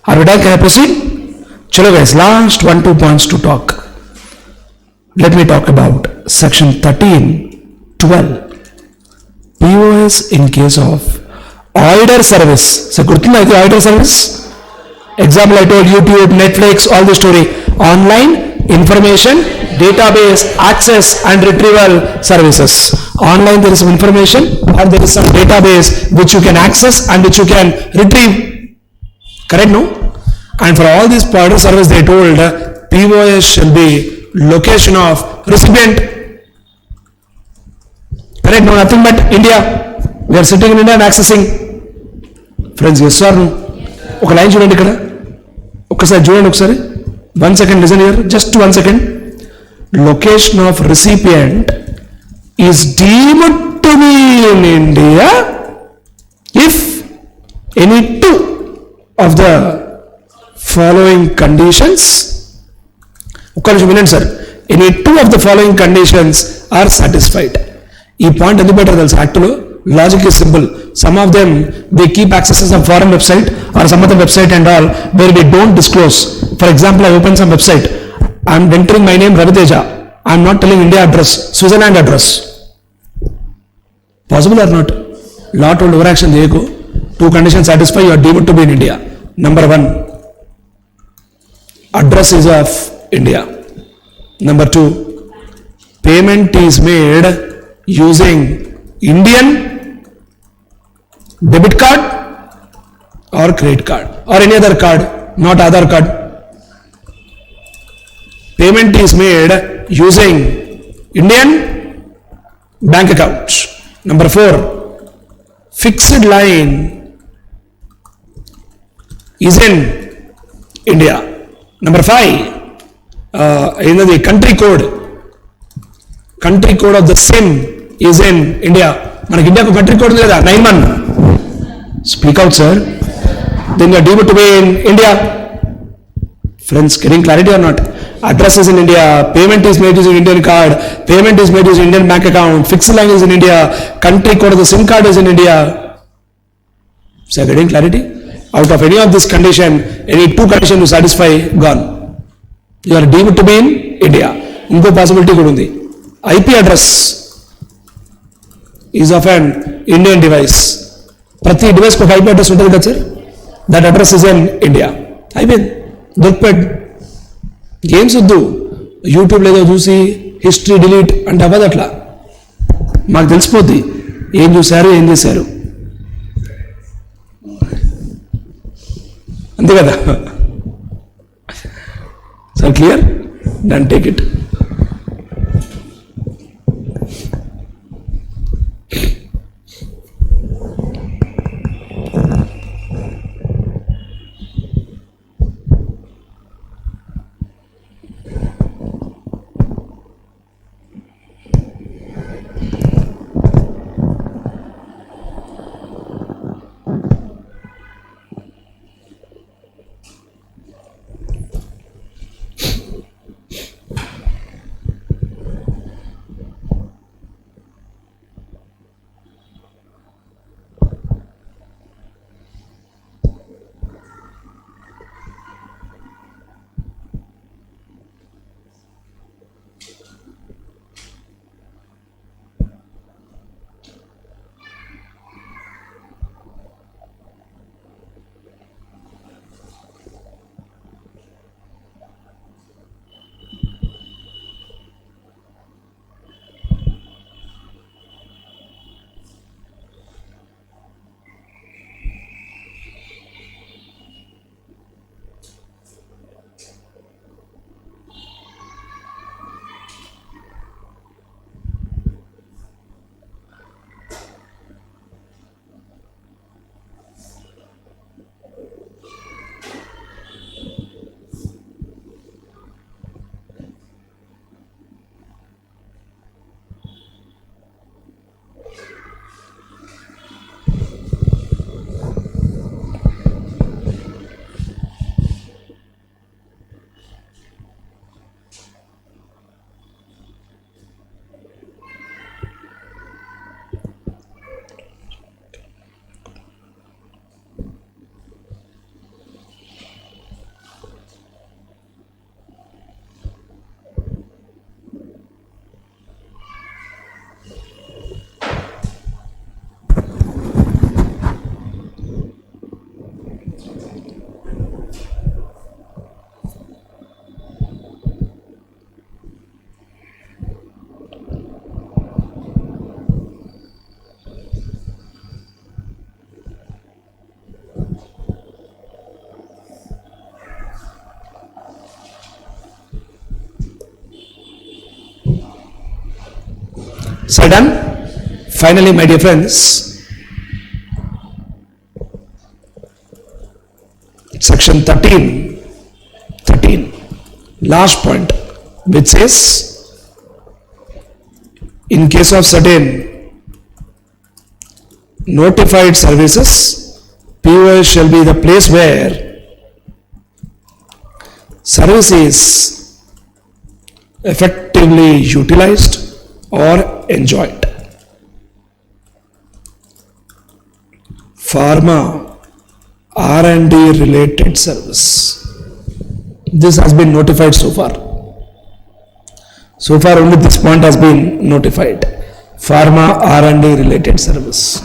Are we done? Can I proceed? Chalo guys, last 1-2 points to talk. Let me talk about section 13.12 POS in case of order service. So gurtunda idi order service? Example I told YouTube, Netflix, all the story. Online, information, database, access and retrieval services. Online there is some information and there is some database which you can access and which you can retrieve. Correct, no? And for all these point of service, they told POS shall be location of recipient. Correct, no? Nothing but India. We are sitting in India and accessing. Friends, yes or no? ఒక line చూడండి ఇక్కడ, ఒక్కసారి చూడండి ఒకసారి. 1 second, listen here, just 1 second. Location of recipient is deemed to be in India if any two of the following conditions, ఒక్క నిమిషం వినండి sir, any two of the following conditions are satisfied. ఈ point ఎందుకు పెట్టారు తెలుసు? యాక్టులో logic is simple. Some of them they keep access to some foreign website or some other website and all where they don't disclose. For example, I open some website, I'm entering my name Raviteja, I'm not telling India address, Switzerland address. Possible or not? Law told overaction cheyako. Two conditions satisfy, you are deemed to be in India. Number 1, address is of India. Number 2, payment is made using Indian debit card or credit card or any other card, not Aadhaar card. Payment is made using Indian bank account. Number 4, fixed line is in India. Number 5, the country code of the SIM is in India. మనకి ఇండియాకు country code లేదా 91. Speak out sir. Then you are deemed to be in India. Friends, getting clarity or not? Address is in India, payment is made using Indian card, payment is made using Indian bank account, fixed line is in India, country code of the SIM card is in India. So getting clarity? Out of any of this condition, any two conditions to satisfy, gone. You are deemed to be in India. ఇంకో possibility కూడా ఉంది. IP address is of an Indian device. ప్రతి device ఒక IP address ఉంటుంది కదా sir. That address is in India. అయిపోయింది, దొరికిపోయాడు. Games వద్దు, యూట్యూబ్ లేదో చూసి హిస్టరీ డిలీట్ అంటే అవ్వదు. అట్లా మాకు తెలిసిపోద్ది ఏం చూశారు, ఏం చేశారు, అంతే కదా sir. Clear? Done, take it. So done. Finally, my dear friends, section 13, last point, which says, in case of certain notified services, POS shall be the place where service is effectively utilized or enjoyed. Pharma R&D related service. This has been notified so far. So far only this point has been notified. Pharma R&D related service.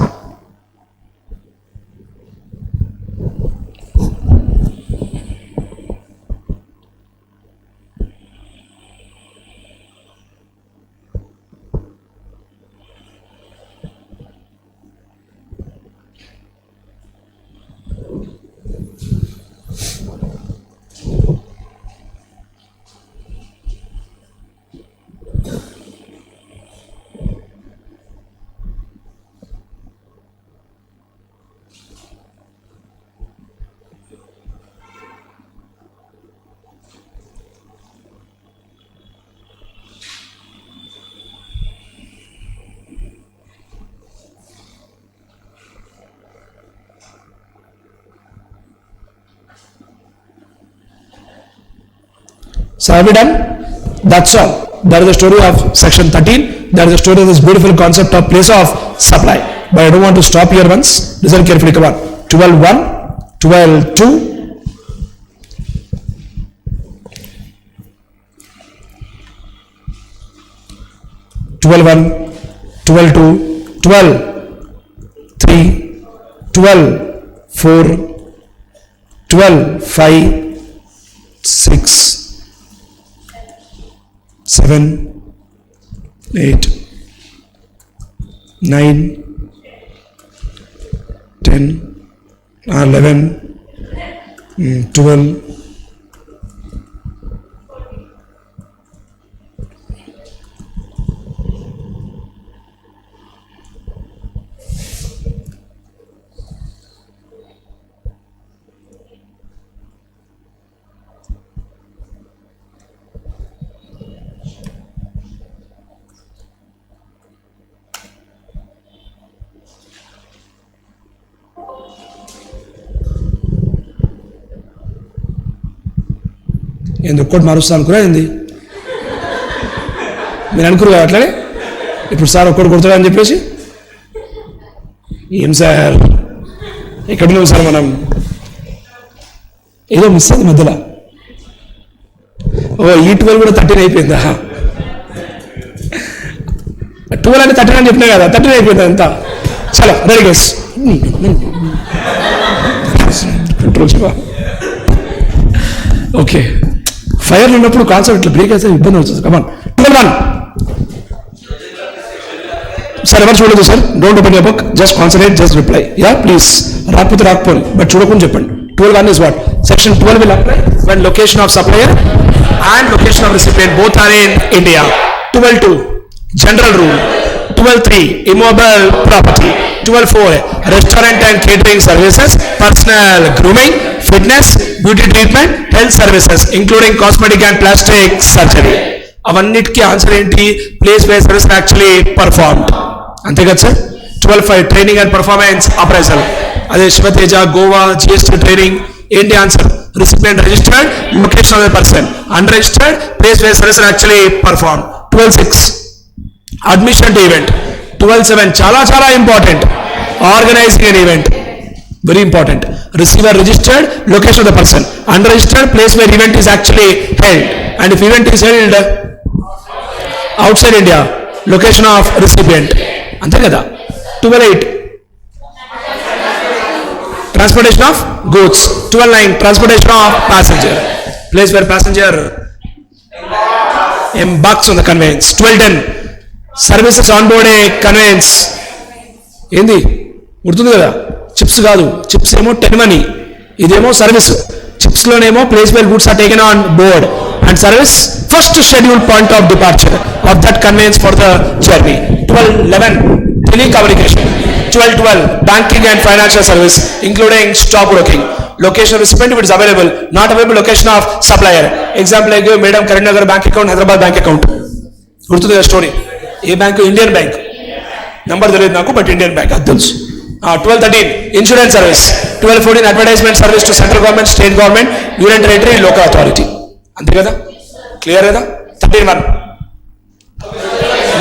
So have we done? That's all. That is the story of section 13. That is the story of this beautiful concept of place of supply. But I don't want to stop here once. Listen carefully. Come on. 12.1, 12.2, 12.1, 12.2, 12.3, 12.4, 12.5, 6, 7, 8, 9, 10, 11, 12, ఎందుకు coat మారుస్తా అనుకురా ఏంది మీరు అనుకురు కదా అట్లానే ఇప్పుడు sir ఒక్కడు కొడతాడు అని చెప్పేసి ఏం సార్ ఎక్కడున్నాం సార్ మనం ఏదో మిస్ అయింది మధ్యలో ఓ ఈ 12 కూడా 13 అయిపోయిందా 12 అంటే 13 అని చెప్పినా కదా 13 అయిపోయింది అంతా చలో రెడీ గైస్ కంట్రోల్ చెప్పా ఓకే ఫైర్ ఉన్నప్పుడు కాన్సెప్ట్ ఇట్లా బ్రేక్ అయితే ఇబ్బంది అవుతుంది కమాన్ 12.1 సార్ ఎవరు చూడదు sir don't open your book just concentrate just reply yeah please రాకపోతే రాకపోయి బట్ చూడకుండా చెప్పండి 12.1 is what section 12 will apply when location of supplier and location of recipient both are in India. 12.2 general rule. 12.3 immobile property. 12.4 restaurant and catering services, personal grooming, fitness, beauty treatment, health services including cosmetic and plastic surgery. అవన్నిటికీ answer ఏంటి place where service actually performed అంతే కదా sir 12.5 training and performance appraisal అదే Shivateja Goa GST training ఏంటి answer recipient registered location of the person unregistered place where service actually perform 12.6 admission to event 12.7 చాలా చాలా important organizing an event very important receiver registered location of the person unregistered place where event is actually held and if event is held outside India location of recipient ante kada 12.8 transportation of goods 12.9 transportation of passenger place where passenger embarks on the conveyance 12.10 services on board a conveyance ఏంది గుర్తుంది కదా chips కాదు chips ఏమో 10 money ఇదేమో service చిప్స్ లోనేమో place where goods are taken on board and service, first scheduled point of departure of that conveyance for the journey. 12.11 telecommunication. 12.12 banking and financial service including stockbroking. Location of recipient if it is available, not available location of supplier. Example I give, Madam Karimnagar bank account, Hyderabad bank account. Gurtundi story. A bank, Indian bank. Number తెలియదు నాకు, but Indian bank అది తెలుసు. 12.13 insurance service. 12.14 advertisement service to central government, state government, union territory, local authority. అంతే కదా, clear కదా. 13.1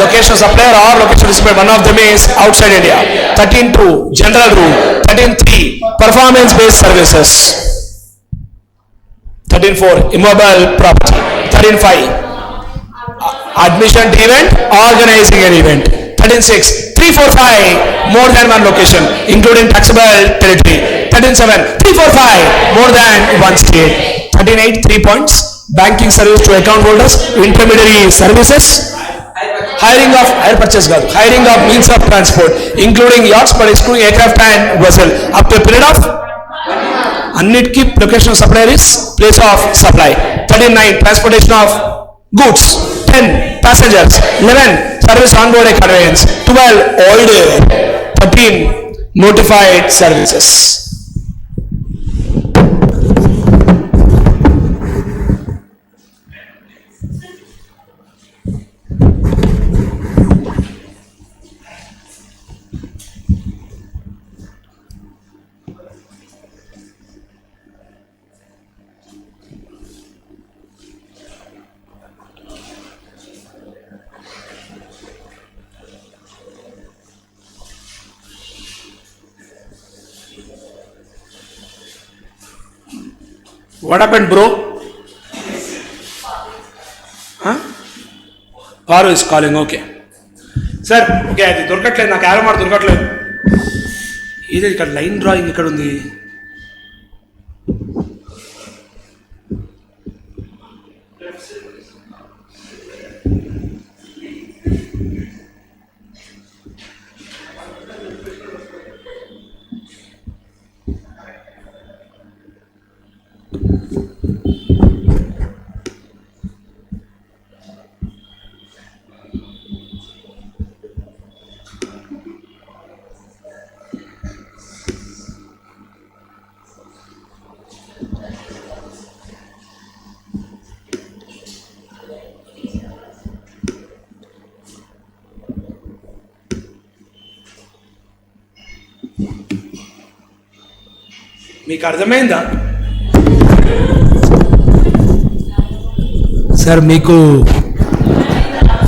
location of supplier or location of recipient, one of them is outside India. 13.2 general rule. 13.3 performance based services. 13.4 immobile property. 13.5 admission to event, organizing an event. 13.6 345 more than one location including taxable territory. 13.7 345 more than one state. 13.8 3 points banking service to account holders, intermediary services, hiring of hire purchase కాదు, hiring of means of transport including yachts but excluding aircraft and vessel up to a period of అన్నిటికీ location of supplier is place of supply. 39 transportation of goods. 10 passengers. 11 service on board a conveyance. 12 order. 13 notified services. What happened, bro? Huh? Paru is calling, okay. Sir, okay, అది దొరకట్లేదు, నాకు arrow మాట దొరకట్లేదు. ఇది ఇక్కడ line drawing ఇక్కడ ఉంది. మీకు అర్థమైందా సార్? మీకు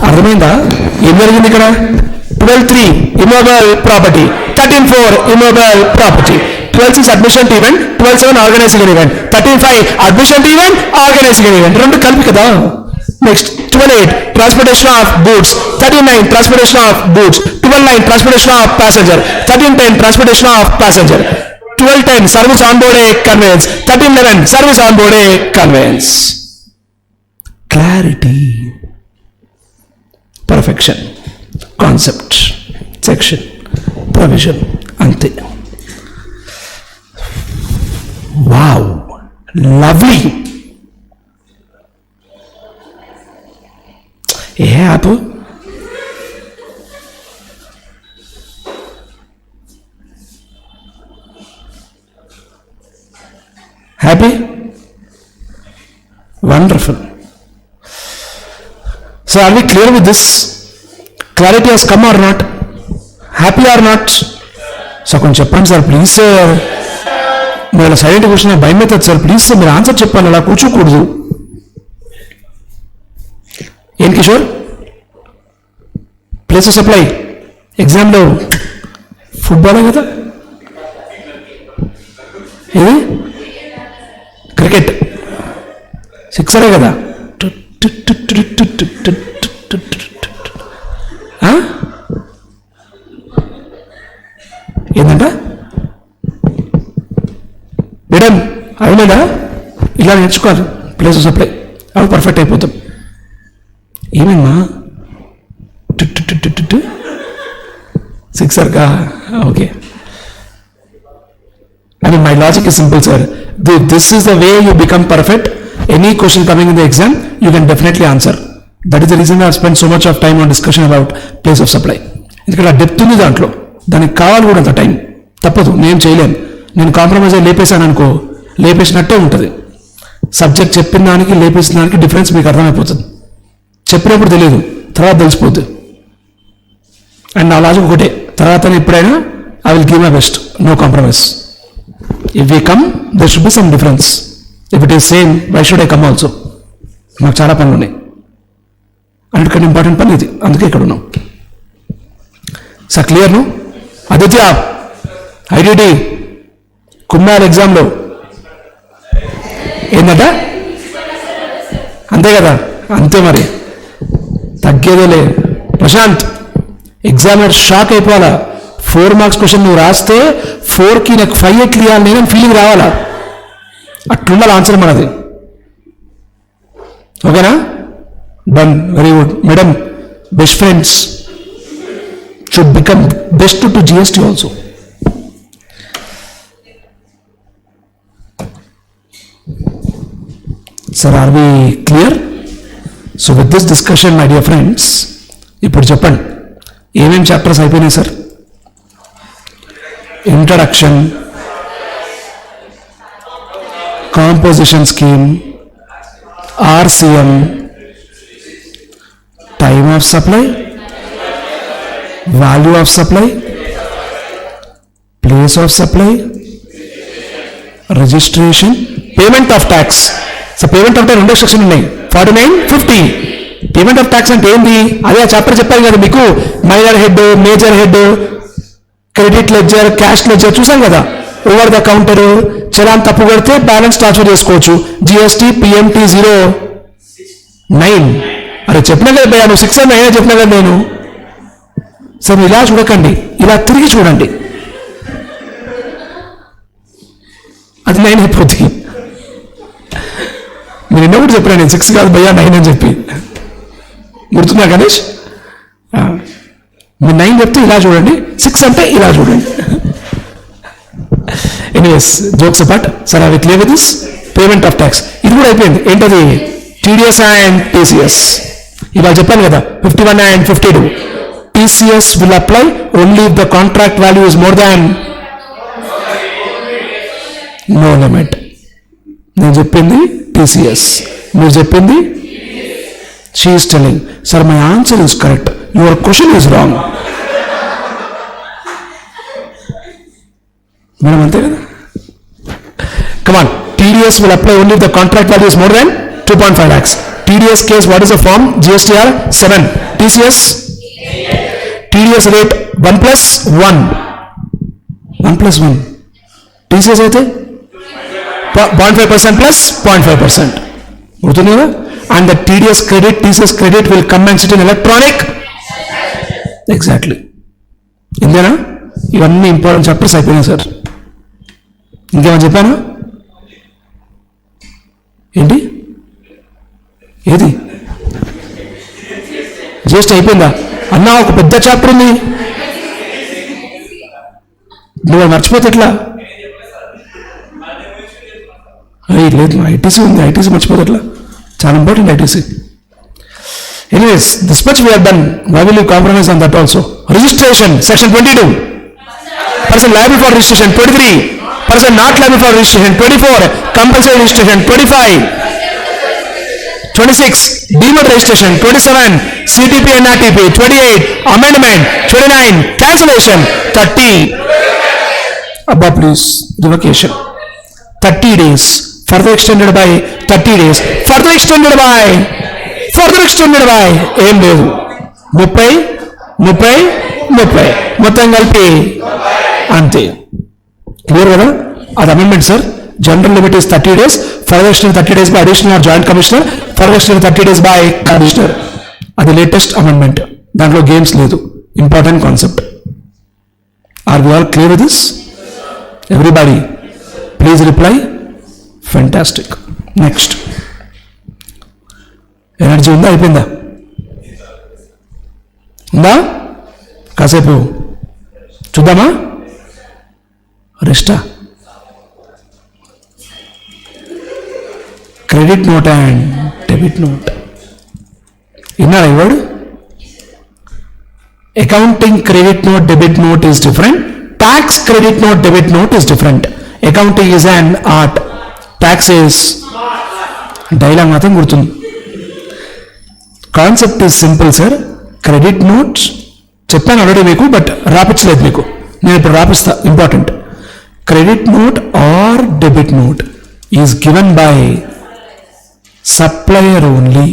అర్థమైందా ఏం జరిగింది ఇక్కడ? 12.3 immobile property. 13.4 immobile property. 12.6 admission to event. 12.7 organizing an event. 13.5 admission to event, organizing an event. రెండు కలిపి కదా. Next 12.8 transportation of goods. 13.9 transportation of goods. 12.9 transportation of passenger. 13.10 transportation of passenger. 12.10 service on board a conveyance. 13.11 service on board a conveyance. Clarity, perfection, concept, section, provision, ante. Wow, lovely. Yeah, happy? Wonderful. So are we clear with this? Clarity has come or not? Happy or not? So కొంచెం చెప్పండి sir please sir. మీరు అలా silent question భయం అవుతుంది sir. Please sir మీరు answer చెప్పాలి, అలా కూర్చోకూడదు. ఏం కిషోర్? ప్లేస్ ఆఫ్ సప్లై ఎగ్జామ్లో ఫుట్బాలే కదా, ఇది క్రికెట్ సిక్సరే కదా. ఏంటంట మేడం అవునదా? ఇలా నేర్చుకోవాలి ప్లేస్ ఆఫ్ సప్లై, అవి పర్ఫెక్ట్ అయిపోతాం. ఏమేమ్మా సిక్సర్గా? Okay. I mean, my logic is simple, sir. This is the way you become perfect. Any question coming in the exam, you can definitely answer. That is the reason I have spent so much of time on discussion about place of supply. ఎందుకంటే ఆ depth ఉంది దాంట్లో, దానికి కావాలి కూడా అంత time. తప్పదు, నేను చేయలేను. నేను కాంప్రమైజ్ అయ్యి లేపేశాను అనుకో, లేపేసినట్టే ఉంటుంది. సబ్జెక్ట్ చెప్పిన దానికి లేపేసిన దానికి డిఫరెన్స్ మీకు అర్థమైపోతుంది. చెప్పినప్పుడు తెలియదు, తర్వాత తెలిసిపోద్ది. అండ్ నా లాజిక్ ఒకటే, తర్వాత ఎప్పుడైనా I will give my best, no compromise. If we come there should be some difference. If it is same, why should I come also? మాకు చాలా పనులు ఉన్నాయి, అన్నిటికంటే ఇంపార్టెంట్ పని ఇది, అందుకే ఇక్కడ ఉన్నాం. సార్ క్లియర్ను? ఆదిత్య, ఐడిటి కుమ్మార్ ఎగ్జామ్లో ఏందట? అంతే కదా, అంతే మరి, తగ్గేదేలే. ప్రశాంత్, ఎగ్జామినర్ షాక్ అయిపోవాలా. 4 మార్క్స్ క్వశ్చన్ నువ్వు రాస్తే 4కి నాకు 5 ఎట్లు ఇవ్వాలి నేను ఫీలింగ్ రావాలా, అట్లుండాలి ఆన్సర్ మనది. ఓకేనా? Done, very good. Madam, best friends should become best to GST also. Sir, are we clear? So with this discussion, my dear friends, ఇప్పుడు చెప్పండి ఏమేమి చాప్టర్స్ అయిపోయినాయి sir? Introduction, composition scheme, RCM, time of supply, value of supply, place of supply, registration, payment of tax. So payment of tax 2 section ఉన్నాయి, 49, 50. Payment of tax అంటే ఏంటి? అదే ఆ chapter చెప్పాను కదా మీకు, minor head, major head, credit ledger, cash ledger చూసాం కదా. ఓవర్ ద కౌంటర్, చలాన్ తప్పు కొడితే బ్యాలెన్స్ ట్రాన్స్ఫర్ చేసుకోవచ్చు. GST PMT 09. అరే చెప్పినా కదా భయ్యా, నువ్వు 6 అయినా చెప్పినా కదా నేను. సార్ ఇలా చూడకండి, ఇలా తిరిగి చూడండి, అది 9 అయిపోతుంది. మీరు ఎన్నో చెప్పాను నేను 6 కాదు భయ్యా 9 అని చెప్పి, గుర్తుందా గణేష్? మీరు 9 చెప్తే ఇలా చూడండి, 6 అంటే ఇలా చూడండి. Anyways, jokes apart. సార్ అవి clear with this payment of tax. ఇది కూడా అయిపోయింది. ఏంటది? TDS and TCS. ఇవాళ చెప్పాను కదా, 51 and 52. TCS will apply only if the contract value is more than no limit. నేను చెప్పింది TCS, మీరు చెప్పింది. She is telling, sir, my answer is correct, your question is wrong. Madam అంతే కదా? Come on, TDS will apply only if the contract value is more than 2.5 lakhs. TDS case, what is the form? GSTR 7. TCS TDS rate 1+1. 1+1. TCS అయితే 0.5% plus 0.5%. గుర్తుంది కదా? And the TCS credit will come and sit in electronic. Exactly. ఇందేనా? ఇవన్నీ important chapters అయిపోయినాయి sir. ఇంకేమైనా చెప్పానా? ఏంటి? ఏది? Just అయిపోయిందా అన్నా? ఒక పెద్ద చాప్టర్ ఉంది, నువ్వు మర్చిపోతే ఎట్లా? లేదు, ఐటీసీ ఉంది, ఐటీసీ మర్చిపోతే ఎట్లా? చాలా important ITC. Anyways, this much we have done. Why will you compromise on that also? Registration section 22. person liable for registration 23. person not liable for registration 24. compulsory registration 25. 26. deemed registration 27. CTP and RTP 28. amendment 29. cancellation 30. above please, revocation 30 days, further extended by 30 days, further extended by ఏం లేదు 30 మొత్తం కలిపి అంతే. Clear కదా? అది amendment sir. General limit is 30 days, further extended 30 days by additional or joint commissioner, further extended 30 days by commissioner. అది latest amendment, దాంట్లో games లేదు. Important concept. Are we all clear with this? Everybody please reply. Fantastic. Next, energy ఉందా? అయిపోయిందా? ఉందా? కాసేపు చూద్దామా? రెస్టా? Credit note and debit note. విన్నారా ఈ word? Accounting credit note, debit note is different. Tax credit note, debit note is different. Accounting is an art, tax is dialogue మాత్రం గుర్తుంది. Concept is simple sir. Credit notes చెప్పాను already మీకు, but రాపించలేదు మీకు, నేను ఇప్పుడు రాపిస్తా. Important. Credit note or debit note is given by supplier only.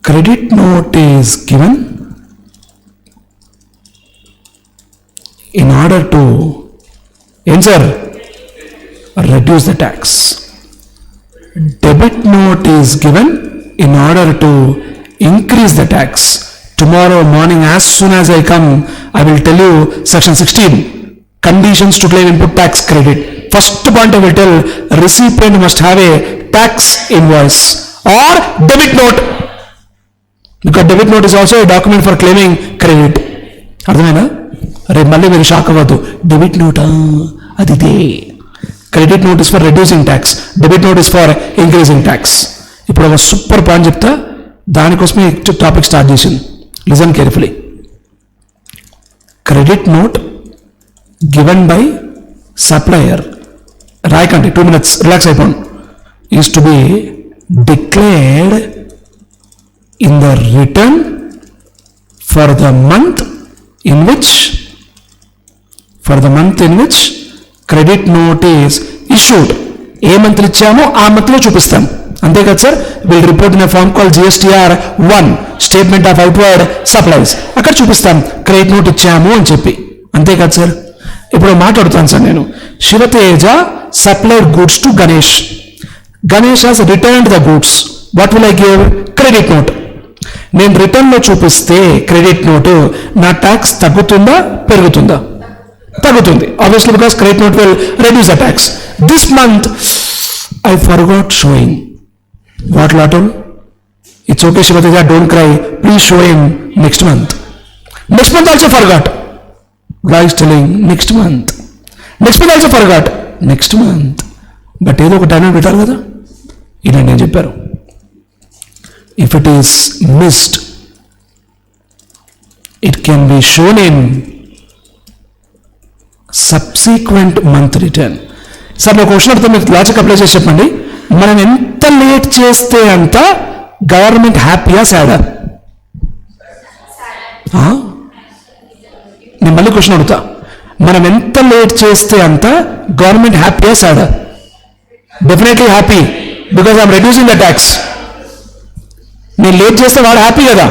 Credit note is given in order to reduce the tax. Debit note is given in order to increase the tax. Tomorrow morning as soon as I come, I will tell you section 16 conditions to claim input tax credit. First point I will tell, recipient must have a tax invoice or debit note. Because debit note is also a document for claiming credit. అర్థమైనా? రేపు మళ్ళీ మీరు shock అవ్వద్దు. Debit note అది ఇదే. Credit note is for reducing tax, debit note is for increasing tax. ఇప్పుడు ఒక super point చెప్తా, దానికోసమే టాపిక్ స్టార్ట్ చేసింది. Listen carefully. Credit note given by supplier, రాయకండి, 2 minutes రిలాక్స్ అయిపోండి, is to be declared in the return for the month in which credit note is issued. ఏ month ఇచ్చామో ఆ మంత్లో చూపిస్తాం, అంతే కదా sir. Will report in form call GSTR 1 statement of outward supplies. అక్కడ చూపిస్తాం క్రెడిట్ నోట్ ఇచ్చాము అని చెప్పి, అంతే కదా సార్. ఇప్పుడు మాట్లాడుతాను సార్ నేను. Shiva Teja supplied goods to Ganesh. Ganesh has returned the goods. What will I give? Credit note. నేను రిటర్న్లో చూపిస్తే క్రెడిట్ నోటు, నా ట్యాక్స్ తగ్గుతుందా పెరుగుతుందా? తగ్గుతుంది. Obviously because credit note will reduce the tax. This month I forgot showing. What లాటల్? It's okay Shivateja, don't cry, please show in next month. Next month also forgot. Guy is telling next month. Next month also forgot. Next month. But ఏదో ఒక time పెట్టారు కదా. ఇదండి నేను చెప్పారు. If it is missed, it can be shown in subsequent month return. Sir నేను question అడిగితే మీరు లాజిక్ అప్లై చేసి చెప్పండి. మనం ఎంత లేట్ చేస్తే అంత గవర్నమెంట్ హ్యాపీయా సాడా? నేను మళ్ళీ క్వశ్చన్ అడుగుతా. మనం ఎంత లేట్ చేస్తే అంత గవర్నమెంట్ హ్యాపీయా సాడా? Definitely happy, because I'm reducing the tax. నేను లేట్ చేస్తే వాడు హ్యాపీ కదా.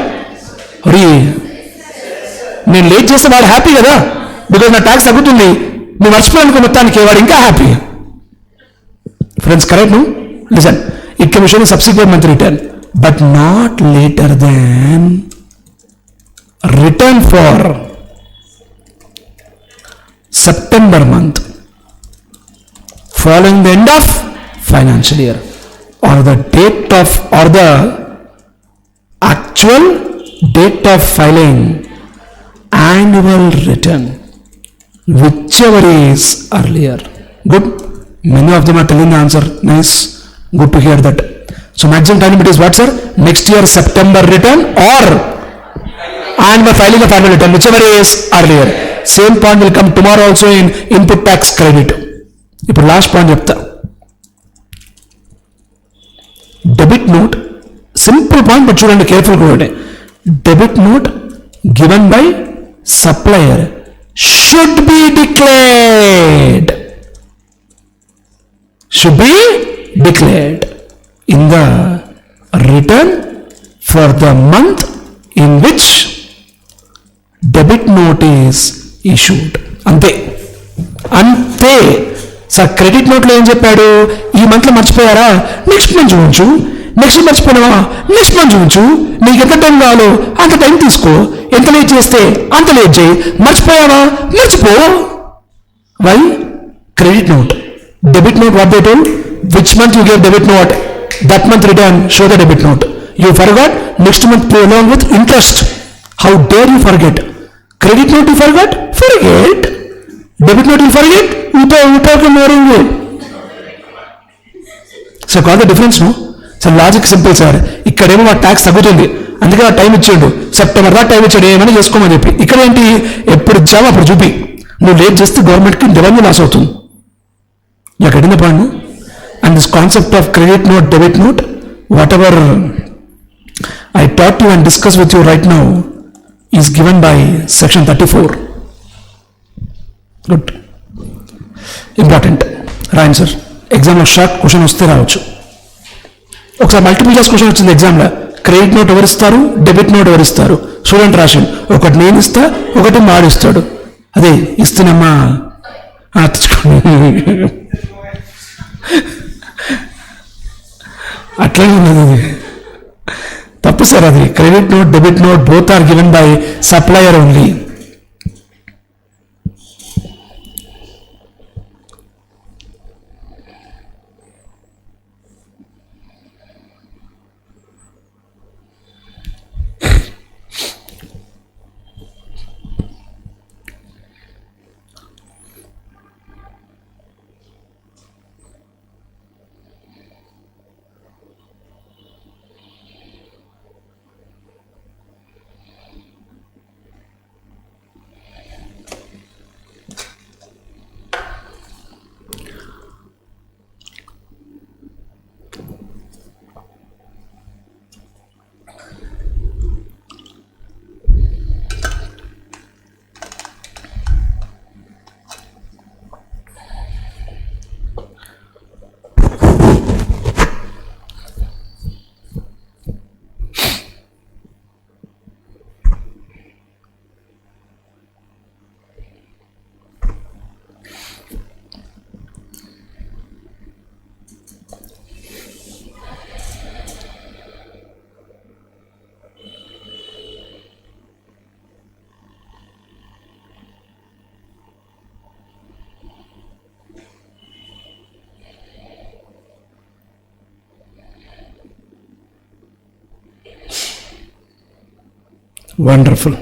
నేను లేట్ చేస్తే వాడు హ్యాపీ కదా, బికాజ్ నా ట్యాక్స్ తగ్గుతుంది. నువ్వు మర్చిపోయానుకో మొత్తానికి, వాడు ఇంకా హ్యాపీ. Friends correct? నువ్వు listen, it can be shown in subsequent month return, but not later than return for September month following the end of financial year, or the date of, or the actual date of filing annual return, whichever is earlier. Good. Many of them are telling the answer. Nice. Good to hear that. So maximum time limit is what, sir? Next year September return or annual filing of annual return, whichever is earlier. Same point will come tomorrow also in input tax credit. ఇప్పుడు last point చెప్తా. Debit note, simple point but చూడండి careful కూడా. Debit note given by supplier should be declared, should be declared in the return for the month in which debit note is issued. అంతే అంతే sir. Credit నోట్లో ఏం చెప్పాడు? ఈ మంత్లో మర్చిపోయారా, నెక్స్ట్ మంత్ చూపించు. నెక్స్ట్ మర్చిపోయినావా, నెక్స్ట్ మంత్ చూపించు. నీకు ఎంత టైం కావాలో అంత టైం తీసుకో. ఎంత లేట్ చేస్తే అంత లేట్ చేయి. మర్చిపోయావా, మర్చిపో. Why? Credit note. Debit note, what they told? Which month you gave debit note, that month return, show the debit note. You forgot, next month pay along with interest. How dare you forget? Credit note you forgot? Forget. Debit note you forget? Uta ke marenge. So call the difference no. Sir logic simple sir. ఇక్కడేమో మా tax తగ్గుతుంది, అందుకే ఆ time ఇచ్చాడు, September దాకా time ఇచ్చాడు ఏమైనా చేసుకోమని చెప్పి. ఇక్కడ ఏంటి, ఎప్పుడు ఇచ్చావో అప్పుడు చూపి. నువ్వు లేట్ చేస్తే గవర్నమెంట్కి రెవెన్యూ లాస్ అవుతుంది. You getting the point. And this concept of credit note, debit note, what ever I taught you and discuss with you right now is given by section 34. Good. Important. Right answer. Exam లో short question వస్తే రావచ్చు. ఒకసారి multiple choice question వచ్చింది ఎగ్జామ్లో. Credit note ఎవరిస్తారు, debit note ఎవరిస్తారు. Student రాశాడు, ఒకటి నేను ఇస్తా, ఒకటి మాడిస్తాడు. అదే ఇస్తున్నమ్మా అట్లనే ఉన్నది. తప్పు సార్ అది. Credit note, debit note both are given by supplier only. Wonderful.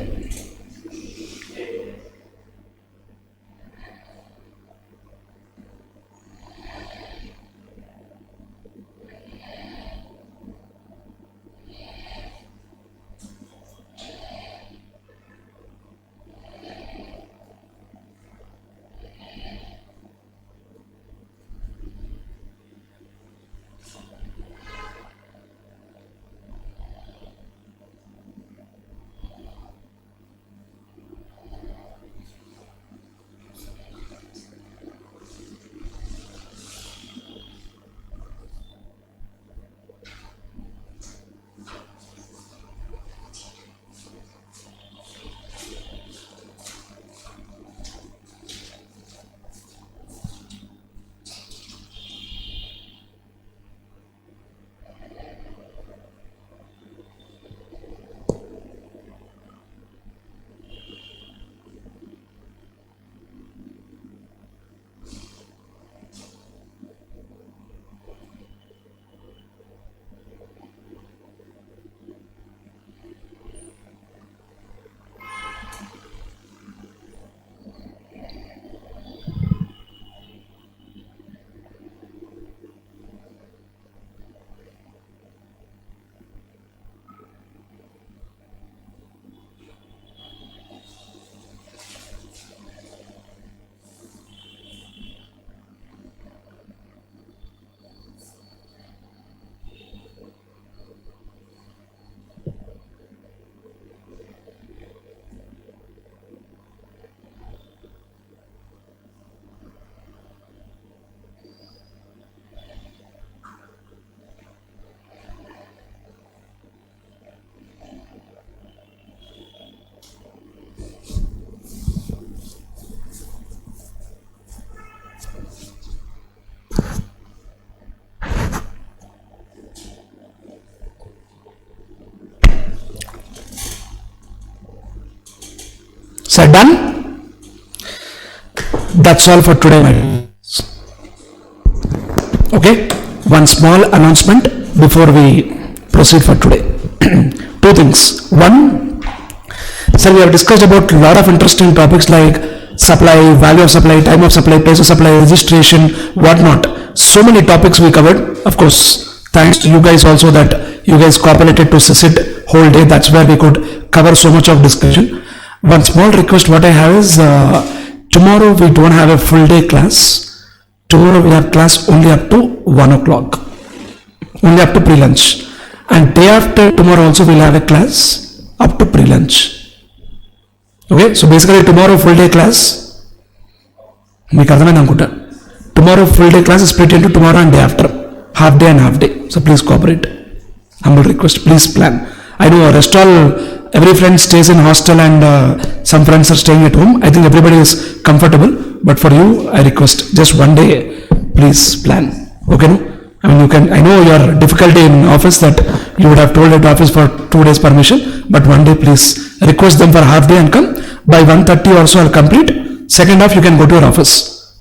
So done? That's all for today, my friends. Okay, one small announcement before we proceed for today. Two things. One, so we have discussed about a lot of interesting topics like supply, value of supply, time of supply, place of supply, registration, whatnot. So many topics we covered. Of course, thanks to you guys also that you guys cooperated to sit whole day. That's where we could cover so much of discussion. One small request what I have is, tomorrow we don't have a full day class. Tomorrow we have class only up to 1 o'clock. Only up to pre-lunch. And day after tomorrow also we'll have a class up to pre-lunch. Okay, so basically tomorrow full day class, మీకు అర్థమైంది అనుకుంటా. Tomorrow full day class is split into tomorrow and day after, half day and half day. So please cooperate. Humble request, please plan. I know rest all, every friend stays in hostel and some friends are staying at home. I think everybody is comfortable, but for you I request just one day, please plan. Okay, no? I mean, you can, I know your difficulty in office that you would have told at office for 2 days permission, but one day please request them for half day and come. By 1:30 or so I'll complete. Second half you can go to your office.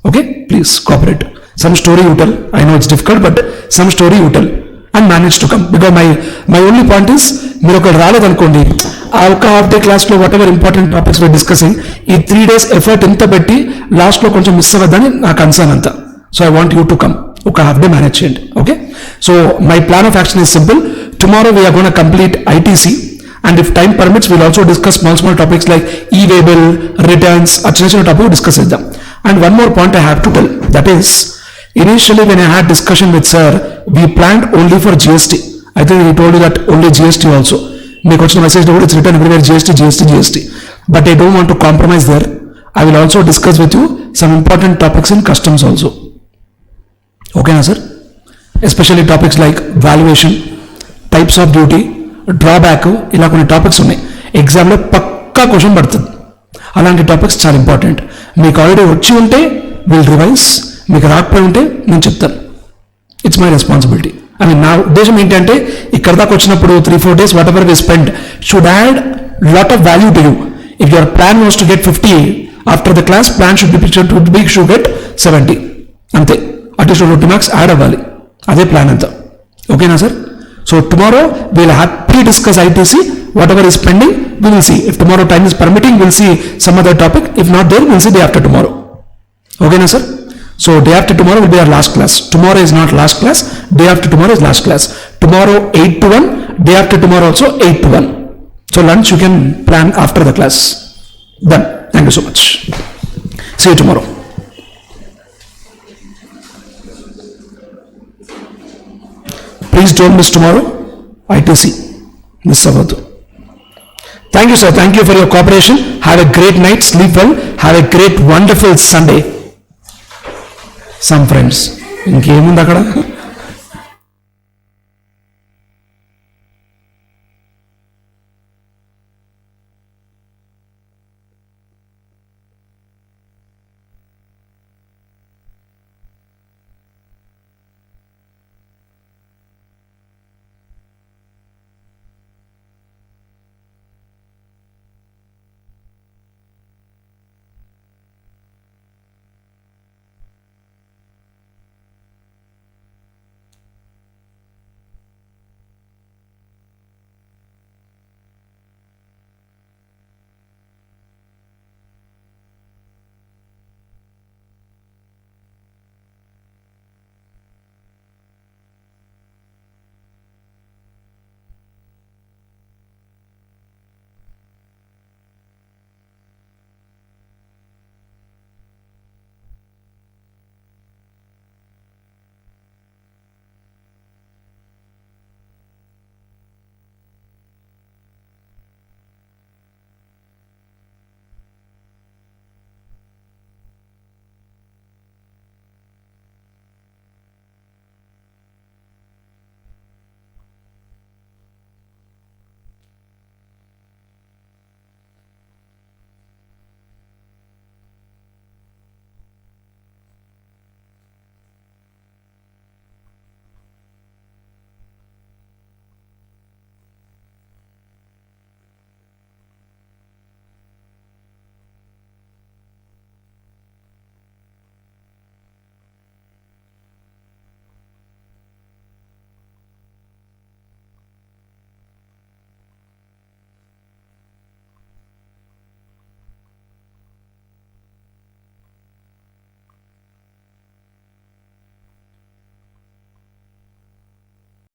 Okay, please cooperate. Some story you tell. I know it's difficult, but some story you tell and manage to come. Because my only point is, మీరు ఒకరు రాలేదనుకోండి, ఆ ఒక్క half day క్లాస్లో what ever important topics లో discussing, ఈ 3 days effort ఇంత పెట్టి లాస్ట్లో కొంచెం మిస్ అవ్వద్దని నా కన్సర్న్ అంతా. So I want you to come. ఒక హాఫ్ డే మేనేజ్ చేయండి. Okay, so my plan of action is simple. Tomorrow we are gonna complete ITC, and if time permits we'll also discuss small topics like e-way bill, returns, a చిన్న topic discuss చేద్దాం. And one more point I have to tell, that is, initially when I had discussion with sir, we planned only for GST. I think he told you that only GST also. మీకు వచ్చిన message కూడా it's written everywhere GST, but I don't want to compromise there. I will also discuss with you some important topics in customs also. Okay na sir? Especially topics like valuation, types of duty, drawback, ఇలా కొన్ని topics ఉన్నాయి. ఎగ్జామ్లో పక్కా question పడుతుంది. అలాంటి topics చాలా important. మీకు already వచ్చి ఉంటే విల్ రివైజ్, మీకు రాకపోయి ఉంటే నేను చెప్తాను. It's my responsibility. I mean నా ఉద్దేశం ఏంటంటే, ఇక్కడ దాకా వచ్చినప్పుడు 3-4 days whatever we spend should add lot of value to you. If your plan was to get 50 after the class, plan should get 70. అంతే, అట్లీస్ట్ 2 marks యాడ్ అవ్వాలి. అదే plan అంతా. ఓకేనా sir? So tomorrow we will happily discuss ITC, whatever is pending we will see. If tomorrow time is permitting we will see some other topic. If not there we will see day after tomorrow. Okay na sir? So day after tomorrow will be our last class. Tomorrow is not last class, day after tomorrow is last class. Tomorrow 8 to 1, day after tomorrow also 8 to 1. So lunch you can plan after the class. Done. Thank you so much. See you tomorrow. Please don't miss tomorrow ITC. Miss avadu. Thank you sir, thank you for your cooperation. Have a great night, sleep well, have a great wonderful Sunday. Some friends, ఇంకేముంది అక్కడ?